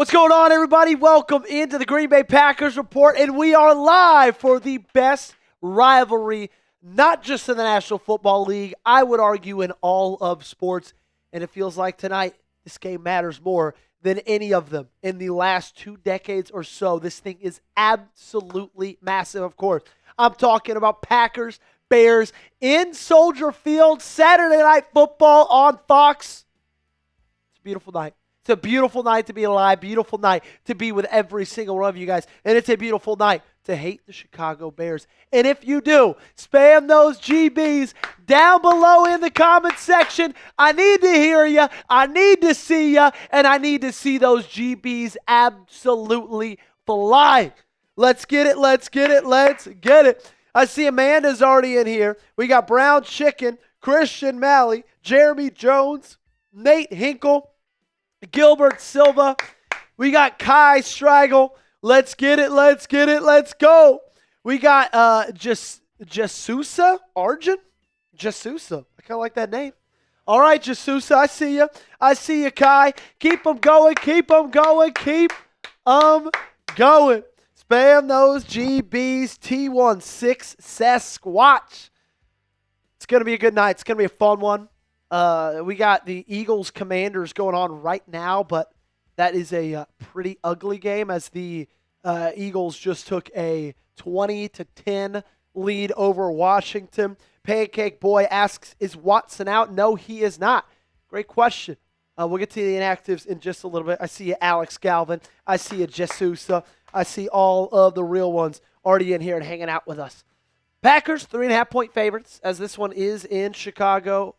What's going on, everybody? Welcome into the Green Bay Packers Report, and we are live for the best rivalry, not just in the National Football League, I would argue in all of sports, and it feels like tonight this game matters more than any of them in the last 2 decades or so. This thing is absolutely massive, of course. I'm talking about Packers, Bears in Soldier Field, Saturday Night Football on Fox. It's a beautiful night. It's a beautiful night to be alive, beautiful night to be with every single one of you guys, and it's a beautiful night to hate the Chicago Bears. And if you do, spam those GBs down below in the comment section. I need to hear you, I need to see you, and I need to see those GBs absolutely fly. Let's get it, let's get it, let's get it. I see Amanda's already in here. We got Brown Chicken, Christian Malley, Jeremy Jones, Nate Hinkle, Gilbert Silva. We got Kai Straggle. Let's get it. Let's get it. Let's go. We got Jesusa Arjun. Jesusa. I kind of like that name. All right, Jesusa. I see you. I see you, Kai. Keep them going. Keep them going. Keep them going. Spam those GBs. T16 Sasquatch. It's going to be a good night. It's going to be a fun one. We got the Eagles Commanders going on right now, but that is a pretty ugly game as the Eagles just took a 20-10 lead over Washington. Pancake Boy asks, is Watson out? No, he is not. Great question. We'll get to the inactives in just a little bit. I see you, Alex Galvin. I see you, Jesusa. I see all of the real ones already in here and hanging out with us. Packers, 3.5-point favorites, as this one is in Chicago,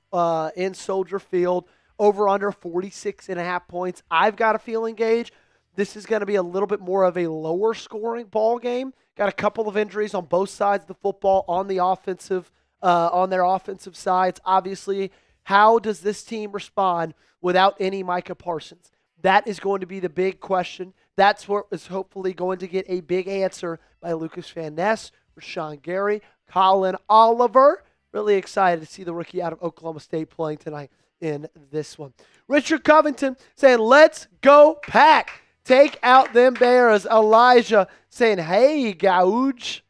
in Soldier Field. Over under 46.5 points. I've got a feeling, Gage, this is going to be a little bit more of a lower scoring ball game. Got a couple of injuries on both sides of the football on the offensive, on their offensive sides. Obviously, how does this team respond without any Micah Parsons? That is going to be the big question. That's what is hopefully going to get a big answer by Lucas Van Ness, Rashawn Gary, Colin Oliver. Really excited to see the rookie out of Oklahoma State playing tonight in this one. Richard Covington saying, let's go Pack. Take out them Bears. Elijah saying, hey, Gouge.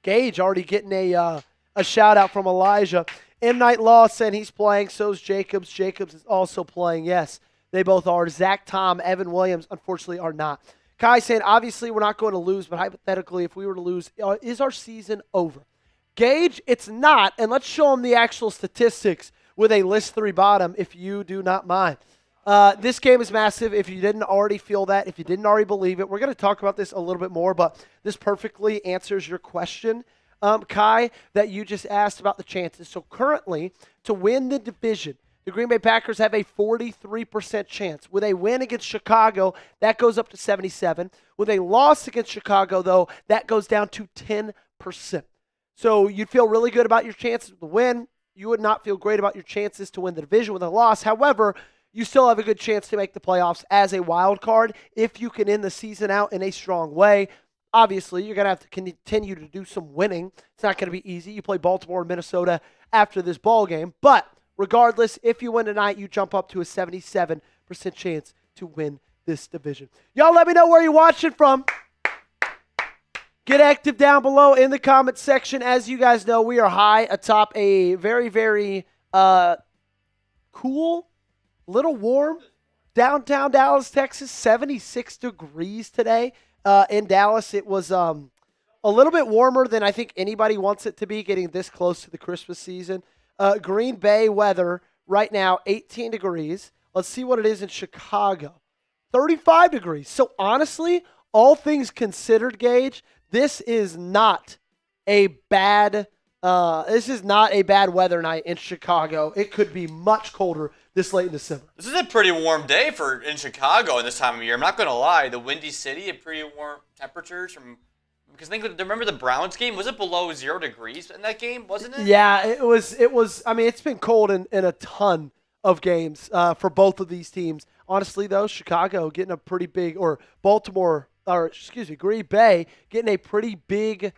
Gage already getting a shout out from Elijah. M. Night Law saying he's playing. So's Jacobs. Jacobs is also playing. Yes, they both are. Zach, Tom, Evan Williams, unfortunately, are not. Kai saying, obviously, we're not going to lose, but hypothetically, if we were to lose, is our season over? Gage, it's not, and let's show them the actual statistics with a list 3 bottom, if you do not mind. This game is massive. If you didn't already feel that, if you didn't already believe it, we're going to talk about this a little bit more, but this perfectly answers your question, Kai, that you just asked about the chances. So currently, to win the division, the Green Bay Packers have a 43% chance. With a win against Chicago, that goes up to 77%. With a loss against Chicago, though, that goes down to 10%. So you'd feel really good about your chances to win. You would not feel great about your chances to win the division with a loss. However, you still have a good chance to make the playoffs as a wild card if you can end the season out in a strong way. Obviously, you're going to have to continue to do some winning. It's not going to be easy. You play Baltimore and Minnesota after this ball game, but regardless, if you win tonight, you jump up to a 77% chance to win this division. Y'all let me know where you're watching from. Get active down below in the comment section. As you guys know, we are high atop a very, very cool, little warm downtown Dallas, Texas. 76 degrees today in Dallas. It was a little bit warmer than I think anybody wants it to be, getting this close to the Christmas season. Green Bay weather right now, 18 degrees. Let's see what it is in Chicago. 35 degrees. So honestly, all things considered, Gage, this is not a bad weather night in Chicago. It could be much colder this late in December. This is a pretty warm day in Chicago in this time of year. I'm not going to lie. The Windy City, a pretty warm temperatures because remember the Browns game? Was it below 0 degrees in that game, wasn't it? Yeah, it was. I mean, it's been cold in a ton of games for both of these teams. Honestly, though, Chicago getting a pretty big, or Green Bay getting a pretty big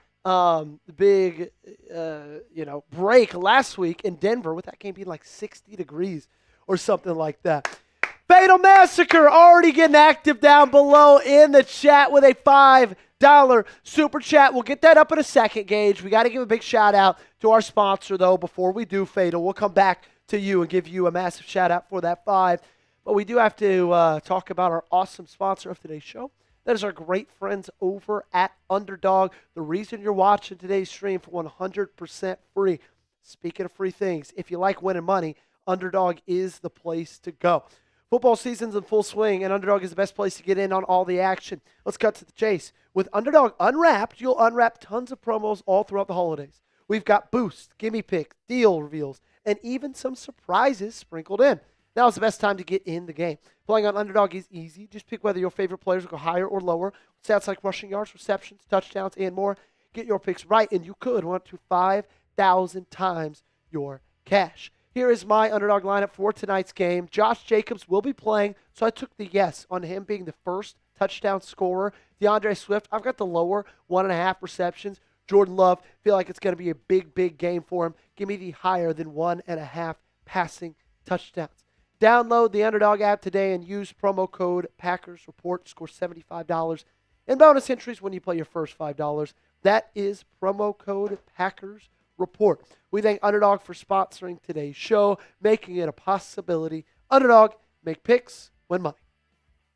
break last week in Denver, with that game being like 60 degrees or something like that. Fatal Massacre already getting active down below in the chat with a $5 super chat. We'll get that up in a second, Gage. We got to give a big shout out to our sponsor, though, before we do, Fatal. We'll come back to you and give you a massive shout out for that 5. But we do have to talk about our awesome sponsor of today's show. That is our great friends over at Underdog. The reason you're watching today's stream for 100% free. Speaking of free things, if you like winning money, Underdog is the place to go. Football season's in full swing, and Underdog is the best place to get in on all the action. Let's cut to the chase. With Underdog Unwrapped, you'll unwrap tons of promos all throughout the holidays. We've got boosts, gimme picks, deal reveals, and even some surprises sprinkled in. Now is the best time to get in the game. Playing on Underdog is easy. Just pick whether your favorite players will go higher or lower. Stats like rushing yards, receptions, touchdowns, and more. Get your picks right, and you could win up to 5,000 times your cash. Here is my Underdog lineup for tonight's game. Josh Jacobs will be playing, so I took the yes on him being the first touchdown scorer. DeAndre Swift, I've got the lower 1.5 receptions. Jordan Love, feel like it's going to be a big, big game for him. Give me the higher than 1.5 passing touchdowns. Download the Underdog app today and use promo code Packers Report. Score $75 in bonus entries when you play your first $5. That is promo code Packers Report. We thank Underdog for sponsoring today's show, making it a possibility. Underdog, make picks, win money.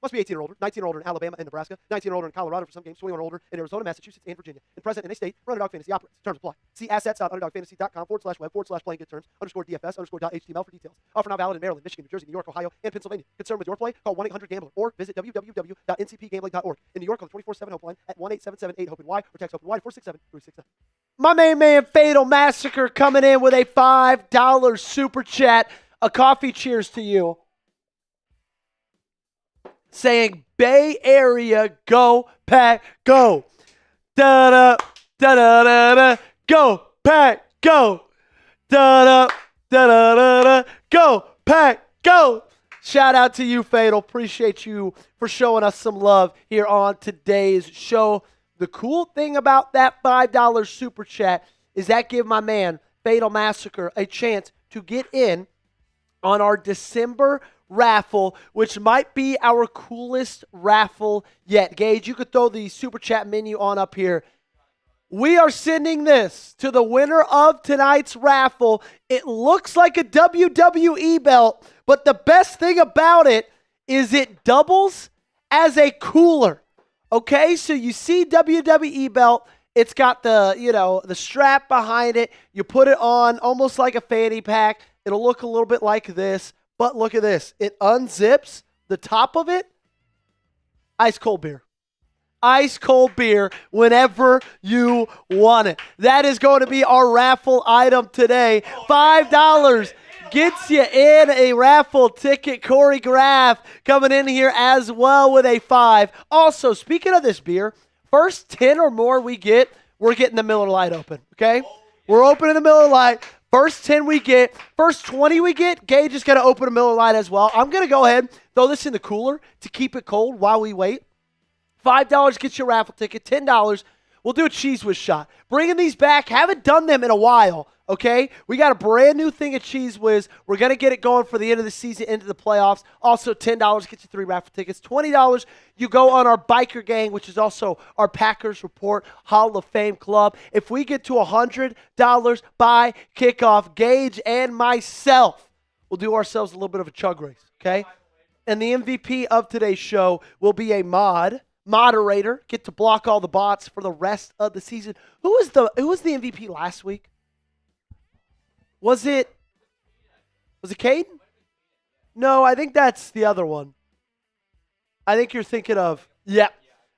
Must be 18 or older, 19 or older in Alabama and Nebraska, 19 or older in Colorado for some games, 21 or older in Arizona, Massachusetts, and Virginia. And present in a state where Underdog Fantasy operates. Terms apply. See assets.underdogfantasy.com/web/playing-good-terms_DFS_.html for details. Offer not valid in Maryland, Michigan, New Jersey, New York, Ohio, and Pennsylvania. Concerned with your play? Call 1-800-GAMBLER or visit www.ncpgambling.org. In New York, on the 24/7 helpline at 1-877-8-HOPE-NY or text HOPE-NY to 467-369. My main man, Fatal Massacre, coming in with a $5 super chat. A coffee cheers to you. Saying Bay Area, go Pack, go. Da-da, da-da-da-da, go Pack, go. Da-da, da-da-da-da, go Pack, go. Shout out to you, Fatal. Appreciate you for showing us some love here on today's show. The cool thing about that $5 super chat is that give my man, Fatal Massacre, a chance to get in on our December raffle, which might be our coolest raffle yet. Gage, you could throw the super chat menu on up here. We are sending this to the winner of tonight's raffle. It looks like a WWE belt, but the best thing about it is it doubles as a cooler. Okay, so you see WWE belt. It's got the, the strap behind it. You put it on almost like a fanny pack. It'll look a little bit like this. But look at this. It unzips the top of it. Ice cold beer. Ice cold beer whenever you want it. That is going to be our raffle item today. $5 gets you in a raffle ticket. Corey Graff coming in here as well with a 5. Also, speaking of this beer, first 10 or more we get, we're getting the Miller Lite open. Okay? We're opening the Miller Lite. First 10 we get, first 20 we get, Gage is going to open a Miller Lite as well. I'm going to go ahead, throw this in the cooler to keep it cold while we wait. $5 gets you a raffle ticket. $10, we'll do a Cheese Whiz shot. Bringing these back, haven't done them in a while, okay? We got a brand new thing of Cheese Whiz. We're going to get it going for the end of the season, into the playoffs. Also, $10 gets you 3 raffle tickets. $20, you go on our Biker Gang, which is also our Packers Report Hall of Fame Club. If we get to $100 by kickoff, Gage and myself will do ourselves a little bit of a chug race, okay? And the MVP of today's show will be a moderator, get to block all the bots for the rest of the season. Who was the MVP last week? Was it Caden? No, I think that's the other one. I think you're thinking of, yeah.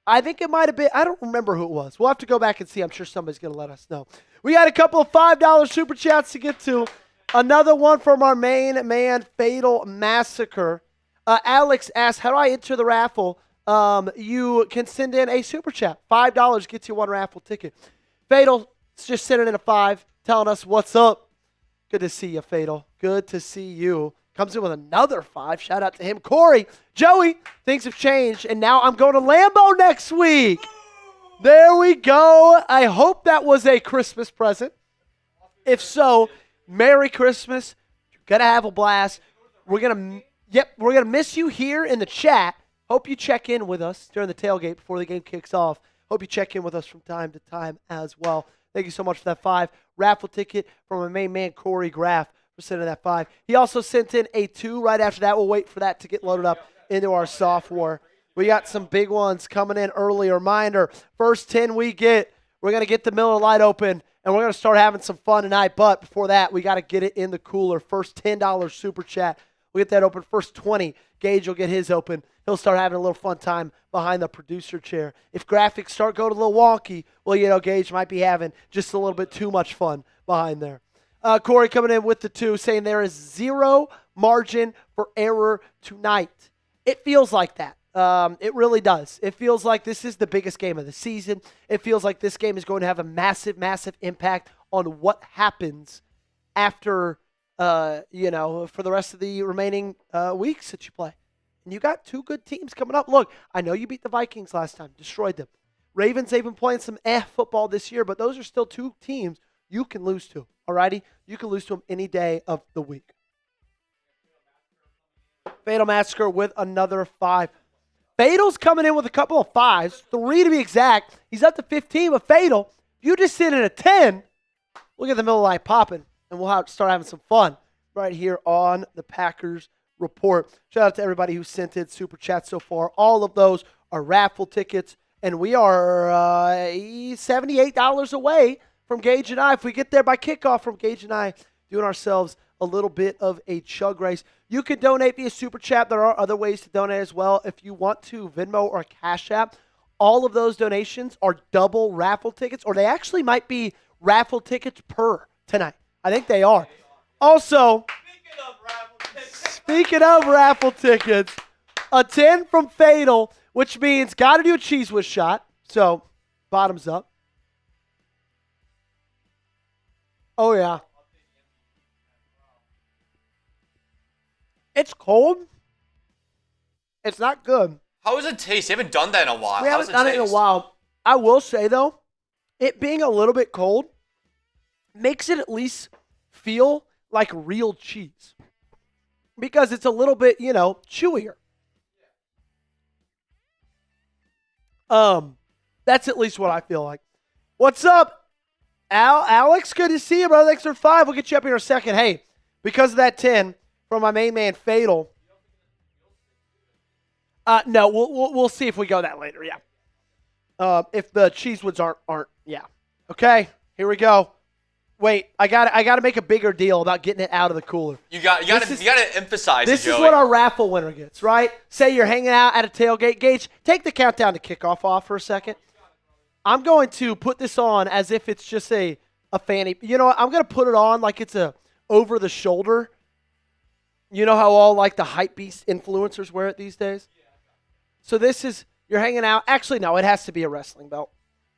I think it might have been, I don't remember who it was. We'll have to go back and see. I'm sure somebody's going to let us know. We got a couple of $5 super chats to get to. Another one from our main man, Fatal Massacre. Alex asked, how do I enter the raffle? You can send in a super chat. $5 gets you 1 raffle ticket. Fatal, just sending in a 5, telling us what's up. Good to see you, Fatal. Good to see you. Comes in with another 5. Shout out to him. Corey, Joey, things have changed, and now I'm going to Lambeau next week. There we go. I hope that was a Christmas present. If so, Merry Christmas. You're going to have a blast. We're going to, Yep, we're going to miss you here in the chat. Hope you check in with us during the tailgate before the game kicks off. Hope you check in with us from time to time as well. Thank you so much for that 5 raffle ticket from my main man, Corey Graff, for sending that 5. He also sent in a 2 right after that. We'll wait for that to get loaded up into our software. We got some big ones coming in early. Reminder, first 10 we get, we're going to get the Miller Lite open, and we're going to start having some fun tonight. But before that, we got to get it in the cooler. First $10 super chat, we'll get that open. First 20, Gage will get his open. He'll start having a little fun time behind the producer chair. If graphics start going a little wonky, well, Gage might be having just a little bit too much fun behind there. Corey coming in with the 2, saying there is 0 margin for error tonight. It feels like that. It really does. It feels like this is the biggest game of the season. It feels like this game is going to have a massive, massive impact on what happens after, for the rest of the remaining weeks that you play. And you got 2 good teams coming up. Look, I know you beat the Vikings last time, destroyed them. Ravens, they've been playing some football this year, but those are still 2 teams you can lose to, all righty? You can lose to them any day of the week. Fatal Massacre with another 5. Fatal's coming in with a couple of 5s, 3 to be exact. He's up to 15, but Fatal, you just sit in a 10. We'll get the Miller Lite popping, and we'll start having some fun right here on the Packers Report. Shout out to everybody who sent in super chats so far. All of those are raffle tickets, and we are $78 away from Gage and I. If we get there by kickoff, from Gage and I doing ourselves a little bit of a chug race. You can donate via super chat. There are other ways to donate as well. If you want to Venmo or Cash App, all of those donations are double raffle tickets, or they actually might be raffle tickets per tonight. I think they are. Also, speaking of raffle tickets, a 10 from Fatal, which means got to do a Cheese Whiz shot. So, bottoms up. Oh, yeah. It's cold. It's not good. How does it taste? You haven't done that in a while. We haven't done it in a while. I will say, though, it being a little bit cold makes it at least feel like real cheese. Because it's a little bit, chewier. That's at least what I feel like. What's up, Alex? Good to see you, brother. Thanks for 5. We'll get you up here in a second. Hey, because of that 10 from my main man, Fatal. No, we'll see if we go that later, yeah. If the cheese woods aren't, yeah. Okay, here we go. Wait, I got to make a bigger deal about getting it out of the cooler. You got to emphasize this it, Joey. is what our raffle winner gets, right? Say you're hanging out at a tailgate. Gage, take the countdown to kickoff off for a second. I'm going to put this on as if it's just a fanny. You know what? I'm going to put it on like it's a over the shoulder. You know how all like the hype beast influencers wear it these days? So this is, you're hanging out. Actually, no, it has to be a wrestling belt.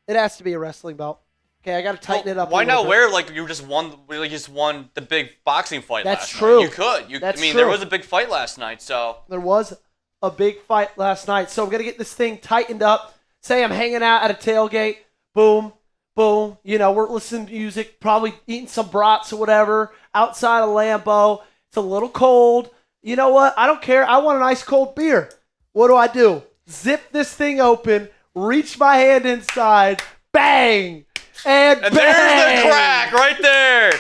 It has to be a wrestling belt. Okay, I got to tighten it up. Why not wear like you just won the big boxing fight last night? That's true. You could. That's true. There was a big fight last night, so. There was a big fight last night. So I'm going to get this thing tightened up. Say I'm hanging out at a tailgate. Boom, boom. We're listening to music, probably eating some brats or whatever outside of Lambeau. It's a little cold. You know what? I don't care. I want an ice cold beer. What do? Zip this thing open, reach my hand inside, bang, and bang. There's the crack right there.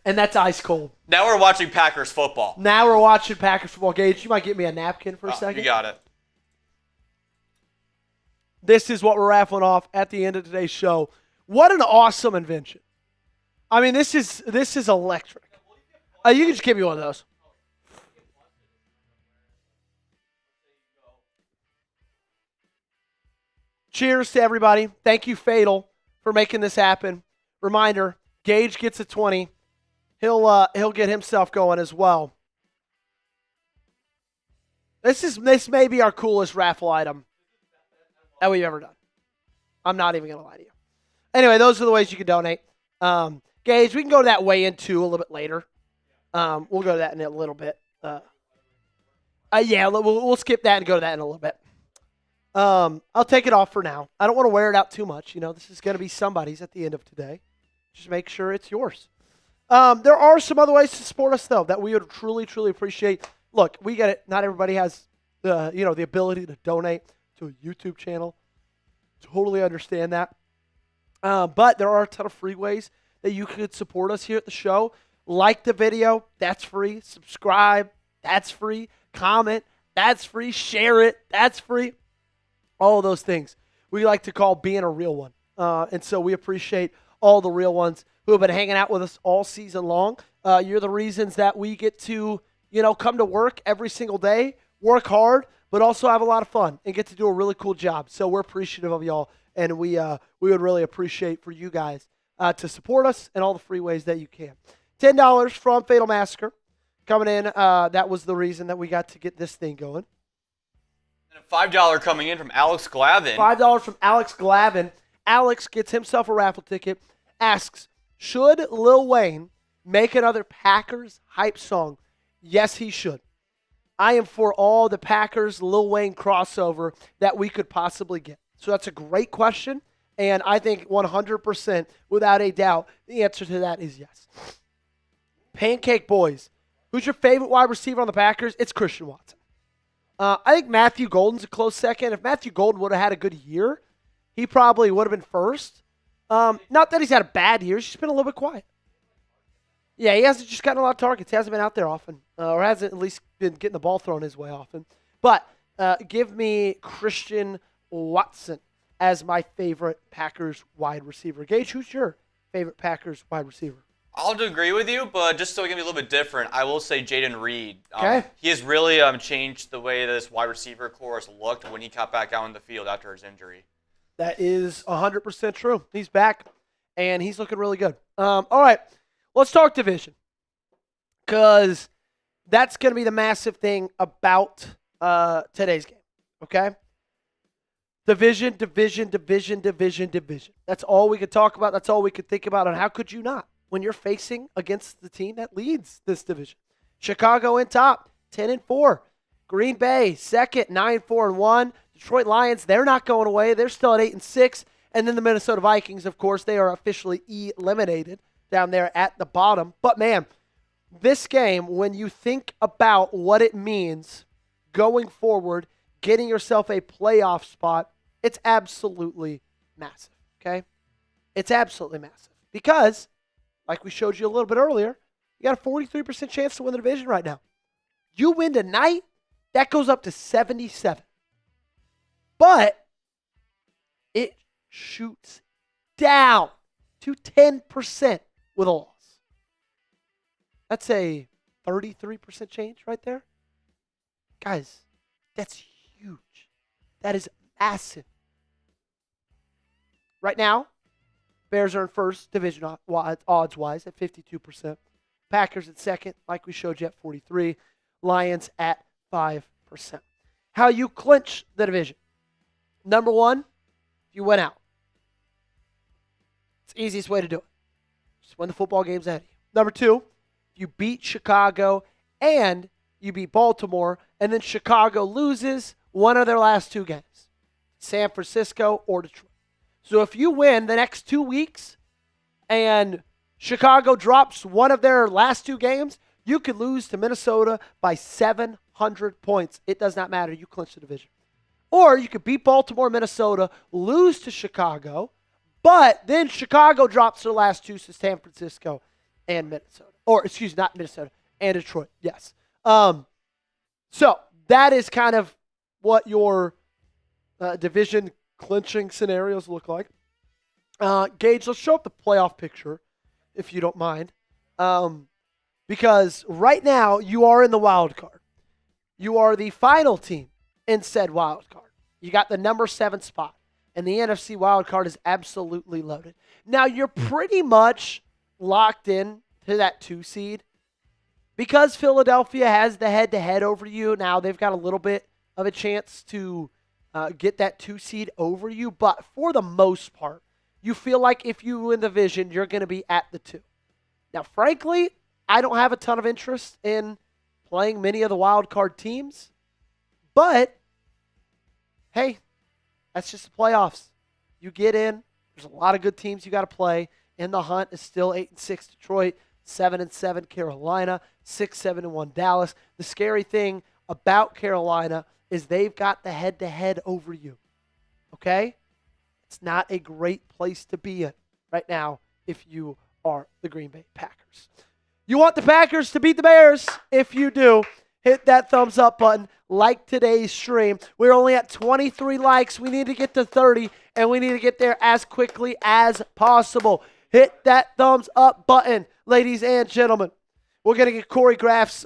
And that's ice cold. Now we're watching Packers football. Gage, you might get me a napkin for a second. You got it. This is what we're raffling off at the end of today's show. What an awesome invention. I mean, this is electric. You can just give me one of those. Cheers to everybody. Thank you, Fatal, for making this happen. Reminder, Gage gets a 20. He'll get himself going as well. This may be our coolest raffle item that we've ever done. I'm not even going to lie to you. Anyway, those are the ways you can donate. Gage, we can go to that weigh-in too a little bit later. We'll go to that in a little bit. Yeah, we'll skip that and go to that in a little bit. I'll take it off for now. I don't want to wear it out too much. This is going to be somebody's at the end of today. Just make sure it's yours. There are some other ways to support us, though, that we would truly, truly appreciate. Look, we get it. Not everybody has the ability to donate to a YouTube channel. Totally understand that. But there are a ton of free ways that you could support us here at the show. Like the video, that's free. Subscribe, that's free. Comment, that's free. Share it, that's free. All of those things we like to call being a real one. And so we appreciate all the real ones who have been hanging out with us all season long. You're the reasons that we get to, come to work every single day, work hard, but also have a lot of fun and get to do a really cool job. So we're appreciative of y'all, and we would really appreciate for you guys to support us in all the free ways that you can. $10 from Fatal Massacre coming in. That was the reason that we got to get this thing going. And a $5 coming in from Alex Glavin. $5 from Alex Glavin. Alex gets himself a raffle ticket, asks, should Lil Wayne make another Packers hype song? Yes, he should. I am for all the Packers Lil Wayne crossover that we could possibly get. So that's a great question, and I think 100%, without a doubt, the answer to that is yes. Pancake Boys, who's your favorite wide receiver on the Packers? It's Christian Watson. I think Matthew Golden's a close second. If Matthew Golden would have had a good year, he probably would have been first. Not that he's had a bad year. He's just been a little bit quiet. Yeah, he hasn't just gotten a lot of targets. He hasn't been out there often, or hasn't at least been getting the ball thrown his way often. But give me Christian Watson as my favorite Packers wide receiver. Gage, who's your favorite Packers wide receiver? I'll have to agree with you, but just so we can be a little bit different, I will say Jaden Reed. Okay. He has really changed the way this wide receiver core has looked when he got back out in the field after his injury. That is 100% true. He's back, and he's looking really good. All right, let's talk division, because that's going to be the massive thing about today's game, okay? Division. That's all we could talk about. That's all we could think about, and how could you not when you're facing against the team that leads this division? Chicago in top, 10-4. Green Bay second, 9-4-1. Detroit Lions, they're not going away. They're still at 8-6. And then the Minnesota Vikings, of course, they are officially eliminated down there at the bottom. But, man, this game, when you think about what it means going forward, getting yourself a playoff spot, it's absolutely massive, okay? It's absolutely massive. Because, like we showed you a little bit earlier, you got a 43% chance to win the division right now. You win tonight, that goes up to 77. But it shoots down to 10% with a loss. That's a 33% change right there. Guys, that's huge. That is massive. Right now, Bears are in first division odds-wise at 52%. Packers at second, like we showed you, at 43%. Lions at 5%. How you clinch the division. Number one, you win out. It's the easiest way to do it. Just win the football games ahead of you. Number two, you beat Chicago and you beat Baltimore, and then Chicago loses one of their last two games, San Francisco or Detroit. So if you win the next 2 weeks and Chicago drops one of their last two games, you could lose to Minnesota by 700 points. It does not matter. You clinch the division. Or you could beat Baltimore, Minnesota, lose to Chicago, but then Chicago drops their last two to San Francisco and Minnesota. Or, excuse me, not Minnesota, and Detroit. Yes. So that is kind of what your division clinching scenarios look like. Gage, let's show up the playoff picture, if you don't mind. Because right now, you are in the wild card. You are the final team in said wild card. You got the number 7 spot, and the NFC wild card is absolutely loaded. Now, you're pretty much locked in to that 2 seed. Because Philadelphia has the head-to-head over you, now they've got a little bit of a chance to get that 2 seed over you. But for the most part, you feel like if you win the division, you're going to be at the 2. Now, frankly, I don't have a ton of interest in playing many of the wild card teams. But, hey, that's just the playoffs. You get in. There's a lot of good teams you got to play. In the hunt is still 8-6 Detroit, 7-7 Carolina, 6-7-1 Dallas. The scary thing about Carolina is they've got the head-to-head over you. Okay? It's not a great place to be in right now if you are the Green Bay Packers. You want the Packers to beat the Bears? If you do, hit that thumbs up button. Like today's stream. We're only at 23 likes. We need to get to 30, and we need to get there as quickly as possible. Hit that thumbs up button, ladies and gentlemen. We're going to get Corey Groff's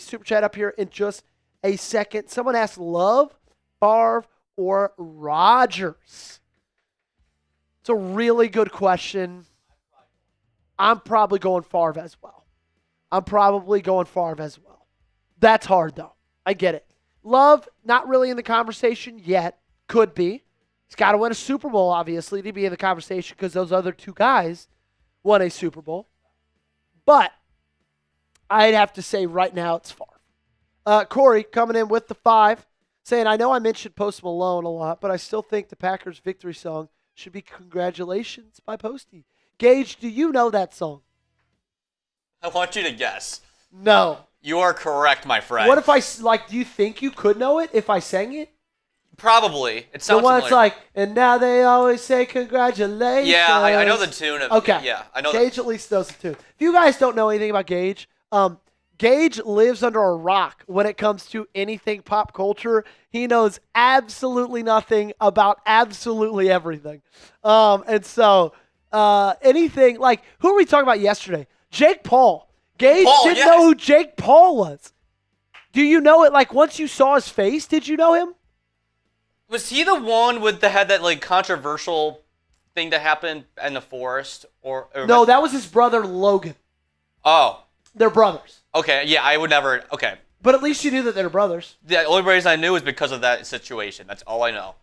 super chat up here in just a second. Someone asked Love, Favre, or Rodgers. It's a really good question. I'm probably going Favre as well. That's hard, though. I get it. Love, not really in the conversation yet. Could be. He's got to win a Super Bowl, obviously, to be in the conversation because those other two guys won a Super Bowl. But I'd have to say right now it's Favre. Corey coming in with the 5, saying, I know I mentioned Post Malone a lot, but I still think the Packers' victory song should be Congratulations by Posty. Gage, do you know that song? I want you to guess. No. You are correct, my friend. What if I, do you think you could know it if I sang it? Probably. It sounds the one familiar. that's like, and now they always say congratulations. Yeah, I know the tune of okay. Yeah, I know Gage at least knows the tune. If you guys don't know anything about Gage, Gage lives under a rock when it comes to anything pop culture. He knows absolutely nothing about absolutely everything. And anything, who were we talking about yesterday? Jake Paul. Gage didn't know who Jake Paul was. Do you know it, once you saw his face, did you know him? Was he the one with that controversial thing that happened in the forest? Or no, that was his brother Logan. Oh. They're brothers. Okay, yeah, I would never. Okay. But at least you knew that they're brothers. The only reason I knew was because of that situation. That's all I know.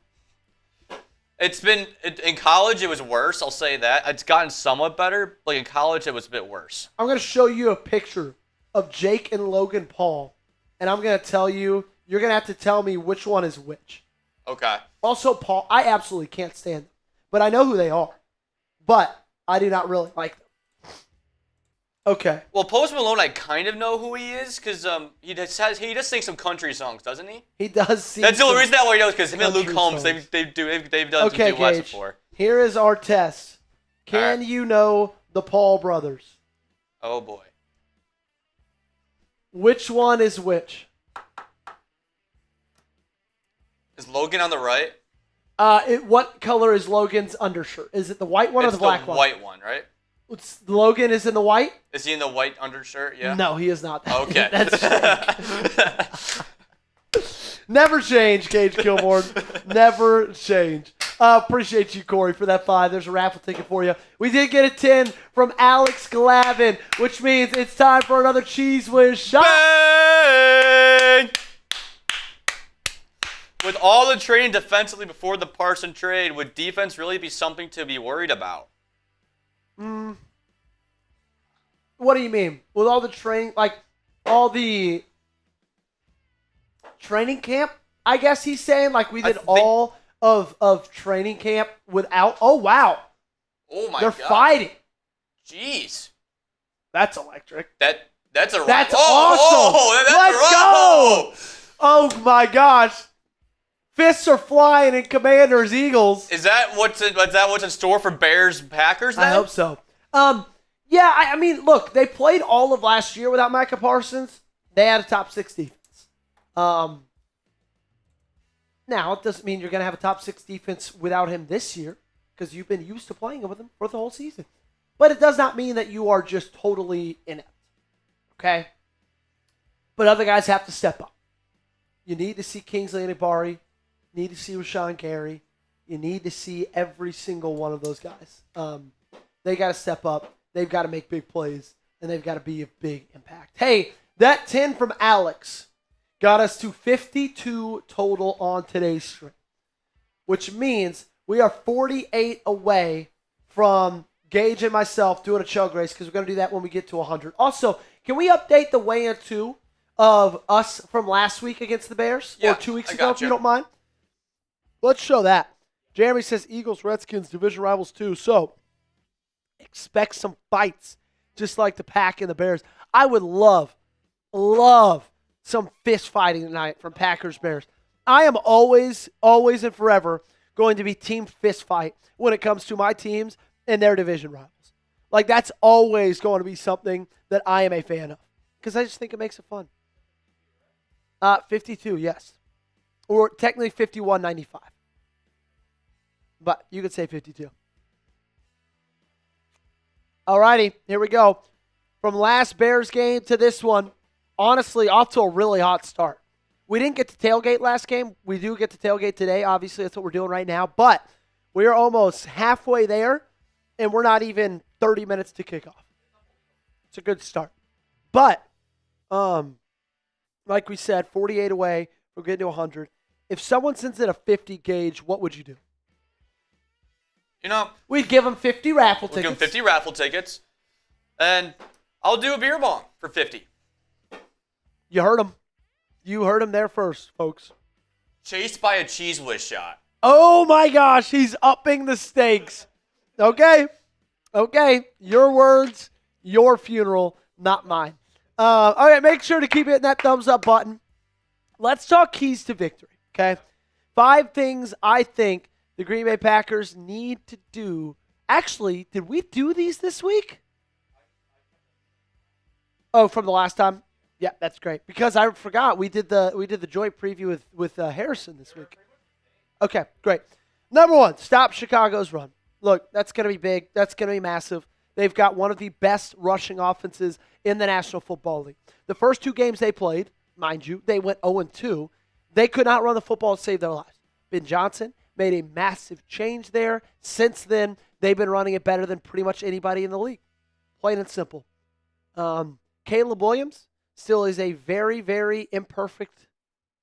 It's been, in college, it was worse, I'll say that. It's gotten somewhat better, but in college, it was a bit worse. I'm going to show you a picture of Jake and Logan Paul, and I'm going to tell you, you're going to have to tell me which one is which. Okay. Also, Paul, I absolutely can't stand them, but I know who they are. But I do not really like them. Okay. Well, Post Malone, I kind of know who he is because he does sing some country songs, doesn't he? He does sing. That's the only reason that way he knows because him and Luke songs. Combs they've done some duets before. Here is our test. Can you know the Paul brothers? Oh boy. Which one is which? Is Logan on the right? What color is Logan's undershirt? Is it the white one or the black one? It's the white one, right? Logan is in the white? Is he in the white undershirt? Yeah. No, he is not. Okay. That's never change, Gage Kilborn. Never change. Appreciate you, Corey, for that 5. There's a raffle ticket for you. We did get a 10 from Alex Glavin, which means it's time for another Cheese Whiz shot. Bang! With all the trading defensively before the Parson trade, would defense really be something to be worried about? What do you mean? With all the training, all the training camp, I guess he's saying, we did all of training camp without, oh, wow. Oh, my They're God. They're fighting. Jeez. That's electric. That's a That's awesome. Oh, Let's go. Oh, my gosh. Fists are flying in Commanders, Eagles. Is that what's in store for Bears, Packers then? I hope so. Yeah, I mean, look, they played all of last year without Micah Parsons. They had a top 6 defense. Now, it doesn't mean you're going to have a top 6 defense without him this year because you've been used to playing with him for the whole season. But it does not mean that you are just totally inept. Okay? But other guys have to step up. You need to see Kingsley Enagbare. You need to see Rashawn Gary. You need to see every single one of those guys. They got to step up. They've got to make big plays, and they've got to be a big impact. Hey, that 10 from Alex got us to 52 total on today's stream, which means we are 48 away from Gage and myself doing a chug race because we're going to do that when we get to 100. Also, can we update the weigh-in too of us from last week against the Bears or 2 weeks ago, if you don't mind? Let's show that. Jeremy says Eagles, Redskins, division rivals too. So expect some fights just like the Pack and the Bears. I would love some fist fighting tonight from Packers Bears. I am always and forever going to be team fist fight when it comes to my teams and their division rivals. Like, that's always going to be something that I am a fan of because I just think it makes it fun. 52, yes. Or technically 51.95. But you could say 52. Alrighty, here we go. From last Bears game to this one, honestly, off to a really hot start. We didn't get to tailgate last game. We do get to tailgate today. Obviously, that's what we're doing right now. But we are almost halfway there, and we're not even 30 minutes to kick off. It's a good start. But, like we said, 48 away. We're getting to 100. If someone sends in a 50 gauge, what would you do? We'd give them 50 raffle tickets. Give them 50 raffle tickets, and I'll do a beer bong for 50. You heard him. You heard him there first, folks. Chased by a Cheese Whiz shot. Oh, my gosh. He's upping the stakes. Okay. Your words, your funeral, not mine. All right, make sure to keep hitting that thumbs up button. Let's talk keys to victory, okay? 5 things I think the Green Bay Packers need to do. Actually, did we do these this week? Oh, from the last time? Yeah, that's great. Because I forgot we did the joint preview with Harrison this week. Okay, great. Number 1, stop Chicago's run. Look, that's going to be big. That's going to be massive. They've got one of the best rushing offenses in the National Football League. The first 2 games they played, mind you, they went 0-2. They could not run the football to save their lives. Ben Johnson made a massive change there. Since then, they've been running it better than pretty much anybody in the league. Plain and simple. Caleb Williams still is a very, very imperfect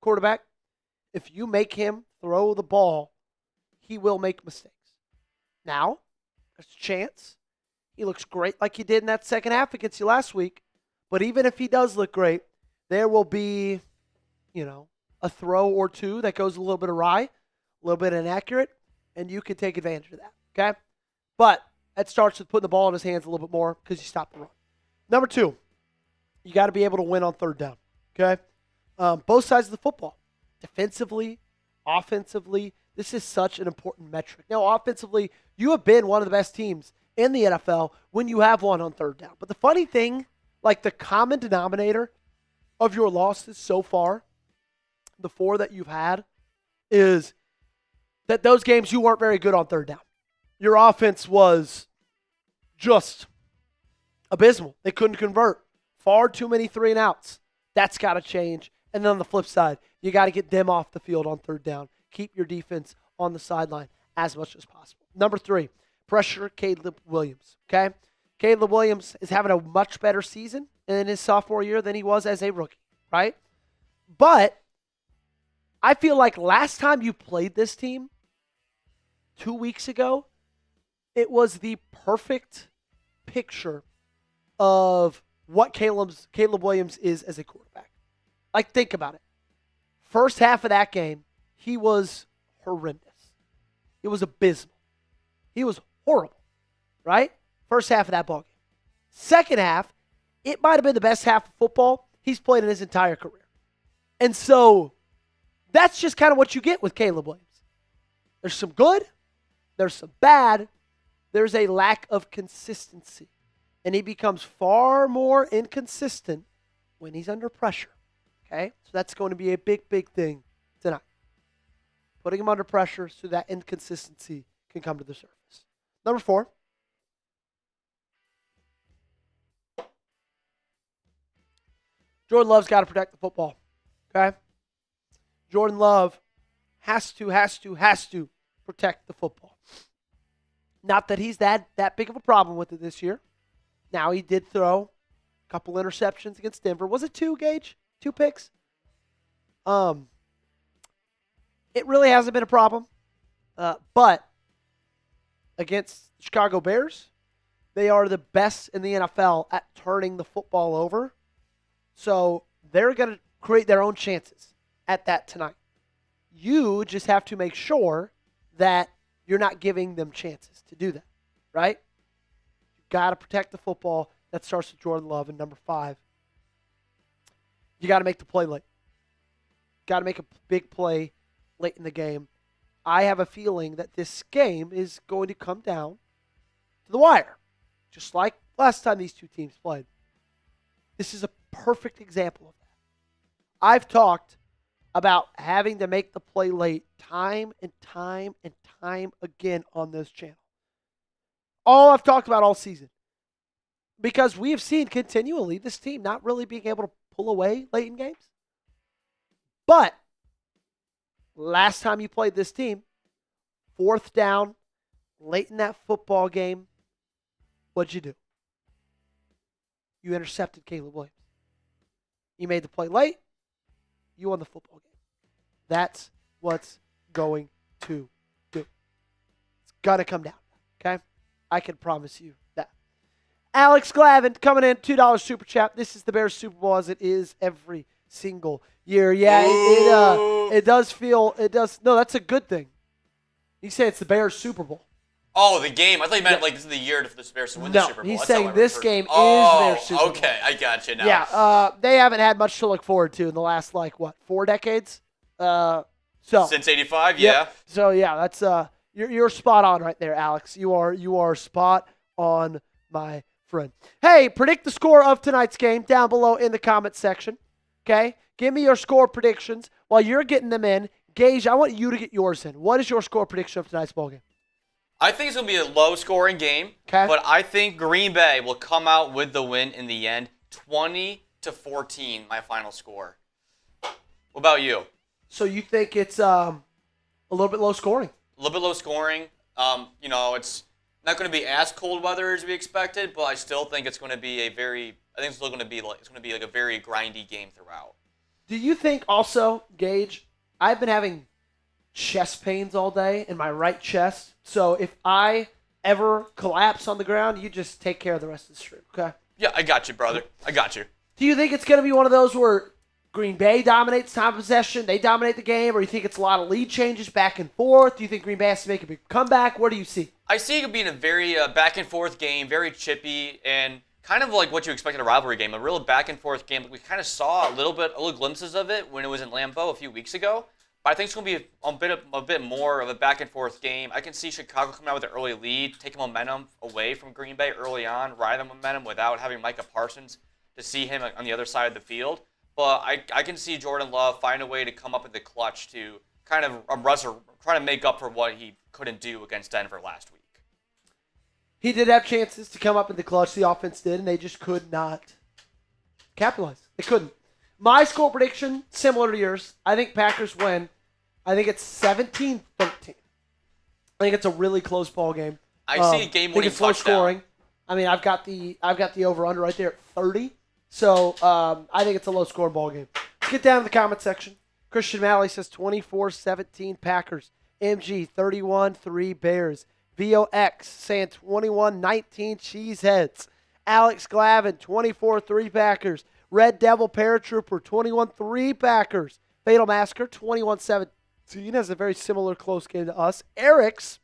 quarterback. If you make him throw the ball, he will make mistakes. Now, there's a chance. He looks great like he did in that second half against you last week. But even if he does look great, there will be, a throw or two that goes a little bit awry, a little bit inaccurate, and you can take advantage of that, okay? But that starts with putting the ball in his hands a little bit more because you stop the run. Number 2, you got to be able to win on third down, okay? Both sides of the football, defensively, offensively, this is such an important metric. Now, offensively, you have been one of the best teams in the NFL when you have won on third down. But the funny thing, like the common denominator of your losses so far, the 4 that you've had, is that those games you weren't very good on third down. Your offense was just abysmal. They couldn't convert. Far too many 3-and-outs. That's got to change. And then on the flip side, you got to get them off the field on third down. Keep your defense on the sideline as much as possible. Number 3, pressure Caleb Williams, okay? Caleb Williams is having a much better season in his sophomore year than he was as a rookie, right? But I feel like last time you played this team, 2 weeks ago, it was the perfect picture of what Caleb Williams is as a quarterback. Like, think about it. First half of that game, he was horrendous. It was abysmal. He was horrible, right? First half of that ballgame. Second half, it might have been the best half of football he's played in his entire career. And so that's just kind of what you get with Caleb Williams. There's some good. There's some bad. There's a lack of consistency. And he becomes far more inconsistent when he's under pressure. Okay? So that's going to be a big, big thing tonight. Putting him under pressure so that inconsistency can come to the surface. Number 4. Jordan Love's got to protect the football. Okay? Jordan Love has to protect the football. Not that he's that big of a problem with it this year. Now, he did throw a couple interceptions against Denver. Was it 2, Gage? 2 picks? It really hasn't been a problem. But against the Chicago Bears, they are the best in the NFL at turning the football over. So they're going to create their own chances at that tonight. You just have to make sure that you're not giving them chances to do that, right? You've got to protect the football. That starts with Jordan Love. And number 5, you got to make the play late. Got to make a big play late in the game. I have a feeling that this game is going to come down to the wire, just like last time these two teams played. This is a perfect example of that. I've talked about having to make the play late time and time and time again on this channel. All I've talked about all season. Because we have seen continually this team not really being able to pull away late in games. But last time you played this team, 4th down, late in that football game, what'd you do? You intercepted Caleb Williams. You made the play late. You won the football game. That's what's going to do. It's got to come down, okay? I can promise you that. Alex Glavin coming in, $2 super chat. This is the Bears Super Bowl as it is every single year. Yeah, it does feel, no, that's a good thing. You say it's the Bears Super Bowl. Oh, the game. I thought you meant like this is the year for the Bears to win the Super Bowl. He's That's saying this game is their Super Bowl. Okay, I got you now. Yeah, they haven't had much to look forward to in the last, 4 decades? Since 85, yeah. So, yeah, that's you're spot on right there, Alex. You are spot on, my friend. Hey, predict the score of tonight's game down below in the comments section, okay? Give me your score predictions. While you're getting them in, Gage, I want you to get yours in. What is your score prediction of tonight's ballgame? I think it's going to be a low-scoring game, but I think Green Bay will come out with the win in the end, 20-14, my final score. What about you? So you think it's a little bit low scoring? A little bit low scoring. It's not going to be as cold weather as we expected, but I still think it's going to be a very grindy game throughout. Do you think also, Gage, I've been having chest pains all day in my right chest. So if I ever collapse on the ground, you just take care of the rest of the stream, okay? Yeah, I got you, brother. I got you. Do you think it's going to be one of those where Green Bay dominates time of possession, they dominate the game, or you think it's a lot of lead changes back and forth? Do you think Green Bay has to make a big comeback? What do you see? I see it being a very back and forth game, very chippy, and kind of like what you expect in a rivalry game, a real back and forth game. We kind of saw a little glimpses of it when it was in Lambeau a few weeks ago. But I think it's going to be a bit more of a back and forth game. I can see Chicago coming out with an early lead, taking momentum away from Green Bay early on, ride the momentum without having Micah Parsons to see him on the other side of the field. But I can see Jordan Love find a way to come up in the clutch to kind of try to make up for what he couldn't do against Denver last week. He did have chances to come up in the clutch, the offense did, and they just could not capitalize. They couldn't. My score prediction, similar to yours, I think Packers win. I think it's 17-13. I think it's a really close ball game. I see a game-winning touchdown. Low scoring. I mean, I've got the over/under right there at 30. So I think it's a low-scoring ball game. Let's get down to the comment section. Christian Malley says 24-17 Packers. MG 31-3 Bears. VOX saying 21-19 Cheeseheads. Alex Glavin 24-3 Packers. Red Devil Paratrooper 21-3 Packers. Fatal Massacre 21-17 has a very similar close game to us. Eric's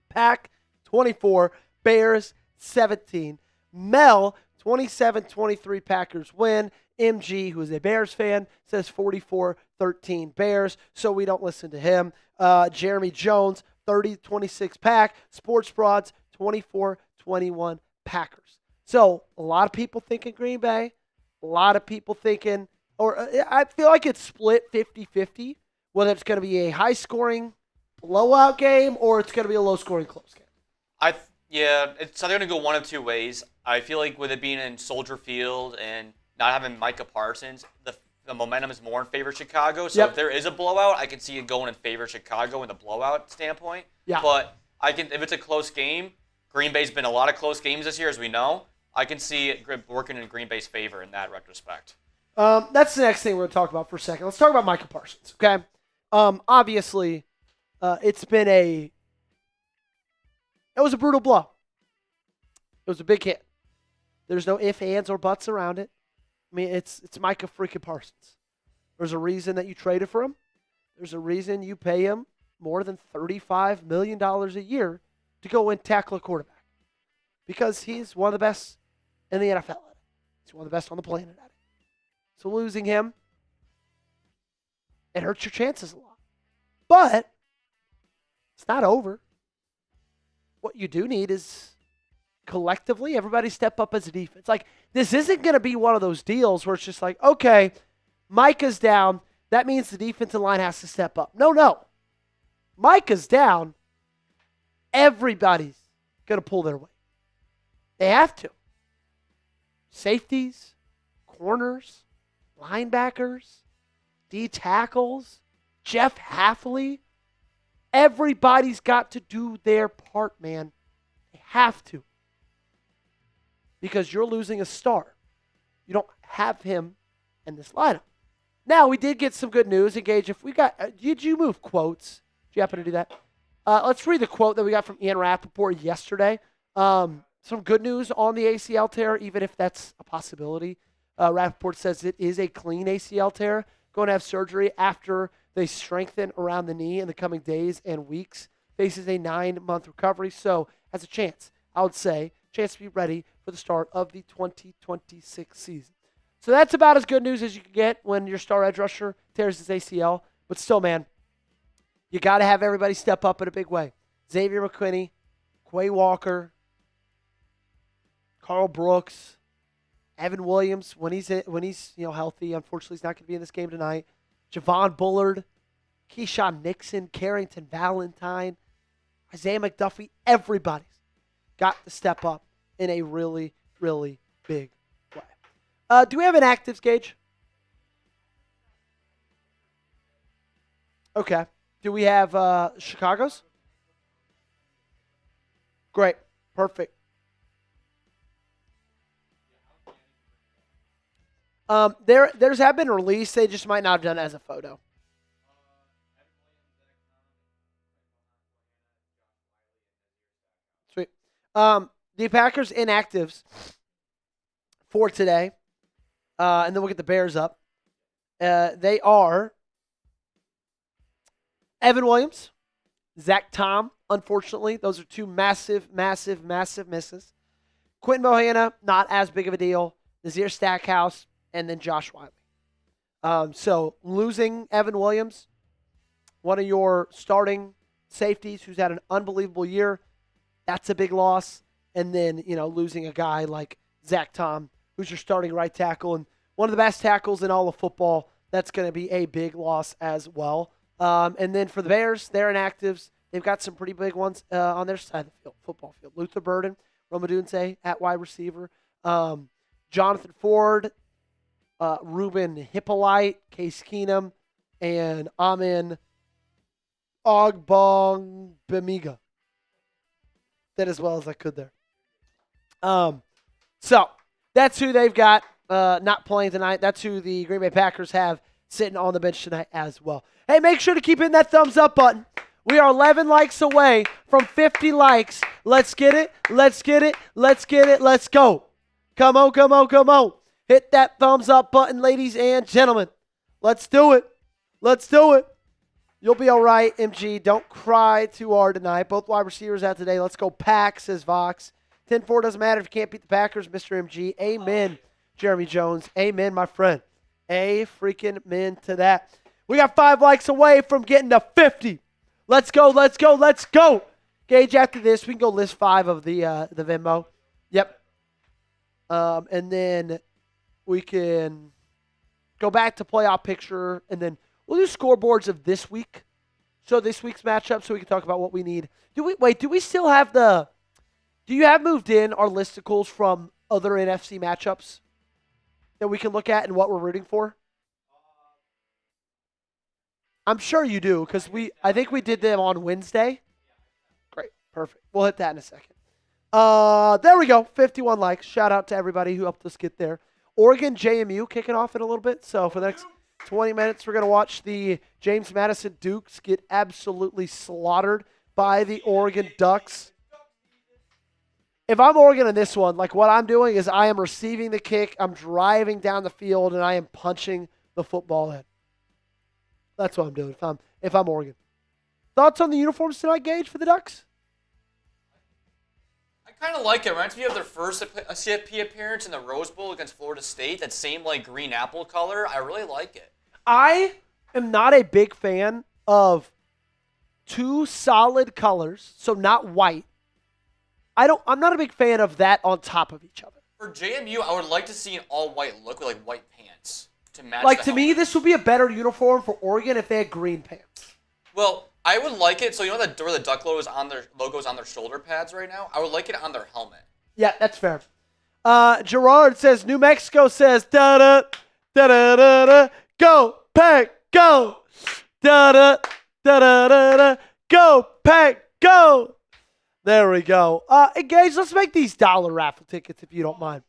Pack 24 Bears 17. Mel 27-23 Packers win. MG, who is a Bears fan, says 44-13 Bears, so we don't listen to him. Jeremy Jones 30-26 Pack. Sports Broads 24-21 Packers. So a lot of people thinking Green Bay. A lot of people thinking, or I feel like it's split 50-50, whether it's going to be a high-scoring blowout game or it's going to be a low-scoring close game. It's either going to go one of two ways. I feel like with it being in Soldier Field and not having Micah Parsons, the momentum is more in favor of Chicago. So if there is a blowout, I can see it going in favor of Chicago in the blowout standpoint. Yeah. But if it's a close game, Green Bay's been a lot of close games this year, as we know. I can see it working in Green Bay's favor in that retrospect. That's the next thing we're going to talk about for a second. Let's talk about Micah Parsons, okay? Obviously, it was a brutal blow. It was a big hit. There's no ifs, ands, or buts around it. I mean, it's Micah freaking Parsons. There's a reason that you traded for him. There's a reason you pay him more than $35 million a year to go and tackle a quarterback. Because he's one of the best in the NFL. He's one of the best on the planet at it. So losing him, it hurts your chances a lot. But it's not over. What you do need is collectively everybody step up as a defense. Like, this isn't going to be one of those deals where it's just like, okay, Micah's down. That means the defensive line has to step up. No. Micah's down. Everybody's going to pull their weight. They have to. Safeties, corners, linebackers, D tackles, Jeff Hafley. Everybody's got to do their part, man. They have to. Because you're losing a star. You don't have him in this lineup. Now, we did get some good news. Engage, if we got, did you move quotes? Did you happen to do that? Let's read the quote that we got from Ian Rappaport yesterday. Some good news on the ACL tear, even if that's a possibility. Rappaport says it is a clean ACL tear. Going to have surgery after they strengthen around the knee in the coming days and weeks. Faces a 9-month recovery, so has a chance, I would say, chance to be ready for the start of the 2026 season. So that's about as good news as you can get when your star edge rusher tears his ACL. But still, man, you got to have everybody step up in a big way. Xavier McKinney, Quay Walker, Carl Brooks, Evan Williams when he's healthy. Unfortunately, he's not going to be in this game tonight. Javon Bullard, Keyshawn Nixon, Carrington Valentine, Isaiah McDuffie. Everybody's got to step up in a really, really big way. Do we have an actives gauge? Okay. Do we have Chicago's? Great. Perfect. There's have been released. They just might not have done it as a photo. Sweet. The Packers inactives for today, and then we'll get the Bears up. They are Evan Williams, Zach Tom. Unfortunately, those are two massive misses. Quentin Bohanna, not as big of a deal. Nazir Stackhouse, and then Josh Wiley. So losing Evan Williams, one of your starting safeties who's had an unbelievable year, that's a big loss. And then, losing a guy like Zach Tom, who's your starting right tackle and one of the best tackles in all of football, that's going to be a big loss as well. And then for the Bears, they're inactives. They've got some pretty big ones on their side of the field, football field. Luther Burden, Roma Dunze at wide receiver. Jonathan Ford, Ruben Hippolyte, Case Keenum, and Amin Ogbongbemiga. Did as well as I could there. So that's who they've got not playing tonight. That's who the Green Bay Packers have sitting on the bench tonight as well. Hey, make sure to keep hitting that thumbs up button. We are 11 likes away from 50 likes. Let's get it. Let's get it. Let's get it. Let's go. Come on. Hit that thumbs up button, ladies and gentlemen. Let's do it. You'll be all right, MG. Don't cry too hard tonight. Both wide receivers out today. Let's go Pack, says Vox. 10-4 doesn't matter if you can't beat the Packers, Mr. MG. Amen, Jeremy Jones. Amen, my friend. A freaking men to that. We got 5 likes away from getting to 50. Let's go. Gage, after this, we can go list 5 of the Venmo. Yep. And then we can go back to playoff picture, and then we'll do scoreboards of this week. So this week's matchup, so we can talk about what we need. Do we still have do you have moved in our listicles from other NFC matchups that we can look at and what we're rooting for? I'm sure you do, because I think we did them on Wednesday. Great. Perfect. We'll hit that in a second. There we go. 51 likes. Shout out to everybody who helped us get there. Oregon JMU kicking off in a little bit. So for the next 20 minutes, we're going to watch the James Madison Dukes get absolutely slaughtered by the Oregon Ducks. If I'm Oregon in this one, like what I'm doing is I am receiving the kick, I'm driving down the field, and I am punching the football in. That's what I'm doing if I'm Oregon. Thoughts on the uniforms tonight, Gage, for the Ducks? I kind of like it. Reminds me of their first CFP appearance in the Rose Bowl against Florida State. That same like green apple color. I really like it. I am not a big fan of two solid colors, so not white. I'm not a big fan of that on top of each other. For JMU, I would like to see an all-white look with like white pants to match. Like to me, this would be a better uniform for Oregon if they had green pants. Well, I would like it. So you know that where the duck logo is on their shoulder pads right now. I would like it on their helmet. Yeah, that's fair. Gerard says New Mexico says da da da da da da go Pack go da da da da da da go Pack go. There we go. Hey guys, let's make these dollar raffle tickets if you don't mind.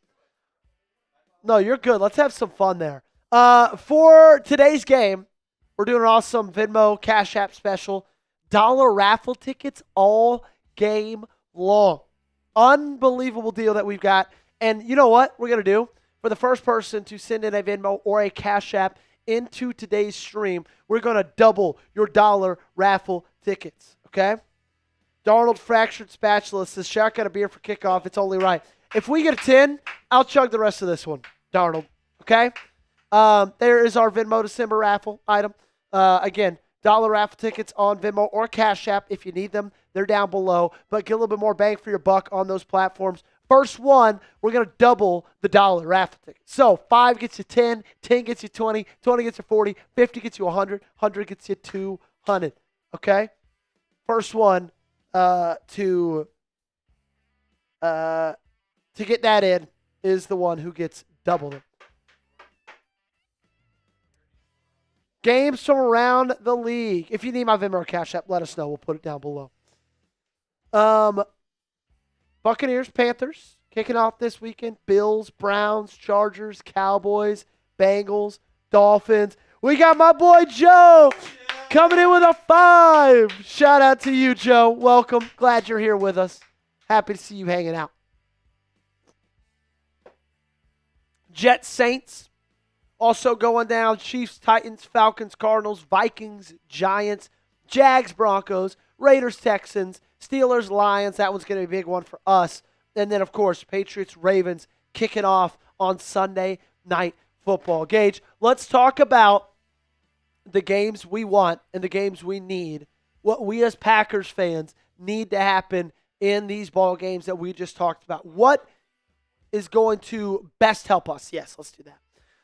No, you're good. Let's have some fun there. For today's game, we're doing an awesome Venmo Cash App special. Dollar raffle tickets all game long. Unbelievable deal that we've got. And you know what we're going to do? For the first person to send in a Venmo or a Cash App into today's stream, we're going to double your dollar raffle tickets. Okay? Darnold Fractured Spatula says, Shaq got a beer for kickoff. It's only right. If we get a 10, I'll chug the rest of this one, Darnold. Okay? There is our Venmo December raffle item. Again, dollar raffle tickets on Venmo or Cash App if you need them. They're down below. But get a little bit more bang for your buck on those platforms. First one, we're going to double the dollar raffle ticket. So 5 gets you 10, 10 gets you 20, 20 gets you 40, 50 gets you 100, 100 gets you 200. Okay? First one to get that in is the one who gets double it. Games from around the league. If you need my Venmo or Cash App, let us know. We'll put it down below. Buccaneers, Panthers, kicking off this weekend. Bills, Browns, Chargers, Cowboys, Bengals, Dolphins. We got my boy Joe coming in with a 5. Shout out to you, Joe. Welcome. Glad you're here with us. Happy to see you hanging out. Jets, Saints. Also going down, Chiefs, Titans, Falcons, Cardinals, Vikings, Giants, Jags, Broncos, Raiders, Texans, Steelers, Lions. That one's going to be a big one for us. And then, of course, Patriots, Ravens kicking off on Sunday Night Football. Gage, let's talk about the games we want and the games we need. What we as Packers fans need to happen in these ball games that we just talked about. What is going to best help us? Yes, let's do that.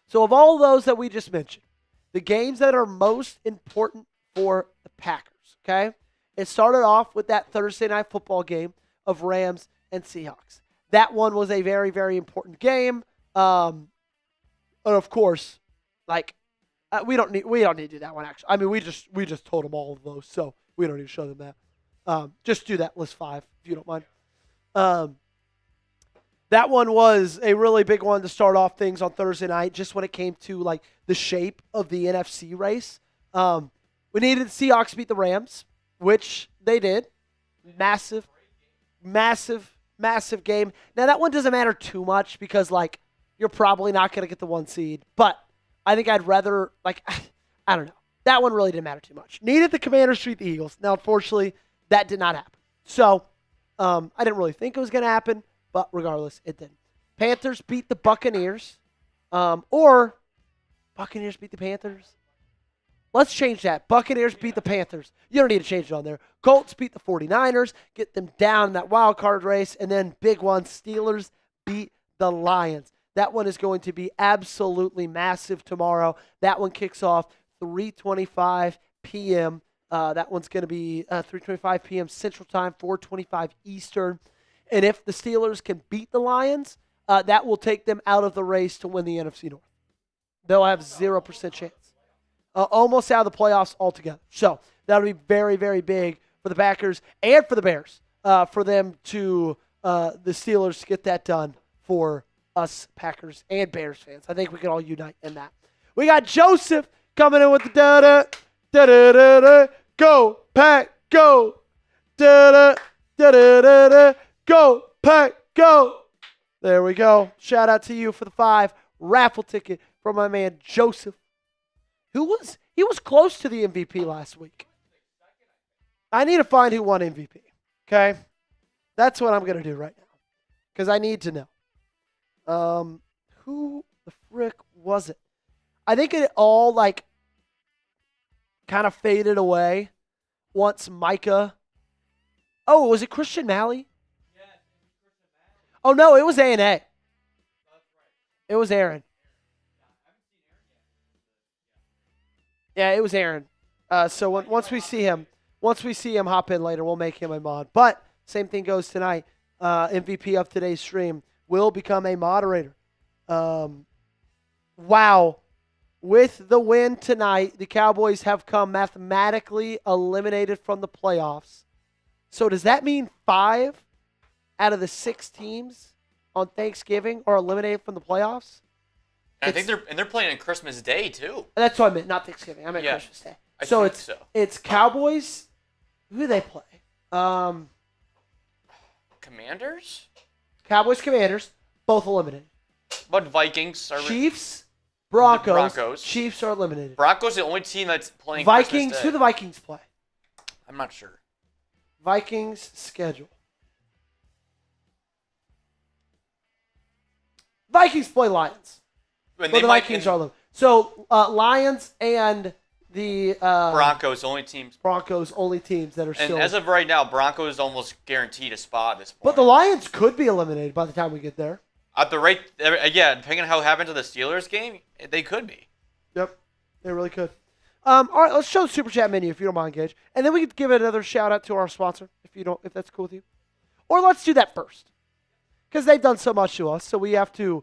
So of all those that we just mentioned, the games that are most important for the Packers, okay? It started off with that Thursday night football game of Rams and Seahawks. That one was a very, very important game. And of course, like we don't need to do that one actually. I mean, we just told them all of those, so we don't need to show them that. Just do that list 5 if you don't mind. That one was a really big one to start off things on Thursday night, just when it came to like the shape of the NFC race. We needed the Seahawks beat the Rams, which they did. Massive, massive, massive game. Now that one doesn't matter too much because like you're probably not going to get the 1 seed, but I think I'd rather like I don't know. That one really didn't matter too much. Needed the Commanders to beat the Eagles. Now unfortunately that did not happen. So I didn't really think it was going to happen. But regardless, it didn't. Panthers beat the Buccaneers. Or Buccaneers beat the Panthers. Let's change that. Buccaneers beat the Panthers. You don't need to change it on there. Colts beat the 49ers. Get them down in that wild card race. And then big one, Steelers beat the Lions. That one is going to be absolutely massive tomorrow. That one kicks off 3:25 p.m. That one's going to be 3:25 p.m. Central Time, 4:25 Eastern. And if the Steelers can beat the Lions, that will take them out of the race to win the NFC North. They'll have 0% chance. Almost out of the playoffs altogether. So that'll be very, very big for the Packers and for the Bears for them to, the Steelers to get that done for us Packers and Bears fans. I think we can all unite in that. We got Joseph coming in with the da-da, da-da-da-da, go, Pack, go, da-da, da-da-da-da. Go, Pack, go. There we go. Shout out to you for the 5 raffle ticket from my man Joseph. He was close to the MVP last week. I need to find who won MVP. Okay? That's what I'm going to do right now. because I need to know. Who the frick was it? I think it all like kind of faded away once Micah. Oh, was it Christian Malley? Yes, it was Christian Malley. Oh no, it was A&A. That's right. It was Aaron. I haven't seen Aaron yet. Yeah, it was Aaron. So once we see him hop in later, we'll make him a mod. But same thing goes tonight. MVP of today's stream will become a moderator. Wow. With the win tonight, the Cowboys have come mathematically eliminated from the playoffs. So does that mean 5 out of the 6 teams on Thanksgiving are eliminated from the playoffs? And I think they're playing on Christmas Day too. That's what I meant, not Thanksgiving. I meant Christmas Day. I think so. It's Cowboys. Who do they play? Commanders? Cowboys, Commanders, both eliminated. But Vikings are Chiefs, Broncos. Broncos. Chiefs are eliminated. Broncos the only team that's playing Vikings. Christmas Day. Who the Vikings play? I'm not sure. Vikings schedule. Vikings play Lions. And Well, the Vikings are eliminated. So Lions and the Broncos only teams. Broncos only teams that are And still. as of right now, Broncos almost guaranteed a spot at this point. But the Lions could be eliminated by the time we get there. At the rate, yeah, depending on how it happened to the Steelers game, they could be. Yep, they really could. All right, let's show the super chat menu if you don't mind, Gage, and then we could give another shout out to our sponsor if that's cool with you, or let's do that first because they've done so much to us, so we have to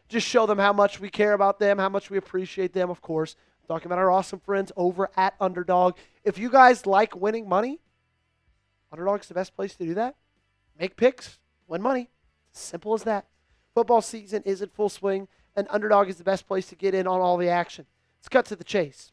just show them how much we care about them, how much we appreciate them. Of course, talking about our awesome friends over at Underdog. If you guys like winning money, Underdog's the best place to do that. Make picks, win money. Simple as that. Football season is in full swing, and Underdog is the best place to get in on all the action. Let's cut to the chase.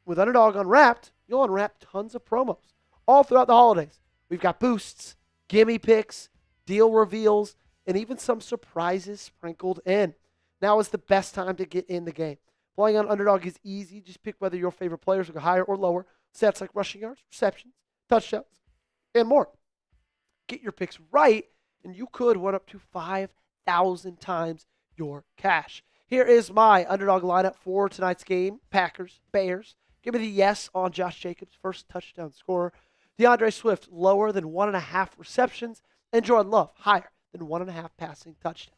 With Underdog Unwrapped, you'll unwrap tons of promos all throughout the holidays. We've got boosts, gimme picks, deal reveals, and even some surprises sprinkled in. Now is the best time to get in the game. Playing on Underdog is easy. Just pick whether your favorite players will go higher or lower. Stats like rushing yards, receptions, touchdowns, and more. Get your picks right, and you could win up to 5,000 times your cash. Here is my Underdog lineup for tonight's game. Packers, Bears. Give me the yes on Josh Jacobs, first touchdown scorer. DeAndre Swift, lower than 1.5 receptions. And Jordan Love, higher than 1.5 passing touchdowns.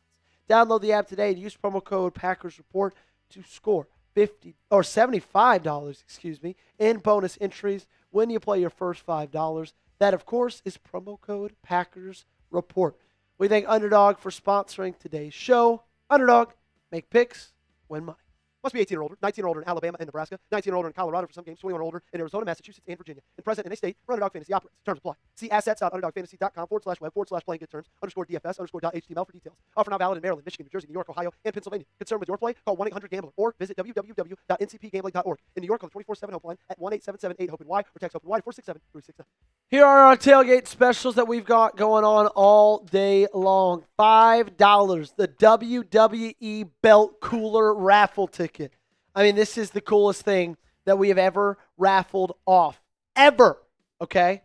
Download the app today and use promo code PackersReport to score $75 in bonus entries when you play your first $5. That, of course, is promo code PackersReport. We thank Underdog for sponsoring today's show. Underdog, make picks, win money. Must be 18 or older, 19 or older in Alabama and Nebraska, 19 or older in Colorado for some games, 21 or older in Arizona, Massachusetts, and Virginia, and present in a state where Underdog Fantasy operates. Terms apply. See assets.underdogfantasy.com/web/playing-good-terms_DFS_.html for details. Offer not valid in Maryland, Michigan, New Jersey, New York, Ohio, and Pennsylvania. Concerned with your play? Call 1-800-GAMBLER or visit www.ncpgambling.org. In New York, call the 24/7 helpline at 1-877-8-HOPE-NY or text HOPE-NY to 467-369. Here are our tailgate specials that we've got going on all day long. $5, the WWE Belt Cooler raffle ticket. I mean, this is the coolest thing that we have ever raffled off. Ever. Okay?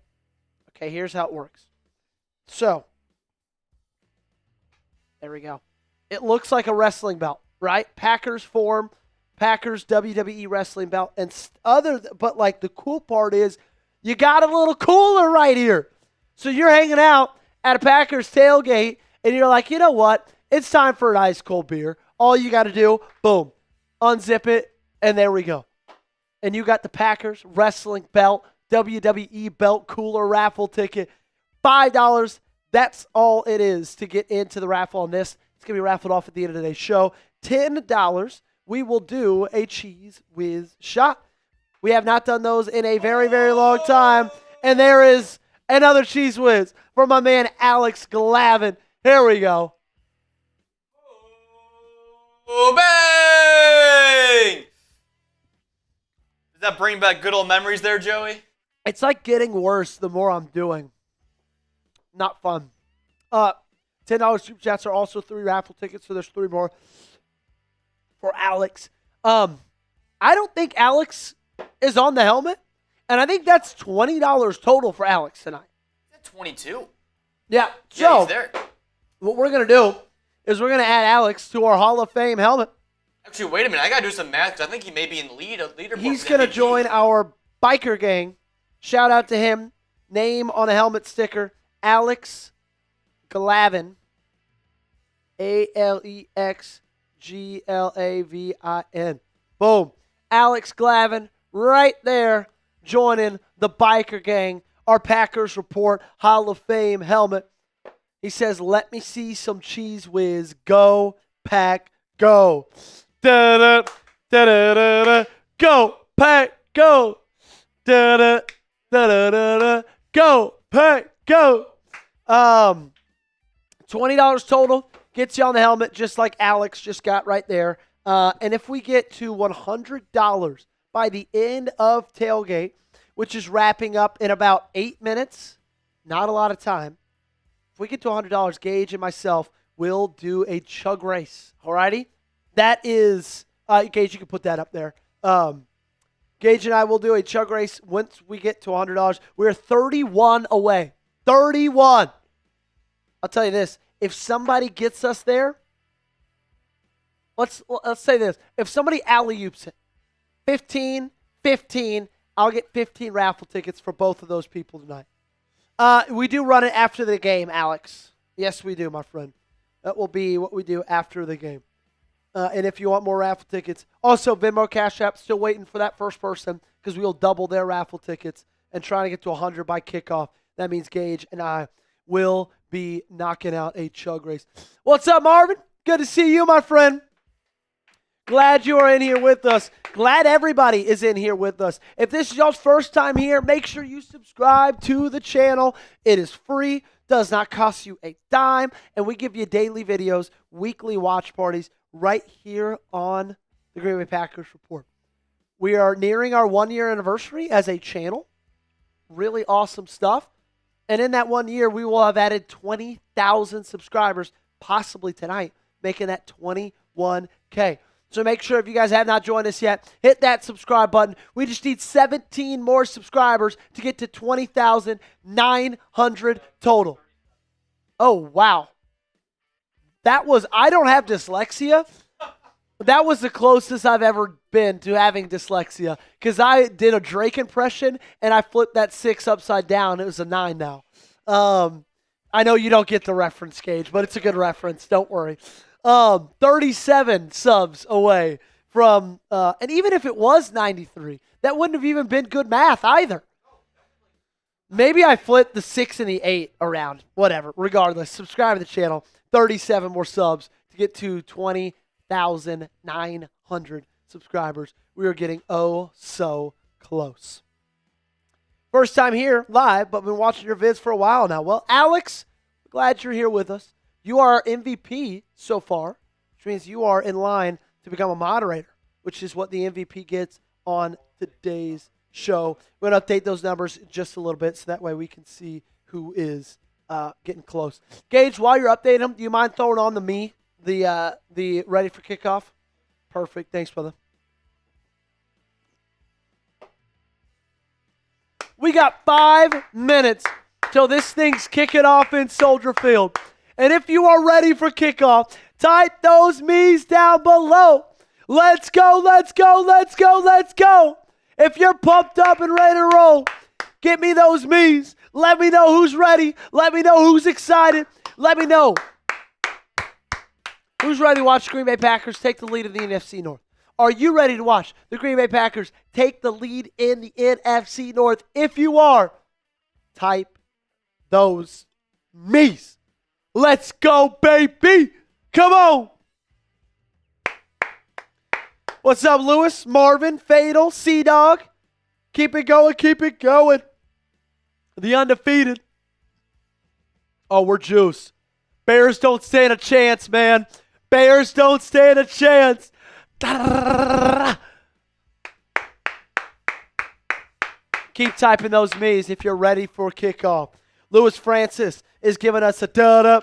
Okay, here's how it works. So, there we go. It looks like a wrestling belt, right? Packers form, Packers WWE wrestling belt, and but like the cool part is you got a little cooler right here. So you're hanging out at a Packers tailgate, and you're like, you know what? It's time for an ice cold beer. All you got to do, boom, unzip it, and there we go. And you got the Packers wrestling belt, WWE belt cooler raffle ticket. $5. That's all it is to get into the raffle on this. It's going to be raffled off at the end of today's show. $10, we will do a Cheese Whiz shot. We have not done those in a very, very long time. And there is another Cheese Whiz for my man Alex Glavin. Here we go. Oh, bang! Does that bring back good old memories there, Joey? It's like getting worse the more I'm doing. Not fun. $10 super chats are also 3 raffle tickets, so there's 3 more for Alex. I don't think Alex is on the helmet, and I think that's $20 total for Alex tonight. Is that 22? Yeah. Yeah, So he's there. what we're going to do is we're going to add Alex to our Hall of Fame helmet. Actually, wait a minute. I got to do some math because I think he may be in the leaderboard. He's going to join our biker gang. Shout out to him. Name on a helmet sticker, Alex Glavin. AlexGlavin. Boom. Alex Glavin right there joining the biker gang. Our Packers Report Hall of Fame helmet. He says, let me see some cheese whiz. Go, Pack, go. Da-da, da-da-da-da. Go, Pack, go. Da-da, da-da-da-da. Go, Pack, go. $20 total. Gets you on the helmet just like Alex just got right there. And if we get to $100 by the end of tailgate, which is wrapping up in about 8 minutes, not a lot of time. If we get to $100, Gage and myself will do a chug race. Alrighty? That is, Gage, you can put that up there. Gage and I will do a chug race once we get to $100. We're 31 away. 31. I'll tell you this. If somebody gets us there, let's say this. If somebody alley-oops it, 15, I'll get 15 raffle tickets for both of those people tonight. We do run it after the game, Alex. Yes, we do, my friend. That will be what we do after the game. And if you want more raffle tickets, also Venmo, Cash App, still waiting for that first person because we will double their raffle tickets and trying to get to 100 by kickoff. That means Gage and I will be knocking out a chug race. What's up, Marvin? Good to see you, my friend. Glad you are in here with us. Glad everybody is in here with us. If this is y'all's first time here, make sure you subscribe to the channel. It is free, does not cost you a dime, and we give you daily videos, weekly watch parties right here on the Green Bay Packers Report. We are nearing our 1-year anniversary as a channel. Really awesome stuff. And in that 1 year, we will have added 20,000 subscribers, possibly tonight, making that 21K. So make sure if you guys have not joined us yet, hit that subscribe button. We just need 17 more subscribers to get to 20,900 total. Oh, wow. That was, I don't have dyslexia. That was the closest I've ever been to having dyslexia because I did a Drake impression and I flipped that 6 upside down. It was a 9 now. I know you don't get the reference, Gage, but it's a good reference. Don't worry. 37 subs away from, and even if it was 93, that wouldn't have even been good math either. Maybe I flipped the 6 and the 8 around. Whatever. Regardless, subscribe to the channel. 37 more subs to get to 20,900 subscribers. We are getting so close. First time here live, but been watching your vids for a while now. Well, Alex, glad you're here with us. You are our MVP so far, which means you are in line to become a moderator, which is what the MVP gets on today's show. We're going to update those numbers just a little bit so that way we can see who is getting close. Gage, while you're updating them, do you mind throwing on the ready for kickoff? Perfect. Thanks, brother. We got 5 minutes till this thing's kicking off in Soldier Field. And if you are ready for kickoff, type those me's down below. Let's go, let's go, let's go, let's go. If you're pumped up and ready to roll, get me those me's. Let me know who's ready. Let me know who's excited. Let me know who's ready to watch the Green Bay Packers take the lead in the NFC North. Are you ready to watch the Green Bay Packers take the lead in the NFC North? If you are, type those me's. Let's go, baby. Come on. What's up, Lewis, Marvin, Fatal, C-Dog? Keep it going, keep it going. The undefeated. Oh, we're juiced. Bears don't stand a chance, man. Bears don't stand a chance. Keep typing those me's if you're ready for kickoff. Lewis Francis is giving us a da-da,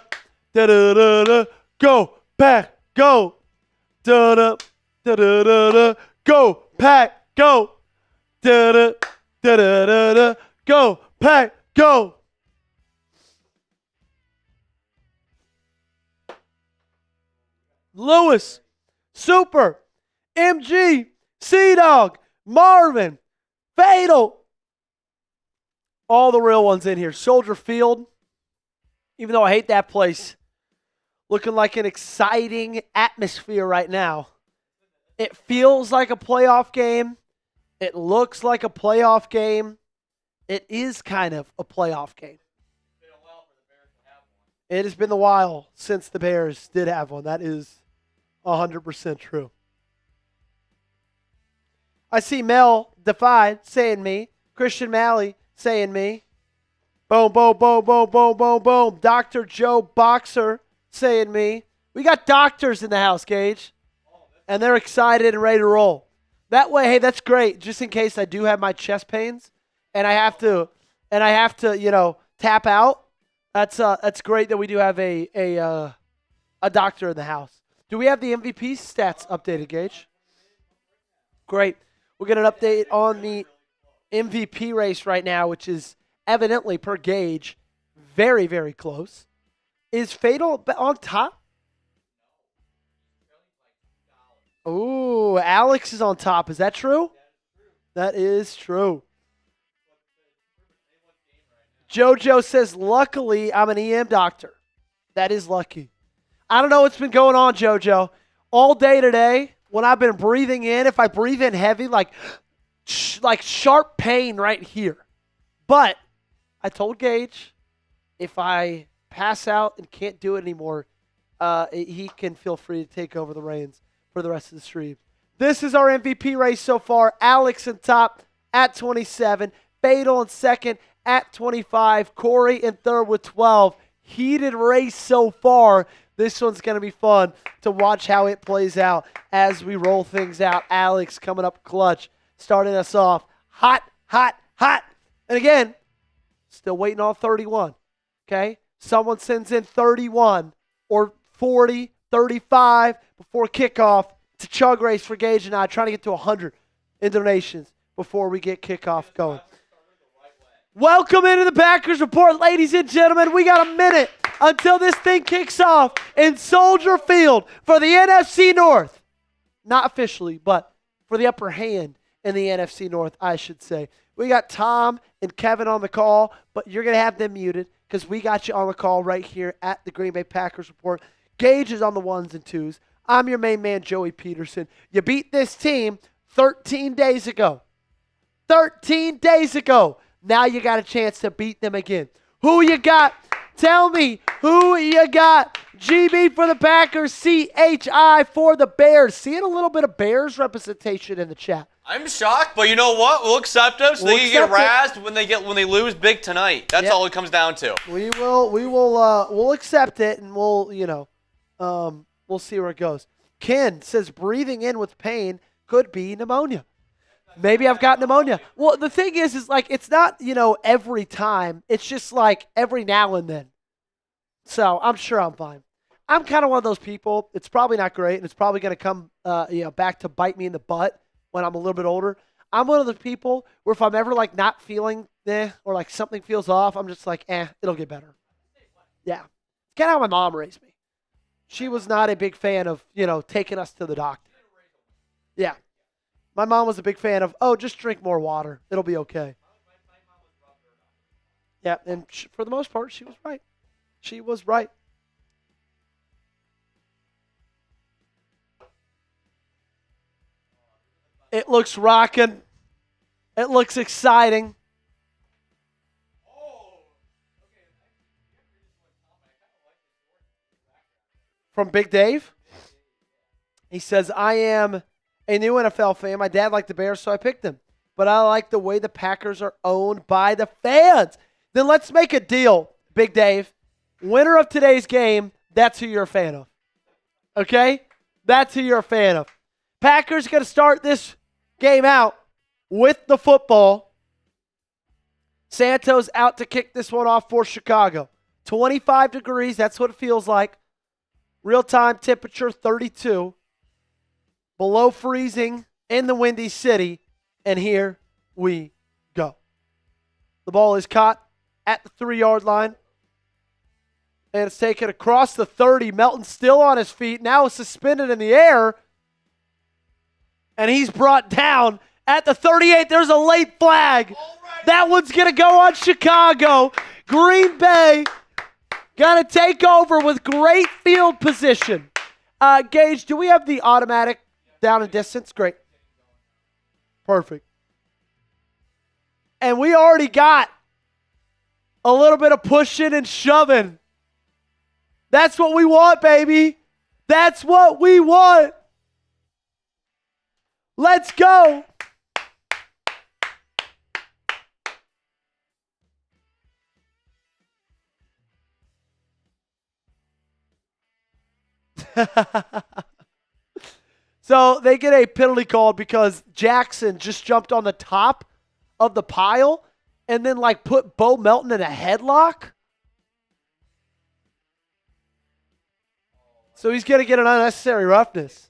da-da-da-da, go, Pack, go, da-da, da-da-da-da, go, Pack, go, da-da, da-da-da-da, go, Pack, go. Lewis, Super, MG, Sea-Dog, Marvin, Fatal. All the real ones in here. Soldier Field, even though I hate that place, looking like an exciting atmosphere right now. It feels like a playoff game. It looks like a playoff game. It is kind of a playoff game. It has been a while since the Bears did have one. That is 100% true. I see Mel Defied saying me. Christian Malley saying me. Boom, boom, boom, boom, boom, boom, boom. Dr. Joe Boxer saying me. We got doctors in the house, Gage. And they're excited and ready to roll. That way, hey, that's great. Just in case I do have my chest pains and I have to, tap out. That's great that we do have a doctor in the house. Do we have the MVP stats updated, Gage? Great. We'll get an update on the MVP race right now, which is evidently, per Gage, very, very close. Is Fatal on top? Ooh, Alex is on top. Is that true? That is true. JoJo says, luckily, I'm an EM doctor. That is lucky. I don't know what's been going on, JoJo. All day today, when I've been breathing in, if I breathe in heavy, like sharp pain right here. But I told Gage, if I pass out and can't do it anymore, he can feel free to take over the reins for the rest of the stream. This is our MVP race so far. Alex in top at 27. Fatal in second at 25. Corey in third with 12. Heated race so far. This one's going to be fun to watch how it plays out as we roll things out. Alex coming up clutch, starting us off hot, hot, hot. And again, still waiting on 31, okay? Someone sends in 31 or 40, 35 before kickoff. It's a chug race for Gage and I, trying to get to 100 in donations before we get kickoff going. Welcome into the Packers Report, ladies and gentlemen. We got a minute until this thing kicks off in Soldier Field for the NFC North. Not officially, but for the upper hand in the NFC North, I should say. We got Tom and Kevin on the call, but you're going to have them muted because we got you on the call right here at the Green Bay Packers Report. Gage is on the ones and twos. I'm your main man, Joey Petersen. You beat this team 13 days ago. 13 days ago. Now you got a chance to beat them again. Who you got? Tell me who you got. GB for the Packers, CHI for the Bears. Seeing a little bit of Bears representation in the chat. I'm shocked, but you know what? We'll accept them so they can get razzed when they lose big tonight. That's all it comes down to. We'll accept it and we'll see where it goes. Ken says breathing in with pain could be pneumonia. Maybe I've got pneumonia. Well, the thing is like it's not, every time. It's just like every now and then. So I'm sure I'm fine. I'm kind of one of those people. It's probably not great, and it's probably going to come back to bite me in the butt when I'm a little bit older. I'm one of the people where if I'm ever like not feeling or like something feels off, I'm just like, it'll get better. Yeah. It's kind of how my mom raised me. She was not a big fan of, taking us to the doctor. Yeah. My mom was a big fan of, just drink more water. It'll be okay. Yeah, and for the most part, she was right. She was right. It looks rocking. It looks exciting. From Big Dave? He says, I am a new NFL fan. My dad liked the Bears, so I picked them. But I like the way the Packers are owned by the fans. Then let's make a deal, Big Dave. Winner of today's game, that's who you're a fan of. Okay? That's who you're a fan of. Packers going to start this game out with the football. Santos out to kick this one off for Chicago. 25 degrees, that's what it feels like. Real-time temperature, 32. Below freezing in the Windy City, and here we go. The ball is caught at the 3-yard line. And it's taken across the 30. Melton still on his feet. Now is suspended in the air. And he's brought down at the 38. There's a late flag. That one's going to go on Chicago. Green Bay got to take over with great field position. Gage, do we have the automatic down and distance? Great. Perfect. And we already got a little bit of pushing and shoving. That's what we want, baby. That's what we want. Let's go. So they get a penalty called because Jackson just jumped on the top of the pile and then put Bo Melton in a headlock. So he's going to get an unnecessary roughness.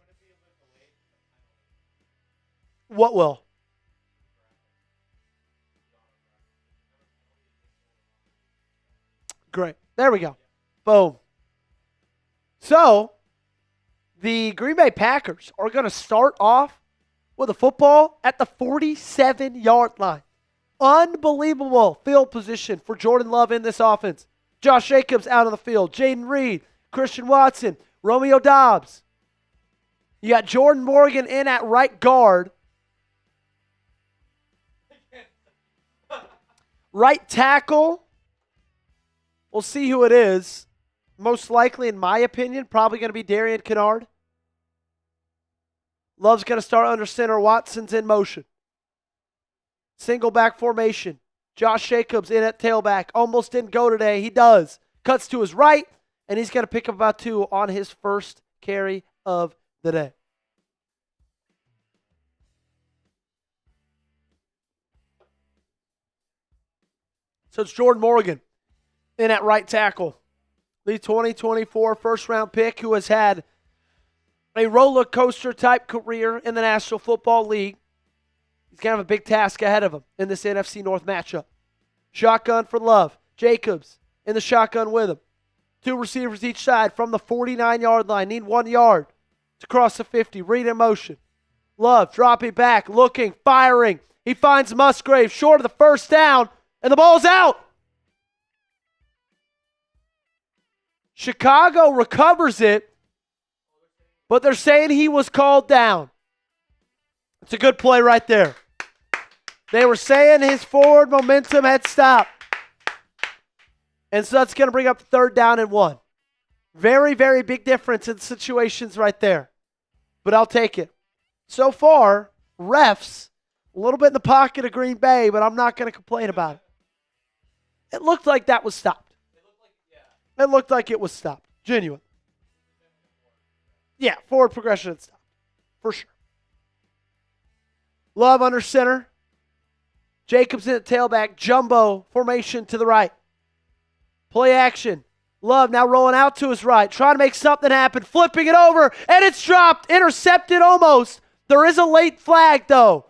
What will? Great. There we go. Boom. So, the Green Bay Packers are going to start off with a football at the 47-yard line. Unbelievable field position for Jordan Love in this offense. Josh Jacobs out on the field. Jaden Reed, Christian Watson, Romeo Doubs. You got Jordan Morgan in at right guard. Right tackle, we'll see who it is. Most likely, in my opinion, probably going to be Darian Kennard. Love's going to start under center. Watson's in motion. Single back formation. Josh Jacobs in at tailback. Almost didn't go today. He does. Cuts to his right, and he's going to pick up about 2 on his first carry of the day. So it's Jordan Morgan in at right tackle. The 2024 first-round pick who has had a roller coaster type career in the National Football League. He's going to have a big task ahead of him in this NFC North matchup. Shotgun for Love. Jacobs in the shotgun with him. 2 receivers each side from the 49-yard line. Need 1 yard to cross the 50. Read in motion. Love dropping back, looking, firing. He finds Musgrave short of the first down. And the ball's out. Chicago recovers it, but they're saying he was called down. It's a good play right there. They were saying his forward momentum had stopped. And so that's going to bring up 3rd down and 1. Very, very big difference in situations right there. But I'll take it. So far, refs, a little bit in the pocket of Green Bay, but I'm not going to complain about it. It looked like that was stopped. It looked like it was stopped. Genuine. Yeah, forward progression and stopped. For sure. Love under center. Jacobs in at tailback. Jumbo formation to the right. Play action. Love now rolling out to his right. Trying to make something happen. Flipping it over. And it's dropped. Intercepted almost. There is a late flag though.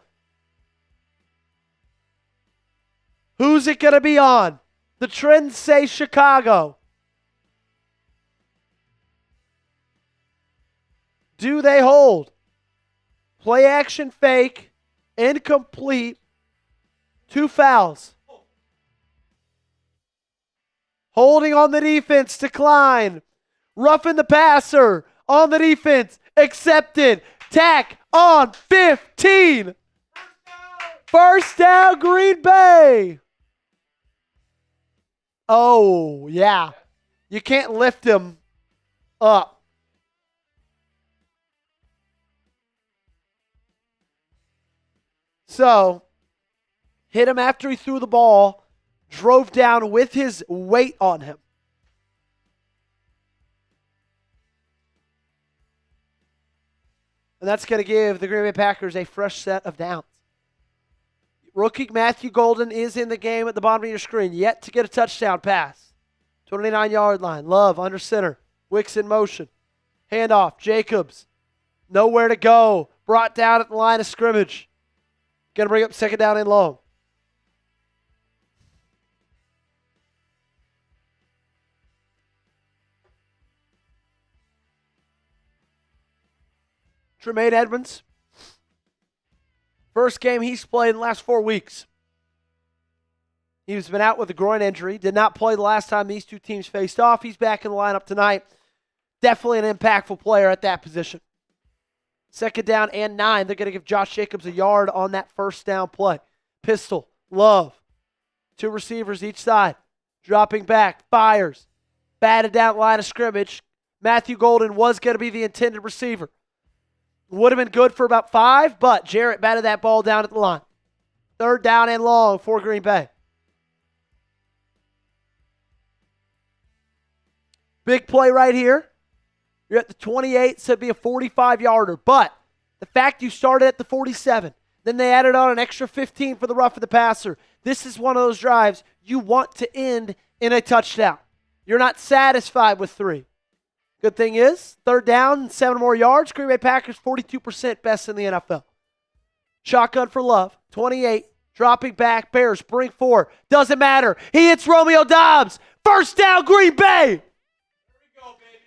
Who's it going to be on? The trends say Chicago. Do they hold? Play action fake. Incomplete. 2 fouls. Holding on the defense. Decline. Roughing the passer. On the defense. Accepted. Tack on 15. First down, Green Bay. Oh, yeah. You can't lift him up. So, hit him after he threw the ball, drove down with his weight on him. And that's going to give the Green Bay Packers a fresh set of downs. Rookie Matthew Golden is in the game at the bottom of your screen, yet to get a touchdown pass. 29-yard line. Love under center. Wicks in motion. Handoff. Jacobs. Nowhere to go. Brought down at the line of scrimmage. Going to bring up 2nd down and long. Tremaine Edmonds. First game he's played in the last 4 weeks. He's been out with a groin injury. Did not play the last time these two teams faced off. He's back in the lineup tonight. Definitely an impactful player at that position. Second down and 9. They're going to give Josh Jacobs a yard on that first down play. Pistol, Love. 2 receivers each side. Dropping back, fires. Batted down line of scrimmage. Matthew Golden was going to be the intended receiver. Would have been good for about 5, but Jarrett batted that ball down at the line. Third down and long for Green Bay. Big play right here. You're at the 28, so it'd be a 45-yarder. But the fact you started at the 47, then they added on an extra 15 for the rough of the passer. This is one of those drives you want to end in a touchdown. You're not satisfied with 3. Good thing is, third down, 7 more yards. Green Bay Packers 42% best in the NFL. Shotgun for Love, 28, dropping back. Bears bring 4. Doesn't matter. He hits Romeo Doubs. First down, Green Bay.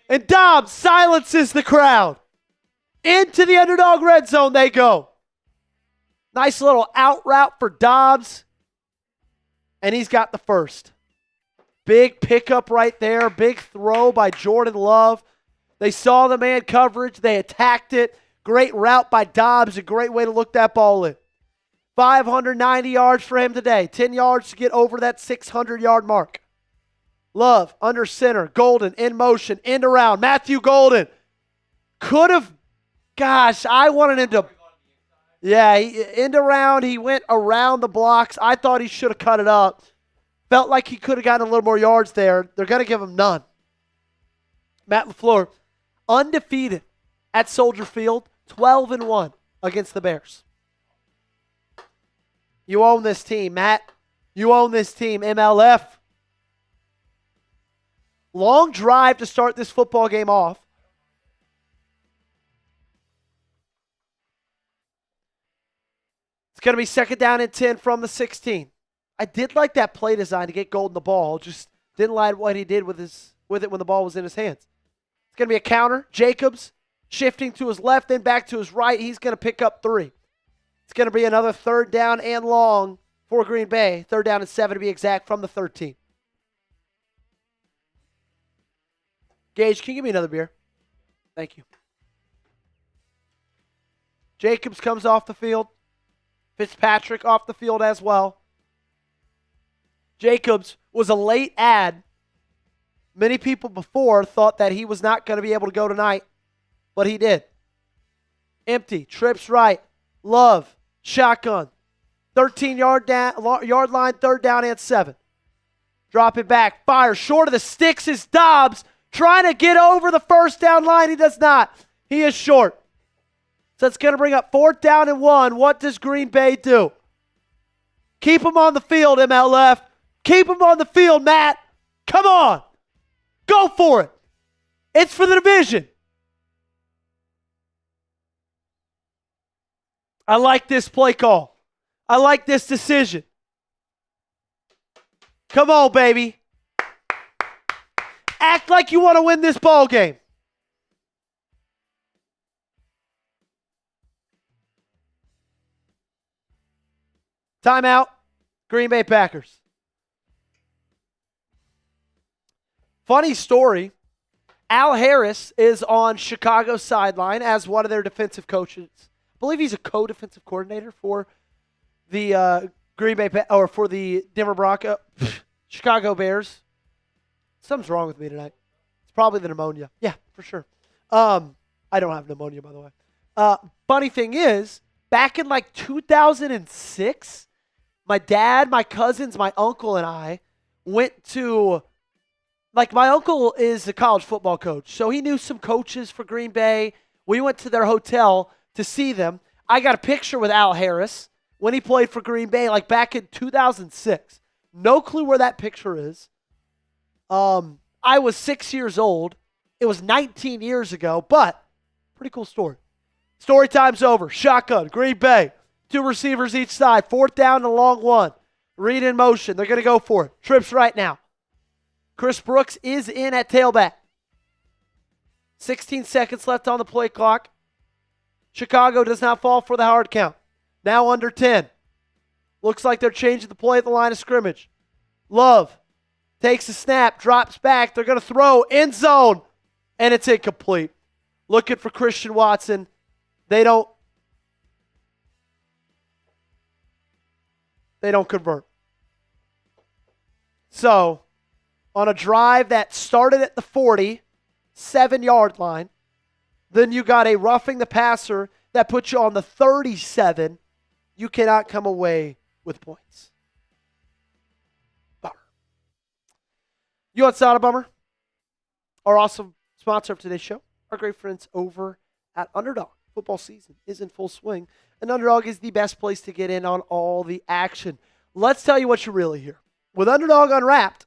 And Dobbs silences the crowd. Into the Underdog red zone they go. Nice little out route for Dobbs. And he's got the first. Big pickup right there. Big throw by Jordan Love. They saw the man coverage. They attacked it. Great route by Dobbs. A great way to look that ball in. 590 yards for him today. 10 yards to get over that 600-yard mark. Love under center. Golden in motion. End around. Matthew Golden could have, gosh, I wanted him to. Yeah, end around. He went around the blocks. I thought he should have cut it up. Felt like he could have gotten a little more yards there. They're going to give him none. Matt LaFleur, undefeated at Soldier Field, 12-1 against the Bears. You own this team, Matt. You own this team, MLF. Long drive to start this football game off. It's going to be second down and 10 from the 16. I did like that play design to get Golden the ball. Just didn't like what he did with it when the ball was in his hands. It's going to be a counter. Jacobs shifting to his left, then back to his right. He's going to pick up 3. It's going to be another third down and long for Green Bay. Third down and 7 to be exact from the 13. Gage, can you give me another beer? Thank you. Jacobs comes off the field. Fitzpatrick off the field as well. Jacobs was a late add. Many people before thought that he was not going to be able to go tonight, but he did. Empty, trips right. Love, shotgun. 13-yard line, third down and 7. Drop it back, fire. Short of the sticks is Dobbs. Trying to get over the first down line. He does not. He is short. So it's going to bring up 4th down and 1. What does Green Bay do? Keep him on the field, MLF. Keep him on the field, Matt. Come on. Go for it. It's for the division. I like this play call. I like this decision. Come on, baby. Act like you want to win this ball game. Timeout. Green Bay Packers. Funny story. Al Harris is on Chicago's sideline as one of their defensive coaches. I believe he's a co-defensive coordinator for the Green Bay or for the Denver Broncos, Chicago Bears. Something's wrong with me tonight. It's probably the pneumonia. Yeah, for sure. I don't have pneumonia, by the way. Funny thing is, back in like 2006, my dad, my cousins, my uncle, and I went to, like, my uncle is a college football coach, so he knew some coaches for Green Bay. We went to their hotel to see them. I got a picture with Al Harris when he played for Green Bay, like back in 2006. No clue where that picture is. I was 6 years old. It was 19 years ago, but pretty cool story. Story time's over. Shotgun, Green Bay. 2 receivers each side. 4th down and a long 1. Read in motion. They're going to go for it. Trips right now. Chris Brooks is in at tailback. 16 seconds left on the play clock. Chicago does not fall for the hard count. Now under 10. Looks like they're changing the play at the line of scrimmage. Love takes a snap, drops back. They're going to throw end zone, and it's incomplete. Looking for Christian Watson. They don't convert. So, on a drive that started at the 47-yard line, then you got a roughing the passer that puts you on the 37. You cannot come away with points. Bummer. You want Sada Bummer? Our awesome sponsor of today's show, our great friends over at Underdog. Football season is in full swing, and Underdog is the best place to get in on all the action. Let's tell you what you really hear. With Underdog Unwrapped,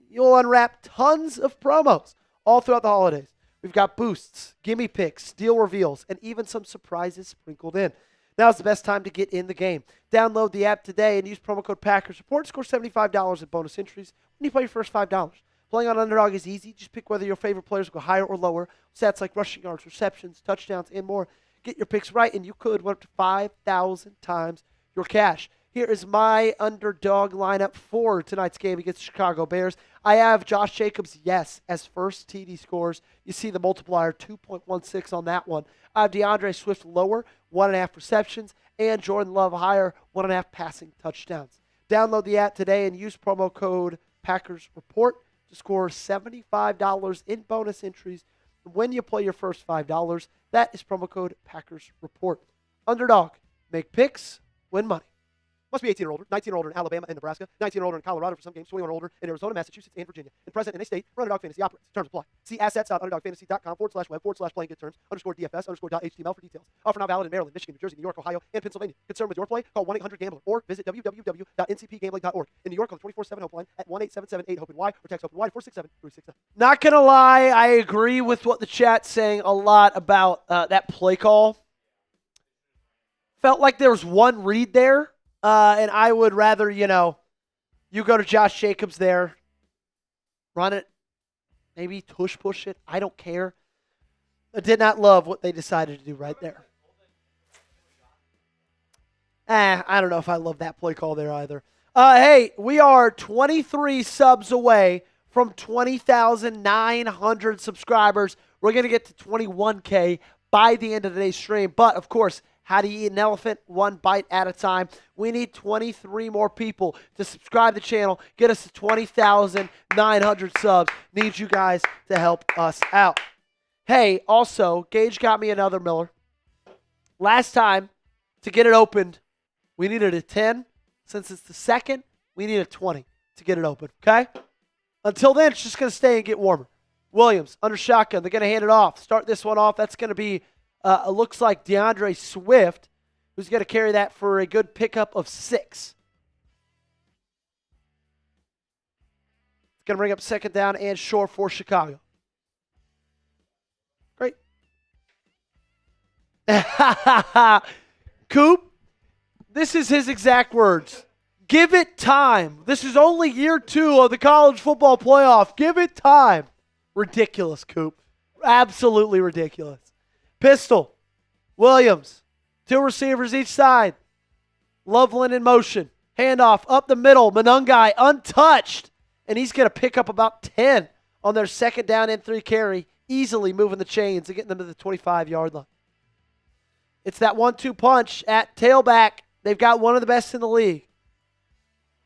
you'll unwrap tons of promos all throughout the holidays. We've got boosts, gimme picks, deal reveals, and even some surprises sprinkled in. Now's the best time to get in the game. Download the app today and use promo code Packers Report. Score $75 in bonus entries when you play your first $5. Playing on Underdog is easy. Just pick whether your favorite players go higher or lower. Stats like rushing yards, receptions, touchdowns, and more. Get your picks right, and you could win up to 5,000 times your cash. Here is my Underdog lineup for tonight's game against the Chicago Bears. I have Josh Jacobs, yes, as first TD scores. You see the multiplier, 2.16 on that one. I have DeAndre Swift lower, 1.5 receptions, and Jordan Love higher, 1.5 passing touchdowns. Download the app today and use promo code Packers Report to score $75 in bonus entries when you play your first $5. That is promo code Packers Report. Underdog, make picks, win money. Must be 18 or older, 19 or older in Alabama and Nebraska, 19 or older in Colorado for some games, 21 or older in Arizona, Massachusetts, and Virginia. And present in a state where Underdog Fantasy operates. Terms apply. See assets.underdogfantasy.com/web/playing-good-terms_DFS_.html for details. Offer not valid in Maryland, Michigan, New Jersey, New York, Ohio, and Pennsylvania. Concerned with your play? Call 1-800-GAMBLER or visit www.ncpgambling.org. In New York, on the 24/7 helpline at 1-877-8-HOPE-NY or text HOPE-NY 467-369. Not going to lie, I agree with what the chat's saying a lot about that play call. Felt like there was one read there. And I would rather, you go to Josh Jacobs there, run it, maybe push it. I don't care. I did not love what they decided to do right there. I don't know if I love that play call there either. Hey, we are 23 subs away from 20,900 subscribers. We're going to get to 21K by the end of today's stream. But, of course, how do you eat an elephant? One bite at a time. We need 23 more people to subscribe to the channel. Get us to 20,900 subs. Need you guys to help us out. Hey, also, Gage got me another Miller. Last time, to get it opened, we needed a 10. Since it's the second, we need a 20 to get it open, okay? Until then, it's just going to stay and get warmer. Williams, under shotgun. They're going to hand it off. Start this one off. That's going to be it looks like DeAndre Swift, who's going to carry that for a good pickup of 6. It's going to bring up second down and short for Chicago. Great. Coop, this is his exact words. Give it time. This is only year 2 of the college football playoff. Give it time. Ridiculous, Coop. Absolutely ridiculous. Pistol, Williams, 2 receivers each side. Loveland in motion. Handoff up the middle. Manungai untouched. And he's going to pick up about 10 on their second down and 3 carry. Easily moving the chains and getting them to the 25-yard line. It's that 1-2 punch at tailback. They've got one of the best in the league.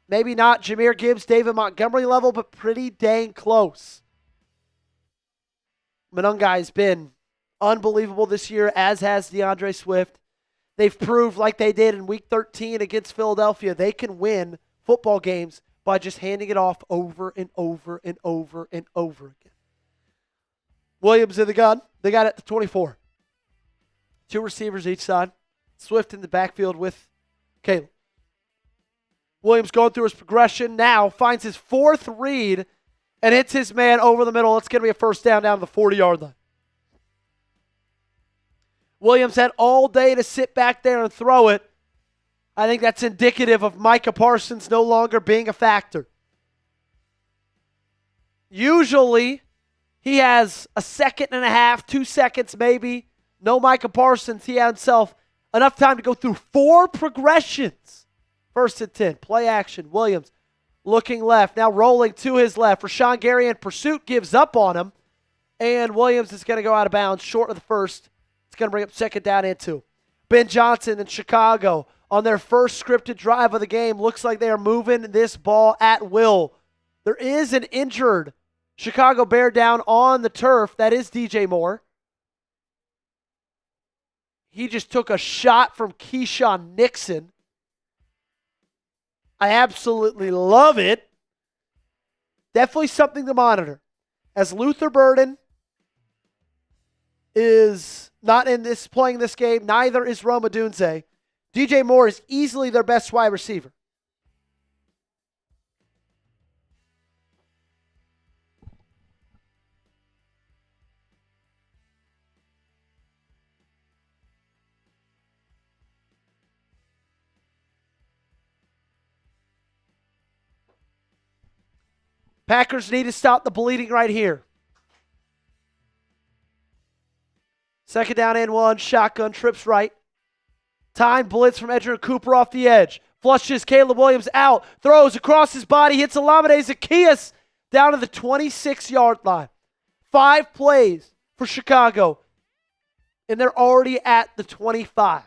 Maybe not Jahmyr Gibbs, David Montgomery level, but pretty dang close. Manungai's been unbelievable this year, as has DeAndre Swift. They've proved, like they did in Week 13 against Philadelphia, they can win football games by just handing it off over and over and over and over again. Williams in the gun. They got it at the 24. 2 receivers each side. Swift in the backfield with Caleb. Williams going through his progression now, finds his 4th read and hits his man over the middle. It's going to be a first down to the 40-yard line. Williams had all day to sit back there and throw it. I think that's indicative of Micah Parsons no longer being a factor. Usually, he has a second and a half, 2 seconds maybe, No Micah Parsons. He had himself enough time to go through 4 progressions. 1st and 10. Play action. Williams looking left. Now rolling to his left. Rashawn Gary in pursuit gives up on him. And Williams is going to go out of bounds short of the first. It's going to bring up 2nd down and 2. Ben Johnson in Chicago on their first scripted drive of the game. Looks like they are moving this ball at will. There is an injured Chicago Bear down on the turf. That is DJ Moore. He just took a shot from Keyshawn Nixon. I absolutely love it. Definitely something to monitor. As Luther Burden is not playing this game, neither is Rome Odunze. DJ Moore is easily their best wide receiver. Packers need to stop the bleeding right here. 2nd down and 1. Shotgun, trips right. Time blitz from Edgerrin Cooper off the edge. Flushes Caleb Williams out. Throws across his body. Hits Olamide Zaccheaus down to the 26-yard line. 5 plays for Chicago. And they're already at the 25.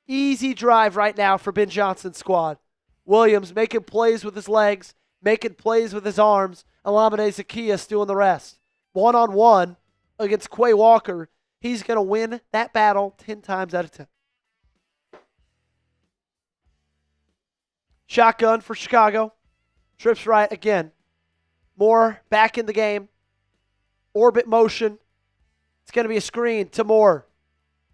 Easy drive right now for Ben Johnson's squad. Williams making plays with his legs. Making plays with his arms. Olamide Zaccheaus doing the rest. 1-on-1 against Quay Walker. He's going to win that battle 10 times out of 10. Shotgun for Chicago. Trips right again. Moore back in the game. Orbit motion. It's going to be a screen to Moore.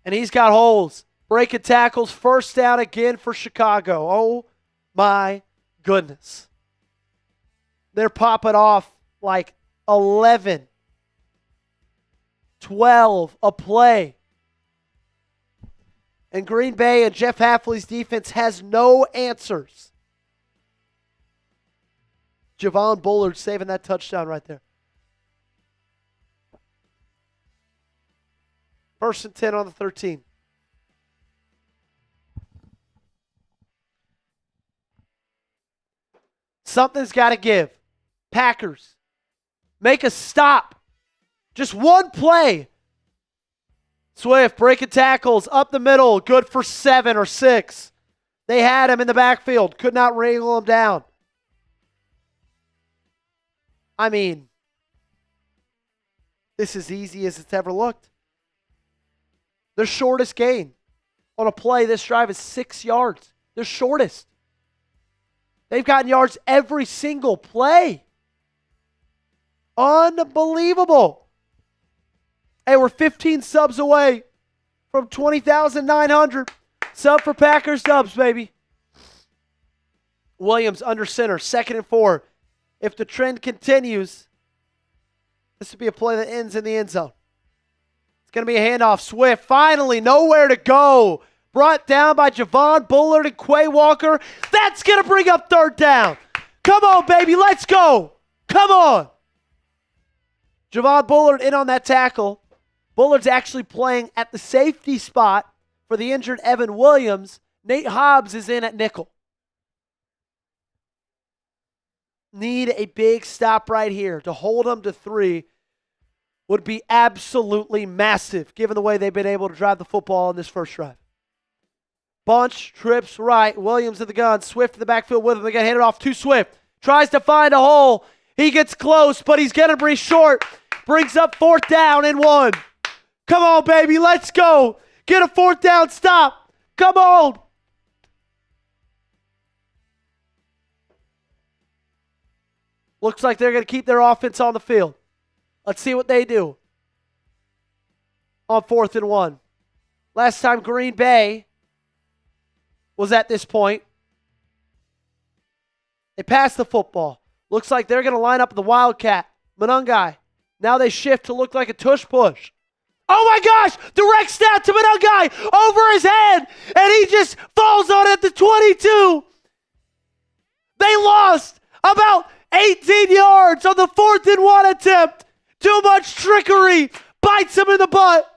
And he's got holes. Breaking tackles. 1st down again for Chicago. Oh my goodness. They're popping off like 11, 12 a play. And Green Bay and Jeff Hafley's defense has no answers. Javon Bullard saving that touchdown right there. 1st and 10 on the 13. Something's got to give. Packers, make a stop. Just one play. Swift breaking tackles up the middle. Good for 7 or 6. They had him in the backfield. Could not wrangle him down. I mean, this is easy as it's ever looked. Their shortest gain on a play this drive is 6 yards. Their shortest. They've gotten yards every single play. Unbelievable. Hey, we're 15 subs away from 20,900. Sub for Packers subs, baby. Williams under center, 2nd and 4. If the trend continues, this would be a play that ends in the end zone. It's going to be a handoff. Swift, finally, nowhere to go. Brought down by Javon Bullard and Quay Walker. That's going to bring up 3rd down. Come on, baby, let's go. Come on. Javon Bullard in on that tackle. Bullard's actually playing at the safety spot for the injured Evan Williams. Nate Hobbs is in at nickel. Need a big stop right here. To hold them to 3 would be absolutely massive, given the way they've been able to drive the football in this first drive. Bunch, trips right. Williams in the gun. Swift in the backfield with him. They got handed off to Swift. Tries to find a hole. He gets close, but he's going to be short. Brings up 4th down and 1. Come on, baby. Let's go. Get a 4th down stop. Come on. Looks like they're going to keep their offense on the field. Let's see what they do on 4th and 1. Last time Green Bay was at this point, they passed the football. Looks like they're going to line up the Wildcat. Monungai. Now they shift to look like a tush push. Oh my gosh! Direct snap to Monungai over his head, and he just falls on it at the 22. They lost about 18 yards on the 4th and 1 attempt. Too much trickery bites him in the butt.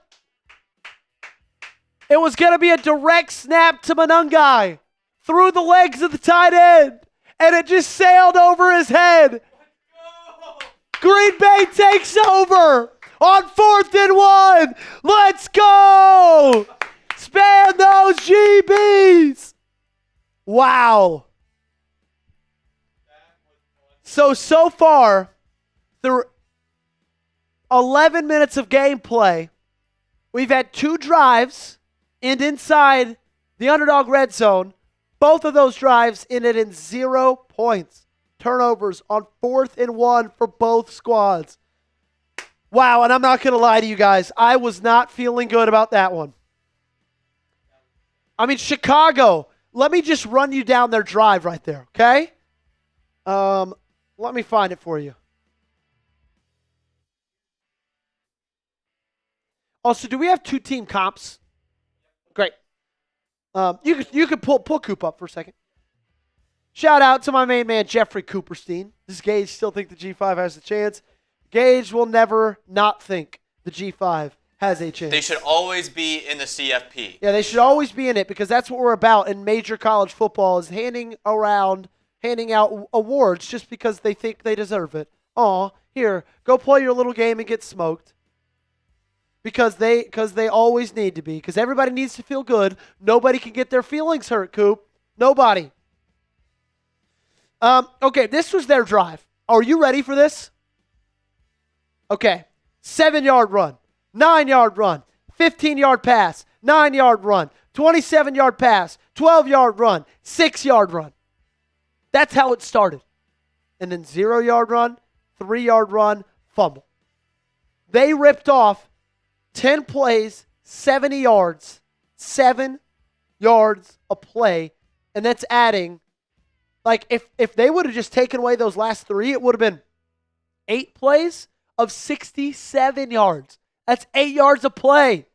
It was going to be a direct snap to Manungai through the legs of the tight end, and it just sailed over his head. Green Bay takes over on 4th and 1. Let's go. Span those GBs. Wow. So far, through 11 minutes of gameplay, we've had 2 drives and inside the underdog red zone. Both of those drives ended in 0 points. Turnovers on 4th and 1 for both squads. Wow, and I'm not going to lie to you guys. I was not feeling good about that one. I mean, Chicago, let me just run you down their drive right there, okay? Let me find it for you. Also, do we have 2 team comps? Great. You could pull Coop up for a second. Shout out to my main man, Jeffrey Cooperstein. Does Gage still think the G5 has a chance? Gage will never not think the G5 has a chance. They should always be in the CFP. Yeah, they should always be in it because that's what we're about in major college football is handing out awards just because they think they deserve it. Aw, here, go play your little game and get smoked. Because they always need to be. Because everybody needs to feel good. Nobody can get their feelings hurt, Coop. Nobody. Okay, this was their drive. Are you ready for this? Okay. 7-yard run. 9-yard run. 15-yard pass. 9-yard run. 27-yard pass. 12-yard run. 6-yard run. That's how it started. And then 0-yard run. 3-yard run. Fumble. They ripped off 10 plays, 70 yards, 7 yards a play, and that's adding, like, if they would have just taken away those last 3, it would have been 8 plays of 67 yards. That's 8 yards a play.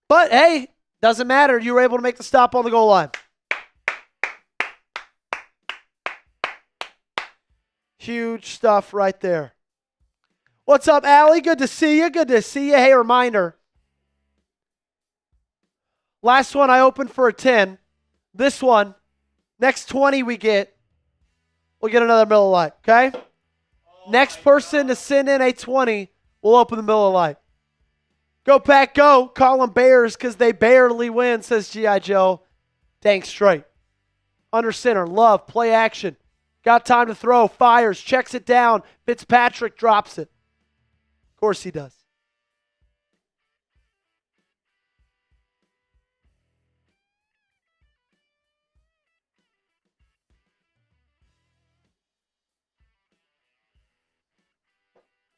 But, hey, doesn't matter. You were able to make the stop on the goal line. Huge stuff right there. What's up, Allie? Good to see you. Good to see you. Hey, reminder. Last one I opened for a 10. This one, next 20 we'll get another Miller Lite, okay? Next person to send in a 20, we'll open the Miller Lite. Go Pack, go. Call them Bears because they barely win, says G.I. Joe. Dang straight. Under center, Love, play action. Got time to throw, fires, checks it down. Fitzpatrick drops it. Of course he does.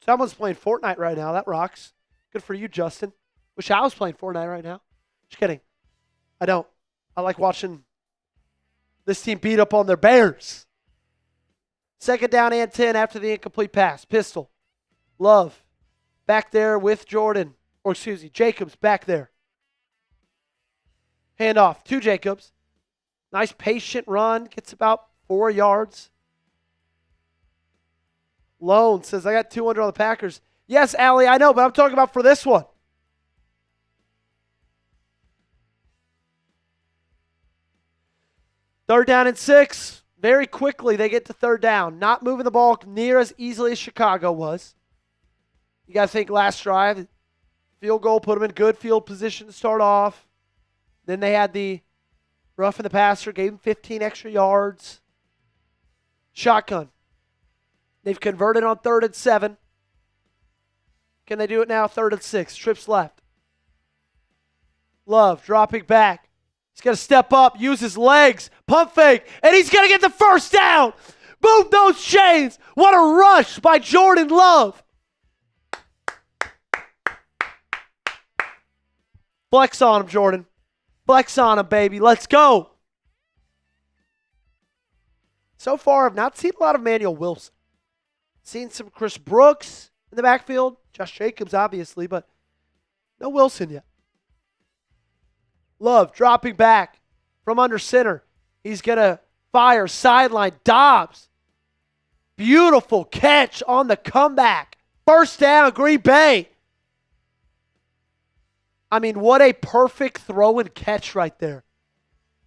Someone's playing Fortnite right now. That rocks. Good for you, Justin. Wish I was playing Fortnite right now. Just kidding. I don't. I like watching this team beat up on their Bears. 2nd down and 10 after the incomplete pass. Pistol. Love. Back there with Jordan. Or excuse me, Jacobs back there. Handoff to Jacobs. Nice patient run. Gets about 4 yards. Lone says, I got 200 on the Packers. Yes, Allie, I know, but I'm talking about for this one. Third down and 6. Very quickly, they get to 3rd down. Not moving the ball near as easily as Chicago was. You got to think last drive, field goal, put them in good field position to start off. Then they had the roughing the passer, gave him 15 extra yards. Shotgun. They've converted on 3rd and 7. Can they do it now? 3rd and 6. Trips left. Love dropping back. He's going to step up, use his legs, pump fake, and he's going to get the first down. Move those chains. What a rush by Jordan Love. Flex on him, Jordan. Flex on him, baby. Let's go. So far, I've not seen a lot of Emmanuel Wilson. Seen some Chris Brooks in the backfield. Josh Jacobs, obviously, but no Wilson yet. Love dropping back from under center. He's going to fire sideline. Dobbs. Beautiful catch on the comeback. First down, Green Bay. I mean, what a perfect throw and catch right there.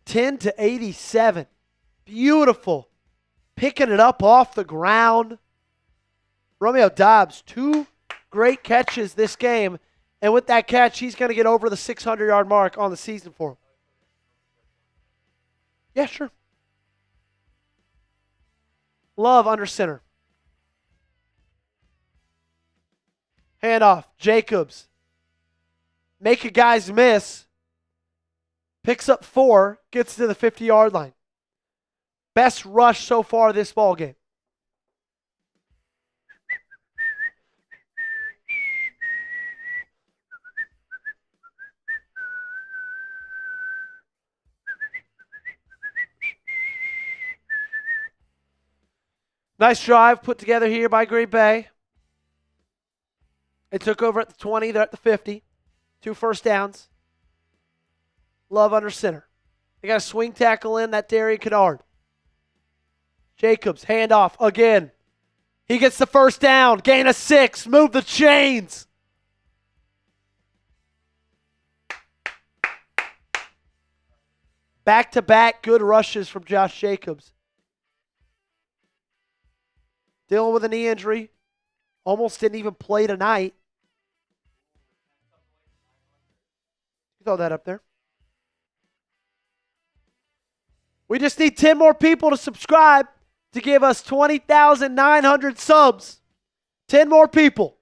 10-87. Beautiful. Picking it up off the ground. Romeo Doubs, 2 great catches this game. And with that catch, he's going to get over the 600-yard mark on the season for him. Yeah, sure. Love under center. Handoff. Jacobs. Make a guy's miss. Picks up 4. Gets to the 50-yard line. Best rush so far this ball game. Nice drive put together here by Green Bay. They took over at the 20. They're at the 50. 2 first downs. Love under center. They got a swing tackle in, that Darian Kennard. Jacobs, handoff again. He gets the first down. Gain of 6. Move the chains. Back-to-back good rushes from Josh Jacobs. Dealing with a knee injury. Almost didn't even play tonight. Throw that up there. We just need 10 more people to subscribe to give us 20,900 subs. 10 more people.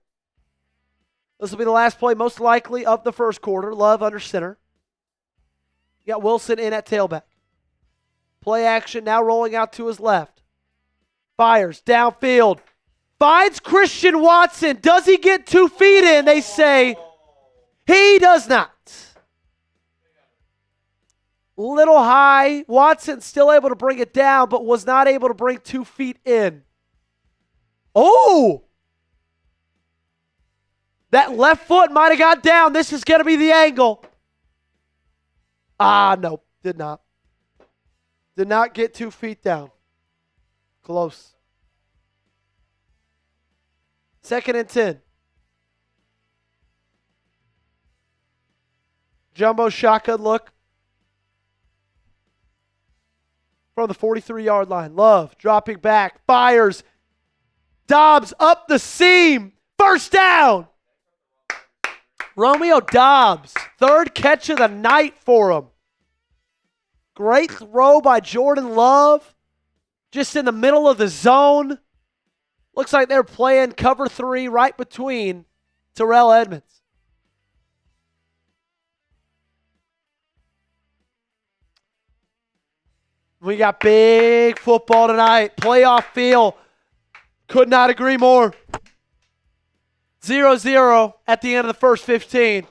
This will be the last play, most likely, of the first quarter. Love under center. You got Wilson in at tailback. Play action now rolling out to his left. Fires downfield. Finds Christian Watson. Does he get 2 feet in? They say he does not. Little high. Watson still able to bring it down, but was not able to bring 2 feet in. Oh! That left foot might have got down. This is going to be the angle. No. Did not. Did not get 2 feet down. Close. 2nd and 10. Jumbo shotgun look. From the 43-yard line. Love dropping back. Fires. Doubs up the seam. First down. Romeo Doubs. 3rd catch of the night for him. Great throw by Jordan Love. Just in the middle of the zone. Looks like they're playing cover 3 right between Terrell Edmonds. We got big football tonight. Playoff feel. Could not agree more. 0-0 at the end of the first 15.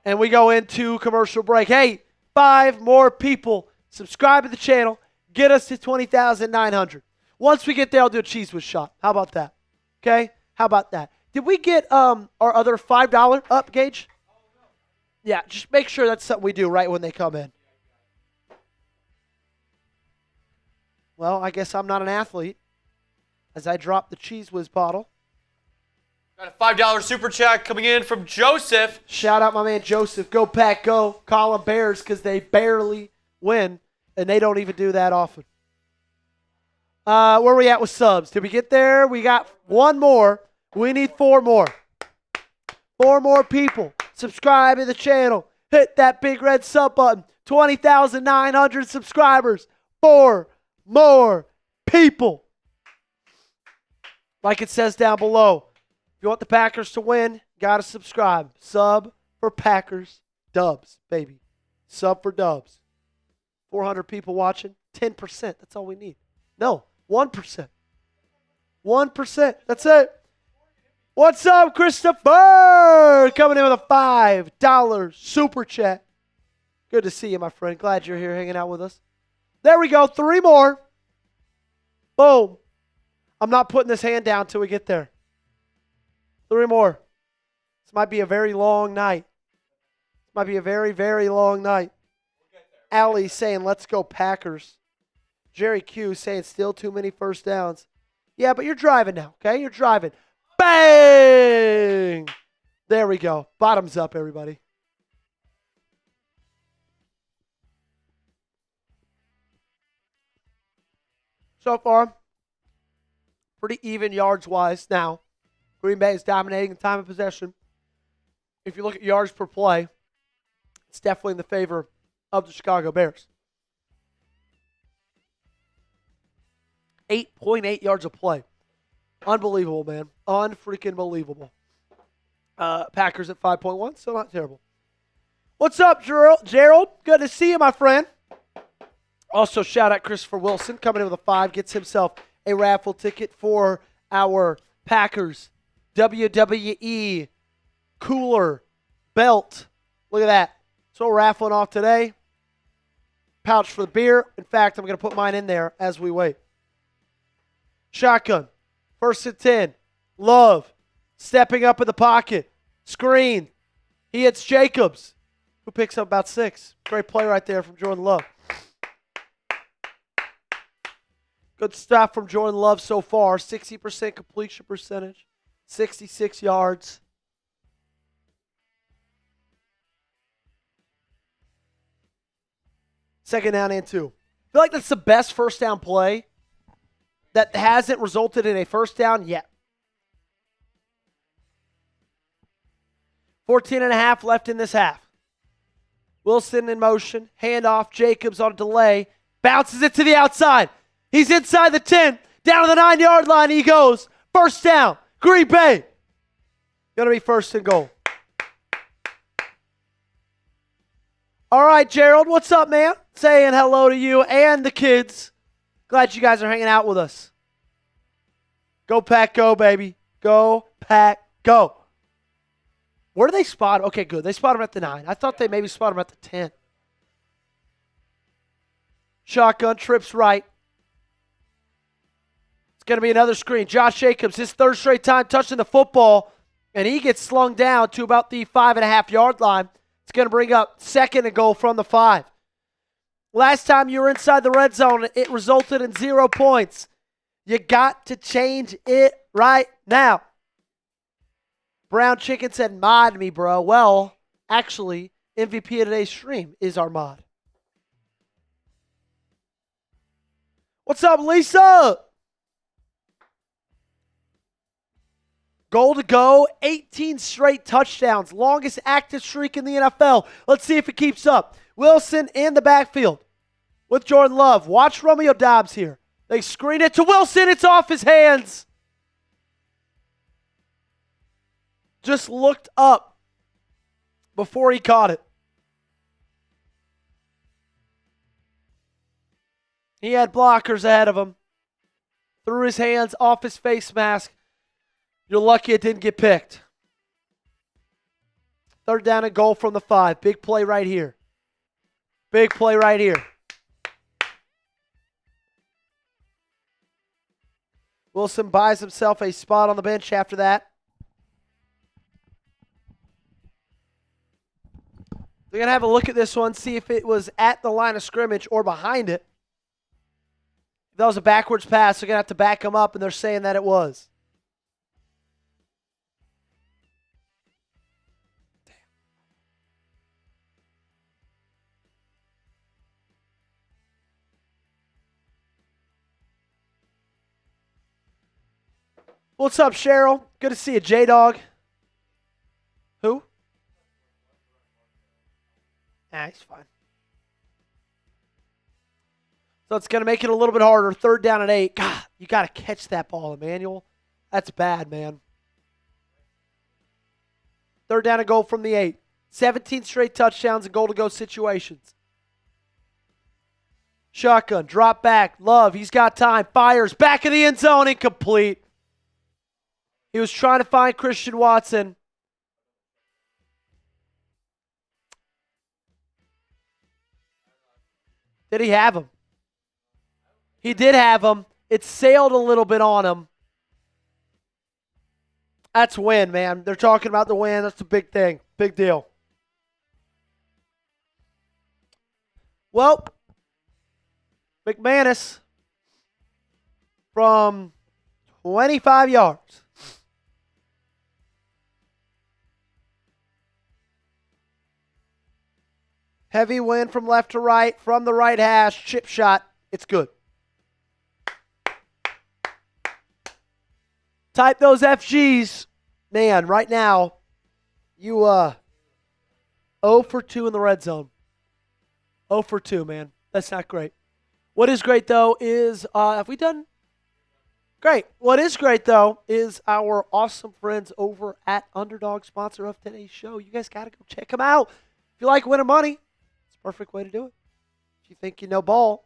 And we go into commercial break. Hey, 5 more people. Subscribe to the channel. Get us to 20,900. Once we get there, I'll do a Cheese Whiz shot. How about that? Okay? How about that? Did we get our other $5 up, Gage? Yeah, just make sure that's something we do right when they come in. Well, I guess I'm not an athlete as I drop the Cheese Whiz bottle. Got a $5 super chat coming in from Joseph. Shout out my man Joseph. Go Pack, go. Call them Bears because they barely win, and they don't even do that often. Where are we at with subs? Did we get there? We got 1 more. We need 4 more. 4 more people. Subscribe to the channel. Hit that big red sub button. 20,900 subscribers. 4 more people. Like it says down below. If you want the Packers to win, got to subscribe. Sub for Packers. Dubs, baby. Sub for Dubs. 400 people watching. 10%. That's all we need. No, 1%. 1%. That's it. What's up, Christopher? Coming in with a $5 super chat. Good to see you, my friend. Glad you're here hanging out with us. There we go. 3 more. Boom. I'm not putting this hand down till we get there. 3 more. This might be a very long night. This might be a very, very long night. Allie saying, let's go Packers. Jerry Q saying, still too many first downs. Yeah, but you're driving now, okay? You're driving. Bang! There we go. Bottoms up, everybody. so far. Pretty even yards-wise now. Green Bay is dominating in time of possession. If you look at yards per play, it's definitely in the favor of the Chicago Bears. 8.8 yards a play. Unbelievable, man. Unfreaking believable. Packers at 5.1, so not terrible. What's up, Gerald? Good to see you, my friend. Also, shout out Christopher Wilson coming in with a 5, gets himself a raffle ticket for our Packers WWE cooler belt. Look at that. So we're raffling off today. Pouch for the beer. In fact, I'm going to put mine in there as we wait. Shotgun. 1st and 10. Love. Stepping up in the pocket. Screen. He hits Jacobs, who picks up about 6. Great play right there from Jordan Love. Good stuff from Jordan Love so far. 60% completion percentage. 66 yards. Second down and 2. I feel like that's the best first down play that hasn't resulted in a first down yet. 14.5 left in this half. Wilson in motion. Handoff. Jacobs on a delay. Bounces it to the outside. He's inside the 10. Down to the 9-yard line he goes. First down. Green Bay. Going to be 1st and goal. All right, Gerald. What's up, man? Saying hello to you and the kids. Glad you guys are hanging out with us. Go Pack, go, baby. Go Pack, go. Where do they spot him? Okay, good. They spot him at the 9. I thought they maybe spot him at the 10. Shotgun, trips right. It's going to be another screen. Josh Jacobs, his 3rd straight time touching the football, and he gets slung down to about the 5.5-yard line. It's going to bring up 2nd and goal from the 5. Last time you were inside the red zone, it resulted in 0 points. You got to change it right now. Brown Chicken said, mod me, bro. Well, actually, MVP of today's stream is our mod. What's up, Lisa? Goal to go, 18 straight touchdowns, longest active streak in the NFL. Let's see if it keeps up. Wilson in the backfield with Jordan Love. Watch Romeo Doubs here. They screen it to Wilson. It's off his hands. Just looked up before he caught it. He had blockers ahead of him. Threw his hands off his face mask. You're lucky it didn't get picked. 3rd down and goal from the 5. Big play right here. Big play right here. Wilson buys himself a spot on the bench after that. They're going to have a look at this one, see if it was at the line of scrimmage or behind it. If that was a backwards pass, they're going to have to back him up, and they're saying that it was. What's up, Cheryl? Good to see you, J-Dog. Who? Nah, he's fine. So it's going to make it a little bit harder. 3rd down and 8. God, you got to catch that ball, Emmanuel. That's bad, man. 3rd down and goal from the 8. 17 straight touchdowns and goal-to-go situations. Shotgun, drop back. Love, he's got time. Fires, back of the end zone, incomplete. He was trying to find Christian Watson. Did he have him? He did have him. It sailed a little bit on him. That's win, man. They're talking about the win. That's a big thing. Big deal. Well, McManus from 25 yards. Heavy win from left to right, from the right hash, chip shot. It's good. Type those FGs. Man, right now, you 0 for 2 in the red zone. 0 for 2, man. That's not great. What is great, though, is, have we done? Great. What is great, though, is our awesome friends over at Underdog, sponsor of today's show. You guys got to go check them out. If you like winning money, it's a perfect way to do it. If you think you know ball,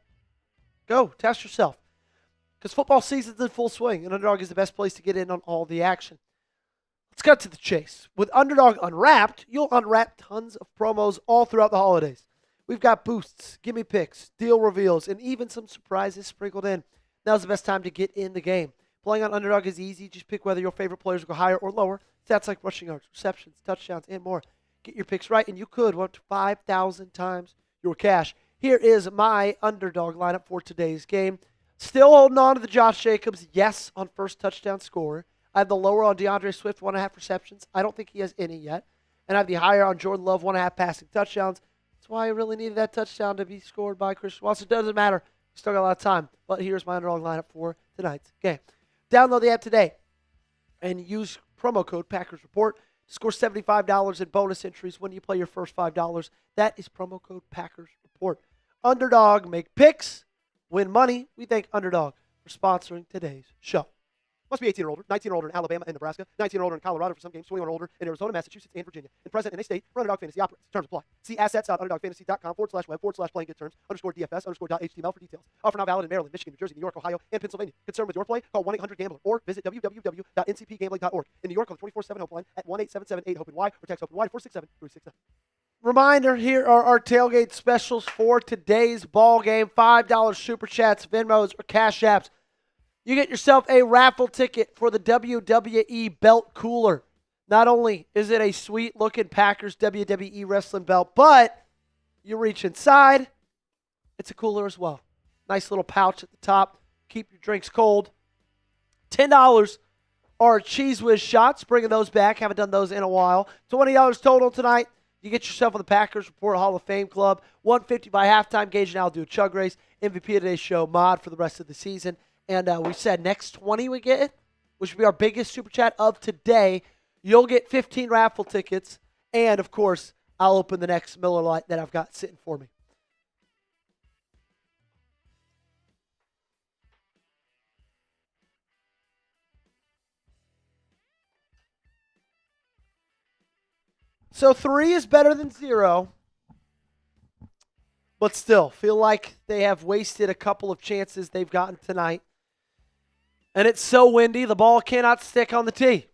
go test yourself. Because football season's in full swing, and Underdog is the best place to get in on all the action. Let's cut to the chase. With Underdog Unwrapped, you'll unwrap tons of promos all throughout the holidays. We've got boosts, gimme picks, deal reveals, and even some surprises sprinkled in. Now's the best time to get in the game. Playing on Underdog is easy. Just pick whether your favorite players will go higher or lower. Stats like rushing yards, receptions, touchdowns, and more. Get your picks right, and you could win up to 5,000 times your cash. Here is my Underdog lineup for today's game. Still holding on to the Josh Jacobs, yes, on first touchdown scorer. I have the lower on DeAndre Swift, 1.5 receptions. I don't think he has any yet. And I have the higher on Jordan Love, 1.5 passing touchdowns. That's why I really needed that touchdown to be scored by Christian Watson. It doesn't matter. We still got a lot of time. But here's my Underdog lineup for tonight's game. Download the app today and use promo code Packers Report to score $75 in bonus entries when you play your first $5. That is promo code Packers Report. Underdog, make picks, win money. We thank Underdog for sponsoring today's show. Must be 18 or older, 19 or older in Alabama and Nebraska, 19 or older in Colorado for some games, 21 or older in Arizona, Massachusetts, and Virginia. And present in a state where Underdog Fantasy operates. Terms apply. See assets.underdogfantasy.com/web/playing-good-terms_DFS_.html for details. Offer not valid in Maryland, Michigan, New Jersey, New York, Ohio, and Pennsylvania. Concerned with your play? Call 1-800-GAMBLER or visit www.ncpgambling.org. In New York, call the 24/7 helpline at 1-877-8-HOPE-NY or text HOPE-NY 467-369. Reminder, here are our tailgate specials for today's ball game. $5 Super Chats, Venmos, or Cash Apps. You get yourself a raffle ticket for the WWE Belt Cooler. Not only is it a sweet-looking Packers WWE wrestling belt, but you reach inside, it's a cooler as well. Nice little pouch at the top. Keep your drinks cold. $10 are Cheese Whiz shots. Bringing those back. Haven't done those in a while. $20 total tonight. You get yourself on the Packers Report Hall of Fame Club. $150 by halftime. Gage and I'll do a chug race. MVP of today's show, Mod, for the rest of the season. And we said next 20 we get it, which would be our biggest Super Chat of today. You'll get 15 raffle tickets. And, of course, I'll open the next Miller Lite that I've got sitting for me. So 3 is better than 0. But still, feel like they have wasted a couple of chances they've gotten tonight. And it's so windy, the ball cannot stick on the tee.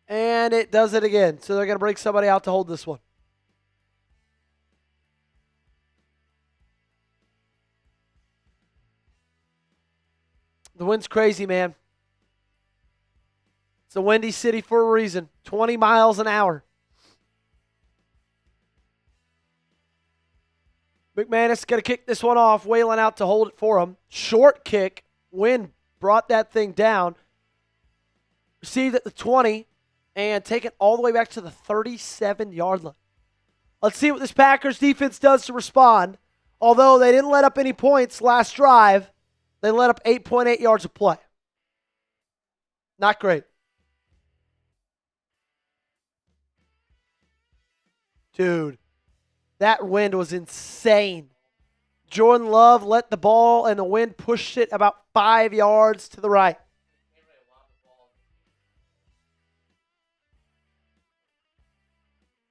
And it does it again. So they're going to bring somebody out to hold this one. The wind's crazy, man. It's a windy city for a reason. 20 miles an hour. McManus going to kick this one off. Whalen out to hold it for him. Short kick. Wind brought that thing down. Received at the 20 and take it all the way back to the 37-yard line. Let's see what this Packers defense does to respond. Although they didn't let up any points last drive, they let up 8.8 yards of play. Not great. Dude. That wind was insane. Jordan Love let the ball and the wind pushed it about 5 yards to the right.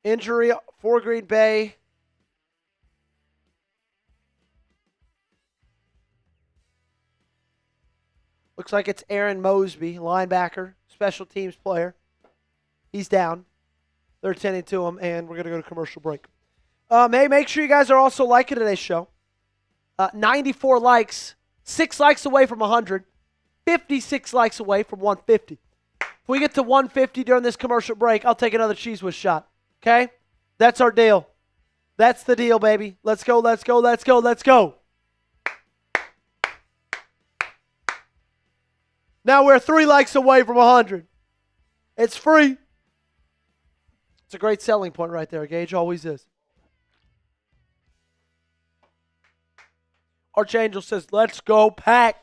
Injury for Green Bay. Looks like it's Aaron Mosby, linebacker, special teams player. He's down. They're attending to him, and we're going to go to commercial break. Make sure you guys are also liking today's show. 94 likes, 6 likes away from 100, 56 likes away from 150. If we get to 150 during this commercial break, I'll take another Cheese Whiz shot. Okay? That's our deal. That's the deal, baby. Let's go, let's go, let's go, let's go. Now we're 3 likes away from 100. It's free. It's a great selling point right there, Gage. Always is. Archangel says, let's go, Pack.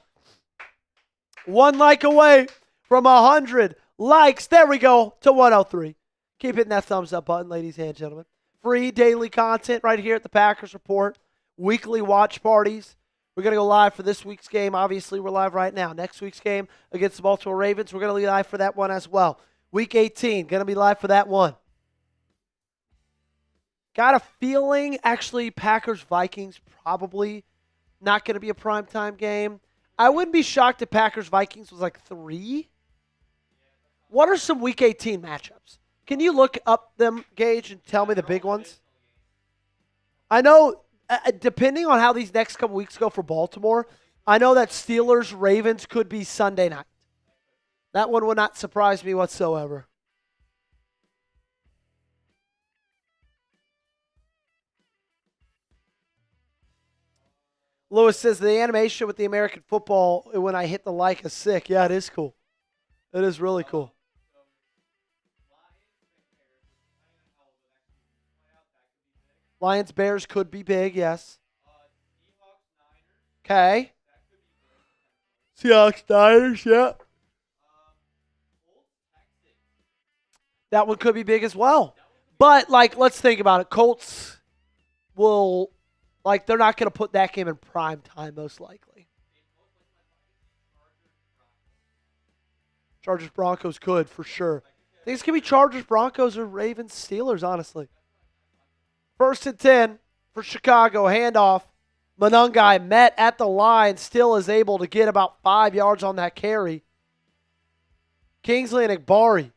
1 like away from 100 likes. There we go to 103. Keep hitting that thumbs up button, ladies and gentlemen. Free daily content right here at the Packers Report. Weekly watch parties. We're going to go live for this week's game. Obviously, we're live right now. Next week's game against the Baltimore Ravens, we're going to be live for that one as well. Week 18, going to be live for that one. Got a feeling, actually, Packers-Vikings probably not going to be a primetime game. I wouldn't be shocked if Packers-Vikings was like 3. What are some Week 18 matchups? Can you look up them, Gage, and tell me the big ones? I know, depending on how these next couple weeks go for Baltimore, I know that Steelers-Ravens could be Sunday night. That one would not surprise me whatsoever. Lewis says the animation with the American football when I hit the like is sick. Yeah, it is cool. It is really cool. Lions-Bears could be big, yes. Okay. Seahawks-Niners, yeah. That one could be big as well. But, like, let's think about it. Colts will, like, they're not going to put that game in prime time, most likely. Chargers-Broncos could, for sure. I think it's going to be Chargers-Broncos or Ravens-Steelers, honestly. 1st and 10 for Chicago. Handoff. Monangai met at the line. Still is able to get about 5 yards on that carry. Kingsley and Igbari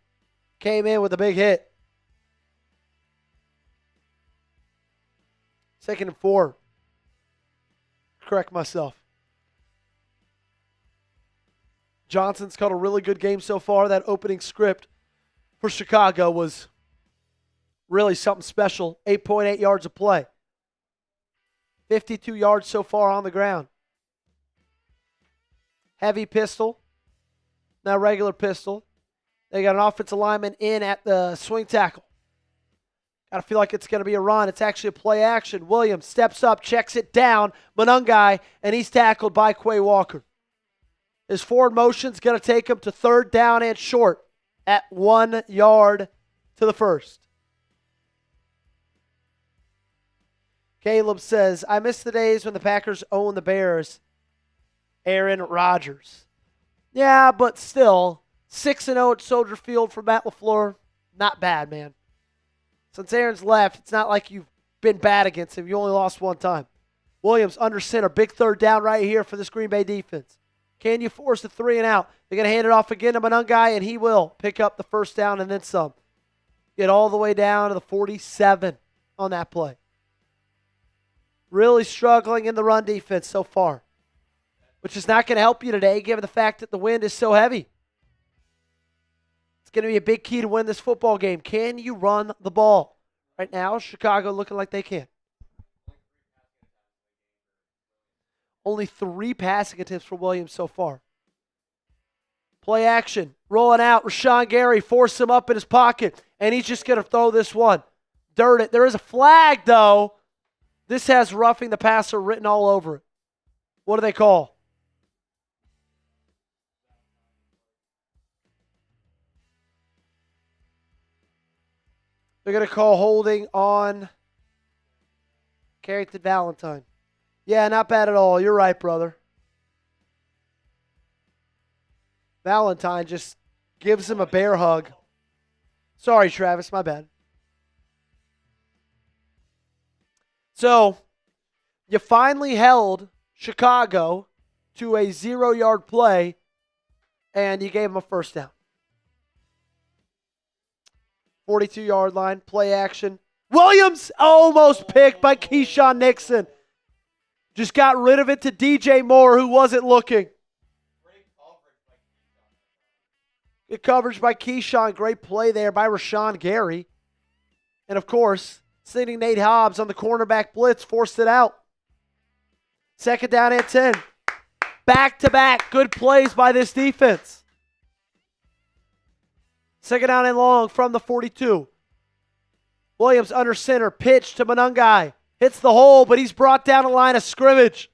came in with a big hit. 2nd and 4. Correct myself. Johnson's caught a really good game so far. That opening script for Chicago was really something special. 8.8 yards of play. 52 yards so far on the ground. Heavy pistol. Now regular pistol. They got an offensive lineman in at the swing tackle. Got to feel like it's going to be a run. It's actually a play action. Williams steps up, checks it down. Monangai, and he's tackled by Quay Walker. His forward motion's going to take him to 3rd down and short at 1 yard to the first. Caleb says, I miss the days when the Packers owned the Bears. Aaron Rodgers. Yeah, but still, 6-0 at Soldier Field for Matt LaFleur. Not bad, man. Since Aaron's left, it's not like you've been bad against him. You only lost one time. Williams under center. Big 3rd down right here for this Green Bay defense. Can you force the 3 and out? They're going to hand it off again to Monangai, and he will pick up the 1st down and then some. Get all the way down to the 47 on that play. Really struggling in the run defense so far, which is not going to help you today given the fact that the wind is so heavy. It's going to be a big key to win this football game. Can you run the ball? Right now, Chicago looking like they can. Only 3 passing attempts for Williams so far. Play action. Rolling out. Rashawn Gary force him up in his pocket, and he's just going to throw this one. Dirt it. There is a flag, though. This has roughing the passer written all over it. What do they call? They're going to call holding on Carrington Valentine. Yeah, not bad at all. You're right, brother. Valentine just gives him a bear hug. Sorry, Travis, my bad. So, you finally held Chicago to a 0-yard play, and you gave them a 1st down. 42-yard line, play action. Williams almost picked by Keyshawn Nixon. Just got rid of it to DJ Moore, who wasn't looking. Good coverage by Keyshawn. Great play there by Rashawn Gary. And, of course, sending Nate Hobbs on the cornerback blitz, forced it out. 2nd down and 10. Back-to-back good plays by this defense. 2nd down and long from the 42. Williams under center, pitch to Monangai. Hits the hole, but he's brought down a line of scrimmage.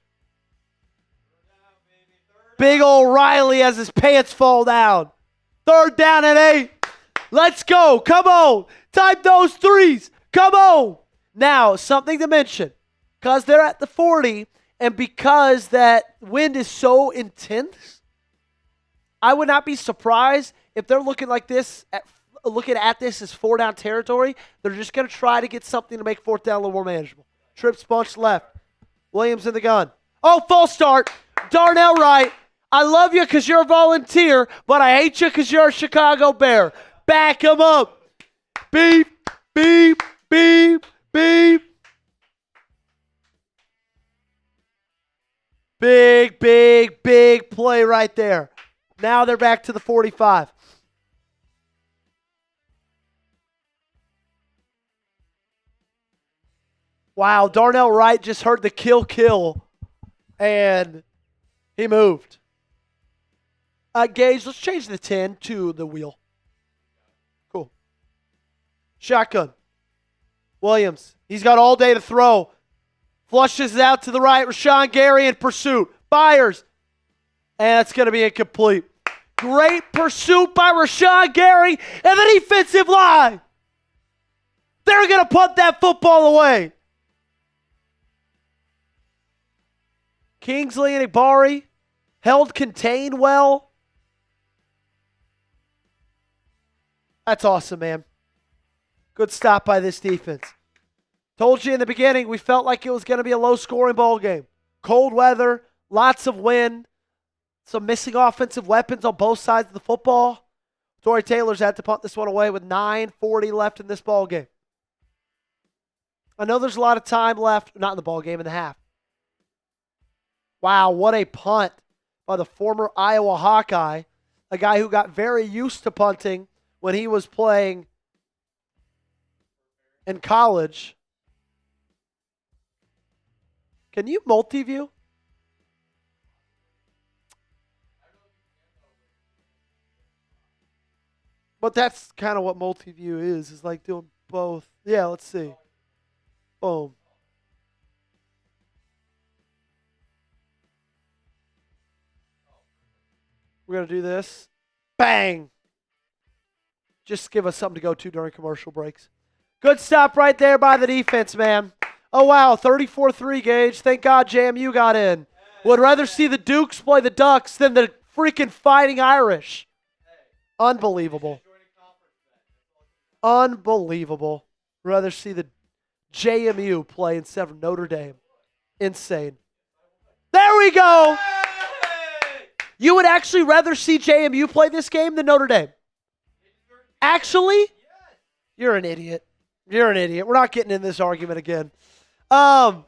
Big old Riley has his pants fall down. 3rd down and 8. Let's go. Come on. Type those threes. Come on. Now, something to mention. Because they're at the 40 and because that wind is so intense, I would not be surprised if they're looking like this, looking at this as 4-down territory. They're just going to try to get something to make 4th down a little more manageable. Trips bunch left. Williams in the gun. Oh, false start. Darnell Wright. I love you because you're a volunteer, but I hate you because you're a Chicago Bear. Back him up. Beep, beep, beep, beep. Big, big, big play right there. Now they're back to the 45. Wow, Darnell Wright just heard the kill, and he moved. Gage, let's change the 10 to the wheel. Cool. Shotgun. Williams. He's got all day to throw. Flushes it out to the right. Rashawn Gary in pursuit. Fires. And it's going to be incomplete. Great pursuit by Rashawn Gary and the defensive line. They're going to punt that football away. Kingsley and Igbari held contained well. That's awesome, man. Good stop by this defense. Told you in the beginning, we felt like it was going to be a low-scoring ball game. Cold weather, lots of wind, some missing offensive weapons on both sides of the football. Torrey Taylor's had to punt this one away with 9:40 left in this ball game. I know there's a lot of time left, not in the ball game, in the half. Wow, what a punt by the former Iowa Hawkeye, a guy who got very used to punting when he was playing in college. Can you multi-view? But that's kind of what multi-view is like doing both. Yeah, let's see. Boom. We're going to do this. Bang. Just give us something to go to during commercial breaks. Good stop right there by the defense, man. Oh, wow, 34-3, Gage. Thank God JMU got in. Would rather see the Dukes play the Ducks than the freaking Fighting Irish. Unbelievable. Unbelievable. Rather see the JMU play instead of Notre Dame. Insane. There we go. You would actually rather see JMU play this game than Notre Dame? Actually? You're an idiot. You're an idiot. We're not getting in this argument again. It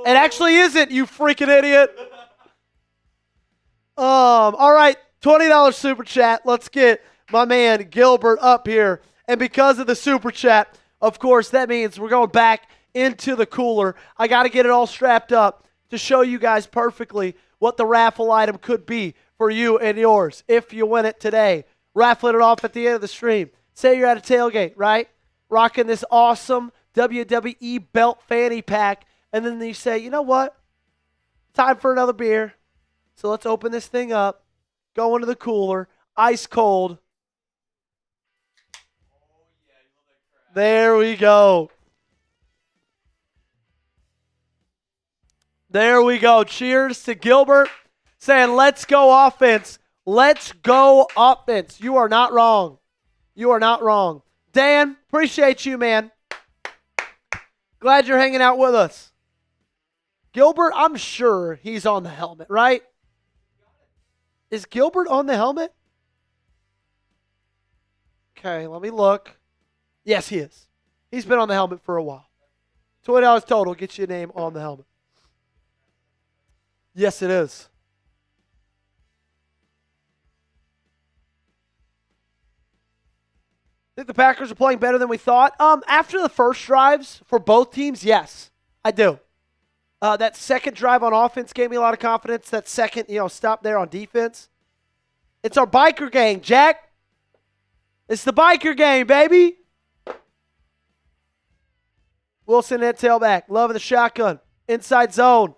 actually isn't, you freaking idiot. All right, $20 super chat. Let's get my man Gilbert up here. And because of the super chat, of course, that means we're going back into the cooler. I got to get it all strapped up to show you guys perfectly what the raffle item could be for you and yours if you win it today. Raffling it off at the end of the stream. Say you're at a tailgate, right? Rocking this awesome WWE belt fanny pack. And then you say, you know what? Time for another beer. So let's open this thing up. Go into the cooler. Ice cold. There we go. There we go. Cheers to Gilbert saying, let's go offense. Let's go offense. You are not wrong. You are not wrong. Dan, appreciate you, man. Glad you're hanging out with us. Gilbert, I'm sure he's on the helmet, right? Is Gilbert on the helmet? Okay, let me look. Yes, he is. He's been on the helmet for a while. $20 total gets you a name on the helmet. Yes, it is. Think the Packers are playing better than we thought? After the first drives for both teams, yes, I do. That second drive on offense gave me a lot of confidence. That second, stop there on defense. It's our biker gang, Jack. It's the biker gang, baby. Wilson at tailback. Love in the shotgun. Inside zone.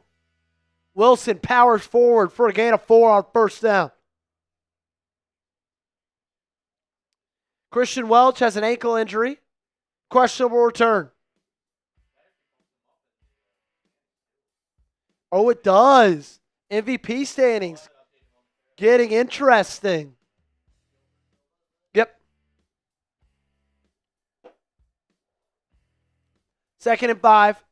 Wilson powers forward for a gain of 4 on first down. Christian Welch has an ankle injury. Questionable return. Oh, it does. MVP standings. Getting interesting. Yep. 2nd and 5.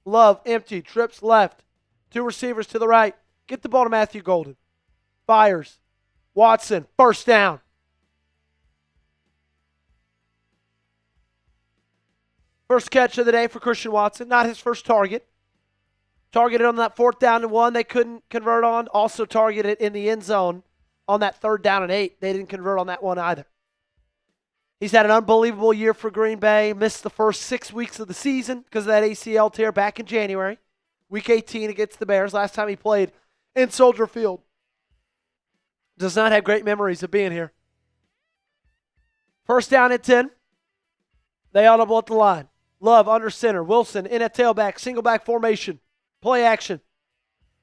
Love, empty, trips left. 2 receivers to the right. Get the ball to Matthew Golden. Fires. Watson, first down. First catch of the day for Christian Watson. Not his first target. Targeted on that 4th down and 1 they couldn't convert on. Also targeted in the end zone on that 3rd down and 8. They didn't convert on that one either. He's had an unbelievable year for Green Bay. Missed the first 6 weeks of the season because of that ACL tear back in January. Week 18 against the Bears. Last time he played in Soldier Field. Does not have great memories of being here. First down at 10. They audible at the line. Love under center. Wilson in at tailback. Single back formation. Play action.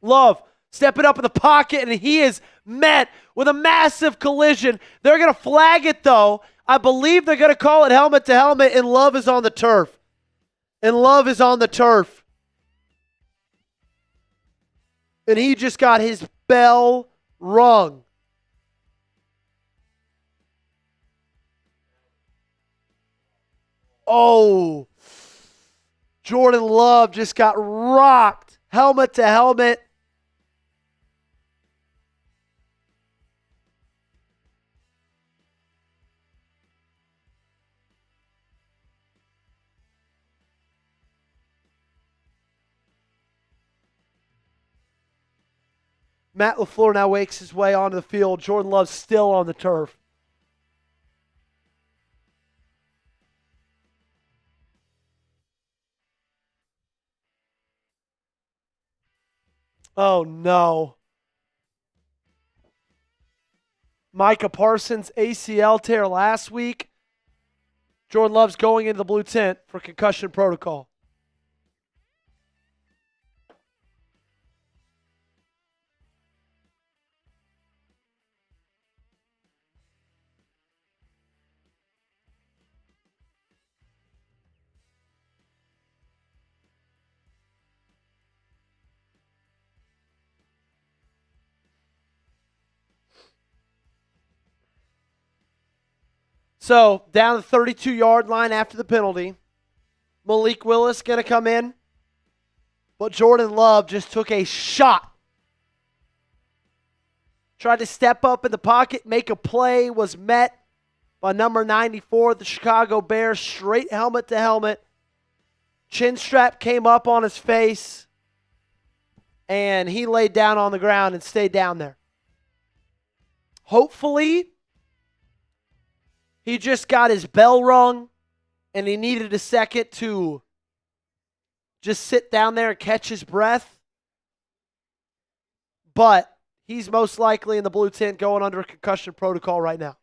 Love stepping up in the pocket, and he is met with a massive collision. They're going to flag it, though. I believe they're going to call it helmet to helmet, and Love is on the turf. And he just got his bell rung. Oh, Jordan Love just got rocked. Helmet to helmet. Matt LaFleur now wakes his way onto the field. Jordan Love's still on the turf. Oh, no. Micah Parsons' ACL tear last week. Jordan Love's going into the blue tent for concussion protocol. So, down the 32-yard line after the penalty. Malik Willis going to come in. But Jordan Love just took a shot. Tried to step up in the pocket, make a play, was met by number 94, the Chicago Bears, straight helmet to helmet. Chin strap came up on his face, and he laid down on the ground and stayed down there. Hopefully, he just got his bell rung, and he needed a second to just sit down there and catch his breath. But he's most likely in the blue tent going under concussion protocol right now.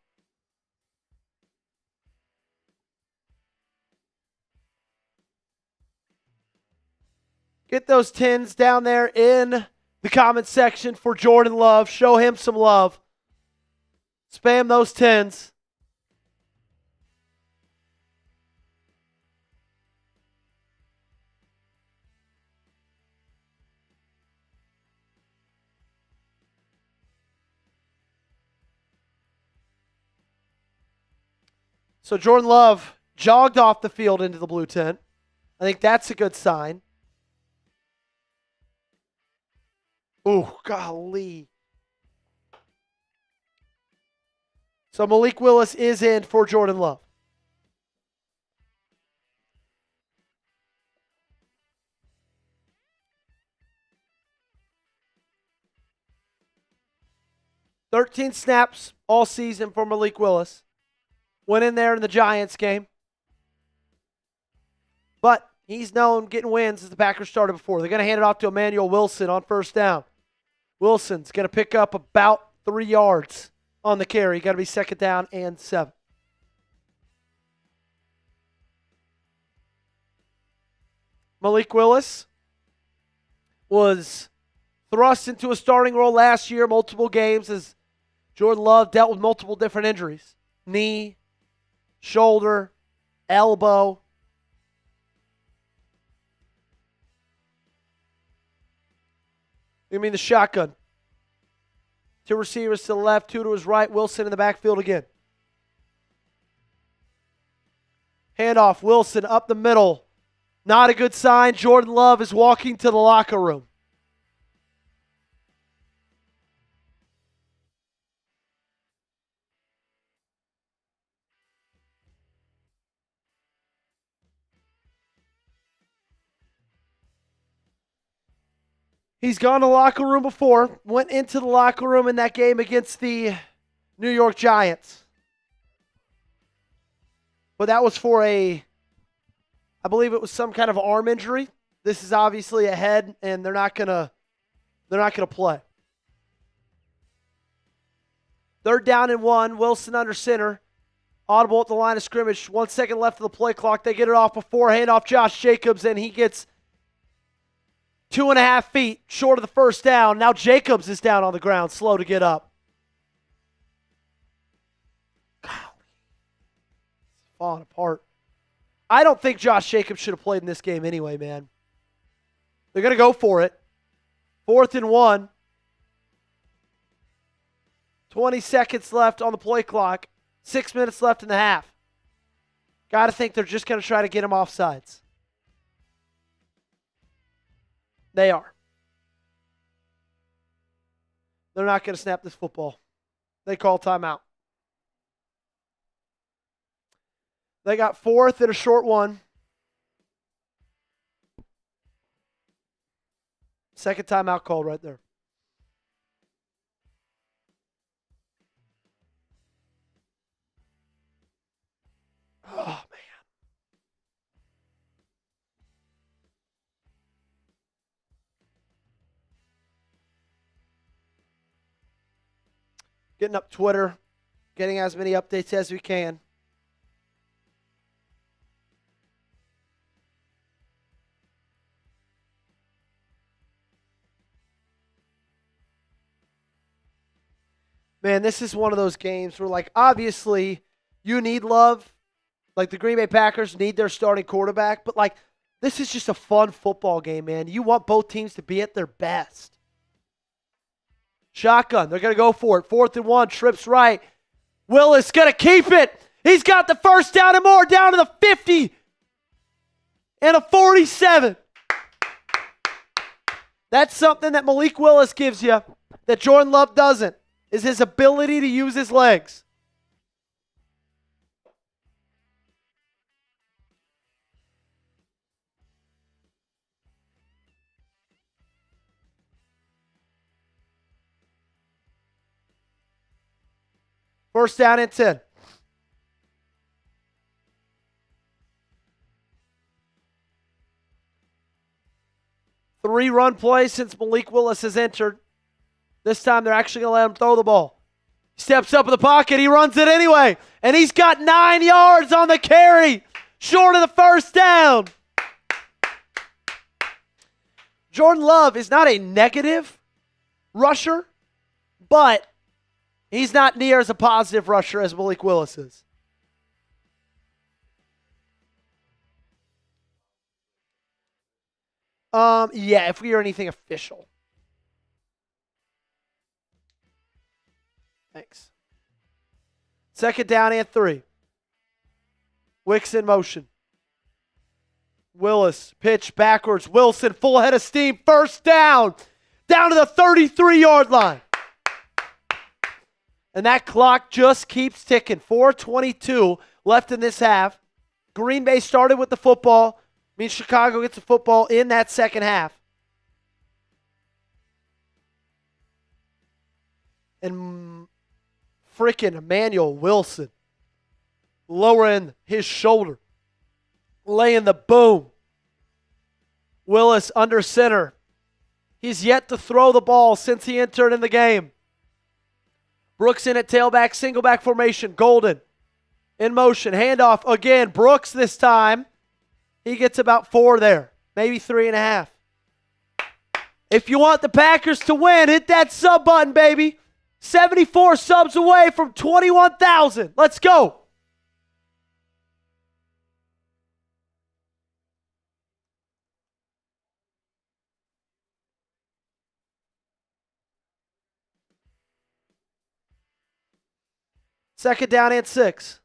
Get those 10s down there in the comment section for Jordan Love. Show him some love. Spam those 10s. So Jordan Love jogged off the field into the blue tent. I think that's a good sign. Ooh, golly. So Malik Willis is in for Jordan Love. "13 snaps all season for Malik Willis. Went in there in the Giants game. But he's known getting wins as the Packers started before. They're going to hand it off to Emmanuel Wilson on first down. Wilson's going to pick up about 3 yards on the carry. Got to be 2nd down and 7. Malik Willis was thrust into a starting role last year, multiple games, as Jordan Love dealt with multiple different injuries. Knee, shoulder, elbow. You mean the shotgun. 2 receivers to the left, 2 to his right. Wilson in the backfield again. Handoff, Wilson up the middle. Not a good sign. Jordan Love is walking to the locker room. He's gone to the locker room before. Went into the locker room in that game against the New York Giants. But that was for I believe it was some kind of arm injury. This is obviously a head, and they're not gonna play. 3rd down and 1. Wilson under center. Audible at the line of scrimmage. 1 second left of the play clock. They get it off before. Handoff Josh Jacobs, and he gets 2.5 feet short of the first down. Now Jacobs is down on the ground, slow to get up. Golly. It's falling apart. I don't think Josh Jacobs should have played in this game anyway, man. They're going to go for it. 4th and 1. 20 seconds left on the play clock. 6 minutes left in the half. Got to think they're just going to try to get him offsides. They are. They're not going to snap this football. They call timeout. They got 4th and a short one. Second timeout called right there. Oh, man. Getting up Twitter, getting as many updates as we can. Man, this is one of those games where, like, obviously you need Love. Like, the Green Bay Packers need their starting quarterback. But, like, this is just a fun football game, man. You want both teams to be at their best. Shotgun. They're going to go for it. 4th and 1. Trips right. Willis going to keep it. He's got the first down and more down to the 50 and a 47. That's something that Malik Willis gives you that Jordan Love doesn't, is his ability to use his legs. First down and 10. Three run plays since Malik Willis has entered. This time they're actually going to let him throw the ball. He steps up in the pocket. He runs it anyway. And he's got 9 yards on the carry. Short of the first down. Jordan Love is not a negative rusher, but he's not near as a positive rusher as Malik Willis is. Yeah, if we hear anything official. Thanks. Second down and 3. Wicks in motion. Willis, pitch backwards. Wilson, full head of steam. First down. Down to the 33-yard line. And that clock just keeps ticking. 4:22 left in this half. Green Bay started with the football. Means Chicago gets the football in that second half. And freaking Emmanuel Wilson lowering his shoulder, laying the boom. Willis under center. He's yet to throw the ball since he entered in the game. Brooks in at tailback, single back formation. Golden in motion. Handoff again. Brooks this time. He gets about 4 there. maybe 3.5. If you want the Packers to win, hit that sub button, baby. 74 subs away from 21,000. Let's go. Second down and 6.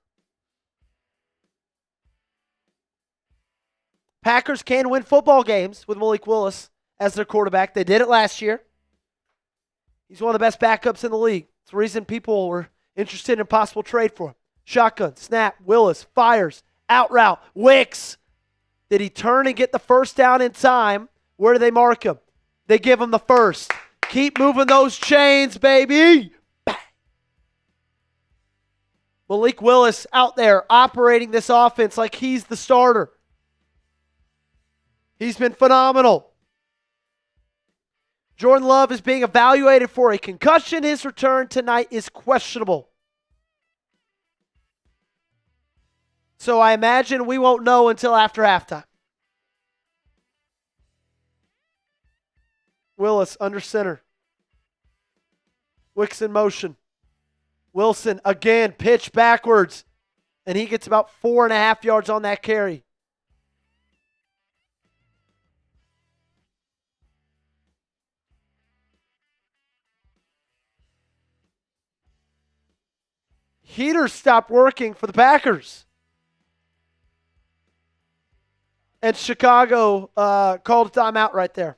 Packers can win football games with Malik Willis as their quarterback. They did it last year. He's one of the best backups in the league. It's the reason people were interested in a possible trade for him. Shotgun, snap, Willis, fires, out route, Wicks. Did he turn and get the first down in time? Where do they mark him? They give him the first. Keep moving those chains, baby. Malik Willis out there operating this offense like he's the starter. He's been phenomenal. Jordan Love is being evaluated for a concussion. His return tonight is questionable. So I imagine we won't know until after halftime. Willis under center. Wicks in motion. Wilson again, pitch backwards. And he gets about 4.5 yards on that carry. Heater stopped working for the Packers. And Chicago called a timeout right there.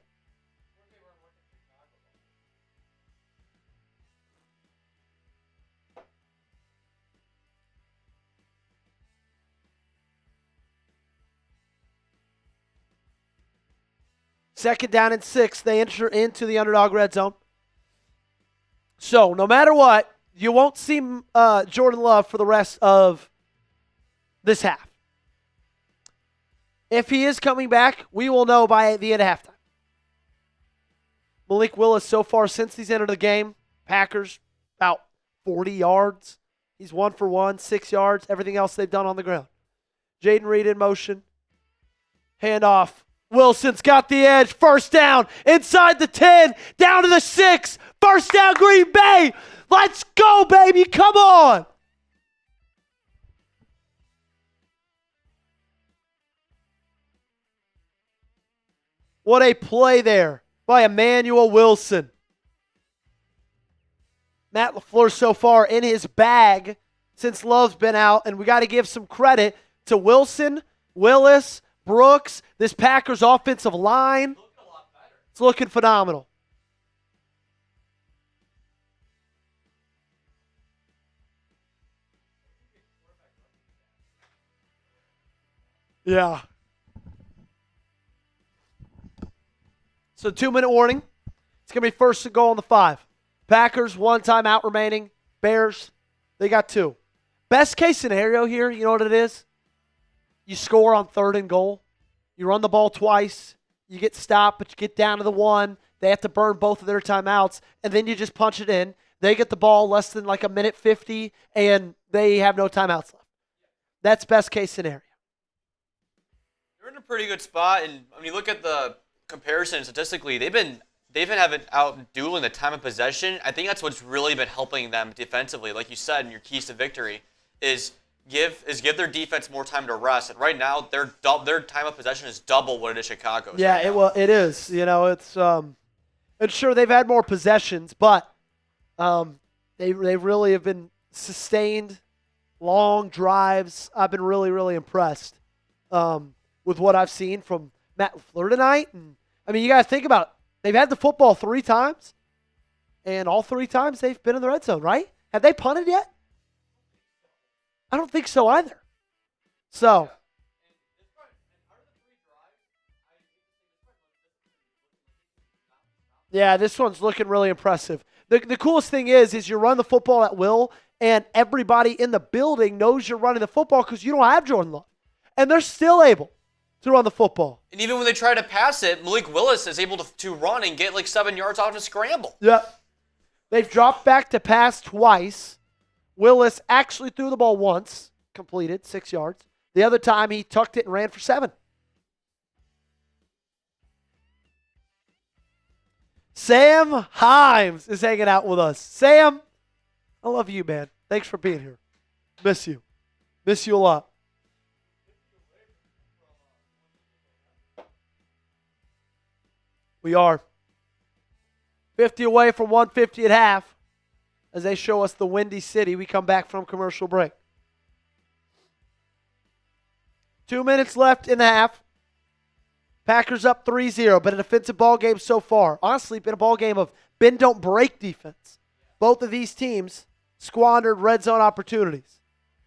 Second down and 6. They enter into the underdog red zone. So no matter what, you won't see Jordan Love for the rest of this half. If he is coming back, we will know by the end of halftime. Malik Willis so far since he's entered the game, Packers about 40 yards. He's 1 for 1, 6 yards. Everything else they've done on the ground. Jaden Reed in motion. Handoff. Wilson's got the edge. First down. Inside the 10. Down to the 6. First down, Green Bay. Let's go, baby. Come on. What a play there by Emmanuel Wilson. Matt LaFleur so far in his bag since Love's been out, and we got to give some credit to Wilson, Willis, Brooks, this Packers offensive line. It's looking phenomenal. Yeah. So 2-minute warning. It's going to be first and goal on the 5. Packers, 1 timeout remaining. Bears, they got 2. Best case scenario here, you know what it is? You score on 3rd and goal. You run the ball twice. You get stopped, but you get down to the 1. They have to burn both of their timeouts, and then you just punch it in. They get the ball less than like a minute 50, and they have no timeouts left. That's best case scenario. They're in a pretty good spot, and when you look at the comparison statistically, they've been having out dueling the time of possession. I think that's what's really been helping them defensively. Like you said, in your keys to victory is give their defense more time to rest. And right now, their time of possession is double what it is Chicago's. Yeah, right it is. You know, it's and sure they've had more possessions, but they really have been sustained long drives. I've been really, really impressed with what I've seen from Matt LaFleur tonight. And I mean, you got to think about it. They've had the football 3 times, and all 3 times they've been in the red zone, right? Have they punted yet? I don't think so either. So. Yeah, this one's looking really impressive. The coolest thing is you run the football at will, and everybody in the building knows you're running the football because you don't have Jordan Love. And they're still able to run the football. And even when they try to pass it, Malik Willis is able to run and get like 7 yards off a scramble. Yep. They've dropped back to pass twice. Willis actually threw the ball once, completed 6 yards. The other time he tucked it and ran for 7. Sam Himes is hanging out with us. Sam, I love you, man. Thanks for being here. Miss you. Miss you a lot. We are 50 away from 150 at half as they show us the Windy City. We come back from commercial break. 2 minutes left in the half. Packers up 3-0, but a defensive ball game so far. Honestly, been a ball game of bend don't break defense. Both of these teams squandered red zone opportunities.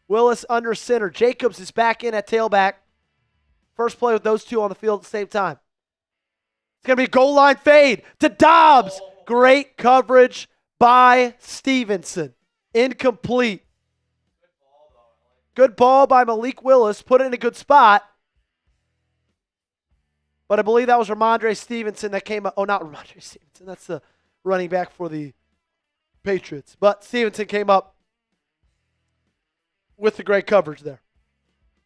Willis under center. Jacobs is back in at tailback. First play with those two on the field at the same time. It's going to be a goal line fade to Dobbs. Great coverage by Stevenson. Incomplete. Good ball by Malik Willis. Put it in a good spot. But I believe that was Ramondre Stevenson that came up. Oh, not Ramondre Stevenson. That's the running back for the Patriots. But Stevenson came up with the great coverage there.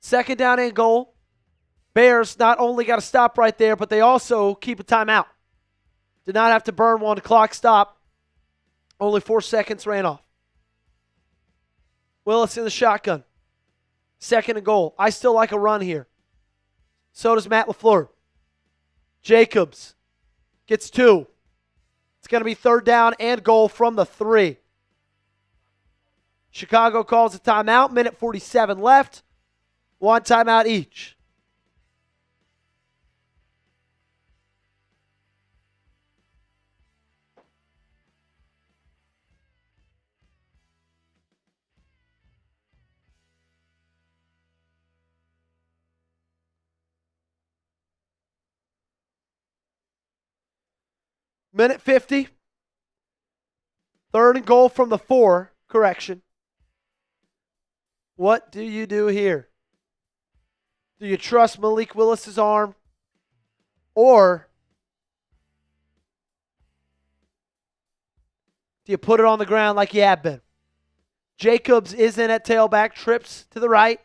Second down and goal. Bears not only got to stop right there, but they also keep a timeout. Did not have to burn one. Clock stop. Only 4 seconds ran off. Willis in the shotgun. Second and goal. I still like a run here. So does Matt LaFleur. Jacobs gets 2. It's going to be third down and goal from the 3. Chicago calls a timeout. Minute 47 left. One timeout each. Minute 50. Third and goal from the 4. Correction. What do you do here? Do you trust Malik Willis's arm? Or do you put it on the ground like you have been? Jacobs is in at tailback. Trips to the right.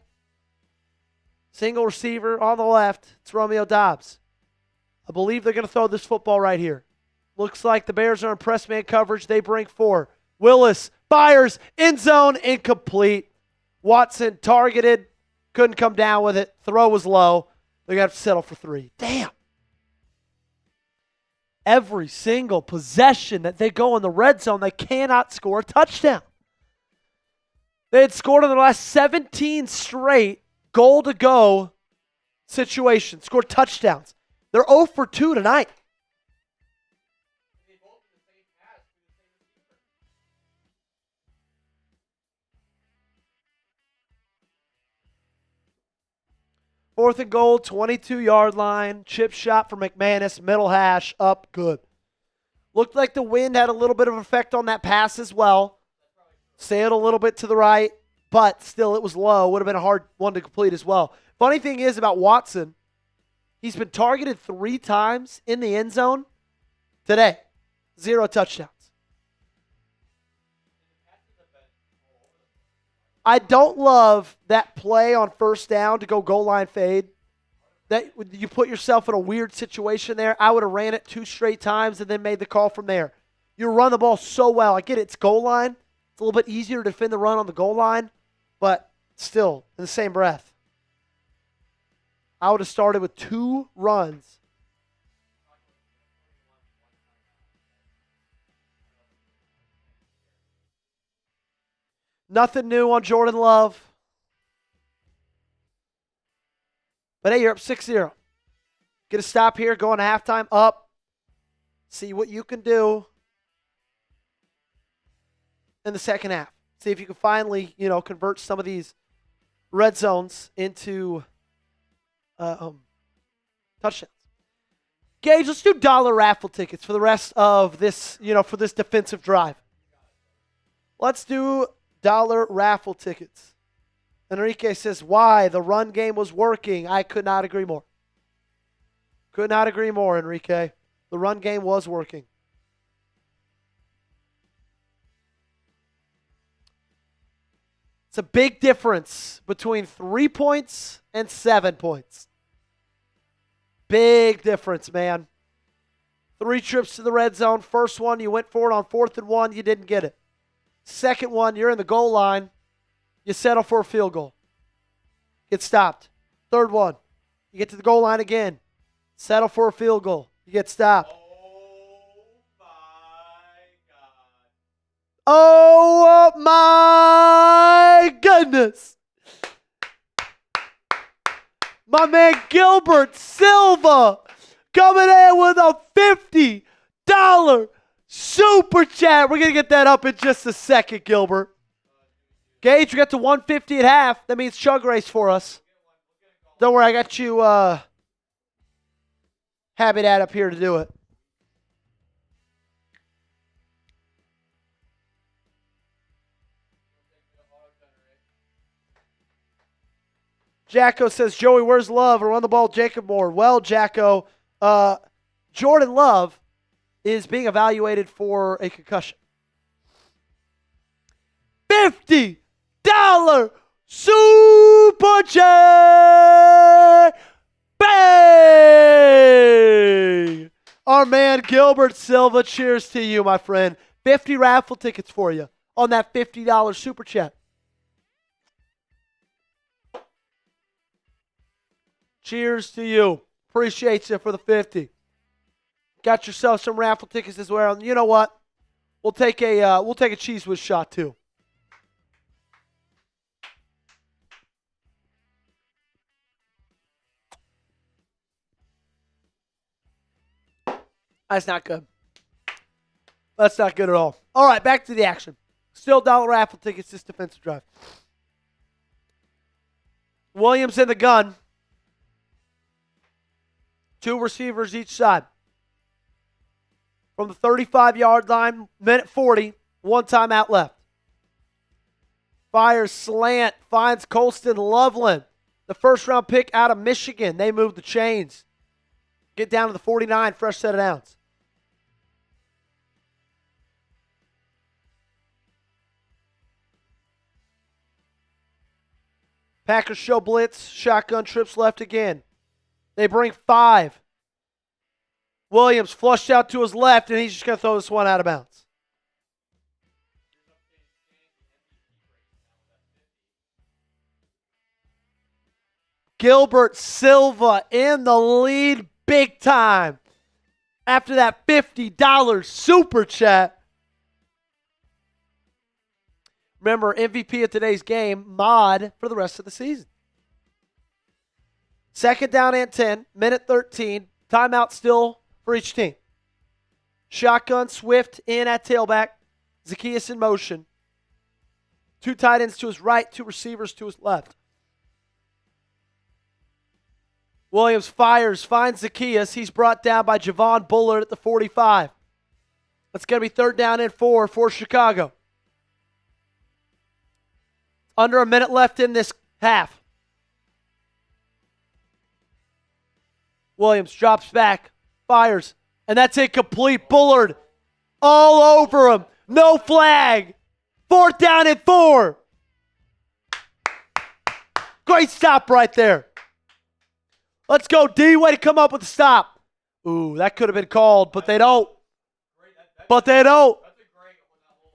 Single receiver on the left. It's Romeo Dobbs. I believe they're going to throw this football right here. Looks like the Bears are in press man coverage. They bring 4. Willis fires, end zone, incomplete. Watson targeted, couldn't come down with it. Throw was low. They're going to have to settle for 3. Damn. Every single possession that they go in the red zone, they cannot score a touchdown. They had scored in the last 17 straight goal-to-go situations, scored touchdowns. They're 0 for 2 tonight. Fourth and goal, 22-yard line. Chip shot for McManus. Middle hash, up, good. Looked like the wind had a little bit of effect on that pass as well. Sailed a little bit to the right, but still it was low. Would have been a hard one to complete as well. Funny thing is about Watson, he's been targeted 3 times in the end zone today. 0 touchdowns. I don't love that play on first down to go goal line fade. That you put yourself in a weird situation there. I would have ran it 2 straight times and then made the call from there. You run the ball so well. I get it. It's goal line. It's a little bit easier to defend the run on the goal line, but still, in the same breath, I would have started with 2 runs. Nothing new on Jordan Love. But hey, you're up 6-0. Get a stop here, going to halftime, up. See what you can do in the second half. See if you can finally, convert some of these red zones into touchdowns. Gage, let's do dollar raffle tickets for the rest of this, for this defensive drive. Let's do dollar raffle tickets. Enrique says, why? The run game was working. I could not agree more. Could not agree more, Enrique. The run game was working. It's a big difference between 3 points and 7 points. Big difference, man. 3 trips to the red zone. First one, you went for it on 4th and 1. You didn't get it. Second one, you're in the goal line. You settle for a field goal. Get stopped. Third one, you get to the goal line again. Settle for a field goal. You get stopped. Oh, my goodness. My man Gilbert Silva coming in with a $50 super chat. We're going to get that up in just a second, Gilbert. Gage, we got to 150 at half. That means chug race for us. Don't worry, I got you Habitat up here to do it. Jacko says, Joey, where's Love? Or run the ball, Jacob Moore. Well, Jacko, Jordan Love is being evaluated for a concussion. $50 super chat. Bang! Our man Gilbert Silva, cheers to you, my friend. 50 raffle tickets for you on that $50 super chat. Cheers to you. Appreciate you for the 50. Got yourself some raffle tickets as well. And you know what? We'll take a cheese whiz shot too. That's not good. That's not good at all. All right, back to the action. Still dollar raffle tickets this defensive drive. Williams in the gun. 2 receivers each side. From the 35-yard line, minute 40, 1 timeout left. Fires slant, finds Colston Loveland, the first-round pick out of Michigan. They move the chains. Get down to the 49, fresh set of downs. Packers show blitz, shotgun trips left again. They bring 5. Williams flushed out to his left, and he's just going to throw this one out of bounds. Gilbert Silva in the lead big time after that $50 super chat. Remember, MVP of today's game, Mod, for the rest of the season. Second down and 10, minute 13. Timeout still for each team. Shotgun, Swift in at tailback. Zacchaeus in motion. 2 tight ends to his right, 2 receivers to his left. Williams fires, finds Zacchaeus. He's brought down by Javon Bullard at the 45. It's going to be 3rd down and 4 for Chicago. Under a minute left in this half. Williams drops back, fires, and that's incomplete. Bullard all over him. No flag. 4th down and 4. Great stop right there. Let's go, D. Way to come up with the stop. Ooh, that could have been called, but they don't. But they don't.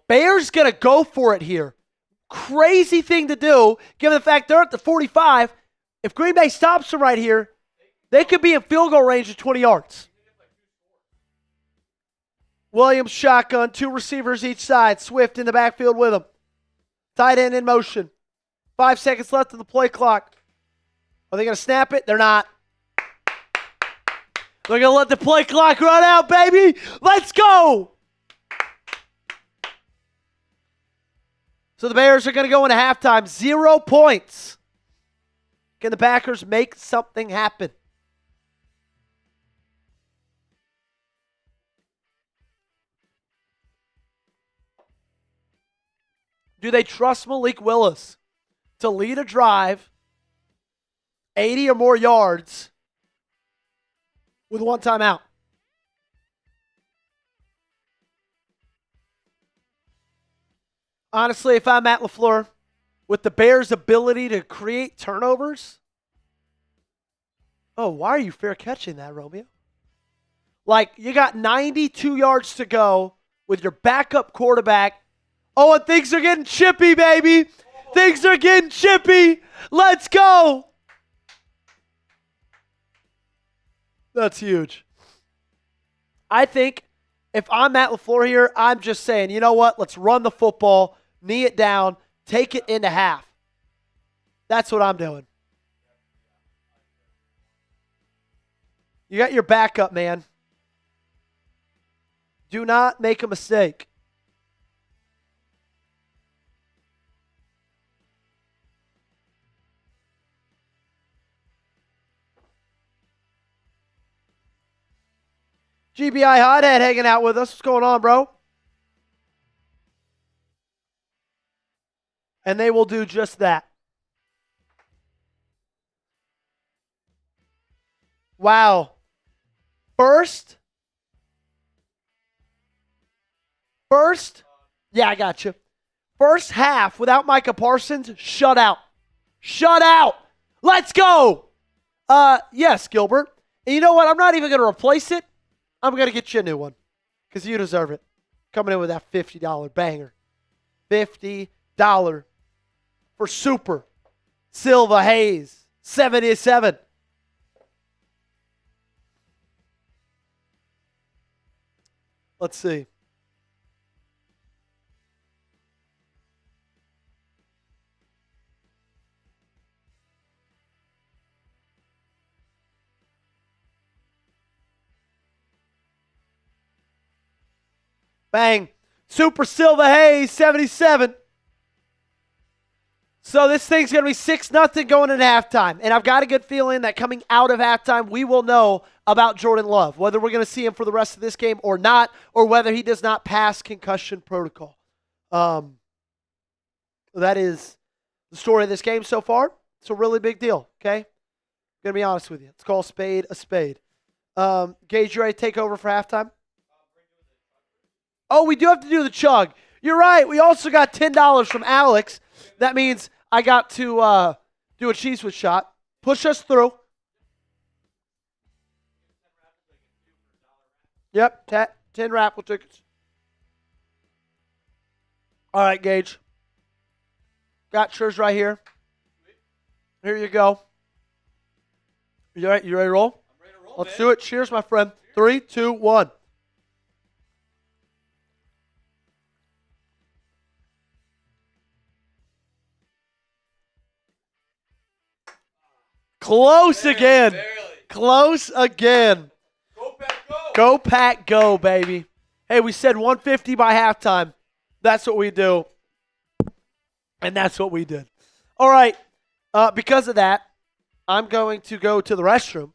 Bears going to go for it here. Crazy thing to do, given the fact they're at the 45. If Green Bay stops them right here, they could be in field goal range of 20 yards. Williams shotgun, 2 receivers each side. Swift in the backfield with him. Tight end in motion. 5 seconds left of the play clock. Are they going to snap it? They're not. They're going to let the play clock run out, baby. Let's go. So the Bears are going to go into halftime. 0 points. Can the Packers make something happen? Do they trust Malik Willis to lead a drive 80 or more yards with 1 timeout? Honestly, if I'm Matt LaFleur, with the Bears' ability to create turnovers. Oh, why are you fair catching that, Romeo? Like, you got 92 yards to go with your backup quarterback. Oh, and things are getting chippy, baby. Things are getting chippy. Let's go. That's huge. I think if I'm Matt LaFleur here, I'm just saying, you know what? Let's run the football, knee it down, take it into half. That's what I'm doing. You got your backup, man. Do not make a mistake. GBI Hothead hanging out with us. What's going on, bro? And they will do just that. Wow. First? Yeah, I got you. First half without Micah Parsons, shut out. Shut out. Let's go. Yes, Gilbert. And you know what? I'm not even going to replace it. I'm going to get you a new one because you deserve it. Coming in with that $50 banger. $50 for Super Silva Hayes, 77. Let's see. Bang. Super Silva Hayes, 77. So this thing's going to be 6-0 going into halftime. And I've got a good feeling that coming out of halftime, we will know about Jordan Love, whether we're going to see him for the rest of this game or not, or whether he does not pass concussion protocol. That is the story of this game so far. It's a really big deal, okay? I'm going to be honest with you. Let's call a spade a spade. Gage, you ready to take over for halftime? Oh, we do have to do the chug. You're right. We also got $10 from Alex. That means I got to do a cheese with shot. Push us through. Yep, 10 raffle tickets. All right, Gage. Got yours right here. Here you go. You ready to roll? I'm ready to roll, Let's do it. Cheers, my friend. 3, 2, 1. Close again. Barely. Close again. Go Pack, go. Go Pack, go, baby. Hey, we said 150 by halftime. That's what we do. And that's what we did. All right. Because of that, I'm going to go to the restroom.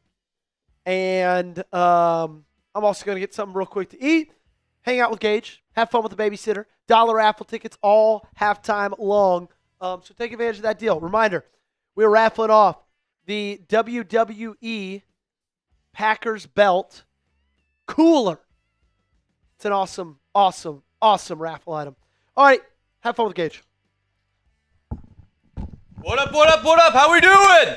And I'm also going to get something real quick to eat. Hang out with Gage. Have fun with the babysitter. $1 raffle tickets all halftime long. So take advantage of that deal. Reminder, we were raffling off the WWE Packers belt cooler. It's an awesome, awesome, awesome raffle item. All right, have fun with Gage. What up, what up, what up? How we doing?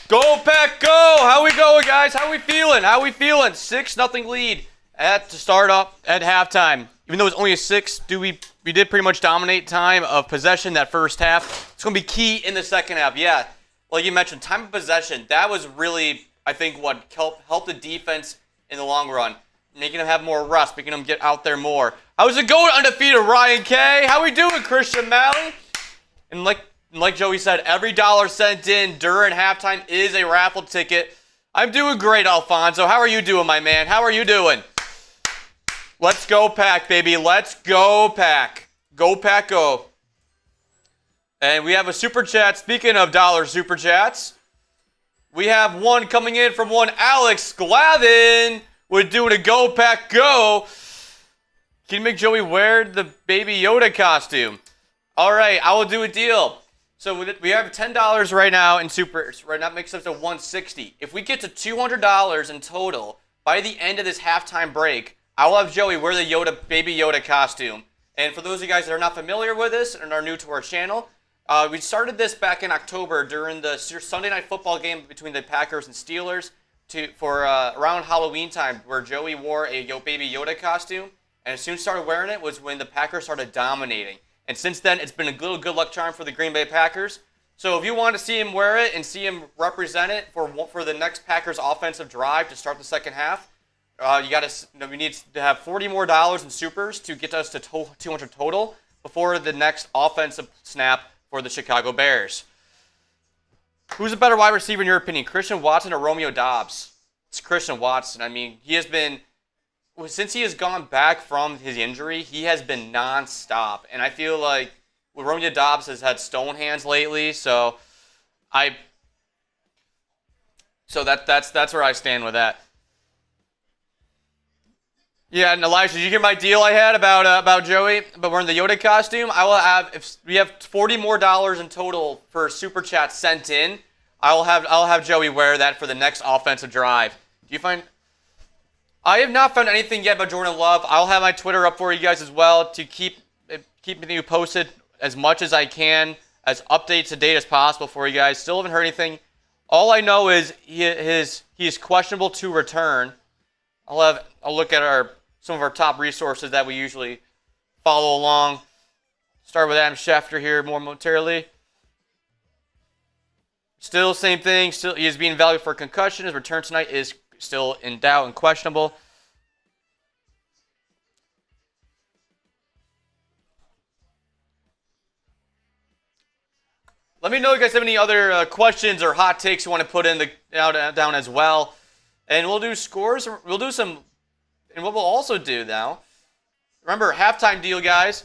Go Pack, go. How we going, guys? How we feeling? 6-0 lead to start up at halftime. Even though it's only a 6, we did pretty much dominate time of possession that first half. It's going to be key in the second half. Yeah, like you mentioned, time of possession. That was really, I think, what helped the defense in the long run. Making them have more rust, making them get out there more. How's it going, undefeated Ryan K? How we doing, Christian Malley? And like Joey said, every dollar sent in during halftime is a raffle ticket. I'm doing great, Alfonso. How are you doing, my man? How are you doing? Let's go Pack, baby. Let's go Pack. Go Pack, go. And we have a super chat. Speaking of dollar super chats, we have one coming in from one Alex Glavin. We're doing a Go Pack Go. Can you make Joey wear the Baby Yoda costume? All right, I will do a deal. So we have $10 right now in supers. Right now it makes us to $160. If we get to $200 in total by the end of this halftime break, I will have Joey wear the Baby Yoda costume. And for those of you guys that are not familiar with this and are new to our channel, we started this back in October during the Sunday Night Football game between the Packers and Steelers. for around Halloween time, where Joey wore a Baby Yoda costume, and as soon as he started wearing it was when the Packers started dominating. And since then, it's been a little good luck charm for the Green Bay Packers. So if you want to see him wear it and see him represent it for the next Packers offensive drive to start the second half, we need to have $40 more in supers to get us to 200 total before the next offensive snap for the Chicago Bears. Who's a better wide receiver in your opinion, Christian Watson or Romeo Doubs? It's Christian Watson. I mean, he has been, since he has gone back from his injury, he has been nonstop. And I feel like Romeo Doubs has had stone hands lately, so that's where I stand with that. Yeah, and Elijah, did you hear my deal I had about Joey? But wearing the Yoda costume, I will have, if we have $40 more in total for super chat sent in, I'll have Joey wear that for the next offensive drive. Do you find? I have not found anything yet about Jordan Love. I'll have my Twitter up for you guys as well to keep you posted as much as I can, as updates to date as possible for you guys. Still haven't heard anything. All I know is he is questionable to return. I'll look at some of our top resources that we usually follow along. Start with Adam Schefter here more momentarily. Still same thing. Still, he is being evaluated for concussion. His return tonight is still in doubt and questionable. Let me know if you guys have any other questions or hot takes you want to put in down as well. And we'll do scores. We'll do some. And what we'll also do now, remember, halftime deal, guys.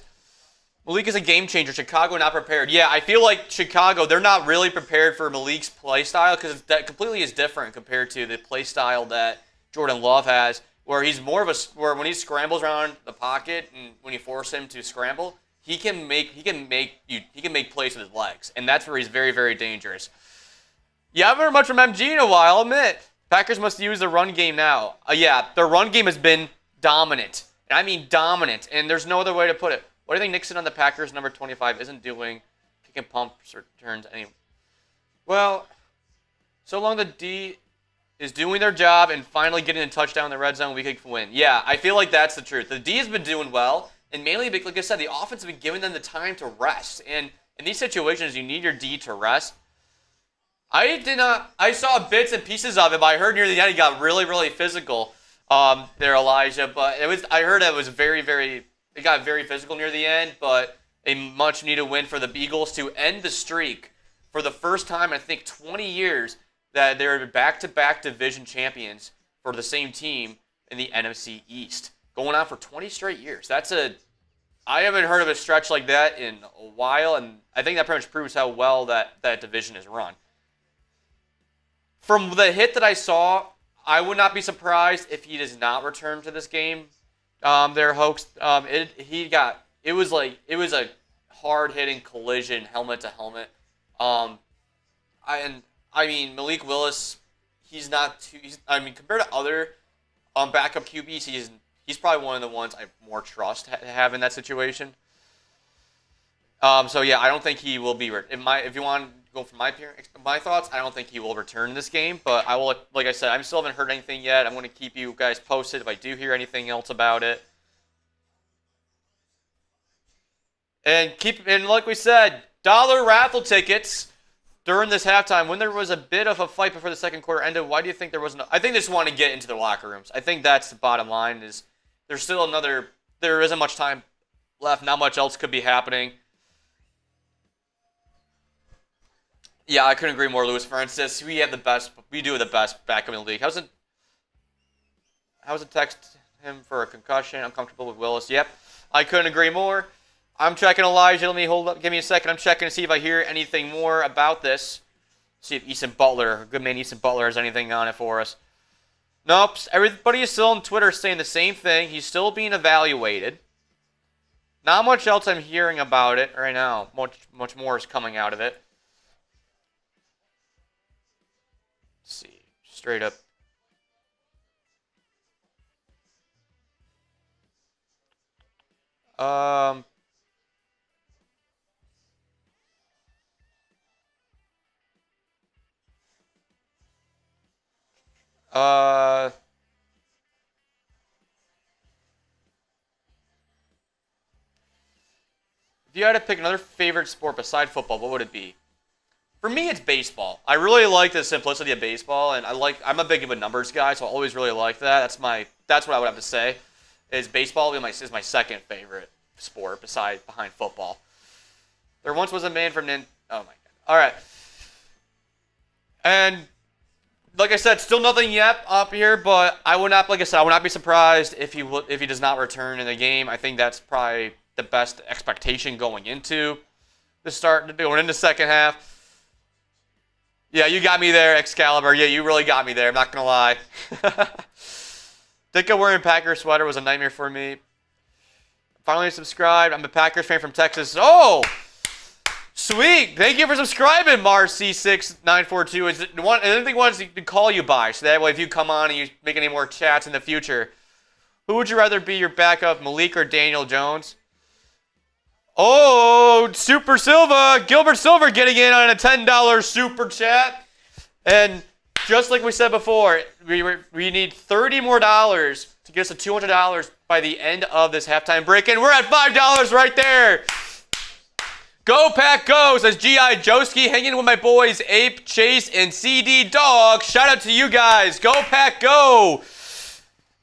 Malik is a game changer. Chicago not prepared. Yeah, I feel like Chicago, they're not really prepared for Malik's play style because that completely is different compared to the play style that Jordan Love has, where he's more of where when he scrambles around the pocket and when you force him to scramble, he can make plays with his legs, and that's where he's very, very dangerous. Yeah, I haven't heard much from MG in a while, I'll admit. Packers must use the run game now. Yeah, their run game has been dominant. And I mean dominant, and there's no other way to put it. What do you think Nixon on the Packers, number 25, isn't doing kick and pumps or turns anyway? Well, so long the D is doing their job and finally getting a touchdown in the red zone, we could win. Yeah, I feel like that's the truth. The D has been doing well, and mainly, like I said, the offense has been giving them the time to rest. And in these situations, you need your D to rest. I saw bits and pieces of it, but I heard near the end he got really, really physical there, Elijah. But I heard it was it got very physical near the end, but a much-needed win for the Eagles to end the streak for the first time in, I think, 20 years that they're back-to-back division champions for the same team in the NFC East. Going on for 20 straight years. I haven't heard of a stretch like that in a while, and I think that pretty much proves how well that division is run. From the hit that I saw, I would not be surprised if he does not return to this game. Hoax. It was a hard-hitting collision, helmet to helmet. I mean Malik Willis, compared to other backup QBs, he's probably one of the ones I more trust to have in that situation. So yeah, I don't think he will be. If you want to go from my thoughts, I don't think he will return this game. But I will, like I said, I still haven't heard anything yet. I'm going to keep you guys posted if I do hear anything else about it. And like we said, dollar raffle tickets during this halftime when there was a bit of a fight before the second quarter ended. Why do you think there wasn't? I think they just want to get into the locker rooms. I think that's the bottom line. Is there's still there isn't much time left. Not much else could be happening. Yeah, I couldn't agree more, Luis Francis. We do the best backup in the league. How's it text him for a concussion? I'm comfortable with Willis. Yep, I couldn't agree more. I'm checking Elijah. Let me hold up. Give me a second. I'm checking to see if I hear anything more about this. See if Easton Butler, good man Easton Butler, has anything on it for us. Nope. Everybody is still on Twitter saying the same thing. He's still being evaluated. Not much else I'm hearing about it right now. Much more is coming out of it. Let's see. Straight up. If you had to pick another favorite sport beside football, what would it be? For me, it's baseball. I really like the simplicity of baseball, and I'm a big of a numbers guy, so I always really like that. That's what I would have to say. Is baseball is my second favorite sport behind football. There once was a man from oh my god. All right. And like I said, still nothing yet up here, but I would not be surprised if he does not return in the game. I think that's probably the best expectation going into the second half. Yeah, you got me there, Excalibur. Yeah, you really got me there. I'm not gonna lie. Dicka wearing a Packers sweater was a nightmare for me. Finally subscribed. I'm a Packers fan from Texas. Oh, sweet. Thank you for subscribing, MarC6942. Is it anything wants to call you by? So that way, if you come on and you make any more chats in the future, who would you rather be your backup, Malik or Daniel Jones? Oh, Super Silva. Gilbert Silver getting in on a $10 super chat. And just like we said before, we need $30 more to get us to $200 by the end of this halftime break. And we're at $5 right there. Go Pack Go, says G.I. Joski, hanging with my boys Ape, Chase, and CD Dog. Shout out to you guys. Go Pack Go.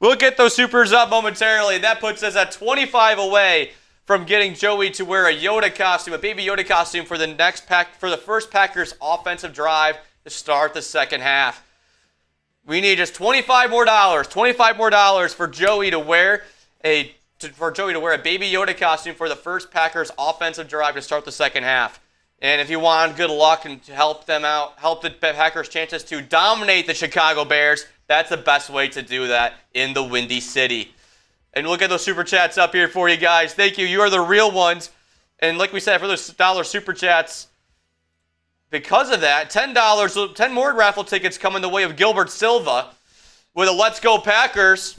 We'll get those supers up momentarily. That puts us at 25 away from getting Joey to wear a Yoda costume, a baby Yoda costume for the first Packers offensive drive to start the second half. We need just $25 more for Joey to wear a baby Yoda costume for the first Packers offensive drive to start the second half. And if you want good luck and to help them out, help the Packers' chances to dominate the Chicago Bears, that's the best way to do that in the Windy City. And look at those super chats up here for you guys. Thank you. You are the real ones. And like we said, for those $1 super chats, because of that, $10, 10 more raffle tickets come in the way of Gilbert Silva with a Let's Go Packers.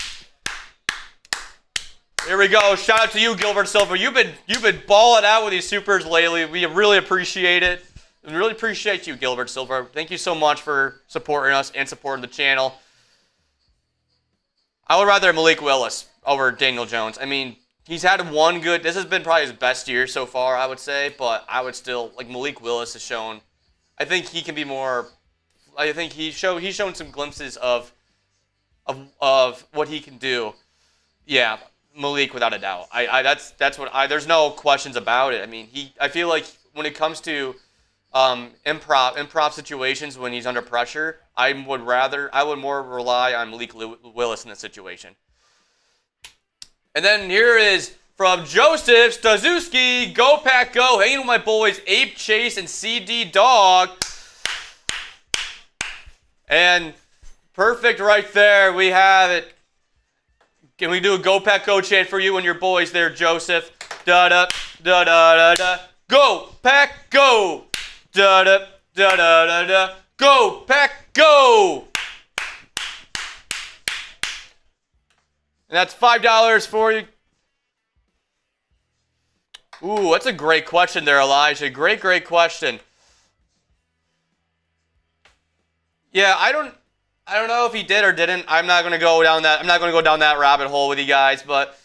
Here we go. Shout out to you, Gilbert Silva. You've been balling out with these supers lately. We really appreciate it. And really appreciate you, Gilbert Silva. Thank you so much for supporting us and supporting the channel. I would rather Malik Willis over Daniel Jones. I mean, he's had one good. This has been probably his best year so far, I would say. But I would still Malik Willis has shown. I think he can be more. I think he's shown some glimpses of what he can do. Yeah, Malik without a doubt. That's what I. There's no questions about it. I mean, I feel like when it comes to improv situations when he's under pressure, I would more rely on Malik Willis in this situation. And then here is from Joseph Stazuski, Go Pack Go, hanging with my boys Ape, Chase, and CD Dog. And perfect right there. We have it. Can we do a Go Pack Go chant for you and your boys there, Joseph? Da-da, da-da-da-da. Go Pack Go. Da-da, da-da-da-da. Go Pack Go. And that's $5 for you. Ooh, that's a great question there, Elijah. Great question. Yeah, I don't know if he did or didn't. I'm not going to go down that rabbit hole with you guys, but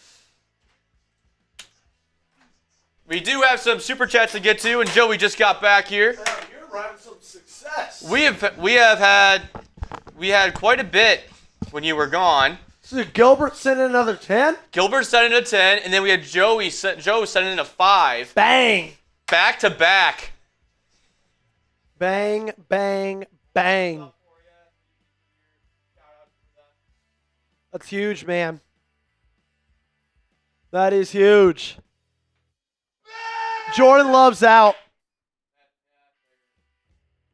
we do have some super chats to get to, and Joey just got back here. You're having some success. We had quite a bit when you were gone. So Gilbert sent in another 10? Gilbert sent in a 10, and then we had Joe sent in a 5. Bang! Back to back. Bang, bang, bang. That's huge, man. That is huge. Jordan Love's out.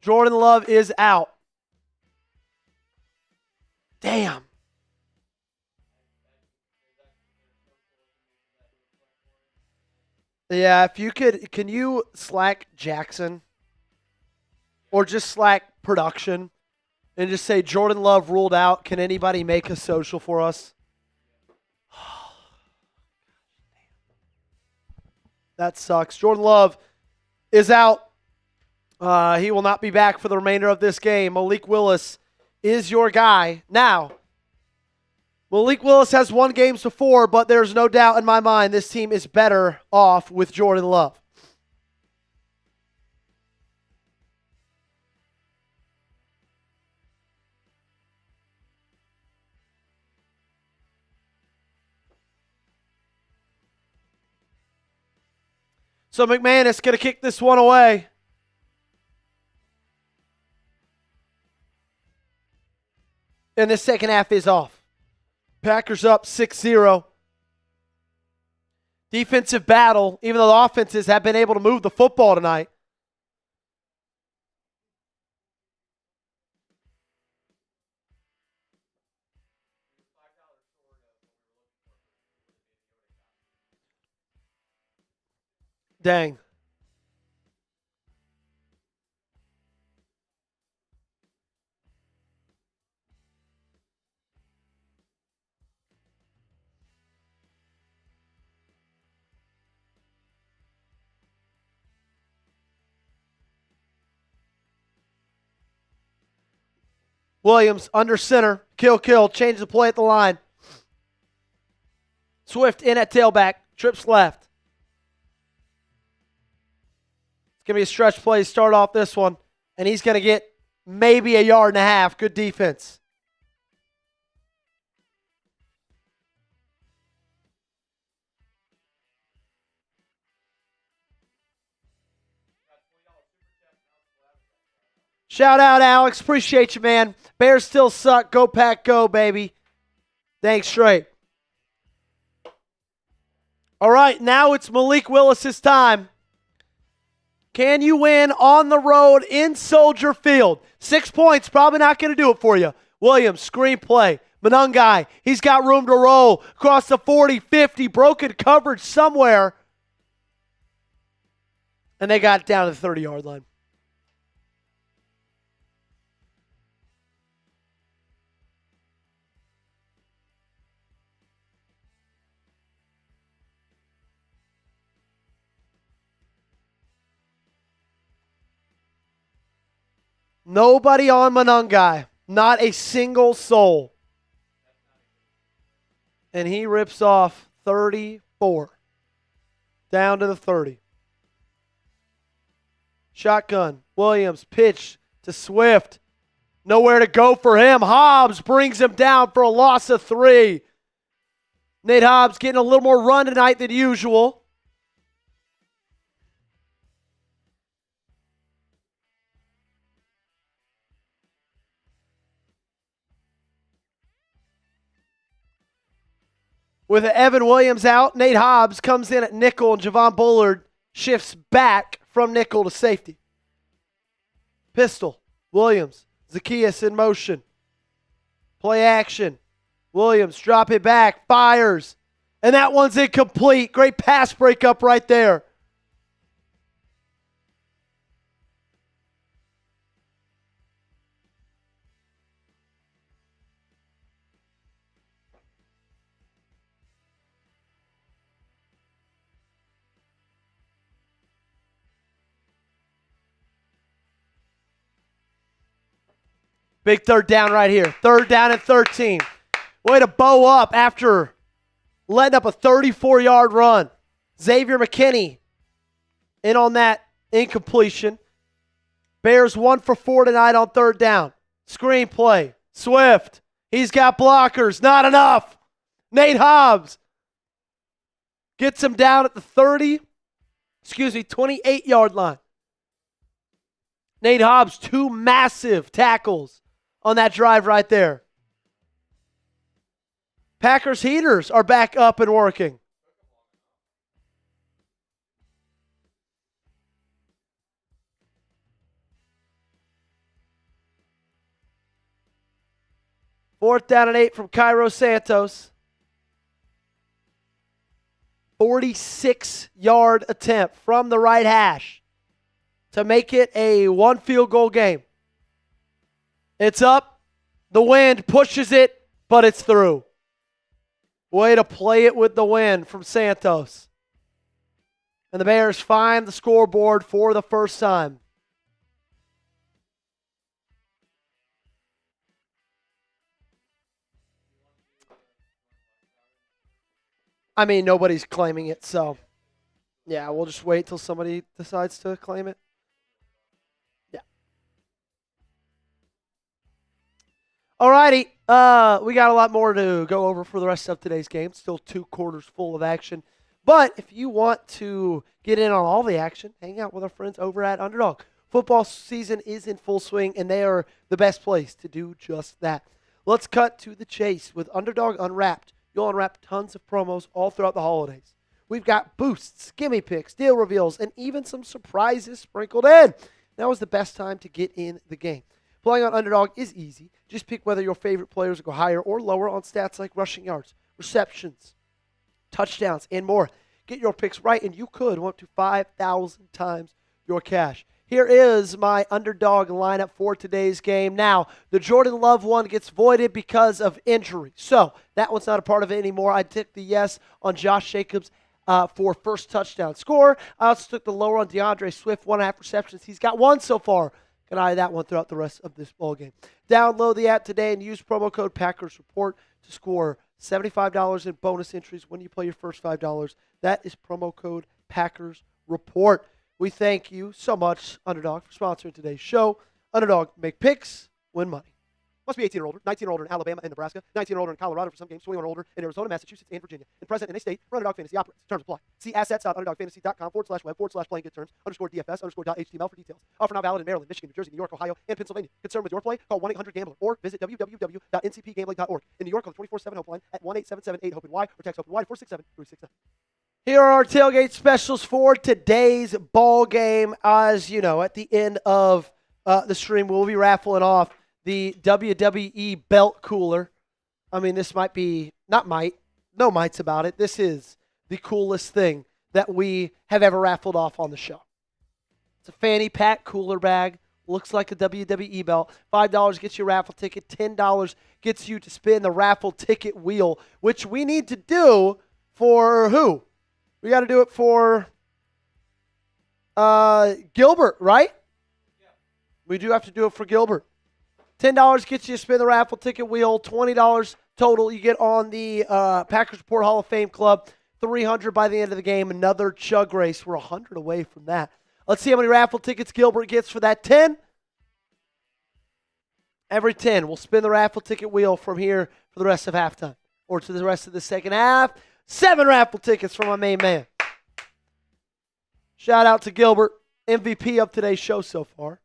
Jordan Love is out. Damn. Yeah, if you could, can you Slack Jackson? Or just Slack production and just say Jordan Love ruled out. Can anybody make a social for us? That sucks. Jordan Love is out. He will not be back for the remainder of this game. Malik Willis is your guy. Now, Malik Willis has won games before, but there's no doubt in my mind this team is better off with Jordan Love. So McManus going to kick this one away. And the second half is off. Packers up 6-0. Defensive battle, even though the offenses have been able to move the football tonight. Dang. Williams under center. Kill, change the play at the line. Swift in at tailback. Trips left. It's going to be a stretch play to start off this one. And he's going to get maybe a yard and a half. Good defense. Shout out, Alex. Appreciate you, man. Bears still suck. Go Pack, go, baby. Thanks, straight. All right, now it's Malik Willis' time. Can you win on the road in Soldier Field? 6 points, probably not going to do it for you. Williams, screenplay. Manungai, he's got room to roll. Across the 40, 50, broken coverage somewhere. And they got down to the 30-yard line. Nobody on Manungai. Not a single soul. And he rips off 34. Down to the 30. Shotgun. Williams pitch to Swift. Nowhere to go for him. Hobbs brings him down for a loss of 3. Nate Hobbs getting a little more run tonight than usual. With Evan Williams out, Nate Hobbs comes in at nickel, and Javon Bullard shifts back from nickel to safety. Pistol, Williams, Zacchaeus in motion. Play action. Williams, drop it back, fires. And that one's incomplete. Great pass breakup right there. Big third down right here. Third down and 13. Way to bow up after letting up a 34-yard run. Xavier McKinney in on that incompletion. Bears 1 for 4 tonight on third down. Screenplay. Swift. He's got blockers. Not enough. Nate Hobbs gets him down at the 28-yard line. Nate Hobbs, 2 massive tackles on that drive right there. Packers heaters are back up and working. Fourth down and 8 from Cairo Santos. 46-yard attempt from the right hash to make it a 1 field goal game. It's up. The wind pushes it, but it's through. Way to play it with the wind from Santos. And the Bears find the scoreboard for the first time. I mean, nobody's claiming it, so yeah, we'll just wait till somebody decides to claim it. Yeah. Alrighty, we got a lot more to go over for the rest of today's game. Still 2 quarters full of action. But if you want to get in on all the action, hang out with our friends over at Underdog. Football season is in full swing, and they are the best place to do just that. Let's cut to the chase with Underdog Unwrapped. You'll unwrap tons of promos all throughout the holidays. We've got boosts, gimme picks, deal reveals, and even some surprises sprinkled in. Now is the best time to get in the game. Playing on Underdog is easy. Just pick whether your favorite players will go higher or lower on stats like rushing yards, receptions, touchdowns, and more. Get your picks right, and you could win up to 5,000 times your cash. Here is my Underdog lineup for today's game. Now, the Jordan Love one gets voided because of injury. So, that one's not a part of it anymore. I took the yes on Josh Jacobs for first touchdown score. I also took the lower on DeAndre Swift, 1.5 receptions. He's got 1 so far. Can eye that one throughout the rest of this ball game. Download the app today and use promo code PackersReport to score $75 in bonus entries when you play your first $5. That is promo code PackersReport. We thank you so much, Underdog, for sponsoring today's show. Underdog, make picks, win money. Must be 18 or older, 19 or older in Alabama and Nebraska, 19 or older in Colorado for some games, 21 or older in Arizona, Massachusetts, and Virginia. And present in a state where Underdog Fantasy operates. Terms apply. See assets.underdogfantasy.com/web/playing-good-terms_DFS_.html for details. Offer not valid in Maryland, Michigan, New Jersey, New York, Ohio, and Pennsylvania. Concerned with your play? Call 1-800-GAMBLER or visit www.ncpgambling.org. In New York, call the 24/7 helpline at 1-877-8-HOPE-NY or text HOPE-NY to 467-369. Here are our tailgate specials for today's ball game. As you know, at the end of the stream, we'll be raffling off the WWE belt cooler. I mean, this might be, no mites about it. This is the coolest thing that we have ever raffled off on the show. It's a fanny pack cooler bag. Looks like a WWE belt. $5 gets you a raffle ticket. $10 gets you to spin the raffle ticket wheel, which we need to do for who? We got to do it for Gilbert, right? Yeah. We do have to do it for Gilbert. $10 gets you to spin the raffle ticket wheel. $20 total you get on the Packers Report Hall of Fame Club. $300 by the end of the game. Another chug race. We're 100 away from that. Let's see how many raffle tickets Gilbert gets for that 10. Every 10. We'll spin the raffle ticket wheel from here for the rest of halftime or to the rest of the second half. 7 raffle tickets from my main man. Shout out to Gilbert, MVP of today's show so far.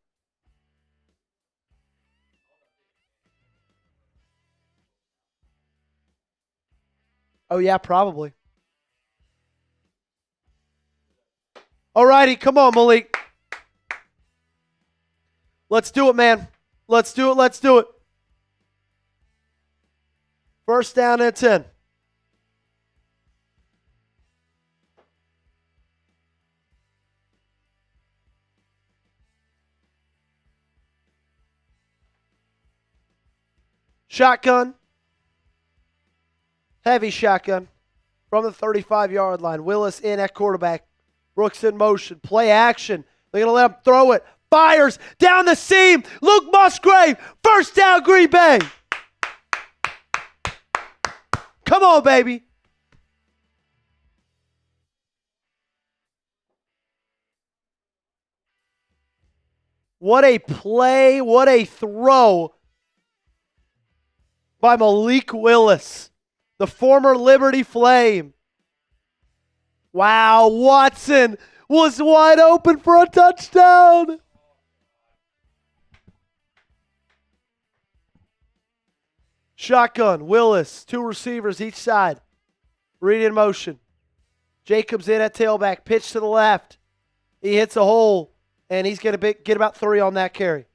Oh, yeah, probably. All righty, come on, Malik. Let's do it, man. Let's do it. First down and 10. Shotgun. Heavy shotgun from the 35-yard line. Willis in at quarterback. Brooks in motion. Play action. They're going to let him throw it. Fires down the seam. Luke Musgrave. First down, Green Bay. Come on, baby. What a play. What a throw by Malik Willis, the former Liberty Flame. Wow, Watson was wide open for a touchdown. Shotgun, Willis, 2 receivers each side. Read in motion. Jacobs in at tailback, pitch to the left. He hits a hole, and he's going to get about 3 on that carry.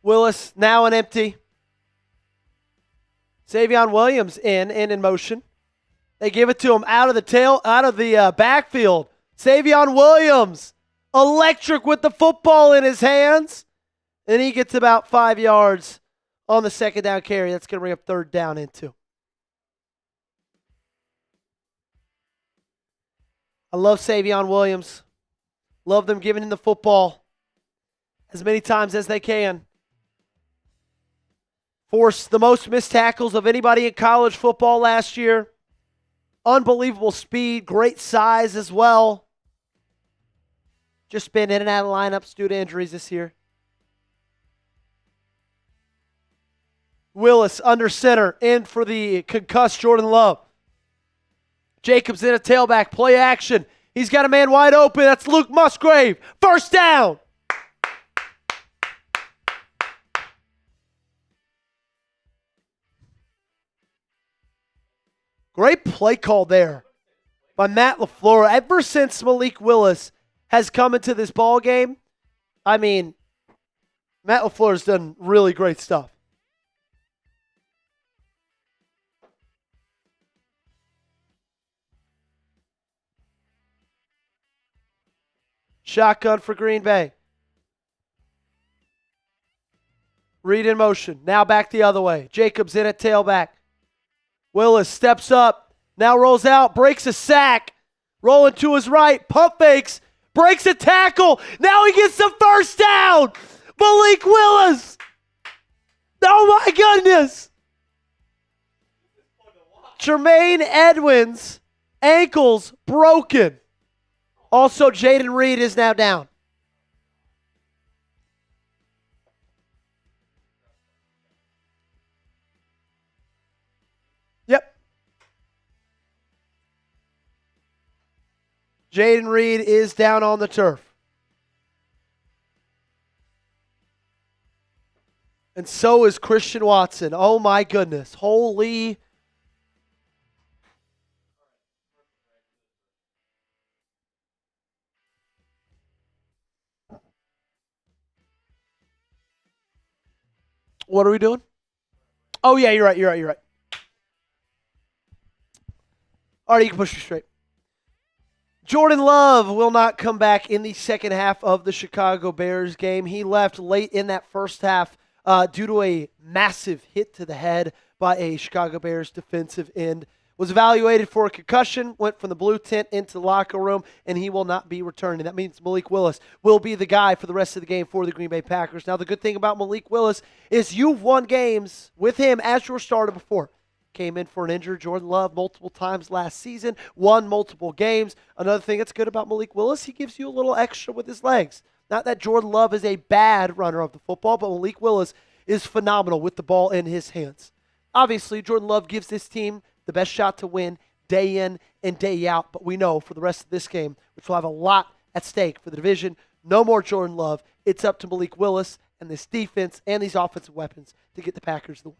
Willis now an empty. Savion Williams in motion. They give it to him out of the backfield. Savion Williams electric with the football in his hands. And he gets about 5 yards on the second down carry. That's going to bring up third down and 2. I love Savion Williams. Love them giving him the football as many times as they can. Forced the most missed tackles of anybody in college football last year. Unbelievable speed, great size as well. Just been in and out of lineups due to injuries this year. Willis under center, in for the concussed Jordan Love. Jacobs in a tailback, play action. He's got a man wide open. That's Luke Musgrave. First down. Great play call there by Matt LaFleur. Ever since Malik Willis has come into this ball game, I mean, Matt LaFleur's done really great stuff. Shotgun for Green Bay. Reed in motion. Now back the other way. Jacobs in at tailback. Willis steps up. Now rolls out. Breaks a sack. Rolling to his right. Pump fakes. Breaks a tackle. Now he gets the first down. Malik Willis. Oh my goodness. Tremaine Edmonds' ankles broken. Also, Jaden Reed is now down. Yep. Jaden Reed is down on the turf. And so is Christian Watson. Oh my goodness. Holy. What are we doing? Oh, yeah, you're right. All right, you can push me straight. Jordan Love will not come back in the second half of the Chicago Bears game. He left late in that first half due to a massive hit to the head by a Chicago Bears defensive end. Was evaluated for a concussion, went from the blue tent into the locker room, and he will not be returning. That means Malik Willis will be the guy for the rest of the game for the Green Bay Packers. Now, the good thing about Malik Willis is you've won games with him as your starter before. Came in for an injured Jordan Love multiple times last season, won multiple games. Another thing that's good about Malik Willis, he gives you a little extra with his legs. Not that Jordan Love is a bad runner of the football, but Malik Willis is phenomenal with the ball in his hands. Obviously, Jordan Love gives this team the best shot to win day in and day out. But we know for the rest of this game, which will have a lot at stake for the division, no more Jordan Love. It's up to Malik Willis and this defense and these offensive weapons to get the Packers the win.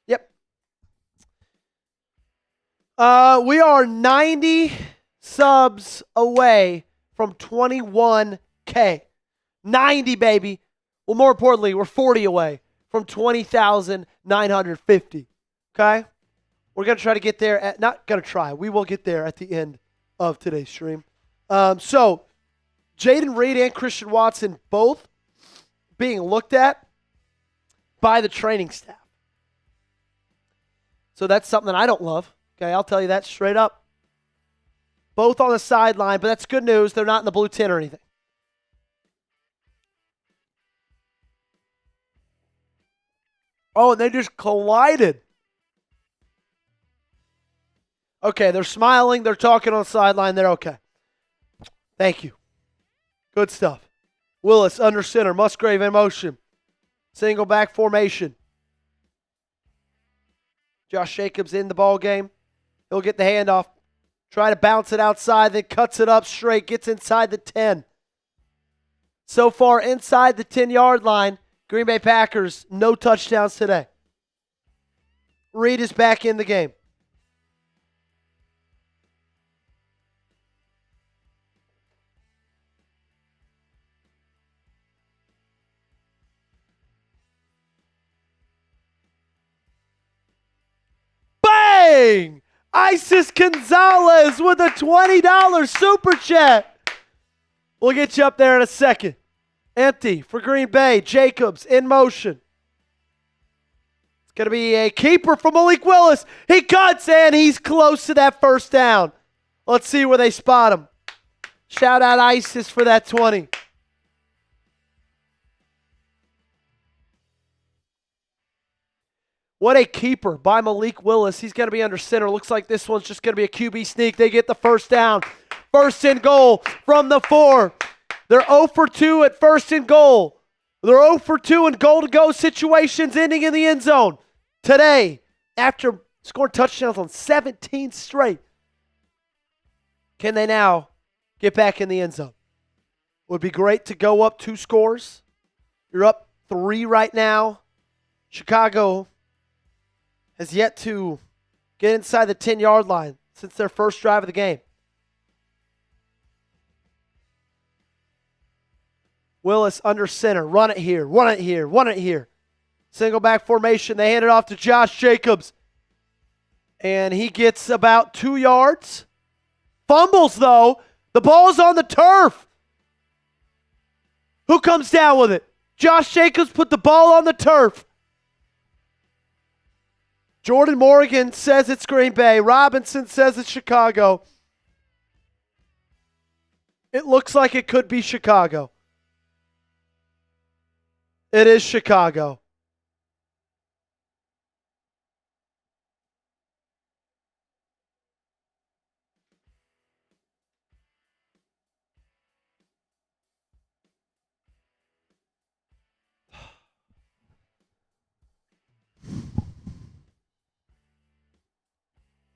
Yep. We are 90 subs away from 21K. 90, baby. Well, more importantly, we're 40 away from 20,950. Okay? We're going to try to get there at, not going to try, we will get there at the end of today's stream. So, Jaden Reed and Christian Watson both being looked at by the training staff. So that's something that I don't love. Okay, I'll tell you that straight up. Both on the sideline, but that's good news. They're not in the blue tent or anything. Oh, and they just collided. Okay, they're smiling. They're talking on the sideline. They're okay. Thank you. Good stuff. Willis under center. Musgrave in motion. Single back formation. Josh Jacobs in the ball game. He'll get the handoff. Try to bounce it outside, then cuts it up straight. Gets inside the 10. So far, inside the 10-yard line, Green Bay Packers, no touchdowns today. Reed is back in the game. dang! Isis Gonzalez with a $20 super chat. We'll get you up there in a second. Empty for Green Bay. Jacobs in motion. It's going to be a keeper from Malik Willis. He cuts and he's close to that first down. Let's see where they spot him. Shout out Isis for that 20. What a keeper by Malik Willis. He's going to be under center. Looks like this one's just going to be a QB sneak. They get the first down. First and goal from the 4. They're 0 for 2 at first and goal. They're 0 for 2 in goal-to-go situations ending in the end zone. Today, after scoring touchdowns on 17 straight, can they now get back in the end zone? Would be great to go up 2 scores. You're up 3 right now. Chicago has yet to get inside the 10-yard line since their first drive of the game. Willis under center. Run it here. Run it here. Run it here. Single back formation. They hand it off to Josh Jacobs. And he gets about 2 yards. Fumbles, though. The ball's on the turf. Who comes down with it? Josh Jacobs put the ball on the turf. Jordan Morgan says it's Green Bay. Robinson says it's Chicago. It looks like it could be Chicago. It is Chicago.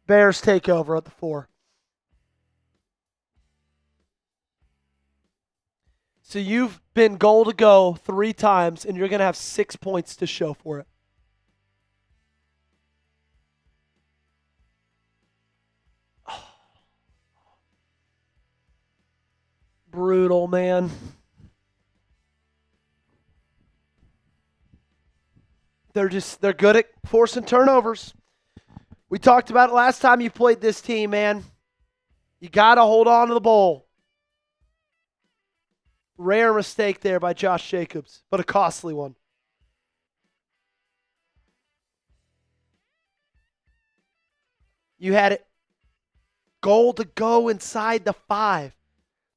Bears take over at the 4. So you've been goal to go 3 times, and you're going to have 6 points to show for it. Brutal, man. They're good at forcing turnovers. We talked about it last time you played this team, man. You got to hold on to the ball. Rare mistake there by Josh Jacobs, but a costly one. You had it goal to go inside the 5.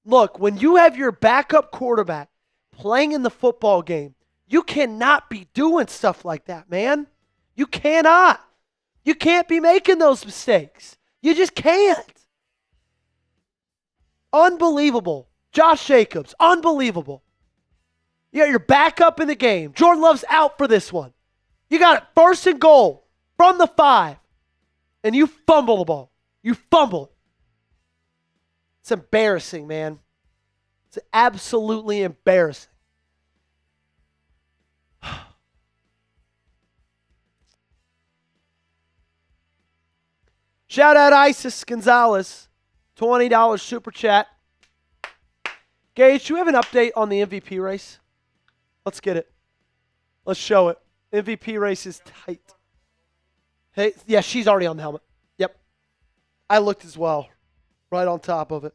Look, when you have your backup quarterback playing in the football game, you cannot be doing stuff like that, man. You cannot. You can't be making those mistakes. You just can't. Unbelievable. Josh Jacobs, unbelievable. You got your backup in the game. Jordan Love's out for this one. You got it first and goal from the 5, and you fumble the ball. You fumble it. It's embarrassing, man. It's absolutely embarrassing. Shout out Isis Gonzalez, $20 super chat. Gage, do we have an update on the MVP race? Let's get it. Let's show it. MVP race is tight. Hey, yeah, she's already on the helmet. Yep. I looked as well. Right on top of it.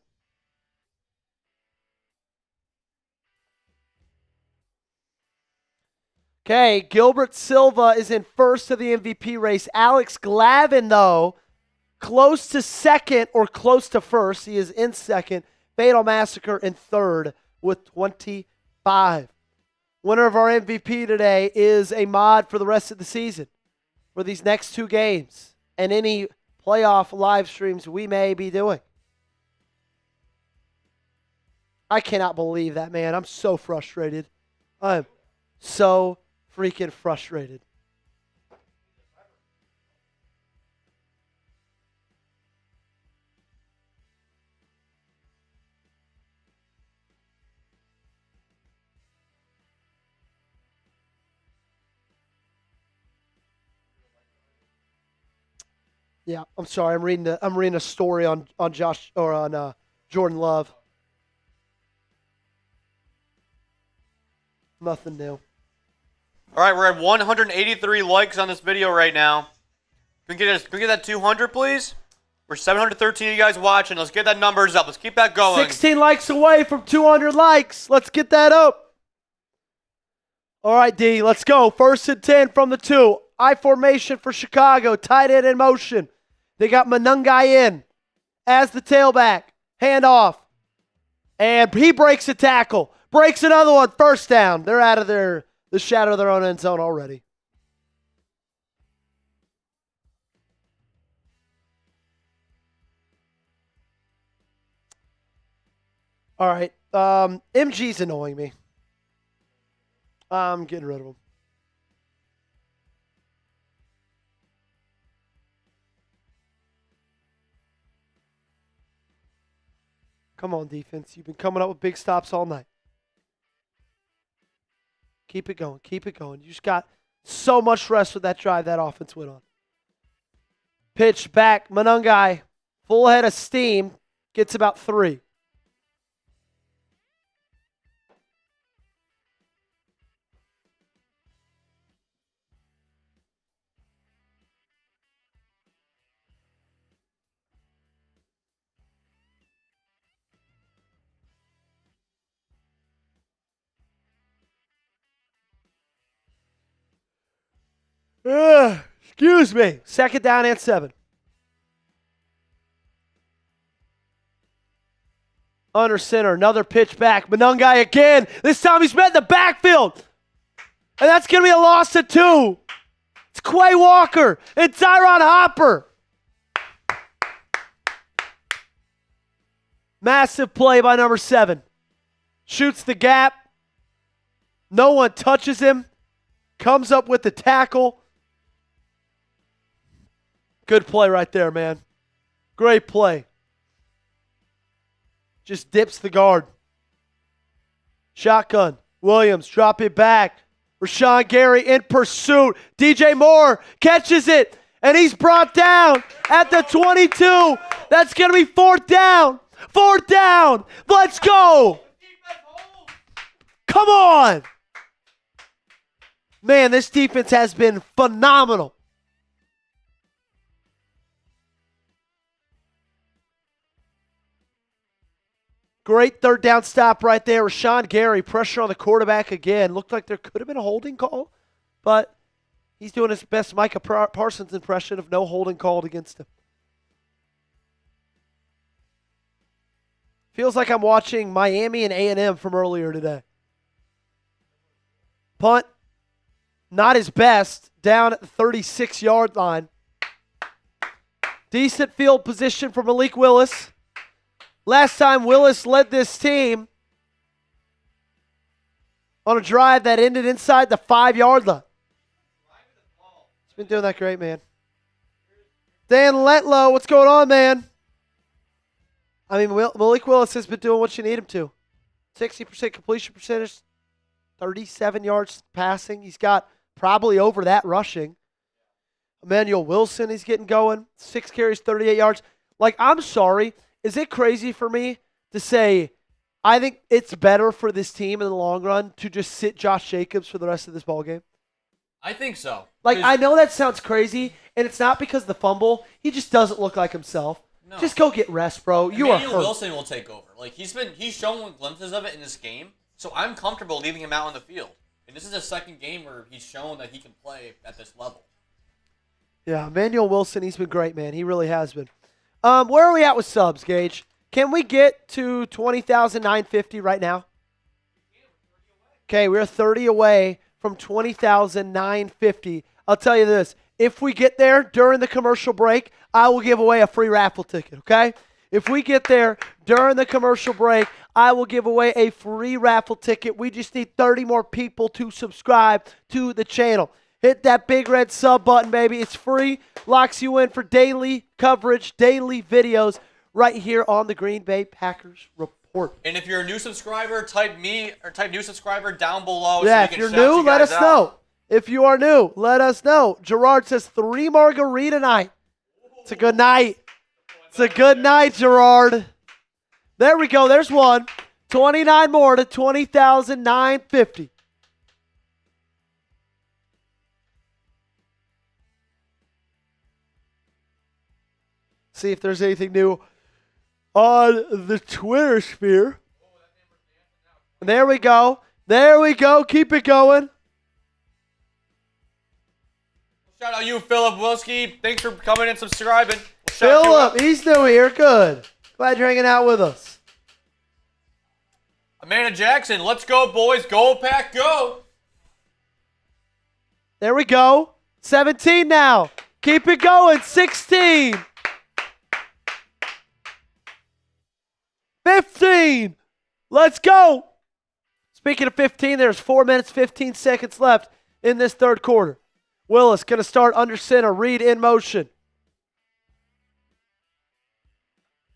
Okay, Gilbert Silva is in first of the MVP race. Alex Glavin, though, close to second or close to first. He is in second. Fatal Massacre in third with 25. Winner of our MVP today is a mod for the rest of the season for these next 2 games and any playoff live streams we may be doing. I cannot believe that, man. I'm so frustrated. I'm so freaking frustrated. Yeah, I'm sorry. I'm reading a story on Josh or on Jordan Love. Nothing new. All right, we're at 183 likes on this video right now. Can we get that 200, please? We're 713 of you guys watching. Let's get that numbers up. Let's keep that going. 16 likes away from 200 likes. Let's get that up. All right, D, let's go. 1st and 10 from the 2. I formation for Chicago. Tight end in motion. They got Manungai in as the tailback. Hand off. And he breaks a tackle. Breaks another one. 1st down. They're out of the shadow of their own end zone already. All right. MG's annoying me. I'm getting rid of him. Come on, defense. You've been coming up with big stops all night. Keep it going. Keep it going. You just got so much rest with that drive that offense went on. Pitch back. Manungai. Full head of steam. Gets about 3. Excuse me. 2nd down and 7. Under center. Another pitch back. Manungai again. This time he's met in the backfield. And that's going to be a loss of 2. It's Quay Walker and Tyron Hopper. Massive play by number 7. Shoots the gap. No one touches him. Comes up with the tackle. Good play right there, man. Great play. Just dips the guard. Shotgun. Williams, drop it back. Rashawn Gary in pursuit. DJ Moore catches it, and he's brought down at the 22. That's going to be 4th down. 4th down. Let's go. Come on. Man, this defense has been phenomenal. Great 3rd down stop right there. Rashawn Gary, pressure on the quarterback again. Looked like there could have been a holding call, but he's doing his best Micah Parsons impression of no holding called against him. Feels like I'm watching Miami and A&M from earlier today. Punt, not his best, down at the 36-yard line. Decent field position for Malik Willis. Last time Willis led this team on a drive that ended inside the 5-yard line. He's been doing that great, man. Dan Letlow, what's going on, man? I mean, Malik Willis has been doing what you need him to. 60% completion percentage, 37 yards passing. He's got probably over that rushing. Emmanuel Wilson, he's getting going. 6 carries, 38 yards. Like, I'm sorry. Is it crazy for me to say I think it's better for this team in the long run to just sit Josh Jacobs for the rest of this ballgame? I think so. Like, I know that sounds crazy, and it's not because of the fumble. He just doesn't look like himself. No. Just go get rest, bro. You are hurt. Emmanuel Wilson will take over. Like, he's shown glimpses of it in this game, so I'm comfortable leaving him out on the field. And this is the 2nd game where he's shown that he can play at this level. Yeah, Emmanuel Wilson, he's been great, man. He really has been. Where are we at with subs, Gage? Can we get to 20,950 right now? Okay, we're 30 away from 20,950. I'll tell you this. If we get there during the commercial break, I will give away a free raffle ticket, okay? If we get there during the commercial break, I will give away a free raffle ticket. We just need 30 more people to subscribe to the channel. Hit that big red sub button, baby. It's free. Locks you in for daily coverage, daily videos right here on the Green Bay Packers Report. And if you're a new subscriber, type new subscriber down below. Yeah, so if you're new, let us know. If you are new, let us know. Gerard says 3 margarita night. It's a good night. It's a good night, Gerard. There we go. There's one. 29 more to 20,950. see if there's anything new on the Twitter sphere. There we go. There we go. Keep it going. Shout out you, Philip Wilski. Thanks for coming and subscribing. Philip, he's new here. Good. Glad you're hanging out with us. Amanda Jackson, let's go, boys. Go, Pack, go. There we go. 17 now. Keep it going. 16. 15. Let's go. Speaking of 15, there's 4 minutes, 15 seconds left in this third quarter. Willis going to start under center. Reed in motion.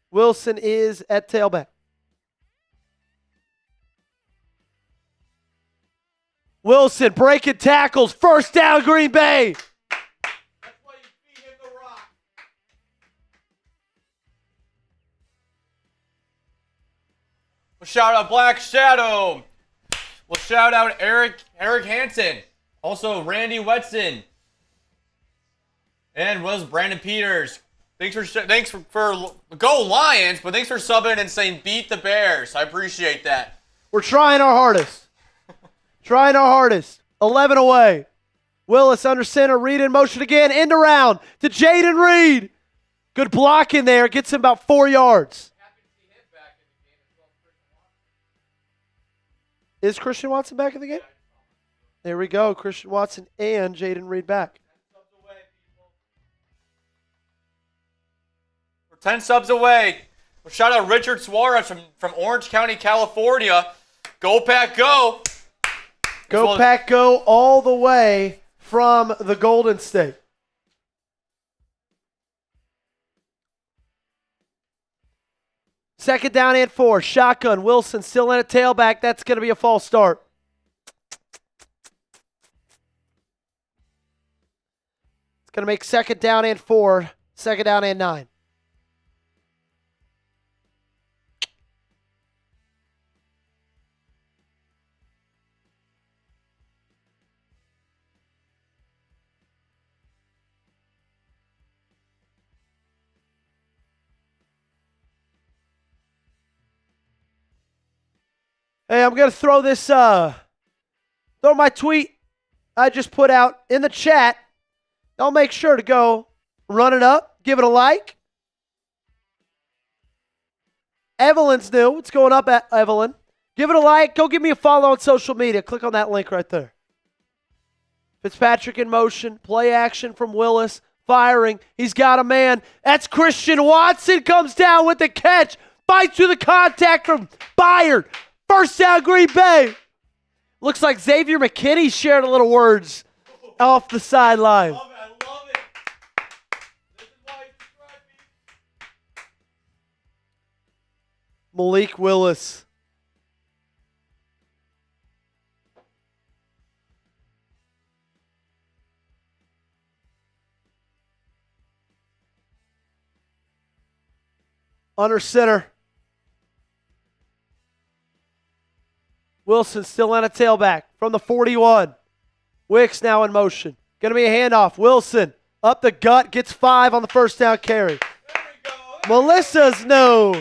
Wilson is at tailback. Wilson breaking tackles. First down, Green Bay. That's why you feed him the rock. We'll shout out Black Shadow. We'll shout out Eric Hansen. Also Randy Wetson. And was Brandon Peters. Thanks for go Lions, but thanks for subbing and saying beat the Bears. I appreciate that. We're trying our hardest. Trying our hardest. 11 away. Willis under center. Reed in motion again. End around to Jaden Reed. Good block in there. Gets him about 4 yards. Is Christian Watson back in the game? There we go. Christian Watson and Jaden Reed back. We're 10 subs away. We'll shout out Richard Suarez from Orange County, California. Go Pack, go. Go Pack, go all the way from the Golden State. Second down and 4. Shotgun. Wilson still in a tailback. That's going to be a false start. It's going to make second down and 4. Second down and 9. Hey, I'm going to throw this, throw my tweet I just put out in the chat. Y'all make sure to go run it up, give it a like. Evelyn's new. It's going up at Evelyn. Give it a like. Go give me a follow on social media. Click on that link right there. Fitzpatrick in motion. Play action from Willis. Firing. He's got a man. That's Christian Watson. Comes down with the catch. Fights through the contact from Byard. First down, Green Bay. Looks like Xavier McKinney shared a little words off the sideline. I love it. This is why you subscribe me. Malik Willis. Under center. Wilson still on a tailback from the 41. Wicks now in motion. Going to be a handoff. Wilson up the gut. Gets 5 on the first down carry. Melissa's new.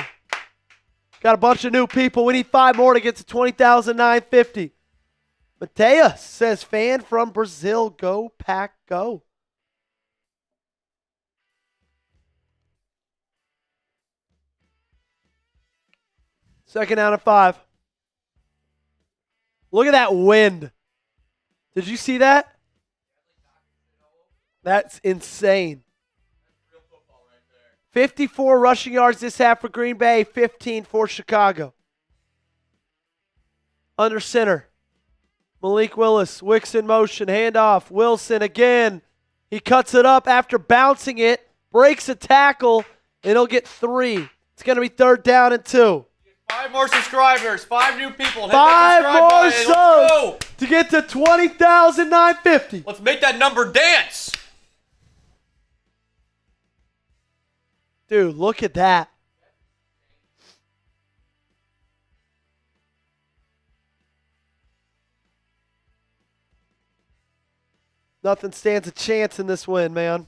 Got a bunch of new people. We need 5 more to get to 20,950. Mateus says, fan from Brazil. Go Pack, go. Second down and 5. Look at that wind. Did you see that? That's insane. 54 rushing yards this half for Green Bay, 15 for Chicago. Under center. Malik Willis, Wicks in motion, handoff. Wilson again. He cuts it up after bouncing it, breaks a tackle, and he'll get 3. It's going to be third down and 2. 5 more subscribers. 5 new people. Hit 5 that more subscribe button. subs to get to 20,950. Let's make that number dance. Dude, look at that. Nothing stands a chance in this win, man.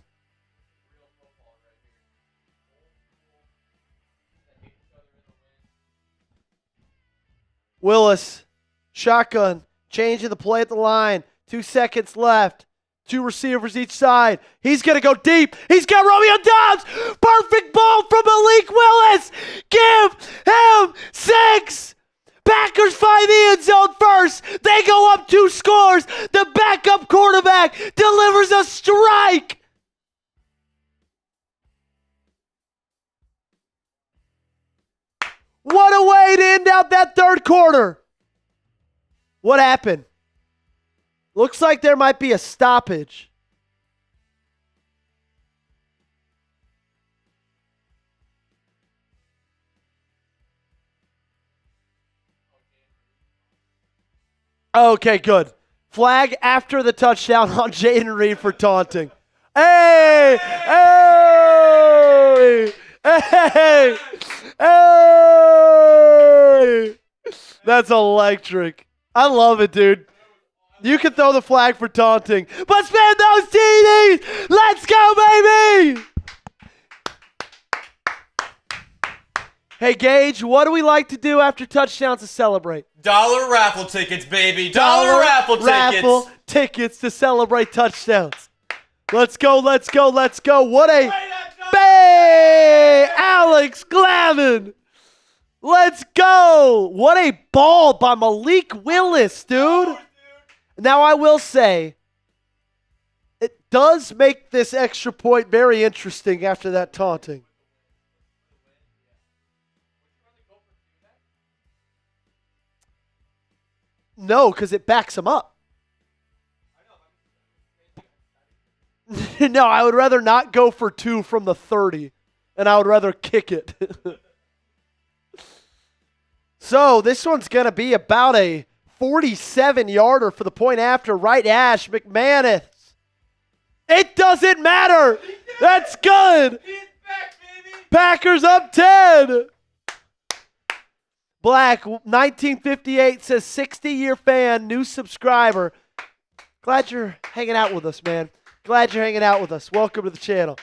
Willis, shotgun, changing the play at the line. 2 seconds left. 2 receivers each side. He's going to go deep. He's got Romeo Dobbs. Perfect ball from Malik Willis. Give him 6. Packers find the end zone first. They go up 2 scores. The backup quarterback delivers a strike. What a way to end out that third quarter. What happened? Looks like there might be a stoppage. Okay, good. Flag after the touchdown on Jaden Reed for taunting. Hey! Hey! Hey! Hey! That's electric. I love it, dude. You can throw the flag for taunting, but spin those TDs! Let's go, baby! Hey, Gage, what do we like to do after touchdowns to celebrate? Dollar raffle tickets, baby. Dollar raffle tickets. Raffle tickets to celebrate touchdowns. Let's go, let's go, let's go. What a bang! Alex Glavin. Let's go. What a ball by Malik Willis, dude. Now, I will say, it does make this extra point very interesting after that taunting. No, because it backs him up. No, I would rather not go for 2 from the 30, and I would rather kick it. So this one's going to be about a 47-yarder for the point after. Right ash, McManus. It doesn't matter. That's good. Packers up 10. Black, 1958, says 60-year fan, new subscriber. Glad you're hanging out with us, man. Glad you're hanging out with us. Welcome to the channel.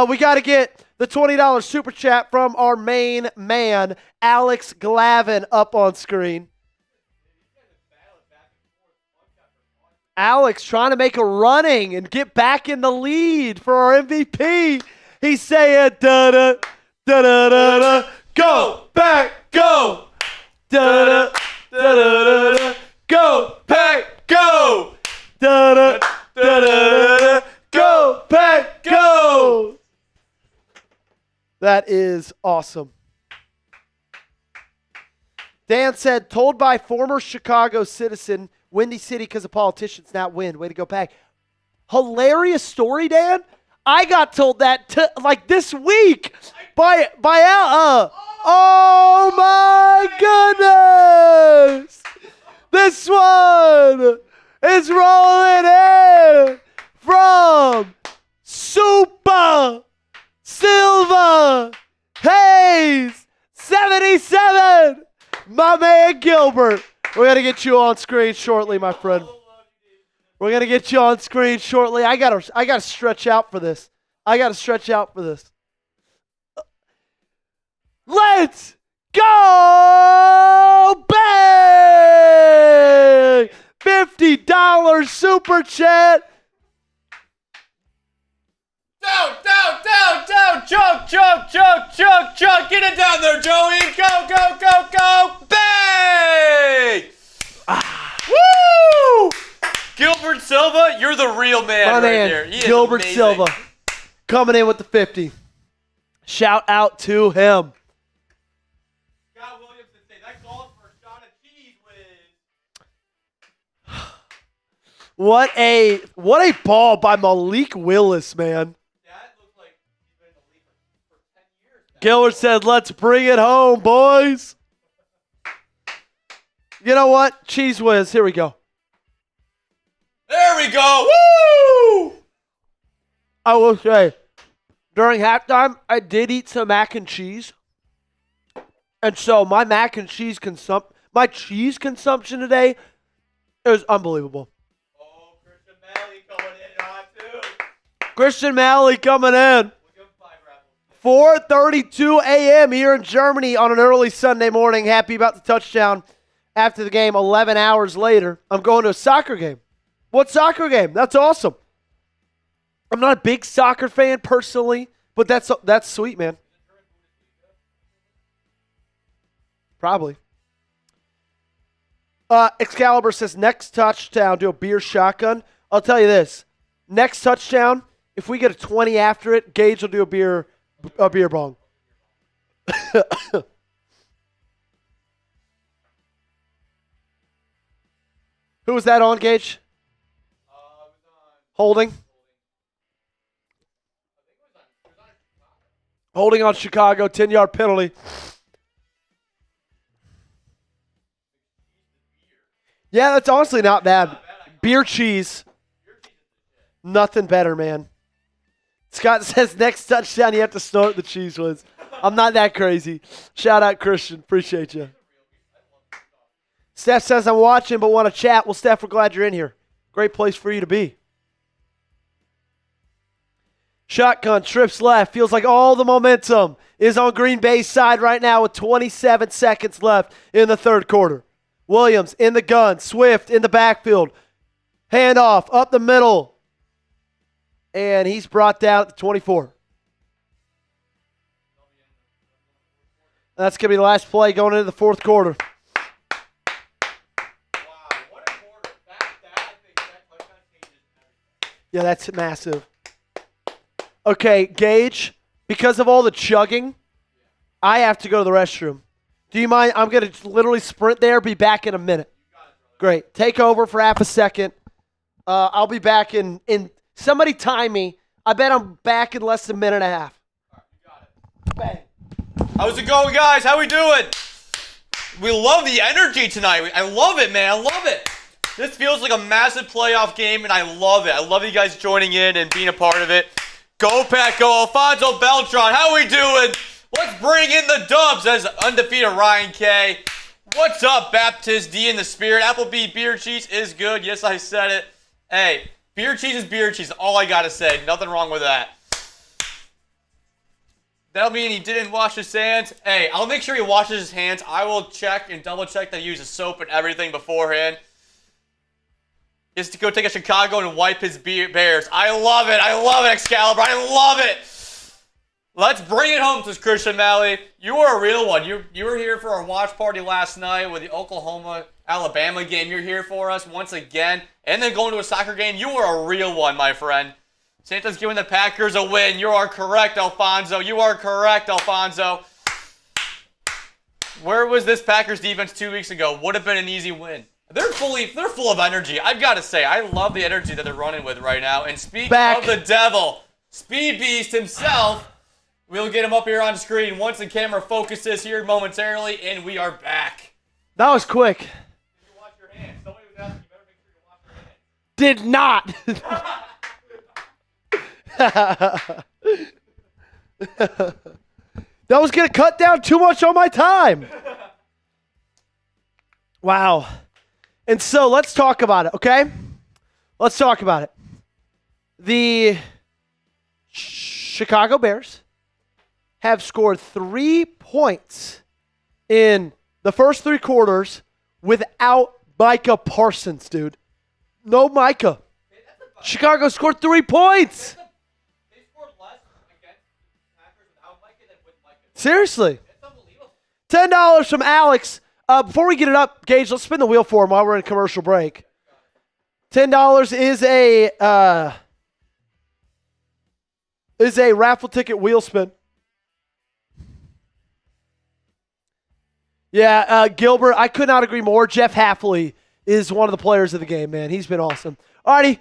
We got to get the $20 super chat from our main man, Alex Glavin, up on screen. Alex trying to make a running and get back in the lead for our MVP. He's saying, da-da, da-da-da-da, go, back, go. Da-da, da-da-da-da, go, pack, go. Da-da, da-da-da-da, go, pack, go. That is awesome. Dan said, told by former Chicago citizen, Windy City because the politicians not win. Way to go, Pack. Hilarious story, Dan. I got told that like this week by oh my goodness. This one is rolling in from Super Silva Hayes 77. My man Gilbert. We're going to get you on screen shortly, my friend. We're going to get you on screen shortly. I gotta stretch out for this. Let's go! Bang! $50 super chat. Down. Chunk. Get it down there, Joey. Go. Bang! Woo! Gilbert Silva, you're the real man My right man, there. He Gilbert is amazing. Silva, coming in with the 50. Shout out to him. Scott Williamson say that calls for a shot of cheese whiz. What a ball by Malik Willis, man. That looks like he's been in the league for 10 years now. Gilbert said, let's bring it home, boys. You know what? Cheese whiz. Here we go. There we go. Woo! I will say, during halftime, I did eat some mac and cheese. And so my cheese consumption today is unbelievable. Oh, Christian Malley coming in hot too. Christian Malley coming in. We'll give him 5 raffles. 4:32 a.m. here in Germany on an early Sunday morning. Happy about the touchdown. after the game 11 hours later. I'm going to a soccer game. What soccer game? That's awesome. I'm not a big soccer fan personally, but that's sweet, man. Probably. Excalibur says next touchdown, do a beer shotgun. I'll tell you this. Next touchdown, if we get a 20 after it, Gage will do a beer bong. Who was that on, Gage? Holding. Holding on Chicago, 10-yard penalty. Yeah, that's honestly not bad. Beer cheese. Nothing better, man. Scott says next touchdown you have to snort the cheese whiz. I'm not that crazy. Shout out Christian. Appreciate you. Steph says I'm watching but want to chat. Well, Steph, we're glad you're in here. Great place for you to be. Shotgun trips left. Feels like all the momentum is on Green Bay's side right now with 27 seconds left in the third quarter. Williams in the gun. Swift in the backfield. Handoff up the middle. And he's brought down at the 24. That's going to be the last play going into the fourth quarter. Yeah, that's massive. Okay, Gage, because of all the chugging, I have to go to the restroom. Do you mind? I'm going to literally sprint there, be back in a minute. Great. Take over for half a second. I'll be back in somebody time me. I bet I'm back in less than a minute and a half. All right, you got it. Bang. How's it going, guys? How we doing? We love the energy tonight. I love it, man. I love it. This feels like a massive playoff game, and I love it. I love you guys joining in and being a part of it. Go, Pack, go. Alfonso Beltran, how we doing? Let's bring in the dubs as undefeated Ryan K. What's up, Baptist D in the spirit? Applebee beer cheese is good. Yes, I said it. Hey, beer cheese is beer cheese. All I got to say. Nothing wrong with that. That'll mean he didn't wash his hands. Hey, I'll make sure he washes his hands. I will check and double check that he uses soap and everything beforehand. Just to go take a Chicago and wipe his bears. I love it. I love it, Excalibur. I love it. Let's bring it home to Christian Malley. You were a real one. You were here for our watch party last night with the Oklahoma-Alabama game. You're here for us once again. And then going to a soccer game. You were a real one, my friend. Santa's giving the Packers a win. You are correct, Alfonso. You are correct, Alfonso. Where was this Packers defense 2 weeks ago? Would have been an easy win. They're full of energy. I've got to say, I love the energy that they're running with right now. And speaking of the devil, Speed Beast himself, we'll get him up here on screen once the camera focuses here momentarily, and we are back. That was quick. Did you wash your hands? Somebody was asking, you better make sure you wash your hands. Did not. That was going to cut down too much on my time. Wow. And so let's talk about it, okay? Let's talk about it. The Chicago Bears have scored 3 points in the first 3 quarters without Micah Parsons, dude. No Micah. Chicago scored 3 points. They scored less against Packers without Micah than with Micah. Seriously. That's unbelievable. $10 from Alex. Before we get it up, Gage, let's spin the wheel for him while we're in a commercial break. $10 is a raffle ticket wheel spin. Yeah, Gilbert, I could not agree more. Jeff Hafley is one of the players of the game, man. He's been awesome. Alrighty,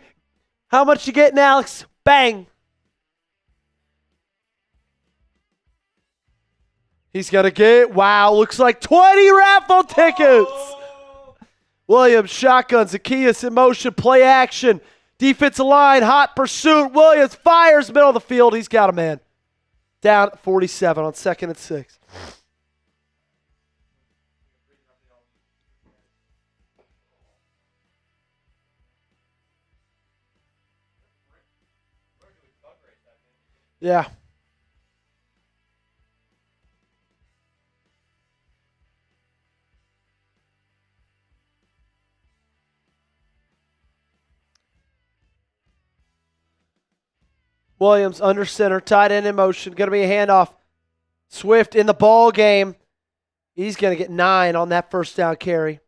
how much you getting, Alex? Bang. He's going to get, wow, looks like 20 raffle tickets. Oh. Williams, shotgun, Zacchaeus in motion, play action. Defensive line, hot pursuit. Williams fires middle of the field. He's got a man. Down at 47 on 2nd and 6. Yeah. Williams under center, tight end in motion. Going to be a handoff. Swift in the ball game. He's going to get 9 on that first down carry.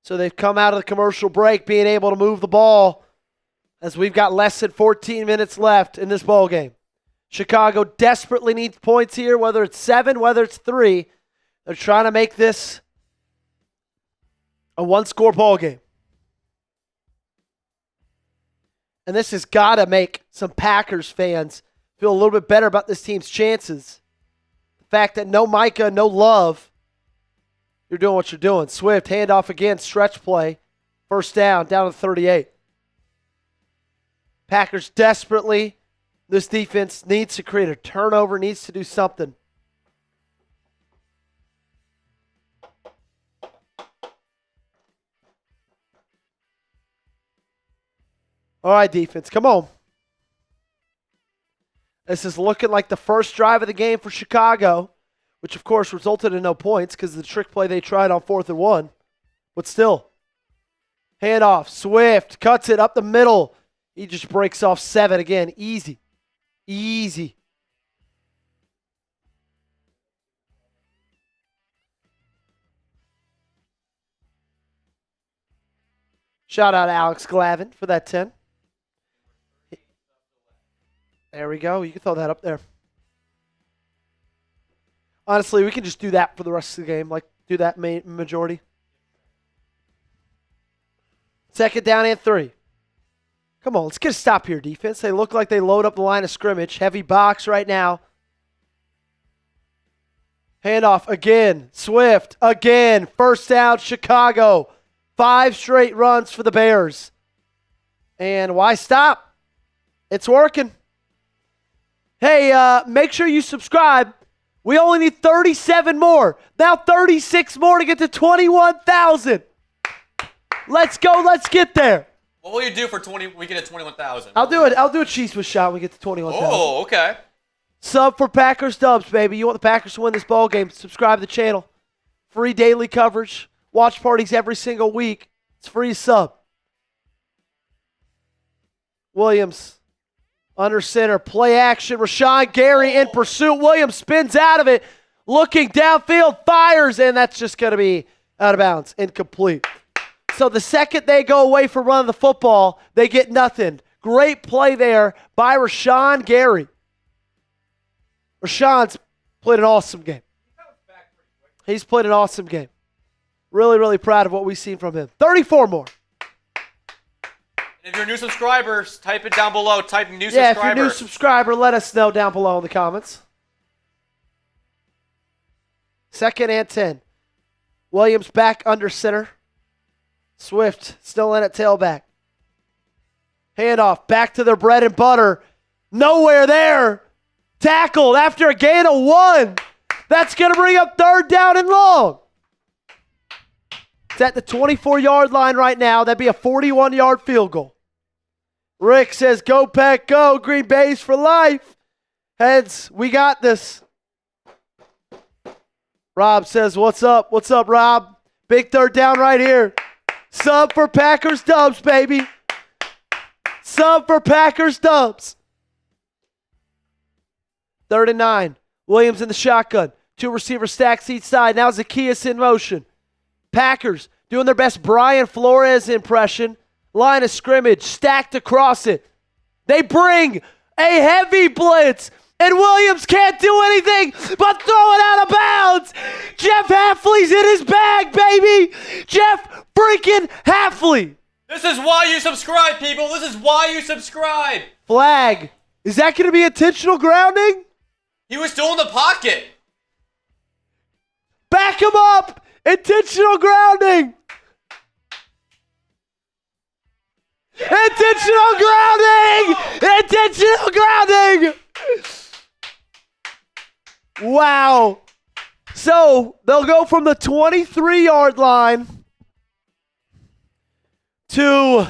So they've come out of the commercial break being able to move the ball as we've got less than 14 minutes left in this ball game. Chicago desperately needs points here, whether it's 7, whether it's 3. They're trying to make this a one-score ball game. And this has got to make some Packers fans feel a little bit better about this team's chances. The fact that no Micah, no Love, you're doing what you're doing. Swift, handoff again, stretch play. First down to 38. Packers desperately, this defense needs to create a turnover, needs to do something. All right, defense, come on. This is looking like the first drive of the game for Chicago, which, of course, resulted in no points because of the trick play they tried on 4th and 1. But still, handoff, Swift, cuts it up the middle. He just breaks off 7 again. Easy. Easy. Shout out to Alex Glavin for that 10. There we go. You can throw that up there. Honestly, we can just do that for the rest of the game. Like, do that majority. Second down and 3. Come on, let's get a stop here, defense. They look like they load up the line of scrimmage. Heavy box right now. Handoff again. Swift again. First down, Chicago. 5 straight runs for the Bears. And why stop? It's working. Hey, make sure you subscribe. We only need 37 more. Now 36 more to get to 21,000. Let's go. Let's get there. What will you do for 20? We get to 21,000. I'll do it. I'll do a cheese with shot when we get to 21,000. Oh, okay. Sub for Packers Dubs, baby. You want the Packers to win this ball game? Subscribe to the channel. Free daily coverage. Watch parties every single week. It's free sub. Williams. Under center, play action. Rashawn Gary in pursuit. Williams spins out of it. Looking downfield, fires, and that's just going to be out of bounds. Incomplete. So the second they go away from running the football, they get nothing. Great play there by Rashawn Gary. Rashawn's played an awesome game. He's played an awesome game. Really, really proud of what we've seen from him. 34 more. If you're a new subscriber, type it down below. Type new Yeah, subscriber. if you're a new subscriber, let us know down below in the comments. Second and 10. Williams back under center. Swift still in at tailback. Handoff back to their bread and butter. Nowhere there. Tackled after a gain of 1. That's going to bring up 3rd down and long. It's at the 24-yard line right now. That'd be a 41-yard field goal. Rick says, go, Pack, go. Green Bay's for life. Heads, we got this. Rob says, what's up? What's up, Rob? Big 3rd down right here. Sub for Packers Dubs, baby. Sub for Packers Dubs. 3rd and 9. Williams in the shotgun. 2 receivers stacks each side. Now Zacchaeus in motion. Packers doing their best Brian Flores impression. Line of scrimmage stacked across it. They bring a heavy blitz, and Williams can't do anything but throw it out of bounds. Jeff Hafley's in his bag, baby. Jeff freaking Hafley. This is why you subscribe, people. This is why you subscribe. Flag. Is that going to be intentional grounding? He was still in the pocket. Back him up. Intentional grounding. Intentional grounding. Intentional grounding. Wow. So they'll go from the 23-yard line to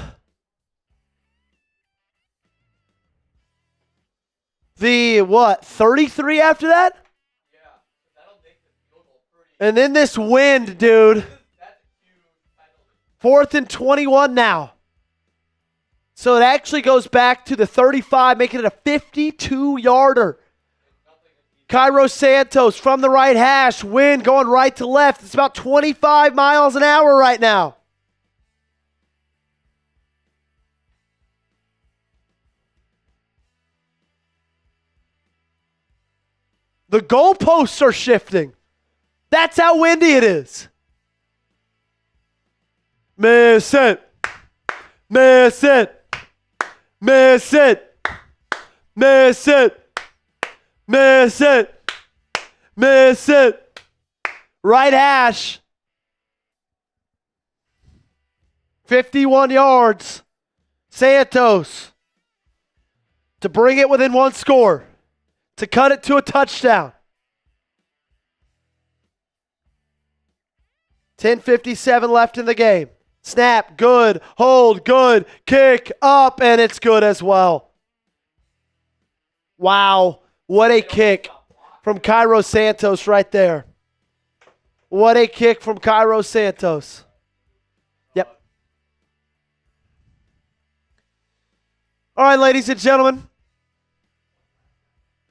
the, 33 after that? Yeah, that'll make the field goal pretty. And then this wind, dude. 4th and 21 now. So it actually goes back to the 35, making it a 52-yarder. Cairo Santos from the right hash. Wind going right to left. It's about 25 miles an hour right now. The goalposts are shifting. That's how windy it is. Miss it. Miss it. Miss it. Miss it. Miss it. Miss it. Right hash. 51 yards. Santos to bring it within one score. To cut it to a touchdown. 10:57 left in the game. Snap, good. Hold, good. Kick, up, and it's good as well. Wow, what a kick from Cairo Santos right there. What a kick from Cairo Santos. Yep. All right, ladies and gentlemen.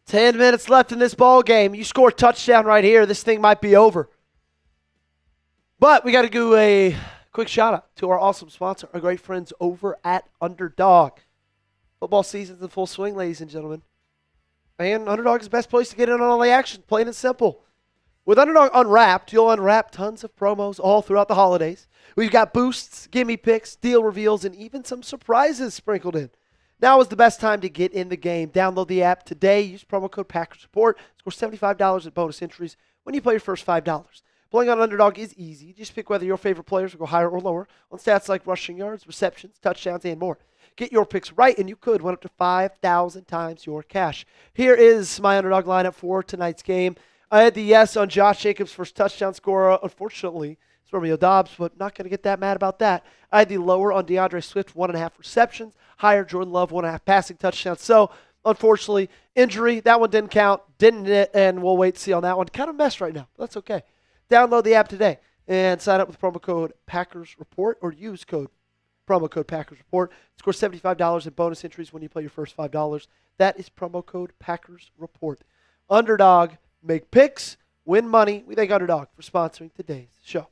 10 minutes left in this ball game. You score a touchdown right here, this thing might be over. But we got to do a quick shout out to our awesome sponsor, our great friends over at Underdog. Football season's in full swing, ladies and gentlemen. And Underdog is the best place to get in on all the action, plain and simple. With Underdog Unwrapped, you'll unwrap tons of promos all throughout the holidays. We've got boosts, gimme picks, deal reveals, and even some surprises sprinkled in. Now is the best time to get in the game. Download the app today. Use promo code Packers Support. Score $75 in bonus entries when you play your first $5. Playing on Underdog is easy. Just pick whether your favorite players will go higher or lower on stats like rushing yards, receptions, touchdowns, and more. Get your picks right, and you could win up to 5,000 times your cash. Here is my Underdog lineup for tonight's game. I had the yes on Josh Jacobs' first touchdown scorer. Unfortunately, it's Romeo Doubs, but not going to get that mad about that. I had the lower on DeAndre Swift, 1.5 receptions. Higher Jordan Love, 1.5 passing touchdowns. So, unfortunately, injury, that one didn't count, didn't it, and we'll wait to see on that one. Kind of a mess right now. That's okay. Download the app today and sign up with promo code Packers Report or use promo code Packers Report. Score $75 in bonus entries when you play your first $5. That is promo code Packers Report. Underdog, make picks, win money. We thank Underdog for sponsoring today's show.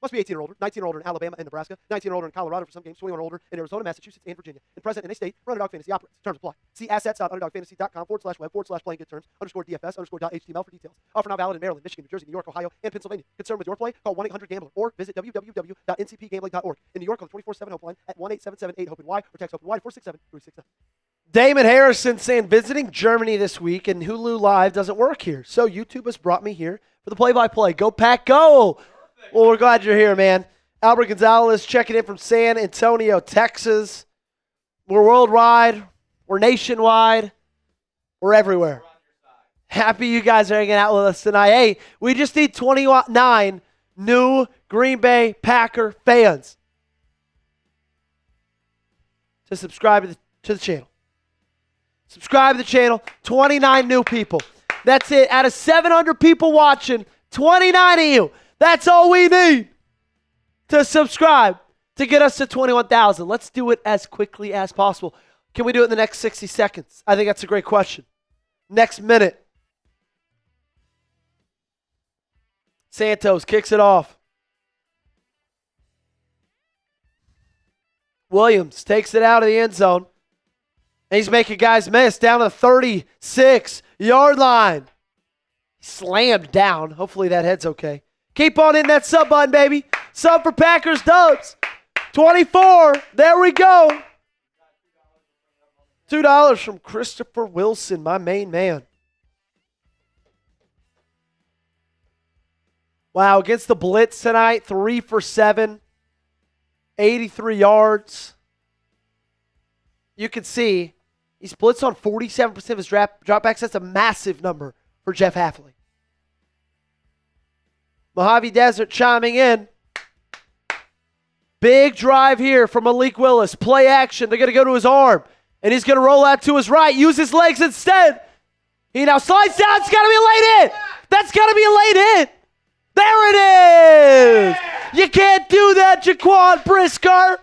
Must be 18 or older, 19 or older in Alabama and Nebraska, 19 or older in Colorado for some games, 21 or older in Arizona, Massachusetts, and Virginia. And present in a state where Underdog Fantasy operates. Terms apply. See assets.underdogfantasy.com/web/playing-good-terms_DFS_.html for details. Offer not valid in Maryland, Michigan, New Jersey, New York, Ohio, and Pennsylvania. Concerned with your play? Call 1-800-GAMBLER or visit www.ncpgambling.org. In New York, on the 24/7 helpline at 1-877-8-HOPE-NY or text HOPE-NY to 467-367. Damon Harrison saying visiting Germany this week and Hulu Live doesn't work here. So YouTube has brought me here for the play-by-play. Go Pack, go! Perfect. Well, we're glad you're here, man. Albert Gonzalez checking in from San Antonio, Texas. We're worldwide. We're nationwide. We're everywhere. Happy you guys are hanging out with us tonight. Hey, we just need 29 new Green Bay Packer fans to subscribe to the channel. Subscribe to the channel. 29 new people. That's it. Out of 700 people watching, 29 of you. That's all we need to subscribe to get us to 21,000. Let's do it as quickly as possible. Can we do it in the next 60 seconds? I think that's a great question. Next minute. Santos kicks it off. Williams takes it out of the end zone. And he's making guys miss down to the 36-yard line. Slammed down. Hopefully that head's okay. Keep on in that sub button, baby. Sub for Packers Dubs. 24. There we go. $2 from Christopher Wilson, my main man. Wow, against the blitz tonight, 3 for 7, 83 yards. You can see he's blitzed on 47% of his dropbacks. That's a massive number for Jeff Hafley. Mojave Desert chiming in. Big drive here from Malik Willis. Play action. They're going to go to his arm. And he's going to roll out to his right. Use his legs instead. He now slides down. It's got to be a late hit. That's got to be a late hit. There it is. You can't do that, Jaquan Brisker.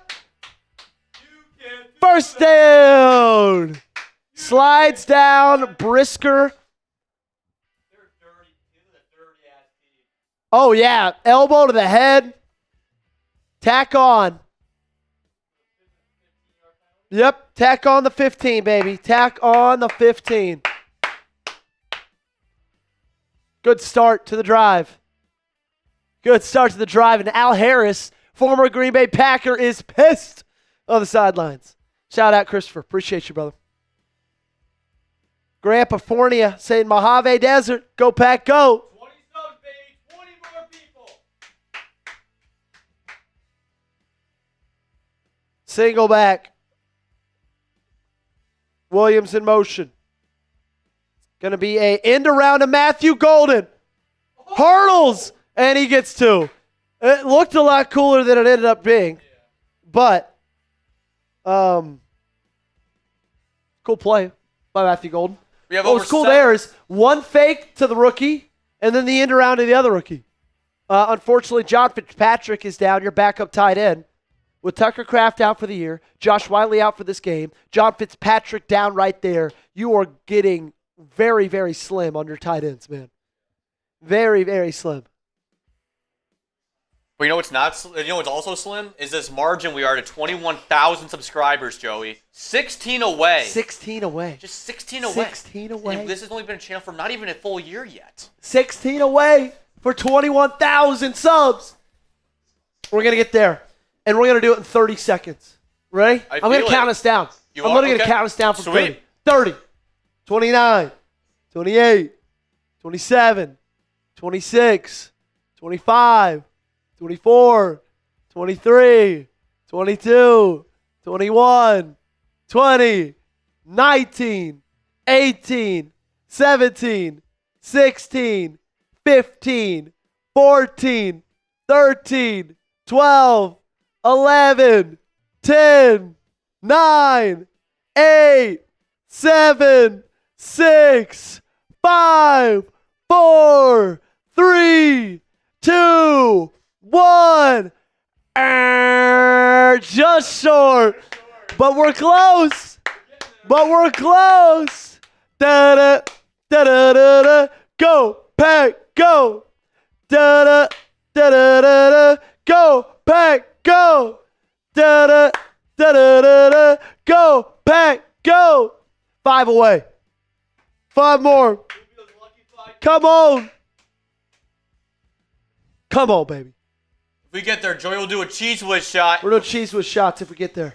First down. Slides down. Brisker. Oh, yeah. Elbow to the head. Tack on. Yep. Tack on the 15, baby. Tack on the 15. Good start to the drive. Good start to the drive. And Al Harris, former Green Bay Packer, is pissed on the sidelines. Shout out, Christopher. Appreciate you, brother. Grandpa Fornia saying Mojave Desert. Go, Pack, go. 20 subs, baby. 20 more people. Single back. Williams in motion. Going to be a end around to Matthew Golden. Hurdles. And he gets 2. It looked a lot cooler than it ended up being. But, cool play by Matthew Golden. We have what was cool there is one fake to the rookie and then the end around to the other rookie. Unfortunately, John Fitzpatrick is down, your backup tight end. With Tucker Kraft out for the year, Josh Wiley out for this game, John Fitzpatrick down right there, you are getting very, very slim on your tight ends, man. Very, very slim. But you know what's not? You know what's also slim is this margin. We are to 21,000 subscribers, Joey. 16 away. 16 away. Just 16 away. 16 away. And this has only been a channel for not even a full year yet. 16 away for 21,000 subs. We're gonna get there, and we're gonna do it in 30 seconds. Ready? I'm gonna count us down. I'm gonna count us down from 30. 30, 29, 28, 27, 26, 25. 24, 23, 22, 21, 20, 19, 18, 17, 16, 15, 14, 13, 12, 11, 10, 9, 8, 7, 6, 5, 4, 3, 2, 1. Just short. But we're close. Da-da, da-da-da-da. Go, Pack, go. Da-da, da-da-da-da. Go, Pack, go. Da-da, da-da-da-da. Go, Pack, go. 5 away. 5 more. Come on. Come on, baby. If we get there, Joey will do a cheese whiz shot. We're doing cheese whiz shots if we get there.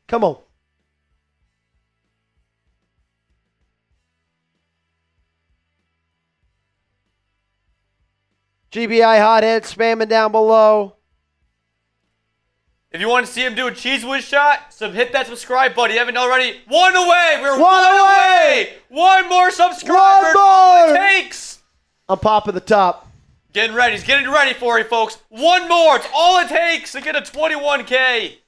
Come on. GBI hothead spamming down below. If you want to see him do a cheese whiz shot, hit that subscribe button. You haven't already. 1 away. We're 1 away. 1 more subscriber. 1 more. It takes. I'm popping the top. Getting ready. He's getting ready for you, folks. 1 more. It's all it takes to get a 21K.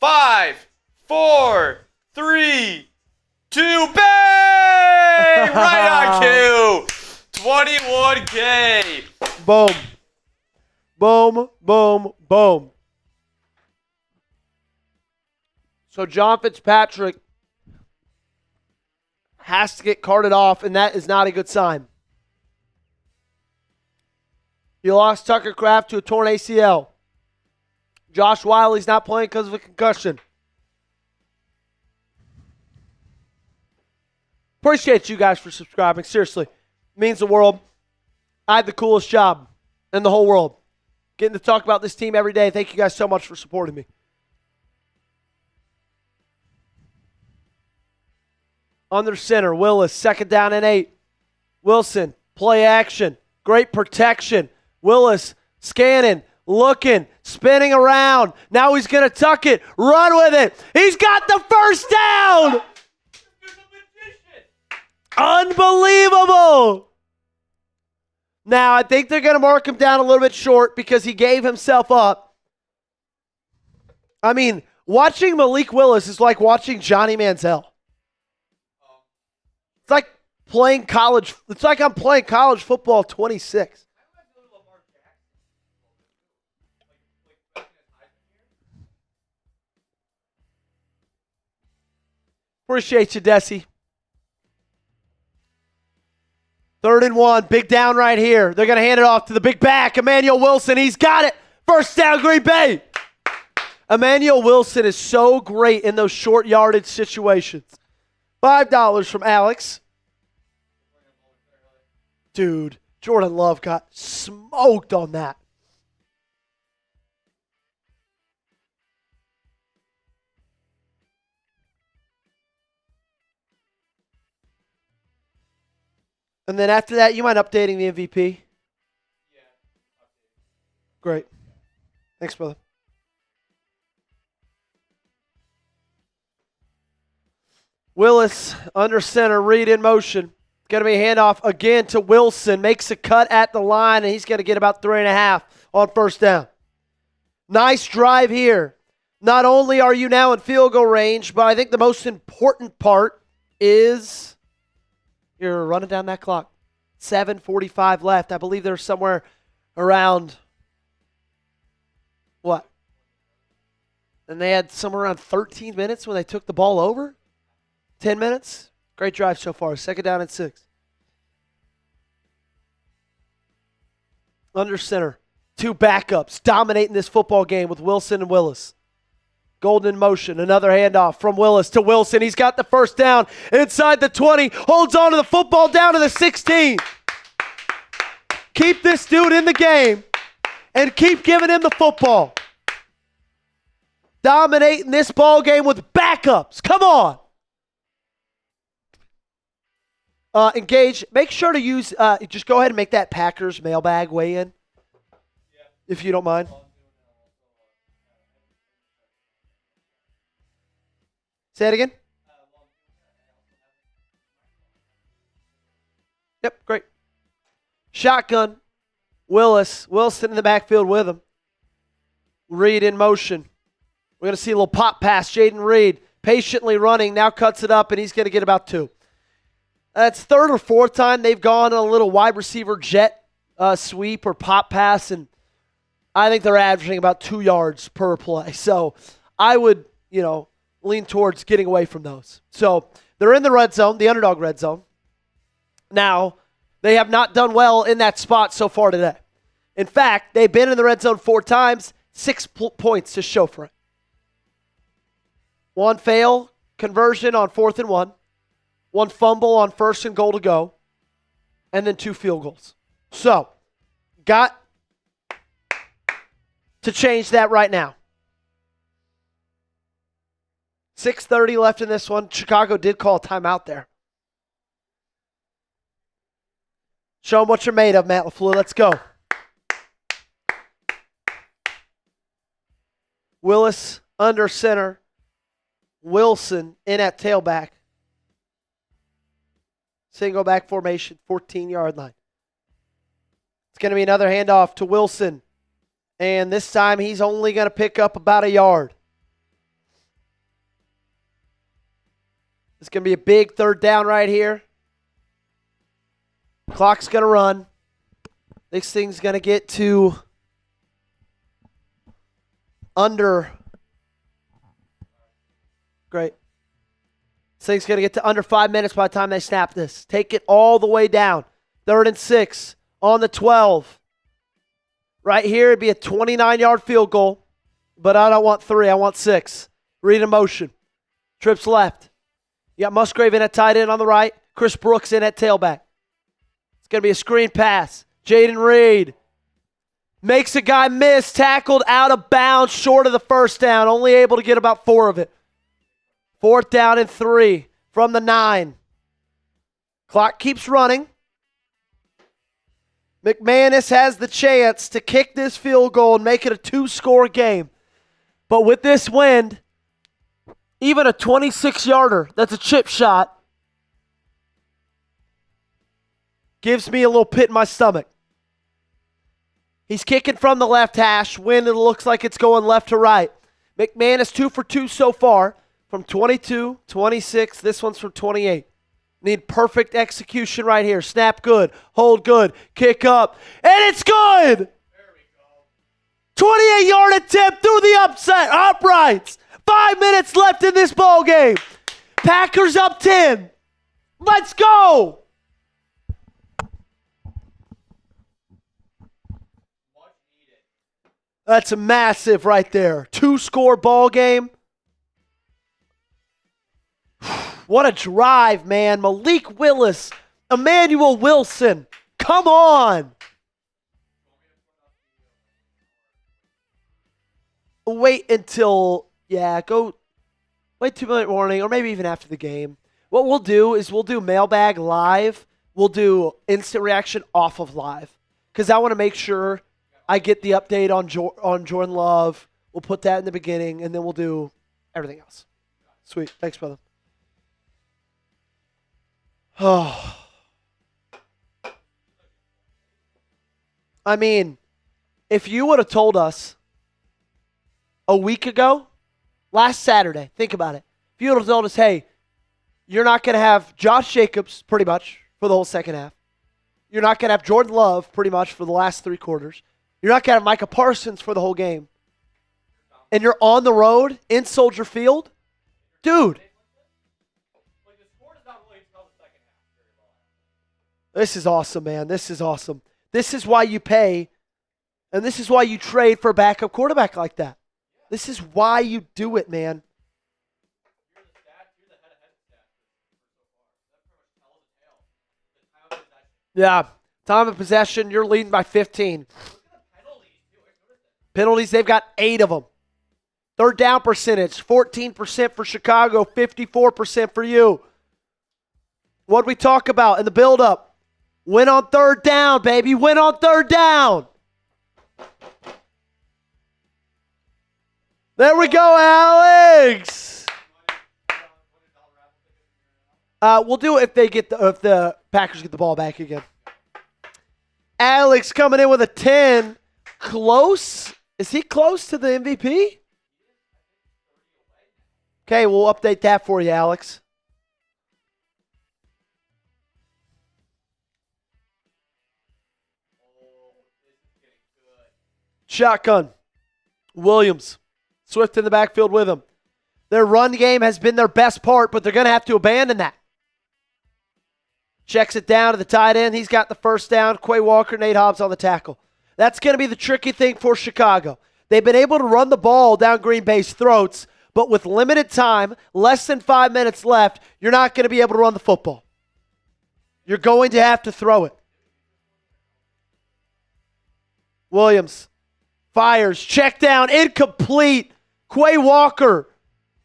5, 4, 3, 2, bang! Right on cue. 21K. Boom. Boom, boom, boom. So John Fitzpatrick has to get carted off, and that is not a good sign. You lost Tucker Kraft to a torn ACL. Josh Wiley's not playing because of a concussion. Appreciate you guys for subscribing. Seriously. It means the world. I had the coolest job in the whole world. Getting to talk about this team every day. Thank you guys so much for supporting me. Under center, Willis, 2nd down and 8. Wilson, play action. Great protection. Willis, scanning, looking, spinning around. Now he's going to tuck it, run with it. He's got the first down. Unbelievable. Now, I think they're going to mark him down a little bit short because he gave himself up. I mean, watching Malik Willis is like watching Johnny Manziel. It's like playing college. It's like I'm playing college football 26. Appreciate you, Desi. 3rd and 1. Big down right here. They're going to hand it off to the big back, Emmanuel Wilson. He's got it. First down, Green Bay. Emmanuel Wilson is so great in those short yardage situations. $5 from Alex. Dude, Jordan Love got smoked on that. And then after that, you mind updating the MVP? Yeah. Great. Thanks, brother. Willis under center, Reed in motion. Going to be a handoff again to Wilson. Makes a cut at the line, and he's going to get about 3.5 on first down. Nice drive here. Not only are you now in field goal range, but I think the most important part is you're running down that clock. 7:45 left. I believe there's somewhere around, what? And they had somewhere around 13 minutes when they took the ball over? 10 minutes? Great drive so far. 2nd down and 6. Under center. 2 backups dominating this football game with Wilson and Willis. Golden in motion. Another handoff from Willis to Wilson. He's got the first down inside the 20. Holds on to the football down to the 16. Keep this dude in the game and keep giving him the football. Dominating this ball game with backups. Come on. Engage. Make sure to use, just go ahead and make that Packers mailbag weigh in, if you don't mind. Say it again. Yep, great. Shotgun. Wilson in the backfield with him. Reed in motion. We're going to see a little pop pass. Jaden Reed patiently running, now cuts it up, and he's going to get about 2. That's 3rd or 4th time they've gone on a little wide receiver jet sweep or pop pass, and I think they're averaging about 2 yards per play. So I would, lean towards getting away from those. So they're in the red zone, the underdog red zone. Now, they have not done well in that spot so far today. In fact, they've been in the red zone 4 times, 6 points to show for it. 1 fail conversion on 4th and 1. 1 fumble on 1st and goal to go. And then 2 field goals. So, got to change that right now. 6:30 left in this one. Chicago did call a timeout there. Show them what you're made of, Matt LaFleur. Let's go. Willis under center. Wilson in at tailback. Single back formation, 14-yard line. It's going to be another handoff to Wilson. And this time he's only going to pick up about 1 yard. It's going to be a big 3rd down right here. Clock's going to run. This thing's going to get to under. Great. This thing's going to get to under 5 minutes by the time they snap this. Take it all the way down. 3rd and 6 on the 12. Right here, it'd be a 29-yard field goal, but I don't want 3. I want 6. Read in motion. Trips left. You got Musgrave in at tight end on the right. Chris Brooks in at tailback. It's going to be a screen pass. Jaden Reed makes a guy miss, tackled out of bounds, short of the first down, only able to get about 4 of it. 4th down and 3 from the 9. Clock keeps running. McManus has the chance to kick this field goal and make it a 2-score game. But with this wind, even a 26-yarder, that's a chip shot, gives me a little pit in my stomach. He's kicking from the left hash. Wind, it looks like it's going left to right. McManus 2 for 2 so far from 22, 26. This one's from 28. Need perfect execution right here. Snap good. Hold good. Kick up. And it's good! There we go. 28-yard attempt through the uprights. 5 minutes left in this ball game. Packers up 10. Let's go. That's massive right there. 2-score ball game. What a drive, man. Malik Willis, Emmanuel Wilson. Come on. Wait until, wait 2-minute warning, or maybe even after the game. What we'll do is we'll do mailbag live. We'll do instant reaction off of live. Because I want to make sure I get the update on Jordan Love. We'll put that in the beginning, and then we'll do everything else. Sweet. Thanks, brother. Oh. I mean, if you would have told us a week ago, last Saturday, think about it. If you would have told us, hey, you're not going to have Josh Jacobs pretty much for the whole second half. You're not going to have Jordan Love pretty much for the last 3 quarters. You're not going to have Micah Parsons for the whole game. And you're on the road in Soldier Field. Dude. This is awesome, man. This is awesome. This is why you pay, and this is why you trade for a backup quarterback like that. This is why you do it, man. Yeah. Time of possession, you're leading by 15. Penalties, they've got 8 of them. Third down percentage, 14% for Chicago, 54% for you. What we talk about in the build-up? Win on third down, baby. Win on third down. There we go, Alex. We'll do it if the Packers get the ball back again. Alex coming in with a 10. Close? Is he close to the MVP? Okay, we'll update that for you, Alex. Shotgun. Williams. Swift in the backfield with him. Their run game has been their best part, but they're going to have to abandon that. Checks it down to the tight end. He's got the first down. Quay Walker, Nate Hobbs on the tackle. That's going to be the tricky thing for Chicago. They've been able to run the ball down Green Bay's throats, but with limited time, less than 5 minutes left, you're not going to be able to run the football. You're going to have to throw it. Williams fires, check down, incomplete. Quay Walker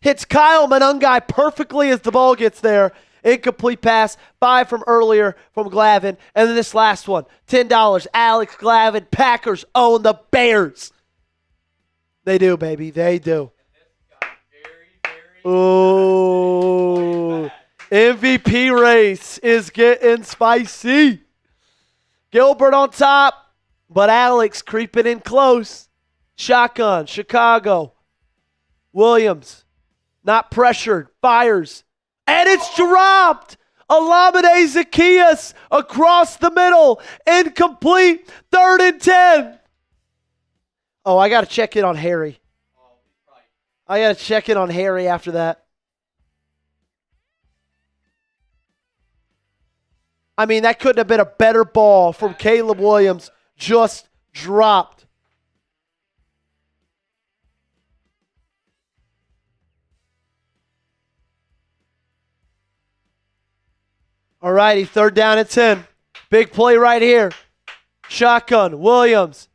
hits Kyle Monangai perfectly as the ball gets there. Incomplete pass, 5 from earlier from Glavin. And then this last one, $10. Alex Glavin, Packers own the Bears. They do, baby. They do. Ooh. MVP race is getting spicy. Gilbert on top, but Alex creeping in close. Shotgun, Chicago. Williams, not pressured, fires. And it's dropped. Olamide Zacchaeus across the middle. Incomplete. 3rd and 10. Oh, I got to check in on Harry. I got to check in on Harry after that. I mean, that couldn't have been a better ball from Caleb Williams. Just dropped. All righty, 3rd down and 10. Big play right here. Shotgun, Williams.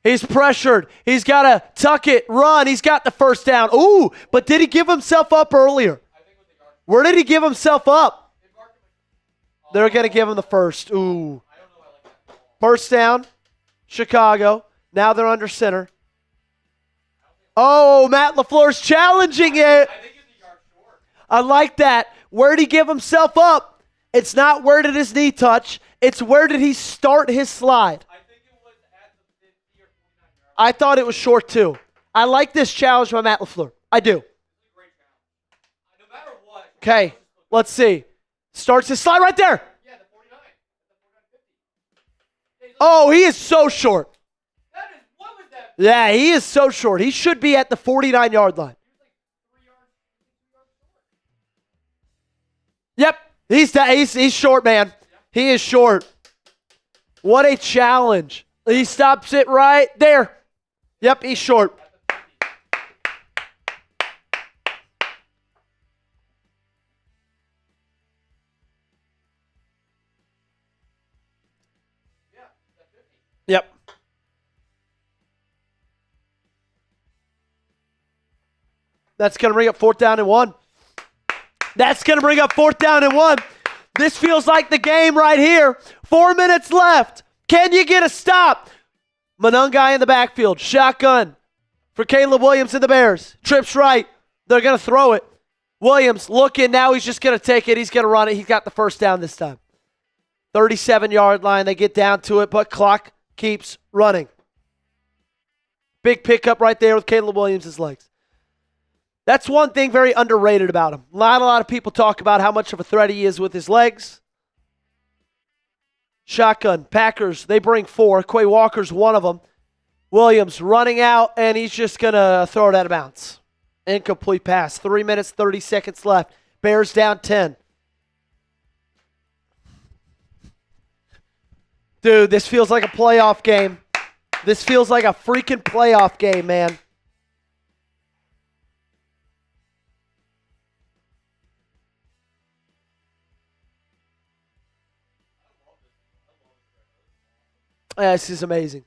He's pressured. He's got to tuck it, run. He's got the first down. Ooh, but did he give himself up earlier? Where did he give himself up? They're going to give him the first. Ooh. First down, Chicago. Now they're under center. Oh, Matt LaFleur's challenging it. I like that. Where did he give himself up? It's not where did his knee touch. It's where did he start his slide. I think it was at the 50 or 49 yard. I thought it was short too. I like this challenge by Matt LaFleur. I do. No matter what. Okay, let's see. Starts his slide right there. Yeah, the 49. The 49-50. Oh, he is so short. What was that? Yeah, he is so short. He should be at the 49-yard line. Yep. He's short, man. He is short. What a challenge. He stops it right there. Yep, he's short. Yep. That's going to bring up 4th down and 1. That's going to bring up 4th down and 1. This feels like the game right here. 4 minutes left. Can you get a stop? Monungai in the backfield. Shotgun for Caleb Williams and the Bears. Trips right. They're going to throw it. Williams looking. Now he's just going to take it. He's going to run it. He's got the first down this time. 37-yard line. They get down to it, but clock keeps running. Big pickup right there with Caleb Williams' legs. That's one thing very underrated about him. Not a lot of people talk about how much of a threat he is with his legs. Shotgun. Packers, they bring 4. Quay Walker's one of them. Williams running out, and he's just going to throw it out of bounds. Incomplete pass. 3 minutes, 30 seconds left. Bears down 10. Dude, this feels like a playoff game. This feels like a freaking playoff game, man. Yeah, this is amazing.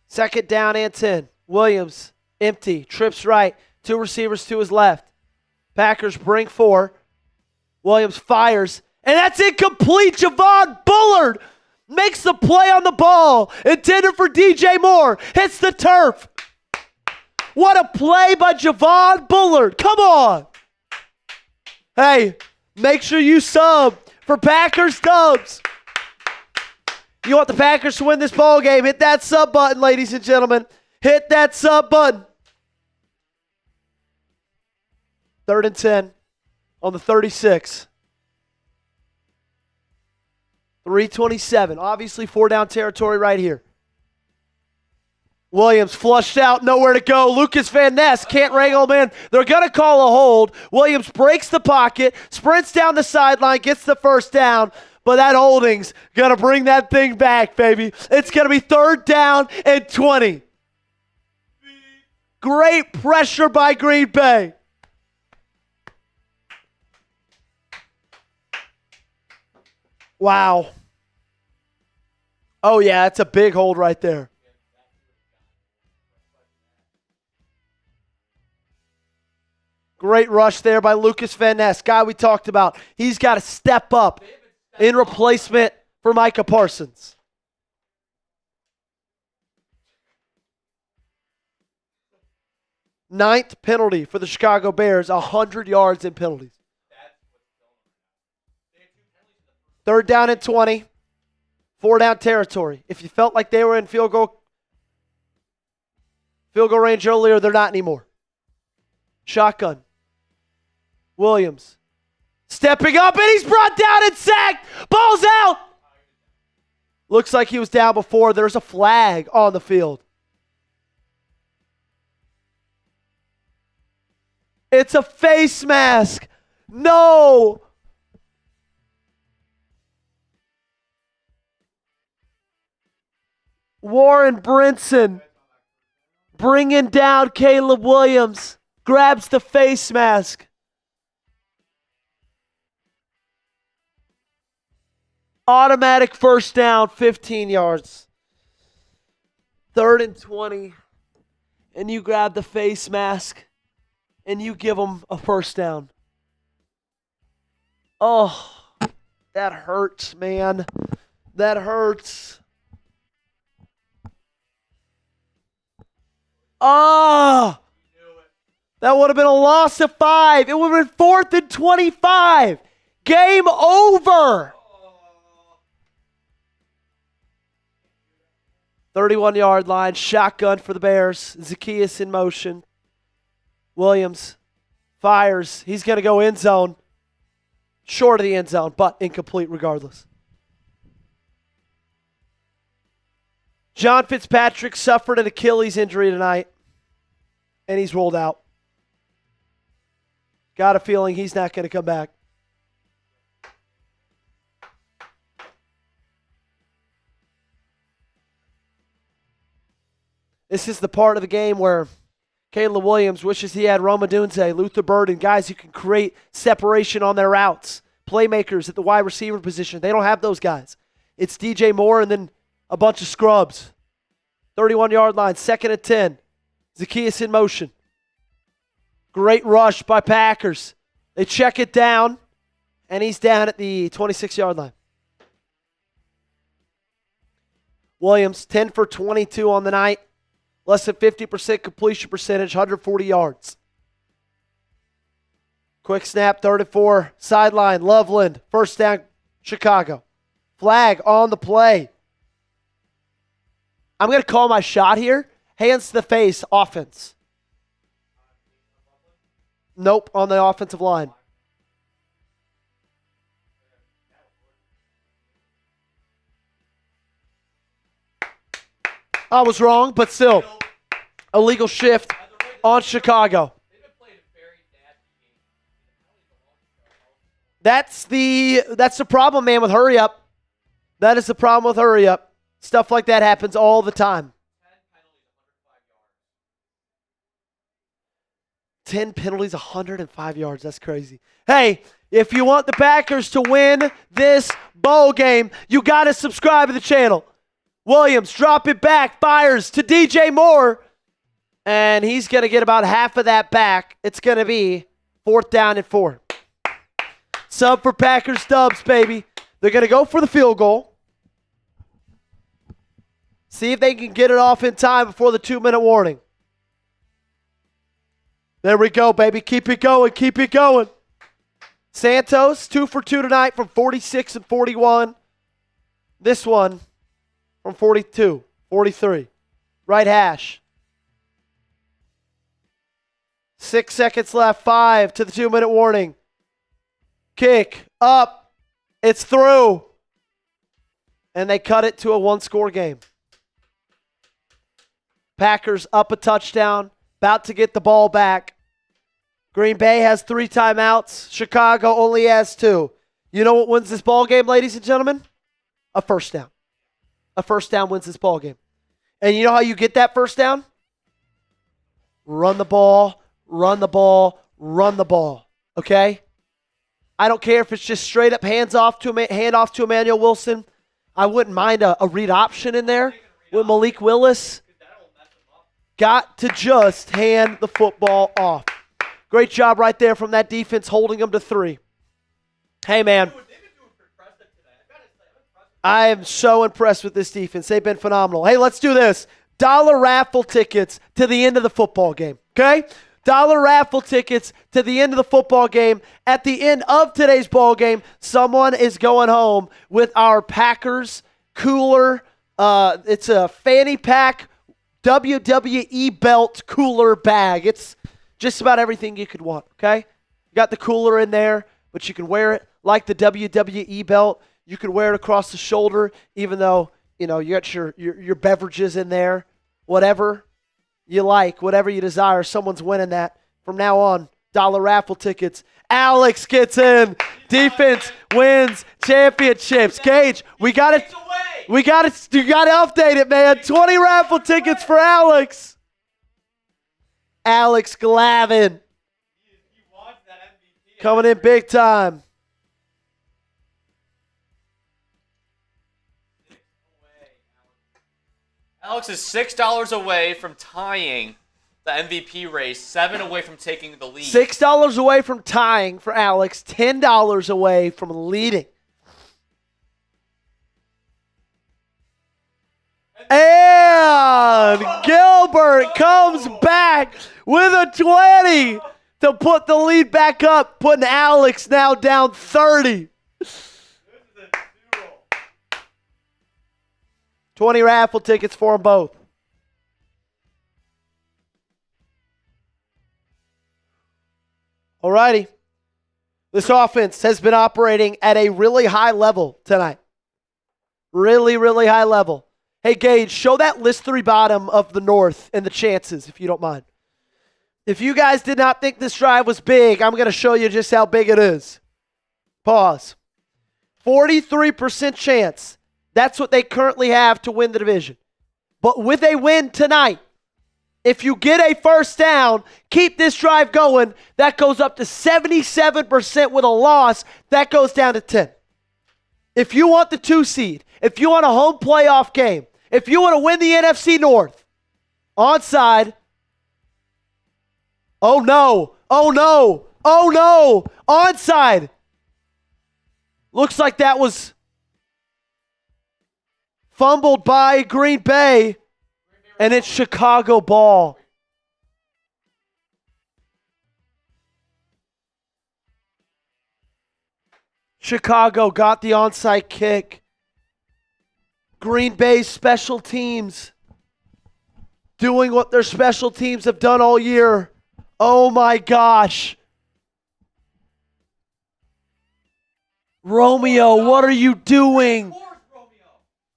Second down and 10. Williams, empty, trips right. 2 receivers to his left. Packers bring 4. Williams fires, and that's incomplete. Javon Bullard makes the play on the ball. Intended for DJ Moore. Hits the turf. What a play by Javon Bullard. Come on. Hey, make sure you sub for Packers Dubs. You want the Packers to win this ball game? Hit that sub button, ladies and gentlemen. Hit that sub button. 3rd and 10 on the 36. 3:27. Obviously 4-down territory right here. Williams flushed out, nowhere to go. Lucas Van Ness can't wrangle him in. They're going to call a hold. Williams breaks the pocket, sprints down the sideline, gets the first down, but that holding's going to bring that thing back, baby. It's going to be 3rd down and 20. Great pressure by Green Bay. Wow. Oh, yeah, it's a big hold right there. Great rush there by Lucas Van Ness, guy we talked about. He's got to step up in replacement for Micah Parsons. Ninth penalty for the Chicago Bears, 100 yards in penalties. 3rd down and 20. 4-down territory. If you felt like they were in field goal range earlier, they're not anymore. Shotgun. Williams. Stepping up, and he's brought down and sacked. Ball's out. Looks like he was down before. There's a flag on the field. It's a face mask. No. Warren Brinson bringing down Caleb Williams. Grabs the face mask. Automatic first down, 15 yards. 3rd and 20. And you grab the face mask and you give them a first down. Oh, that hurts, man. That hurts. Oh, that would have been a loss of 5. It would have been 4th and 25. Game over. 31-yard line, shotgun for the Bears. Zacchaeus in motion. Williams fires. He's going to go end zone. Short of the end zone, but incomplete regardless. John Fitzpatrick suffered an Achilles injury tonight. and he's rolled out. Got a feeling he's not going to come back. This is the part of the game where Caleb Williams wishes he had Roma Dunze, Luther Burden, guys who can create separation on their routes, playmakers at the wide receiver position. They don't have those guys. It's DJ Moore and then a bunch of scrubs. 31-yard line, 2nd and 10. Zacchaeus in motion. Great rush by Packers. They check it down, and he's down at the 26-yard line. Williams, 10 for 22 on the night. Less than 50% completion percentage, 140 yards. Quick snap, 3rd and 4. Sideline, Loveland. First down, Chicago. Flag on the play. I'm going to call my shot here. Hands to the face, offense. Nope, on the offensive line. I was wrong, but still. Illegal shift on Chicago. That's the problem, man, with hurry up. That is the problem with hurry up. Stuff like that happens all the time. 10 penalties, 105 yards. That's crazy. Hey, if you want the Packers to win this bowl game, you got to subscribe to the channel. Williams, drop it back, fires to DJ Moore, and he's going to get about half of that back. It's going to be 4th down and 4. Sub for Packers dubs, baby. They're going to go for the field goal. See if they can get it off in time before the 2-minute warning. There we go, baby. Keep it going. Keep it going. Santos, 2 for 2 tonight from 46 and 41. This one from 42, 43. Right hash. 6 seconds left. 5 to the 2-minute warning. Kick up. It's through. And they cut it to a 1-score game. Packers up a touchdown. About to get the ball back. Green Bay has 3 timeouts. Chicago only has 2. You know what wins this ball game, ladies and gentlemen? A first down. A first down wins this ball game. And you know how you get that first down? Run the ball, run the ball, run the ball. Okay? I don't care if it's just straight up hand off to Emmanuel Wilson. I wouldn't mind a read option in there with Malik Willis. Got to just hand the football off. Great job right there from that defense holding them to 3. Hey, man. I am so impressed with this defense. They've been phenomenal. Hey, let's do this. Dollar raffle tickets to the end of the football game, okay? Dollar raffle tickets to the end of the football game. At the end of today's ball game, someone is going home with our Packers cooler. It's a fanny pack WWE belt cooler bag. It's just about everything you could want, okay? You got the cooler in there, but you can wear it like the WWE belt. You can wear it across the shoulder, even though, you know, you got your beverages in there. Whatever you like, whatever you desire, someone's winning that. From now on, dollar raffle tickets. Alex gets in. Defense wins championships. Gage, you got to update it, man. 20 raffle tickets for Alex. Alex Glavin. Coming in big time. Alex is $6 away from tying the MVP race, 7 away from taking the lead. $6 away from tying for Alex, $10 away from leading. And Gilbert comes back with a 20 to put the lead back up, putting Alex now down 30. 20 raffle tickets for them both. All righty. This offense has been operating at a really high level tonight. Really, really high level. Hey, Gage, show that list 3 bottom of the North and the chances, if you don't mind. If you guys did not think this drive was big, I'm going to show you just how big it is. Pause. 43% chance. That's what they currently have to win the division. But with a win tonight, if you get a first down, keep this drive going, that goes up to 77%. With a loss, that goes down to 10. If you want the 2 seed, if you want a home playoff game, if you want to win the NFC North, onside. Oh no, oh no, oh no, onside. Looks like that was fumbled by Green Bay, and it's Chicago ball. Chicago got the onside kick. Green Bay's special teams doing what their special teams have done all year. Oh my gosh. Romeo, what are you doing?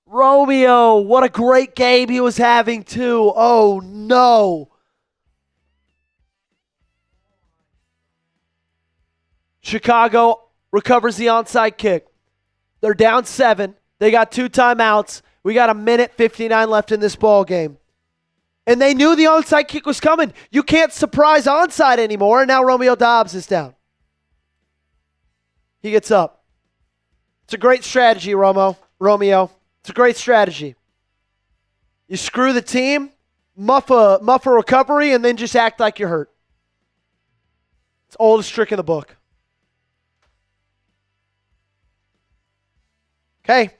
Romeo, what a great game he was having too. Oh no. Chicago recovers the onside kick. They're down 7. They got 2 timeouts. We got 1:59 left in this ball game. And they knew the onside kick was coming. You can't surprise onside anymore. And now Romeo Doubs is down. He gets up. It's a great strategy, Romeo. It's a great strategy. You screw the team, muff a recovery, and then just act like you're hurt. It's the oldest trick in the book. Okay.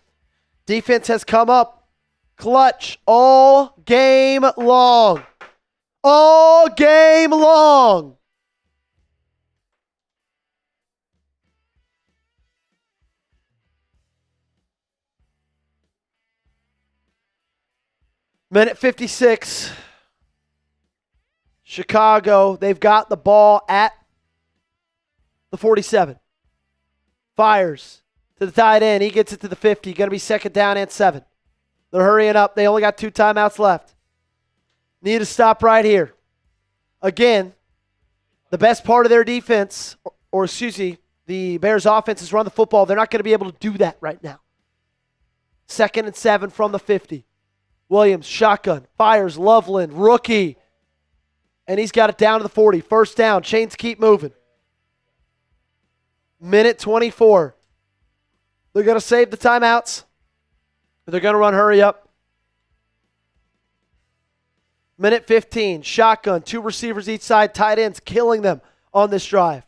Defense has come up clutch all game long. All game long. Minute 56. Chicago, they've got the ball at the 47. Fires to the tight end. He gets it to the 50. Going to be second down and 7. They're hurrying up. They only got 2 timeouts left. Need to stop right here. Again, the best part of their defense, or excuse me, the Bears offense is run the football. They're not going to be able to do that right now. Second and 7 from the 50. Williams, shotgun, fires, Loveland, rookie. And he's got it down to the 40. First down. Chains keep moving. Minute 24. They're going to save the timeouts. They're going to run hurry up. Minute 15. Shotgun. 2 receivers each side. Tight ends killing them on this drive.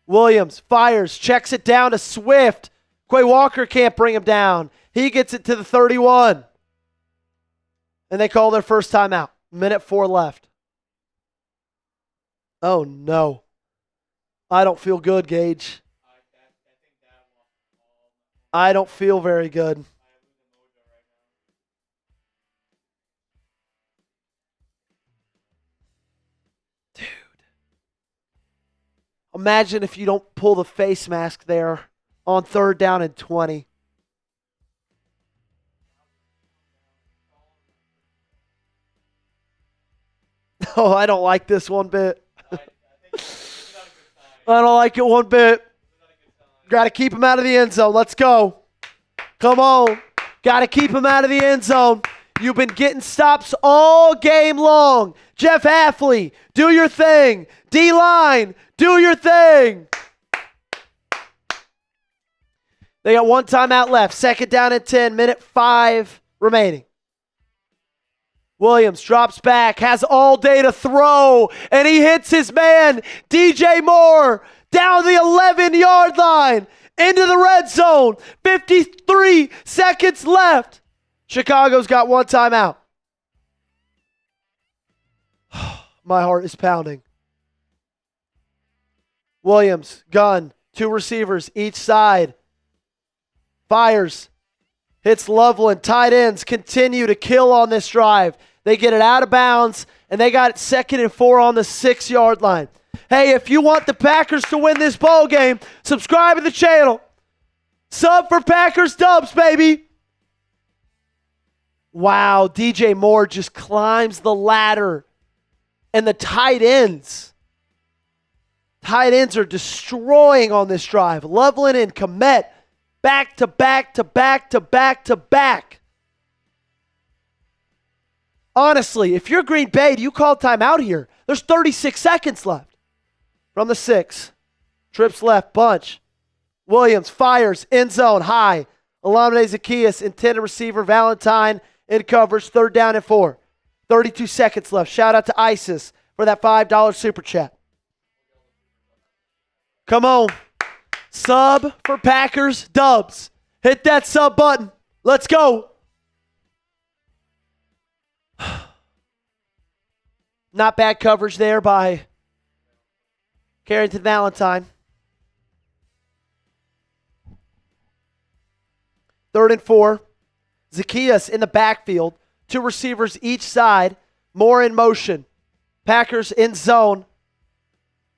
Williams fires. Checks it down to Swift. Quay Walker can't bring him down. He gets it to the 31. And they call their first timeout. Minute 4 left. Oh, no. I don't feel good, Gage. I don't feel very good. Dude. Imagine if you don't pull the face mask there on 3rd down and 20. Oh, I don't like this one bit. I don't like it one bit. Got to keep him out of the end zone. Let's go. Come on. Got to keep him out of the end zone. You've been getting stops all game long. Jeff Hafley, do your thing. D-line, do your thing. They got 1 timeout left. Second down and 10. Minute 5 remaining. Williams drops back, has all day to throw, and he hits his man, DJ Moore, down the 11-yard line, into the red zone. 53 seconds left. Chicago's got 1 timeout. My heart is pounding. Williams, gun, 2 receivers each side. Fires, hits Loveland. Tight ends continue to kill on this drive. They get it out of bounds, and they got it 2nd and 4 on the 6-yard line. Hey, if you want the Packers to win this ball game, subscribe to the channel. Sub for Packers Dubs, baby. Wow, DJ Moore just climbs the ladder And the tight ends are destroying on this drive. Loveland and Komet back to back to back to back to back. Honestly, if you're Green Bay, do you call timeout here? There's 36 seconds left. From the 6. Trips left, bunch. Williams fires, end zone, high. Olamide Zacchaeus, intended receiver, Valentine in coverage, 3rd down and 4. 32 seconds left. Shout out to ISIS for that $5 super chat. Come on. Sub for Packers, Dubs. Hit that sub button. Let's go. Not bad coverage there by Carrington Valentine. 3rd and 4. Zacchaeus in the backfield. 2 receivers each side. More in motion. Packers in zone.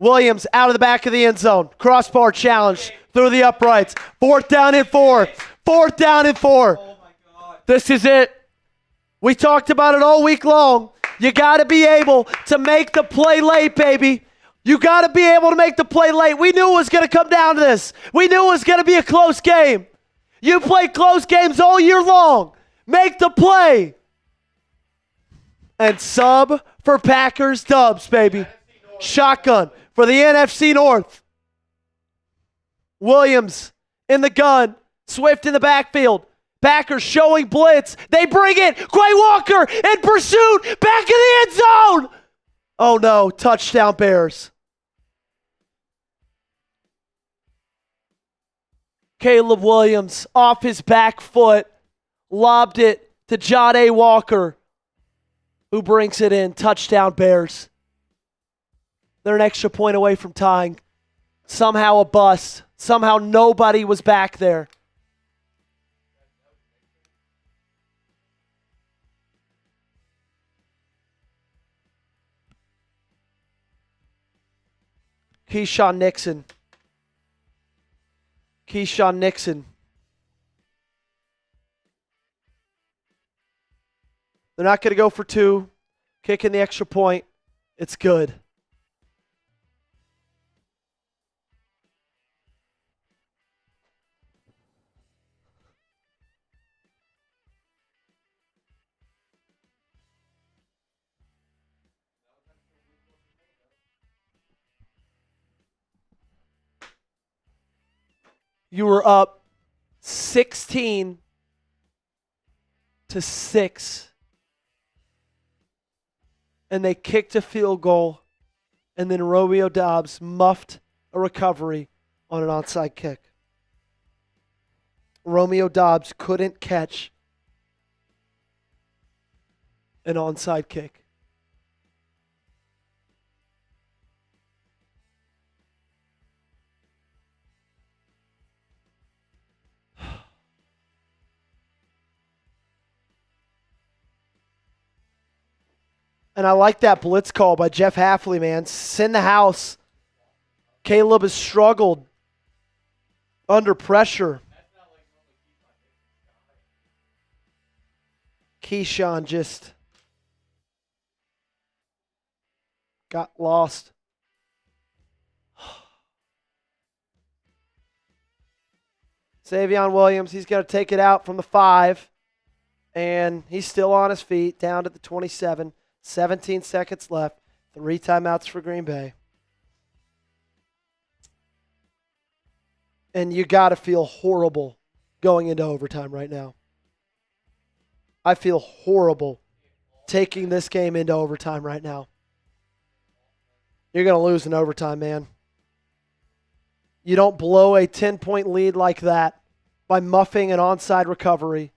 Williams out of the back of the end zone. Crossbar challenge through the uprights. 4th down and 4. 4th down and 4. Oh my God. This is it. We talked about it all week long. You got to be able to make the play late, baby. You got to be able to make the play late. We knew it was going to come down to this. We knew it was going to be a close game. You play close games all year long. Make the play. And sub for Packers, Dubs, baby. Shotgun for the NFC North. Williams in the gun. Swift in the backfield. Packers showing blitz. They bring it. Quay Walker in pursuit. Back in the end zone. Oh no, touchdown Bears. Caleb Williams off his back foot. Lobbed it to Jade Walker, who brings it in. Touchdown Bears. They're an extra point away from tying. Somehow a bust. Somehow nobody was back there. Keyshawn Nixon. Keyshawn Nixon. They're not going to go for 2. Kicking the extra point. It's good. You were up 16-6. And they kicked a field goal. And then Romeo Doubs muffed a recovery on an onside kick. Romeo Doubs couldn't catch an onside kick. And I like that blitz call by Jeff Hafley, man. Send the house. Caleb has struggled under pressure. Keyshawn just got lost. Savion Williams, he's going to take it out from the 5. And he's still on his feet, down to the 27. 17 seconds left. 3 timeouts for Green Bay. And you got to feel horrible going into overtime right now. I feel horrible taking this game into overtime right now. You're going to lose in overtime, man. You don't blow a 10-point lead like that by muffing an onside recovery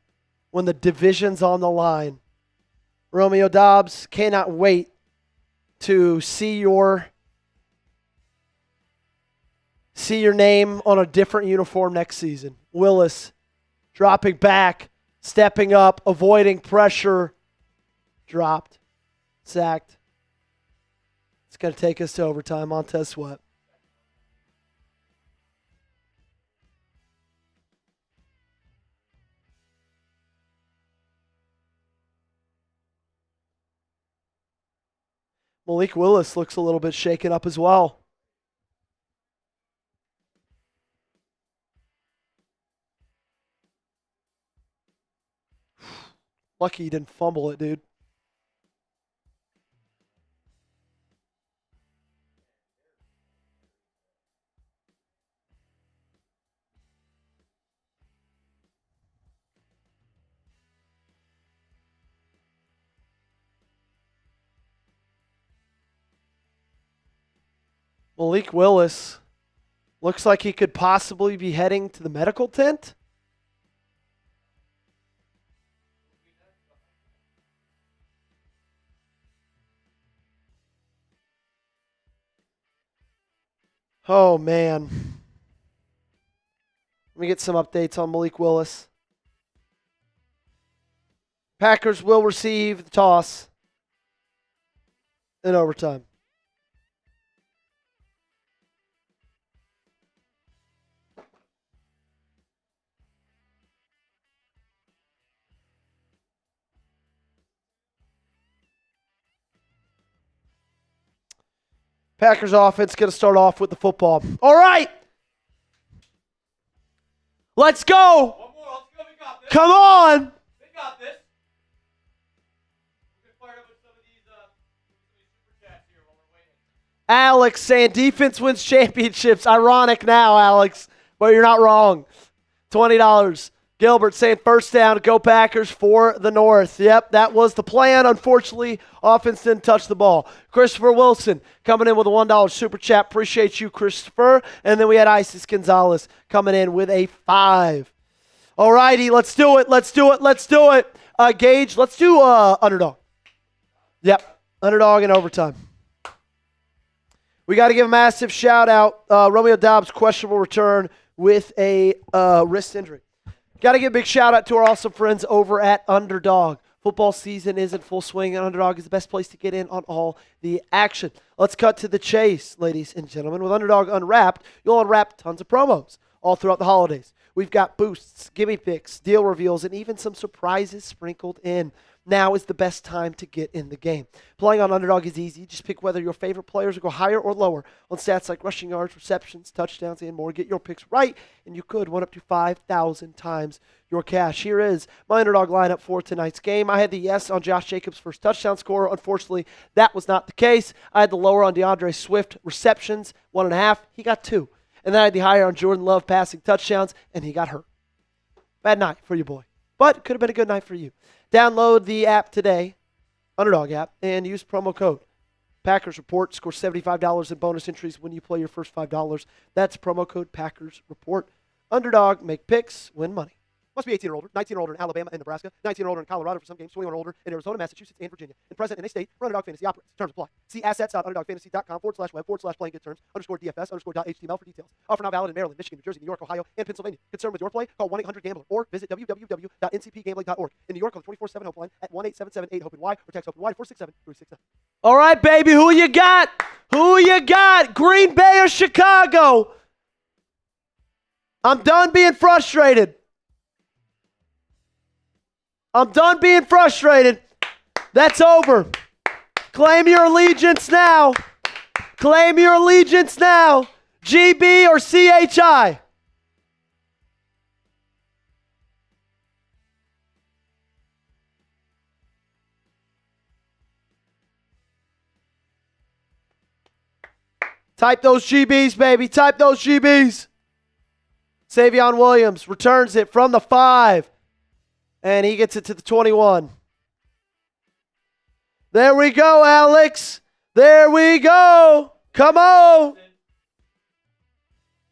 when the division's on the line. Romeo Doubs cannot wait to see your name on a different uniform next season. Willis dropping back, stepping up, avoiding pressure. Dropped. Sacked. It's going to take us to overtime. Montez Sweat. Malik Willis looks a little bit shaken up as well. Lucky he didn't fumble it, dude. Malik Willis looks like he could possibly be heading to the medical tent. Oh, man. Let me get some updates on Malik Willis. Packers will receive the toss in overtime. Packers offense going to start off with the football. All right. Let's go. One more. Let's go. We got this. Come on. We got this. We can fire up with some of these super chats here while we're waiting. Alex saying defense wins championships. Ironic now, Alex, but you're not wrong. $20. Gilbert saying first down, go Packers for the North. Yep, that was the plan. Unfortunately, offense didn't touch the ball. Christopher Wilson coming in with a $1 super chat. Appreciate you, Christopher. And then we had Isis Gonzalez coming in with a $5. All righty, let's do it. Let's do it. Let's do it. Gage, let's do underdog. Yep, underdog in overtime. We got to give a massive shout out. Romeo Dobbs, questionable return with a wrist injury. Got to give a big shout out to our awesome friends over at Underdog. Football season is in full swing, and Underdog is the best place to get in on all the action. Let's cut to the chase, ladies and gentlemen. With Underdog Unwrapped, you'll unwrap tons of promos all throughout the holidays. We've got boosts, gimme picks, deal reveals, and even some surprises sprinkled in. Now is the best time to get in the game. Playing on Underdog is easy. Just pick whether your favorite players will go higher or lower on stats like rushing yards, receptions, touchdowns, and more. Get your picks right, and you could win up to 5,000 times your cash. Here is my Underdog lineup for tonight's game. I had the yes on Josh Jacobs' first touchdown scorer. Unfortunately, that was not the case. I had the lower on DeAndre Swift receptions, 1.5. He got 2. And then I had the higher on Jordan Love passing touchdowns, and he got hurt. Bad night for you, boy. But it could have been a good night for you. Download the app today, Underdog app, and use promo code Packers Report. Score $75 in bonus entries when you play your first $5. That's promo code Packers Report. Underdog, make picks, win money. Must be 18 or older, 19 or older in Alabama and Nebraska, 19 or older in Colorado for some games, 21 or older in Arizona, Massachusetts, and Virginia. And present in a state where Underdog Fantasy operates. Terms apply. See assets.underdogfantasy.com/web/playing good terms _DFS_HTML for details. Offer not valid in Maryland, Michigan, New Jersey, New York, Ohio, and Pennsylvania. Concerned with your play? Call 1-800-GAMBLER or visit www.ncpgambling.org. In New York, call the 24/7 helpline at 1-877-8-HOPE-Y or text HOPE-Y to 467-369. All right, baby, who you got? Who you got? Green Bay or Chicago? I'm done being frustrated. I'm done being frustrated. That's over. Claim your allegiance now. Claim your allegiance now. GB or CHI? Type those GBs, baby. Type those GBs. Savion Williams returns it from the 5. And he gets it to the 21. There we go, Alex. There we go. Come on.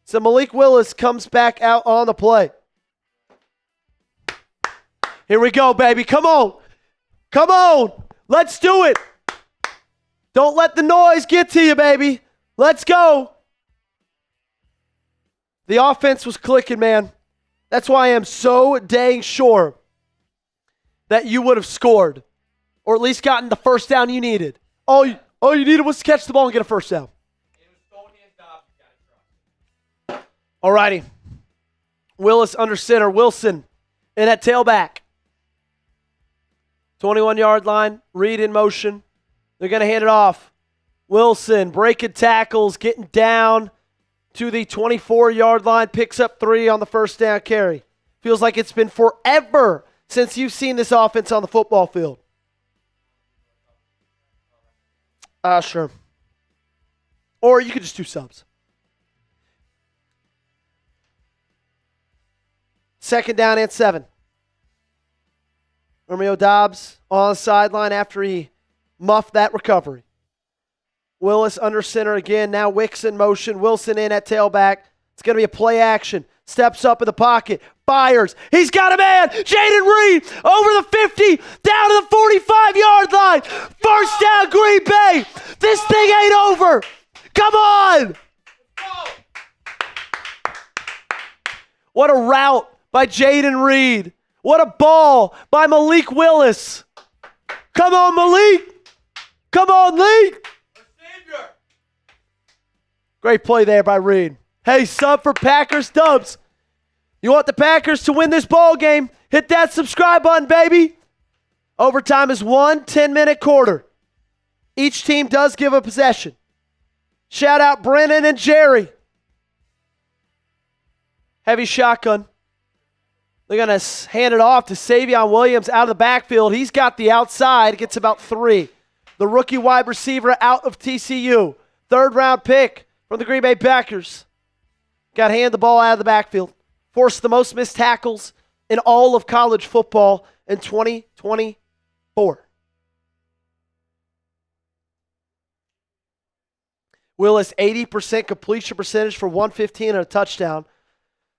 So Malik Willis comes back out on the play. Here we go, baby. Come on. Come on. Let's do it. Don't let the noise get to you, baby. Let's go. The offense was clicking, man. That's why I am so dang sure that you would have scored, or at least gotten the first down you needed. All you needed was to catch the ball and get a first down. All righty. Willis under center. Wilson in at tailback. 21-yard line. Reed in motion. They're going to hand it off. Wilson breaking tackles, getting down to the 24-yard line, picks up 3 on the first down carry. Feels like it's been forever since you've seen this offense on the football field. Sure. Or you could just do subs. Second down and 7. Romeo Dobbs on the sideline after he muffed that recovery. Willis under center again. Now Wicks in motion. Wilson in at tailback. It's going to be a play action. Steps up in the pocket. Fires. He's got a man. Jaden Reed over the 50. Down to the 45-yard line. First down, Green Bay. This thing ain't over. Come on. What a route by Jaden Reed. What a ball by Malik Willis. Come on, Malik. Come on, Lee. Great play there by Reed. Hey, sub for Packers Dubs. You want the Packers to win this ball game? Hit that subscribe button, baby. Overtime is 1 10-minute quarter. Each team does give a possession. Shout out Brennan and Jerry. Heavy shotgun. They're going to hand it off to Savion Williams out of the backfield. He's got the outside. Gets about 3. The rookie wide receiver out of TCU. 3rd-round pick from the Green Bay Packers. Got to hand the ball out of the backfield. Forced the most missed tackles in all of college football in 2024. Willis, 80% completion percentage for 115 and a touchdown.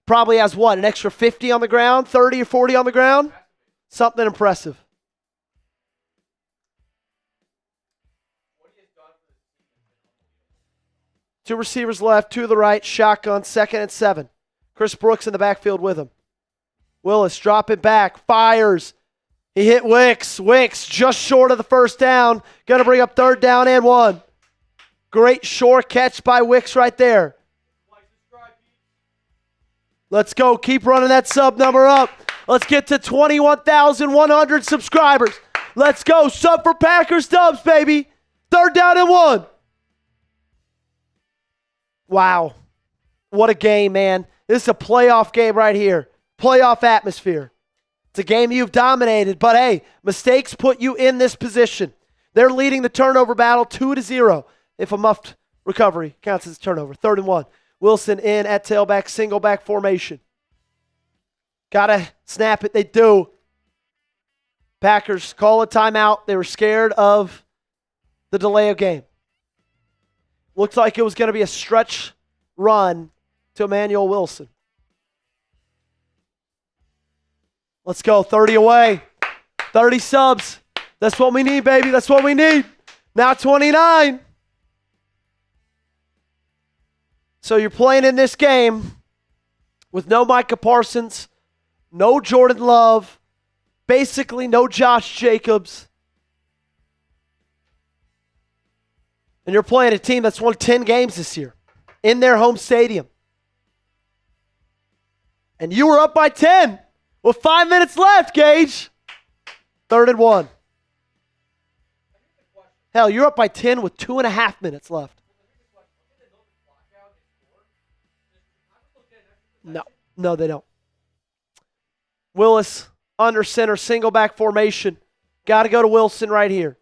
Probably has what, an extra 50 on the ground, 30 or 40 on the ground? Something impressive. Two receivers left, 2 to the right, shotgun, 2nd and 7. Chris Brooks in the backfield with him. Willis dropping back, fires. He hit Wicks. Wicks just short of the first down. Going to bring up 3rd down and 1. Great short catch by Wicks right there. Let's go. Keep running that sub number up. Let's get to 21,100 subscribers. Let's go. Sub for Packers Dubs, baby. 3rd down and 1. Wow. What a game, man. This is a playoff game right here. Playoff atmosphere. It's a game you've dominated, but hey, mistakes put you in this position. They're leading the turnover battle 2-0 if a muffed recovery counts as a turnover. 3rd and 1. Wilson in at tailback, single back formation. Gotta snap it. They do. Packers call a timeout. They were scared of the delay of game. Looks like it was going to be a stretch run to Emmanuel Wilson. Let's go. 30 away. 30 subs. That's what we need, baby. That's what we need. Now 29. So you're playing in this game with no Micah Parsons, no Jordan Love, basically no Josh Jacobs. And you're playing a team that's won 10 games this year in their home stadium. And you were up by 10 with 5 minutes left, Gage. 3rd and 1. Hell, you're up by 10 with 2.5 minutes left. No, they don't. Willis under center, single back formation. Got to go to Wilson right here.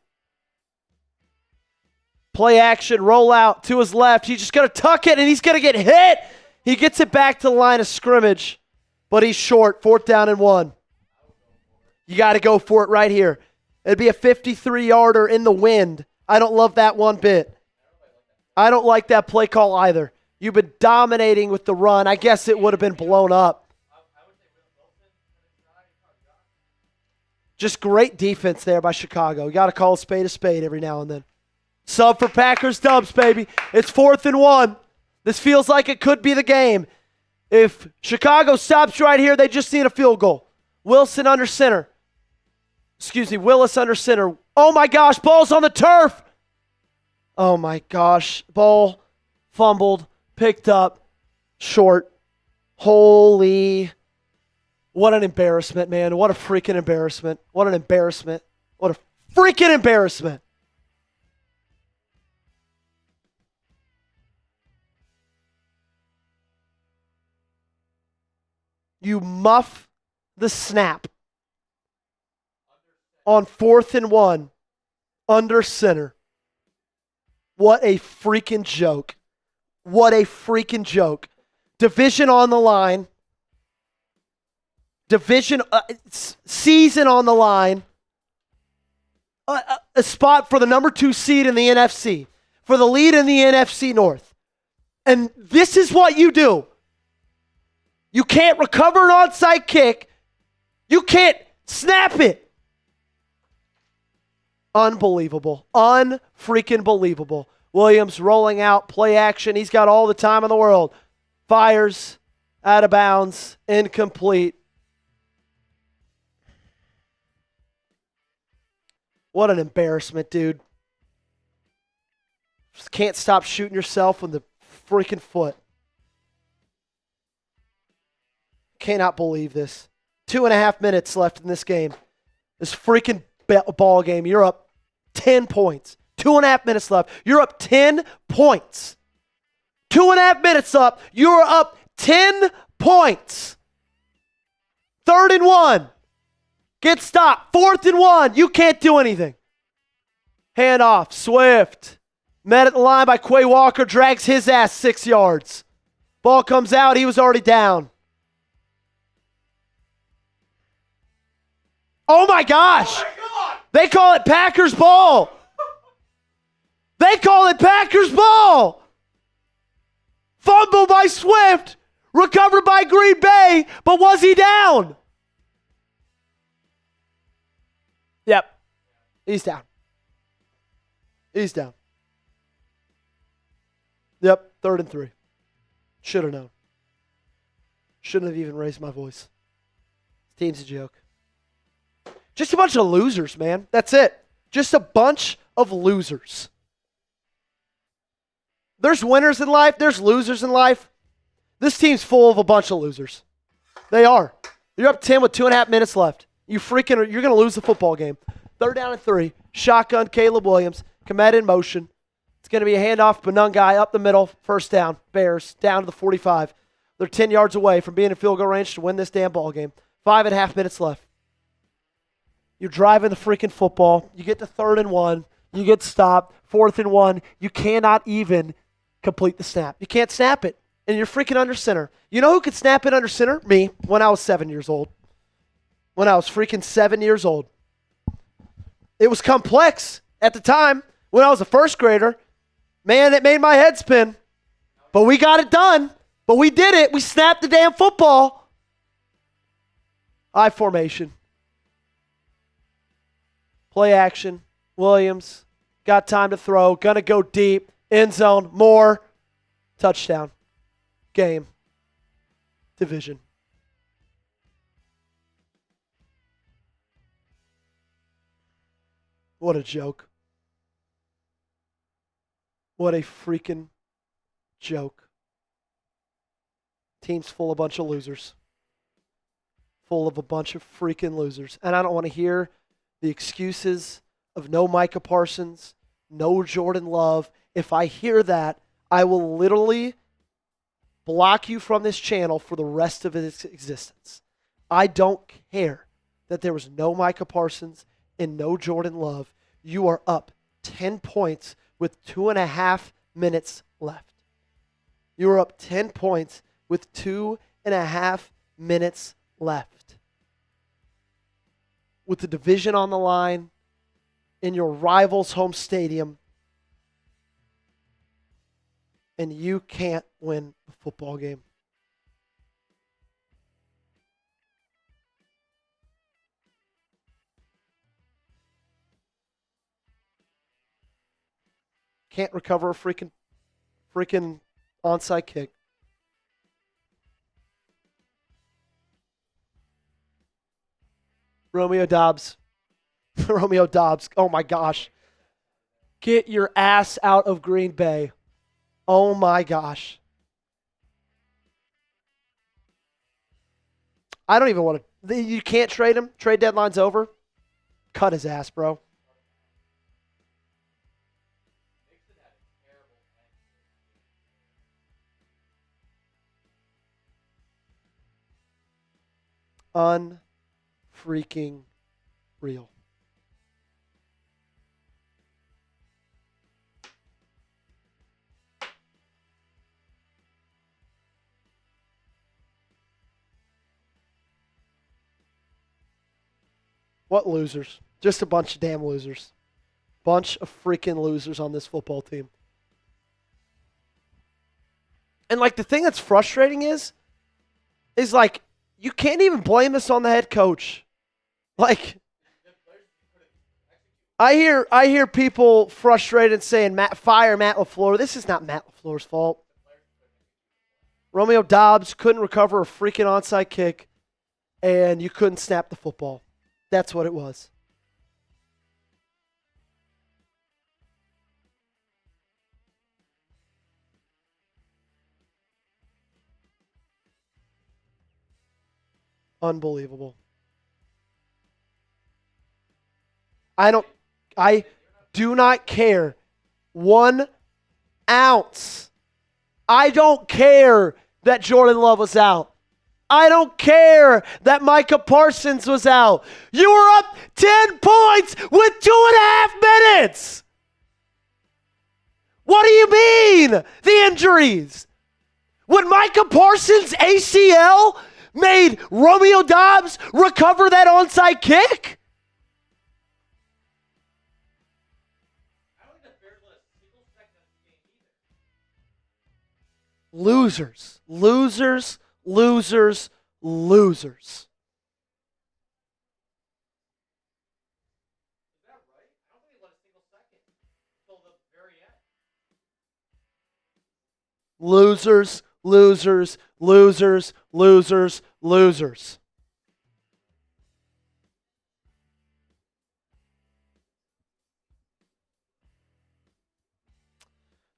Play action, roll out to his left. He's just going to tuck it, and he's going to get hit. He gets it back to the line of scrimmage, but he's short. 4th down and 1. You got to go for it right here. It'd be a 53-yarder in the wind. I don't love that one bit. I don't like that play call either. You've been dominating with the run. I guess it would have been blown up. Just great defense there by Chicago. You got to call a spade every now and then. Sub for Packers Dubs, baby. It's 4th and 1. This feels like it could be the game. If Chicago stops right here, they just need a field goal. Wilson under center. Willis under center. Oh my gosh, ball's on the turf. Oh my gosh, ball fumbled. Picked up, short. Holy, what an embarrassment, man. What a freaking embarrassment. What an embarrassment. What a freaking embarrassment. You muff the snap on 4th and 1 under center. What a freaking joke. What a freaking joke. Division on the line. Season on the line. A spot for the number 2 seed in the NFC. For the lead in the NFC North. And this is what you do. You can't recover an onside kick. You can't snap it. Unbelievable. Unfreaking believable. Williams rolling out, play action. He's got all the time in the world. Fires, out of bounds, incomplete. What an embarrassment, dude. Just can't stop shooting yourself in the freaking foot. Cannot believe this. 2.5 minutes left in this game. This freaking ball game. You're up 10 points. 2.5 minutes left. You're up 10 points. 2.5 minutes up. You're up 10 points. 3rd and 1. Get stopped. 4th and 1. You can't do anything. Hand off. Swift. Met at the line by Quay Walker. Drags his ass 6 yards. Ball comes out. He was already down. Oh my gosh. Oh my God. They call it Packers ball. They call it Packers ball. Fumble by Swift. Recovered by Green Bay. But was he down? Yep. He's down. He's down. Yep. 3rd and 3. Should have known. Shouldn't have even raised my voice. This team's a joke. Just a bunch of losers, man. That's it. Just a bunch of losers. There's winners in life. There's losers in life. This team's full of a bunch of losers. They are. You're up 10 with 2.5 minutes left. You're going to lose the football game. 3rd down and 3. Shotgun, Caleb Williams. Komet in motion. It's going to be a handoff, Benungai up the middle. 1st down. Bears down to the 45. They're 10 yards away from being in field goal range to win this damn ball game. 5.5 minutes left. You're driving the freaking football. You get to 3rd and 1. You get stopped. 4th and 1. You cannot even complete the snap. You can't snap it. And you're freaking under center. You know who could snap it under center? Me, when I was 7 years old. When I was freaking 7 years old. It was complex at the time when I was a 1st grader. Man, it made my head spin. But we got it done. But we did it. We snapped the damn football. I formation. Play action. Williams. Got time to throw. Gonna go deep. End zone. More. Touchdown. Game. Division. What a joke. What a freaking joke. Team's full of a bunch of losers. Full of a bunch of freaking losers. And I don't want to hear the excuses of no Micah Parsons, no Jordan Love. If I hear that, I will literally block you from this channel for the rest of its existence. I don't care that there was no Micah Parsons and no Jordan Love. You are up 10 points with 2.5 minutes left. You are up 10 points with 2.5 minutes left. With the division on the line in your rival's home stadium, and you can't win a football game. Can't recover a freaking onside kick. Romeo Doubs. Romeo Doubs. Oh my gosh. Get your ass out of Green Bay. Oh my gosh. I don't even want to. You can't trade him. Trade deadline's over. Cut his ass, bro. Unfreaking real. What losers? Just a bunch of damn losers. Bunch of freaking losers on this football team. And like the thing that's frustrating is like you can't even blame this on the head coach. Like I hear people frustrated saying fire Matt LaFleur. This is not Matt LaFleur's fault. Romeo Doubs couldn't recover a freaking onside kick, and you couldn't snap the football. That's what it was. Unbelievable. I do not care 1 ounce. I don't care that Jordan Love was out. I don't care that Micah Parsons was out. You were up 10 points with 2.5 minutes. What do you mean? The injuries. When Micah Parsons' ACL made Romeo Doubs recover that onside kick? Losers. Losers. Losers. Losers. Is that right? I don't think he let a single second until the very end. Losers, losers, losers, losers, losers.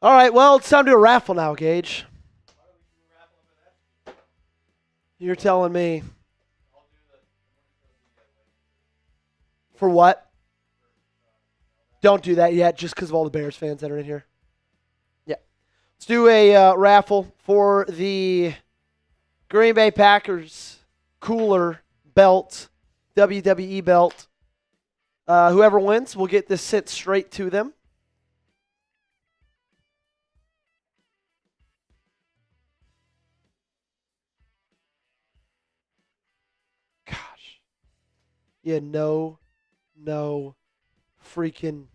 All right, well, it's time to do a raffle now, Gage. You're telling me. For what? Don't do that yet, just because of all the Bears fans that are in here. Yeah. Let's do a raffle for the Green Bay Packers cooler belt, WWE belt. Whoever wins will get this sent straight to them. Yeah, no freaking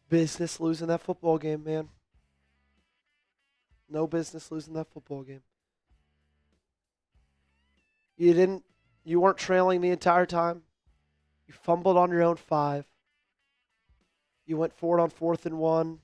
business losing that football game, man. No business losing that football game. You weren't trailing the entire time. You fumbled on your own 5. You went for it on 4th and 1.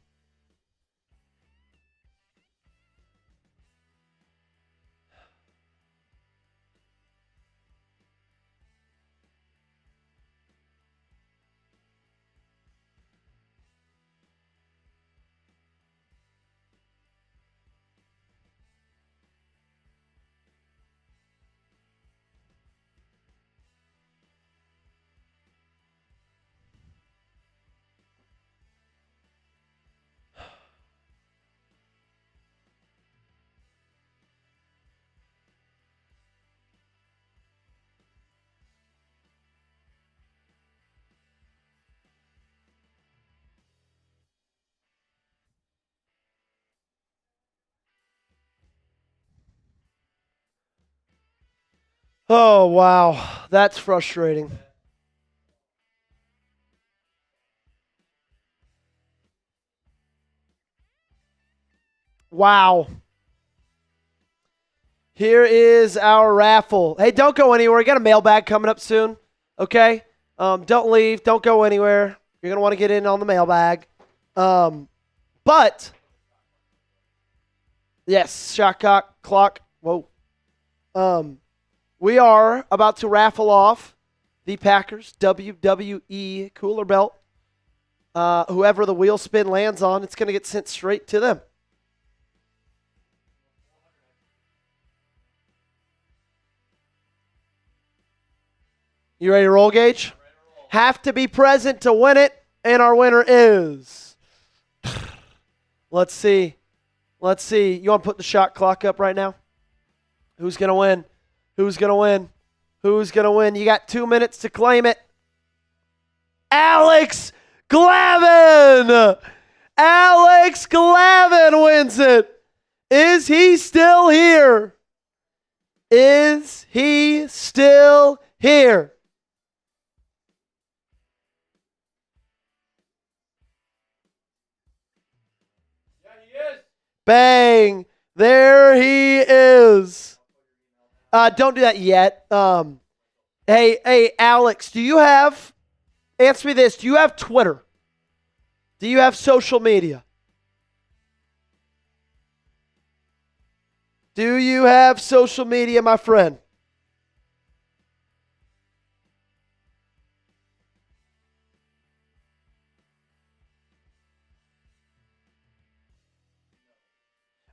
Oh, wow. That's frustrating. Wow. Here is our raffle. Hey, don't go anywhere. We got a mailbag coming up soon, okay? Don't leave. Don't go anywhere. You're going to want to get in on the mailbag. But, yes, shot clock. Whoa. We are about to raffle off the Packers WWE cooler belt. Whoever the wheel spin lands on, it's going to get sent straight to them. You ready to roll, Gage? Have to be present to win it, and our winner is. Let's see. You want to put the shot clock up right now? Who's going to win? Who's going to win? Who's going to win? You got 2 minutes to claim it. Alex Glavin! Alex Glavin wins it. Is he still here? Is he still here? Yeah, he is. Bang! There he is. Don't do that yet. Hey, Alex, answer me this. Do you have Twitter? Do you have social media? Do you have social media, my friend?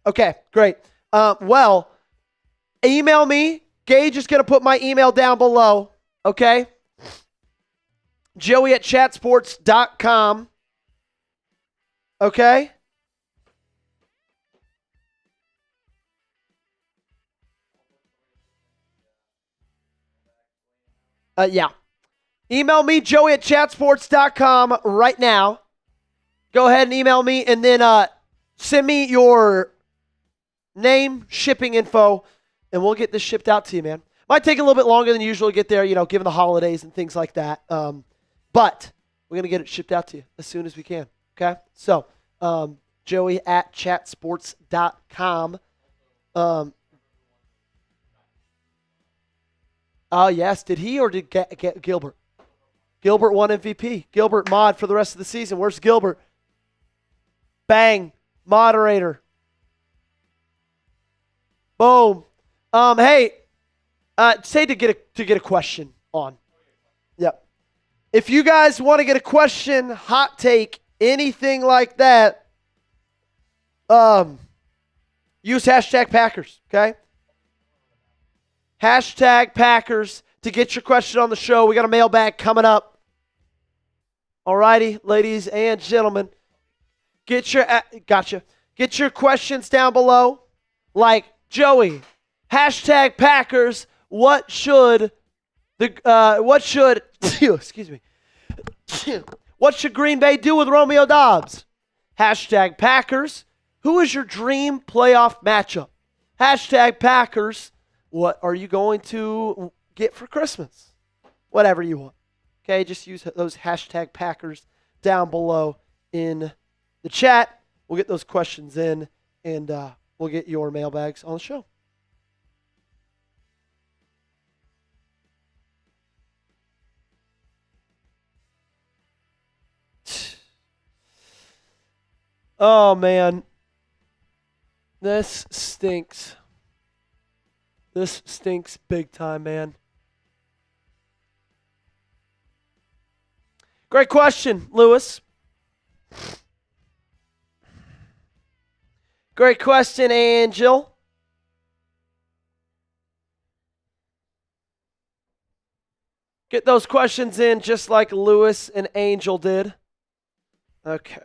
Okay, great. Well, email me. Gage is going to put my email down below, okay? Joey at chatsports.com, okay? Yeah. Email me, Joey at chatsports.com right now. Go ahead and email me, and then send me your name, shipping info, and we'll get this shipped out to you, man. Might take a little bit longer than usual to get there, given the holidays and things like that. But we're going to get it shipped out to you as soon as we can, okay? So, Joey at chatsports.com. Oh, yes. Did he or did Gilbert? Gilbert won MVP. Gilbert mod for the rest of the season. Where's Gilbert? Bang. Moderator. Boom. Hey, say to get a question on. Yep. If you guys want to get a question, hot take, anything like that, use hashtag Packers, okay? Hashtag Packers to get your question on the show. We got a mailbag coming up. Alrighty, ladies and gentlemen. Get your questions down below. Like, Joey, hashtag Packers, what should excuse me. What should Green Bay do with Romeo Doubs? Hashtag Packers, who is your dream playoff matchup? Hashtag Packers, what are you going to get for Christmas? Whatever you want. Okay, just use those hashtag Packers down below in the chat. We'll get those questions in, and we'll get your mailbags on the show. Oh, man. This stinks. This stinks big time, man. Great question, Lewis. Great question, Angel. Get those questions in just like Lewis and Angel did. Okay.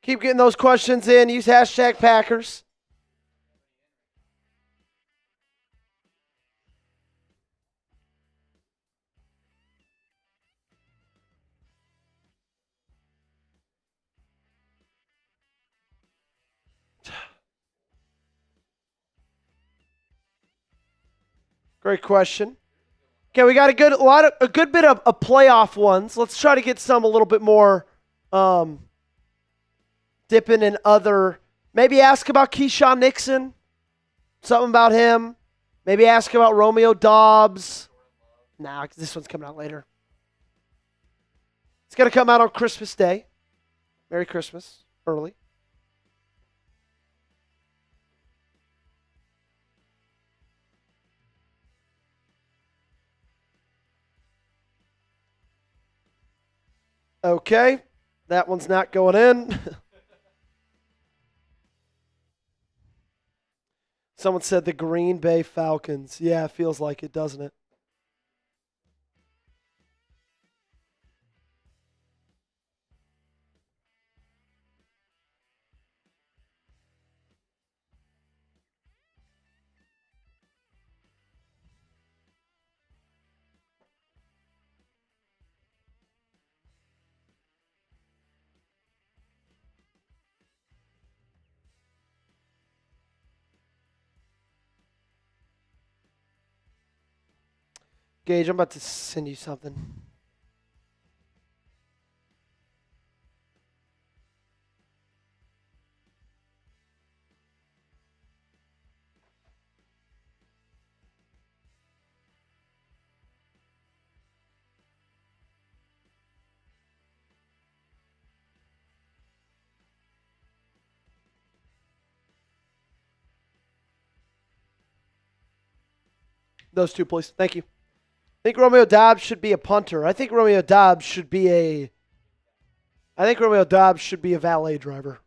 Keep getting those questions in. Use hashtag Packers. Great question. Okay, we got a good bit of playoff ones. Let's try to get some a little bit more dipping in other. Maybe ask about Keyshawn Nixon, something about him. Maybe ask about Romeo Dobbs. Nah, this one's coming out later. It's gonna come out on Christmas Day. Merry Christmas, early. Okay, that one's not going in. Someone said the Green Bay Falcons. Yeah, it feels like it, doesn't it? Gage, I'm about to send you something. Those two, please. Thank you. I think Romeo Dobbs should be a punter. I think Romeo Dobbs should be a valet driver.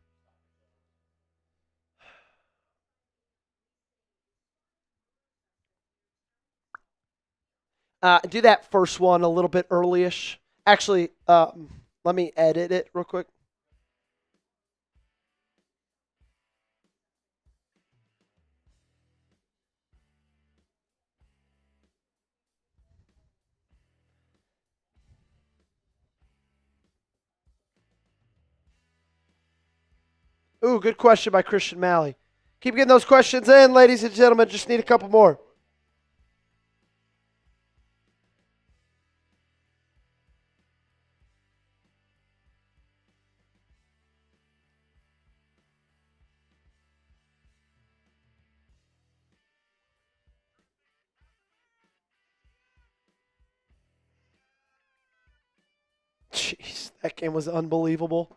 Do that first one a little bit early-ish. Actually, let me edit it real quick. Ooh, good question by Christian Malley. Keep getting those questions in, ladies and gentlemen. Just need a couple more. Jeez, that game was unbelievable.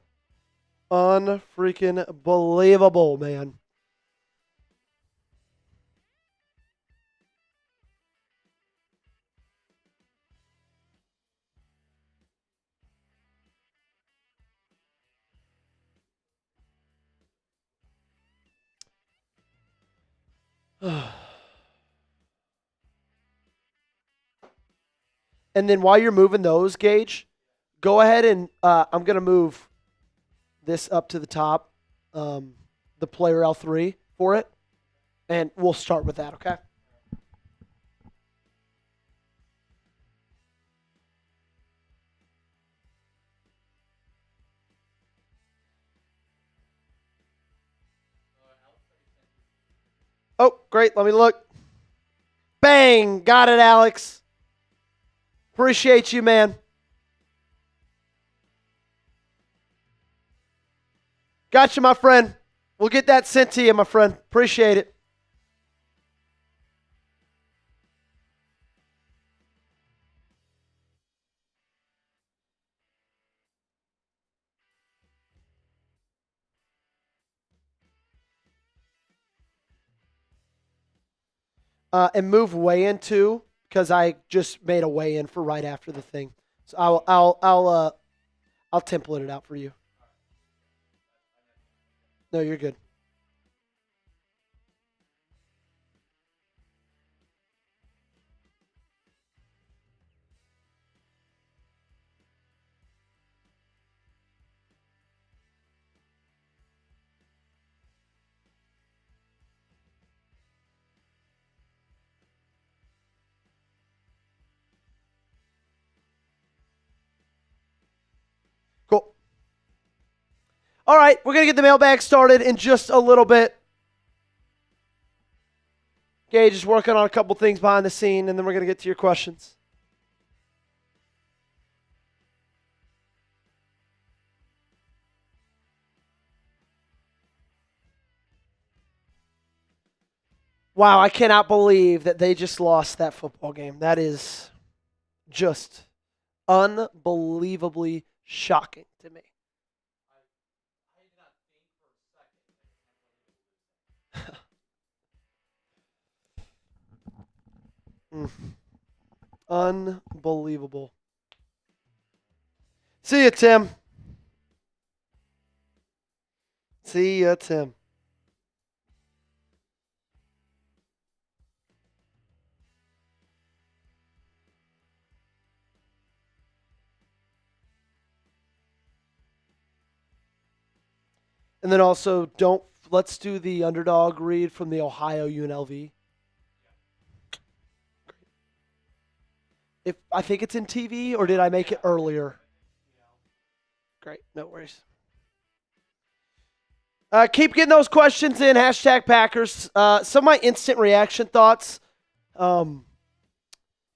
Unfreaking believable, man. And then while you're moving those, Gage, go ahead and I'm going to move this up to the top, the player L3 for it, and we'll start with that, okay? Oh, great. Let me look. Bang. Got it, Alex. Appreciate you, man. Got you, my friend. We'll get that sent to you, my friend. Appreciate it. And move weigh in too, because I just made a weigh in for right after the thing. So I'll template it out for you. No, you're good. Cool. All right, we're going to get the mailbag started in just a little bit. Gage is working on a couple things behind the scene, and then we're going to get to your questions. Wow, I cannot believe that they just lost that football game. That is just unbelievably shocking to me. Unbelievable. See ya, Tim. See ya, Tim. And then also, let's do the underdog read from the Ohio UNLV. I think it's in TV, or did I make it earlier? Great, no worries. Keep getting those questions in. Hashtag Packers. Some of my instant reaction thoughts. End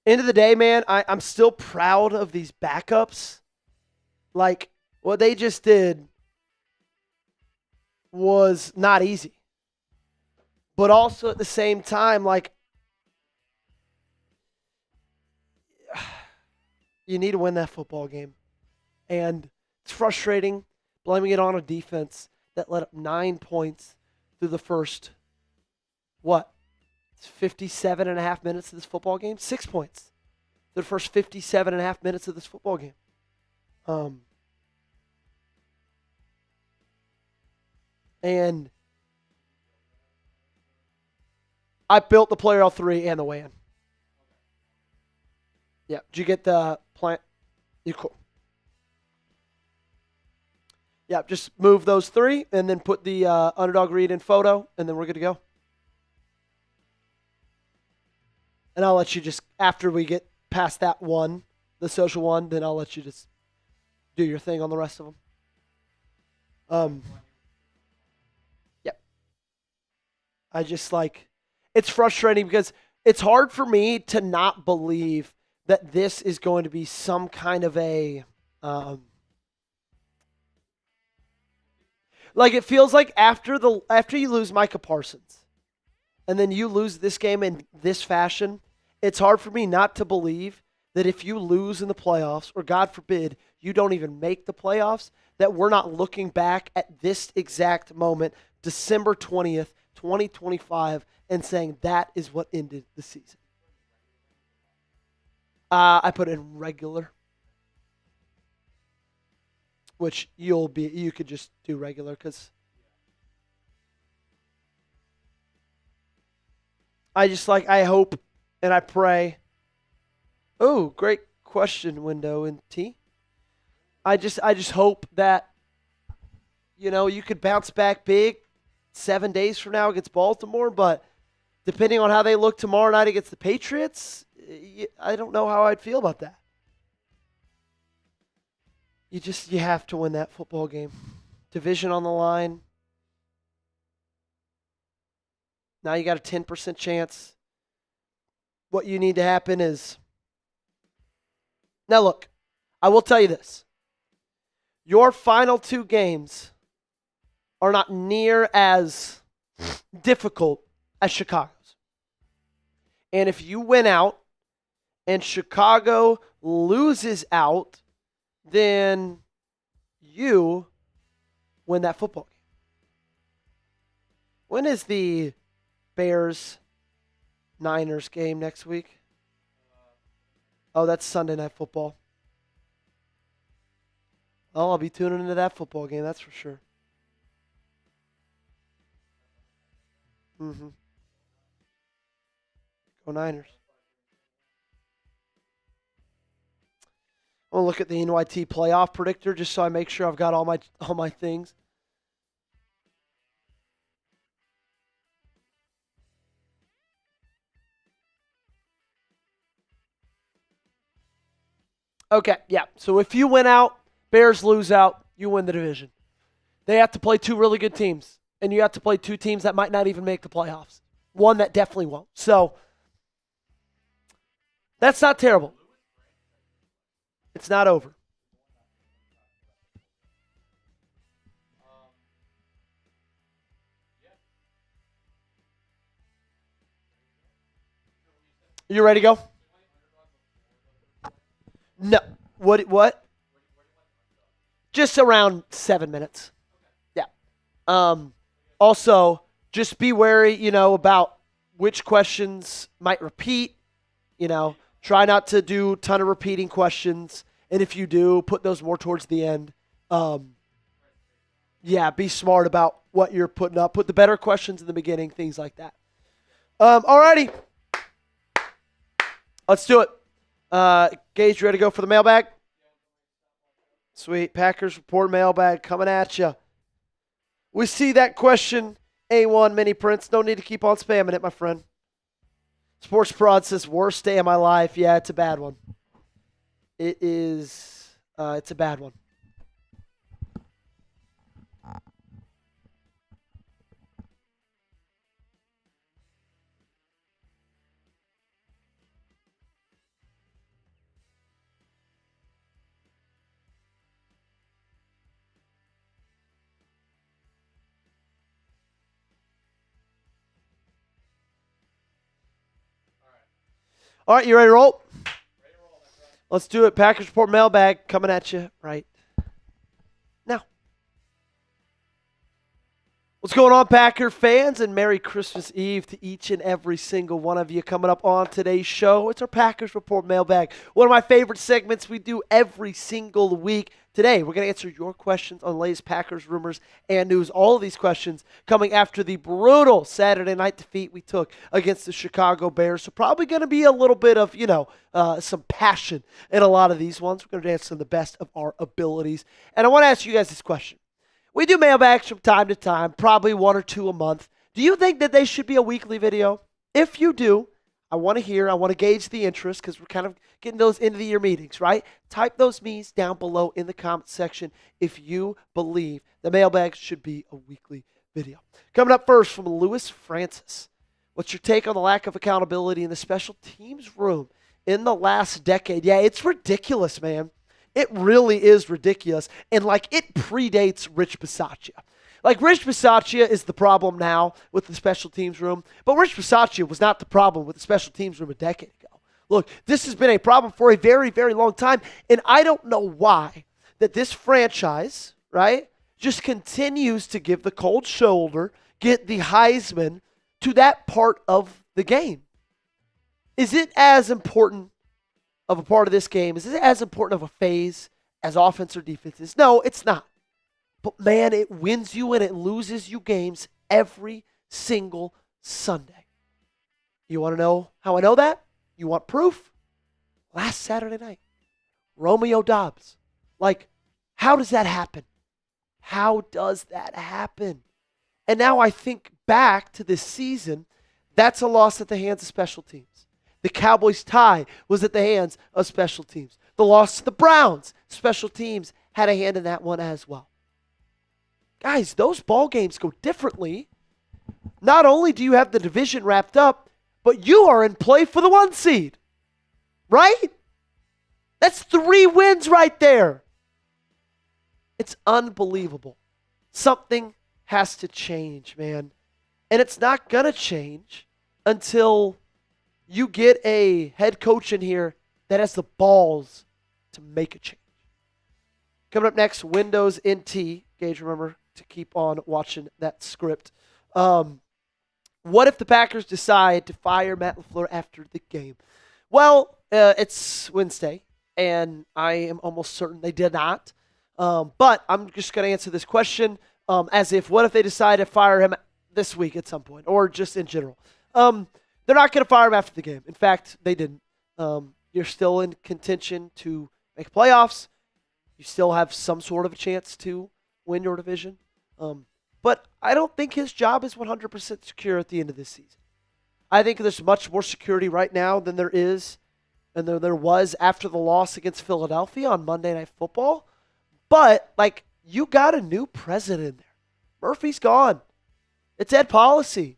of the day, man, I'm still proud of these backups. Like, what they just did was not easy. But also at the same time, like, you need to win that football game. And it's frustrating blaming it on a defense that let up 9 points through the first, It's 57 and a half minutes of this football game? 6 points through the first 57 and a half minutes of this football game. And I built the player L3 and the weigh-in. Yeah. Did you get the plant? You cool. Yeah, just move those 3 and then put the underdog read in photo, and then we're good to go. And I'll let you just, after we get past that one, the social one, then I'll let you just do your thing on the rest of them. Yep. I just it's frustrating because it's hard for me to not believe that this is going to be some kind of a, it feels like after you lose Micah Parsons and then you lose this game in this fashion, it's hard for me not to believe that if you lose in the playoffs, or God forbid, you don't even make the playoffs, that we're not looking back at this exact moment, December 20th, 2025, and saying that is what ended the season. I put in regular, which you could just do regular because I hope and I pray. Oh, great question, window in T. I just hope that, you could bounce back big 7 days from now against Baltimore, but depending on how they look tomorrow night against the Patriots, I don't know how I'd feel about that. You have to win that football game. Division on the line. Now you got a 10% chance. What you need to happen is, now look, I will tell you this. Your final 2 games are not near as difficult as Chicago's. And if you win out and Chicago loses out, then you win that football game. When is the Bears-Niners game next week? Oh, that's Sunday Night Football. Oh, I'll be tuning into that football game, that's for sure. Go Niners. I'm gonna look at the NYT playoff predictor just so I make sure I've got all my things. Okay, yeah. So if you win out, Bears lose out, you win the division. They have to play 2 really good teams, and you have to play 2 teams that might not even make the playoffs. One that definitely won't. So that's not terrible. It's not over. You ready to go? No. What? Just around 7 minutes. Yeah. Also, just be wary, about which questions might repeat. Try not to do a ton of repeating questions. And if you do, put those more towards the end. Be smart about what you're putting up. Put the better questions in the beginning, things like that. Alrighty. Let's do it. Gage, you ready to go for the mailbag? Sweet. Packers Report mailbag coming at you. We see that question, A1 Mini Prince. No need to keep on spamming it, my friend. Sports Prod says, worst day of my life. Yeah, it's a bad one. It is, it's a bad one. All right, you ready to roll? Let's do it. Packers Report mailbag coming at you right now. What's going on, Packer fans? And Merry Christmas Eve to each and every single one of you coming up on today's show. It's our Packers Report mailbag, one of my favorite segments we do every single week. Today, we're going to answer your questions on the latest Packers rumors and news. All of these questions coming after the brutal Saturday night defeat we took against the Chicago Bears. So probably going to be a little bit of, some passion in a lot of these ones. We're going to answer them the best of our abilities. And I want to ask you guys this question. We do mailbags from time to time, probably 1 or 2 a month. Do you think that they should be a weekly video? If you do, I want to gauge the interest because we're kind of getting those end of the year meetings, right? Type those me's down below in the comment section if you believe the mailbag should be a weekly video. Coming up first from Lewis Francis. What's your take on the lack of accountability in the special teams room in the last decade? Yeah, it's ridiculous, man. It really is ridiculous. And it predates Rich Bisaccia. Rich Bisaccia is the problem now with the special teams room, but Rich Bisaccia was not the problem with the special teams room a decade ago. Look, this has been a problem for a very, very long time, and I don't know why that this franchise, right, just continues to give the cold shoulder, get the Heisman to that part of the game. Is it as important of a part of this game? Is it as important of a phase as offense or defense is? No, it's not. But, man, it wins you and it loses you games every single Sunday. You want to know how I know that? You want proof? Last Saturday night, Romeo Doubs. How does that happen? How does that happen? And now I think back to this season, that's a loss at the hands of special teams. The Cowboys' tie was at the hands of special teams. The loss to the Browns, special teams had a hand in that one as well. Guys, those ball games go differently. Not only do you have the division wrapped up, but you are in play for the 1 seed. Right? That's 3 wins right there. It's unbelievable. Something has to change, man. And it's not going to change until you get a head coach in here that has the balls to make a change. Coming up next, Windows NT. Gage, remember to keep on watching that script. What if the Packers decide to fire Matt LaFleur after the game? Well, it's Wednesday, and I am almost certain they did not. But I'm just going to answer this question as if, what if they decide to fire him this week at some point, or just in general? They're not going to fire him after the game. In fact, they didn't. You're still in contention to make playoffs. You still have some sort of a chance to win your division. But I don't think his job is 100% secure at the end of this season. I think there's much more security right now than there is and there was after the loss against Philadelphia on Monday Night Football. But, you got a new president in there. Murphy's gone. It's Ed policy.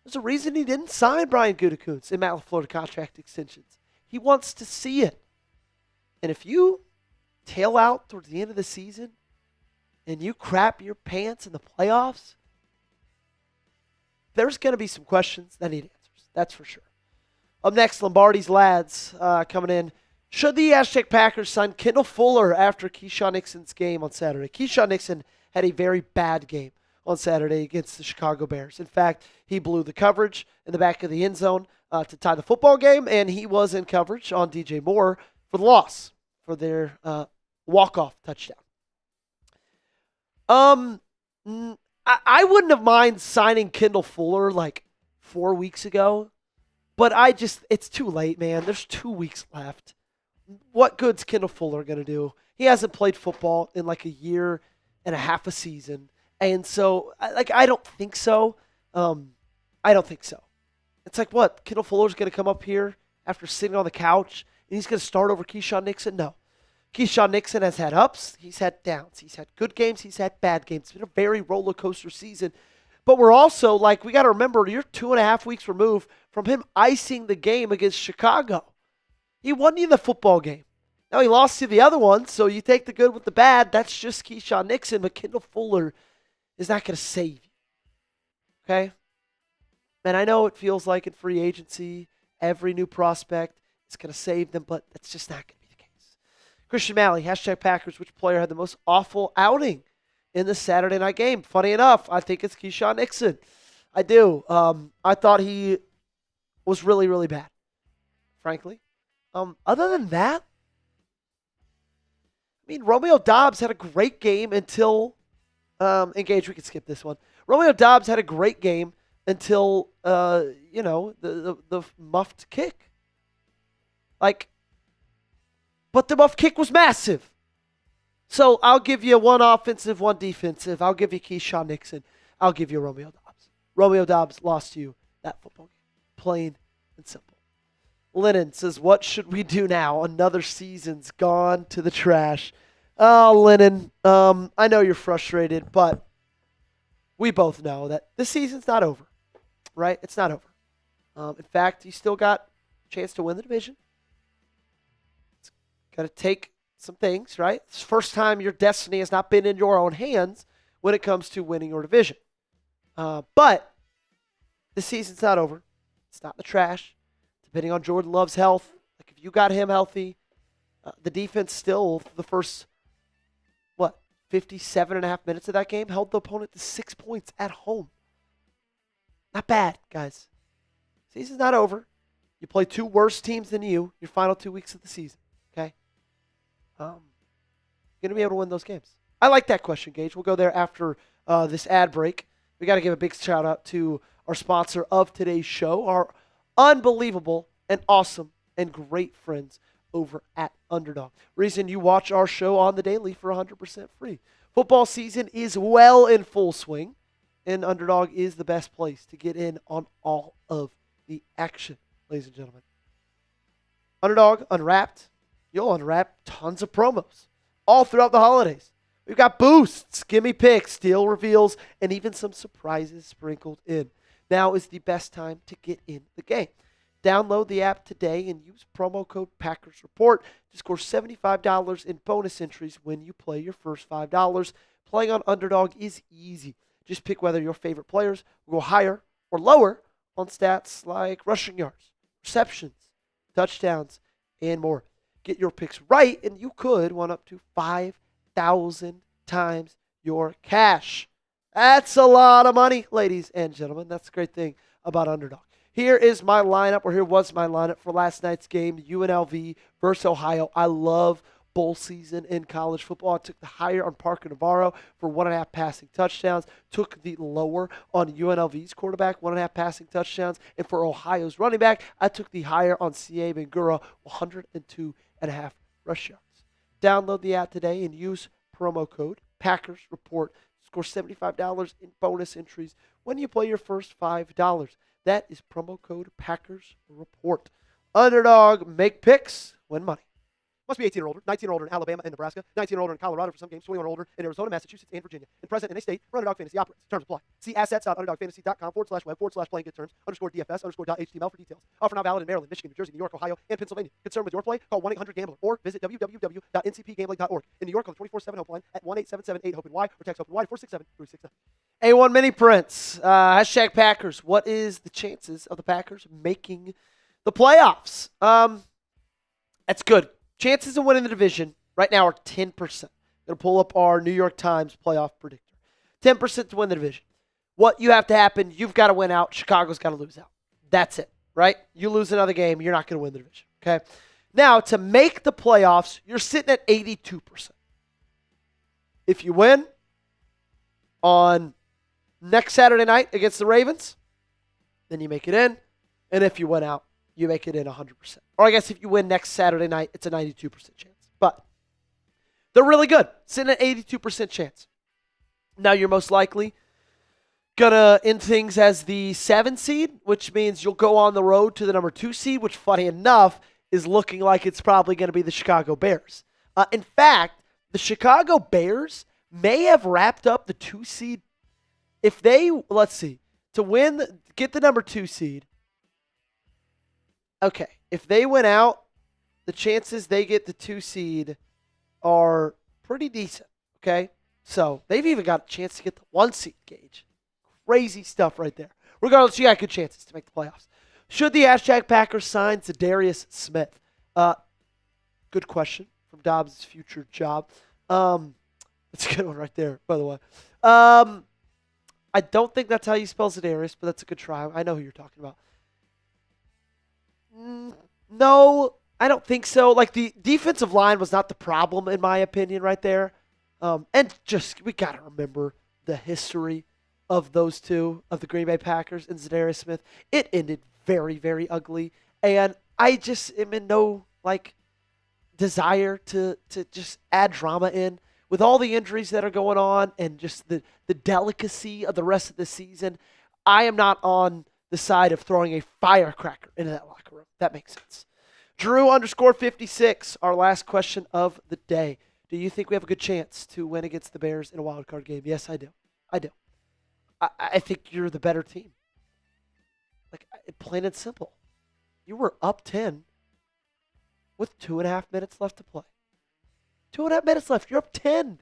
There's a reason he didn't sign Brian Gutekunst and Matt LaFleur to contract extensions. He wants to see it. And if you tail out towards the end of the season and you crap your pants in the playoffs, there's going to be some questions that need answers. That's for sure. Up next, Lombardi's lads coming in. Should the hashtag Packers sign Kendall Fuller after Keyshawn Nixon's game on Saturday? Keyshawn Nixon had a very bad game on Saturday against the Chicago Bears. In fact, he blew the coverage in the back of the end zone to tie the football game, and he was in coverage on DJ Moore for the loss for their walk-off touchdown. I wouldn't have mind signing Kendall Fuller like 4 weeks ago, but it's too late, man. There's 2 weeks left. What good's Kendall Fuller going to do? He hasn't played football in like a year and a half a season. And so, I don't think so. I don't think so. It's like, what? Kendall Fuller's going to come up here after sitting on the couch and he's going to start over Keyshawn Nixon? No. Keyshawn Nixon has had ups. He's had downs. He's had good games. He's had bad games. It's been a very roller coaster season. But we're also, we got to remember, you're 2.5 weeks removed from him icing the game against Chicago. He won you the football game. Now he lost you the other one, so you take the good with the bad. That's just Keyshawn Nixon, but Kendall Fuller is not going to save you. Okay? And I know it feels like in free agency, every new prospect is going to save them, but that's just not going to be the case. Christian Malley, hashtag Packers, which player had the most awful outing in the Saturday night game? Funny enough, I think it's Keyshawn Nixon. I do. I thought he was really, really bad, frankly. Other than that, Romeo Doubs had a great game until, Engage, we can skip this one. Romeo Doubs had a great game until, the muffed kick. But the muffed kick was massive. So I'll give you one offensive, one defensive. I'll give you Keyshawn Nixon. I'll give you Romeo Doubs. Romeo Doubs lost you that football game. Plain and simple. Lennon says, what should we do now? Another season's gone to the trash. Oh, Lennon, I know you're frustrated, but we both know that this season's not over, right? It's not over. In fact, you still got a chance to win the division. It's got to take some things, right? It's the first time your destiny has not been in your own hands when it comes to winning your division. But the season's not over. It's not in the trash. Depending on Jordan Love's health, if you got him healthy, the defense still, the first, 57.5 minutes of that game, held the opponent to 6 points at home. Not bad, guys. Season's not over. You play 2 worse teams than you your final 2 weeks of the season, okay? You're going to be able to win those games. I like that question, Gage. We'll go there after this ad break. We got to give a big shout out to our sponsor of today's show, our unbelievable and awesome and great friends over at Underdog. Reason you watch our show on the daily for 100% free. Football season is well in full swing, and Underdog is the best place to get in on all of the action, ladies and gentlemen. Underdog Unwrapped, you'll unwrap tons of promos all throughout the holidays. We've got boosts, gimme picks, deal reveals, and even some surprises sprinkled in. Now is the best time to get in the game. Download the app today and use promo code PackersReport to score $75 in bonus entries when you play your first $5. Playing on Underdog is easy. Just pick whether your favorite players will go higher or lower on stats like rushing yards, receptions, touchdowns, and more. Get your picks right, and you could win up to 5,000 times your cash. That's a lot of money, ladies and gentlemen. That's the great thing about Underdog. Here is my lineup, or here was my lineup for last night's game, UNLV versus Ohio. I love bowl season in college football. I took the higher on Parker Navarro for 1.5 passing touchdowns. Took the lower on UNLV's quarterback, 1.5 passing touchdowns. And for Ohio's running back, I took the higher on C.A. Bangura, 102.5 rush yards. Download the app today and use promo code PackersReport. Score $75 in bonus entries when you play your first $5. That is promo code PackersReport. Underdog, make picks, win money. Must be 18 or older, 19 or older in Alabama and Nebraska, 19 or older in Colorado for some games, 21 or older in Arizona, Massachusetts, and Virginia. And present in a state where Underdog Fantasy operates. Terms apply. See assets.underdogfantasy.com/web/playing-good-terms_DFS_.html for details. Offer not valid in Maryland, Michigan, New Jersey, New York, Ohio, and Pennsylvania. Concerned with your play? Call 1-800-GAMBLER or visit www.ncpgambling.org. In New York, on the 24/7 helpline at 1-877-8-HOPE-NY or text HOPE-NY 467-369. A1 Mini Prince, hashtag Packers. What is the chances of the Packers making The playoffs. That's good. Chances of winning the division right now are 10%. I'm going to pull up our New York Times playoff predictor. 10% to win the division. What you have to happen, you've got to win out. Chicago's got to lose out. That's it, right? You lose another game, you're not going to win the division, okay? Now, to make the playoffs, you're sitting at 82%. If you win on next Saturday night against the Ravens, then you make it in. And if you win out, you make it in 100%. Or I guess if you win next Saturday night, it's a 92% chance. But they're really good. Sitting at 82% chance. Now you're most likely going to end things as the 7 seed, which means you'll go on the road to the number 2 seed, which, funny enough, is looking like it's probably going to be the Chicago Bears. In fact, the Chicago Bears may have wrapped up the 2 seed. If they, let's see, get the number 2 seed. Okay, if they win out, the chances they get the 2 seed are pretty decent, okay? So they've even got a chance to get the 1 seed, Gage. Crazy stuff right there. Regardless, you got good chances to make the playoffs. Should the hashtag Packers sign Zadarius Smith? Good question from Dobbs' future job. That's a good one right there, by the way. I don't think that's how you spell Zadarius, but that's a good try. I know who you're talking about. No, I don't think so. Like, the defensive line was not the problem, in my opinion, right there. And just, we got to remember the history of those two, of the Green Bay Packers and Zadarius Smith. It ended very, very ugly. And I just am in no, desire to just add drama in. With all the injuries that are going on and just the delicacy of the rest of the season, I am not on the side of throwing a firecracker into that locker room. That makes sense. Drew_56, our last question of the day. Do you think we have a good chance to win against the Bears in a wild card game? Yes, I do. I do. I think you're the better team. Plain and simple. You were up 10 with 2.5 minutes left to play. 2.5 minutes left. You're up 10.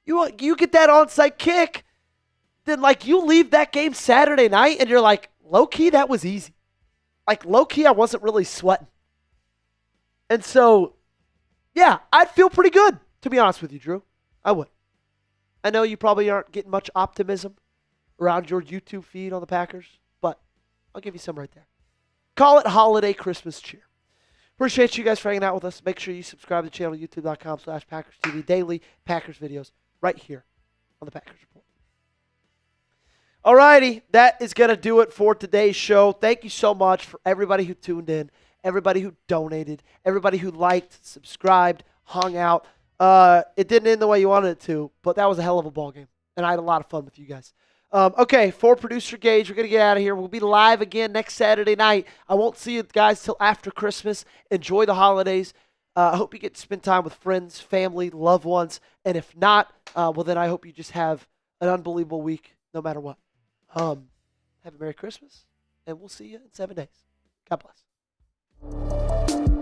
You get that onside kick, then you leave that game Saturday night and you're like, low-key, that was easy. Low-key, I wasn't really sweating. And so, yeah, I'd feel pretty good, to be honest with you, Drew. I would. I know you probably aren't getting much optimism around your YouTube feed on the Packers, but I'll give you some right there. Call it holiday Christmas cheer. Appreciate you guys for hanging out with us. Make sure you subscribe to the channel, youtube.com/PackersTV. Daily Packers videos right here on the Packers Report. All righty, that is going to do it for today's show. Thank you so much for everybody who tuned in, everybody who donated, everybody who liked, subscribed, hung out. It didn't end the way you wanted it to, but that was a hell of a ball game, and I had a lot of fun with you guys. Okay, for producer Gage, we're going to get out of here. We'll be live again next Saturday night. I won't see you guys till after Christmas. Enjoy the holidays. I hope you get to spend time with friends, family, loved ones. And if not, well, then I hope you just have an unbelievable week no matter what. Have a Merry Christmas, and we'll see you in 7 days. God bless.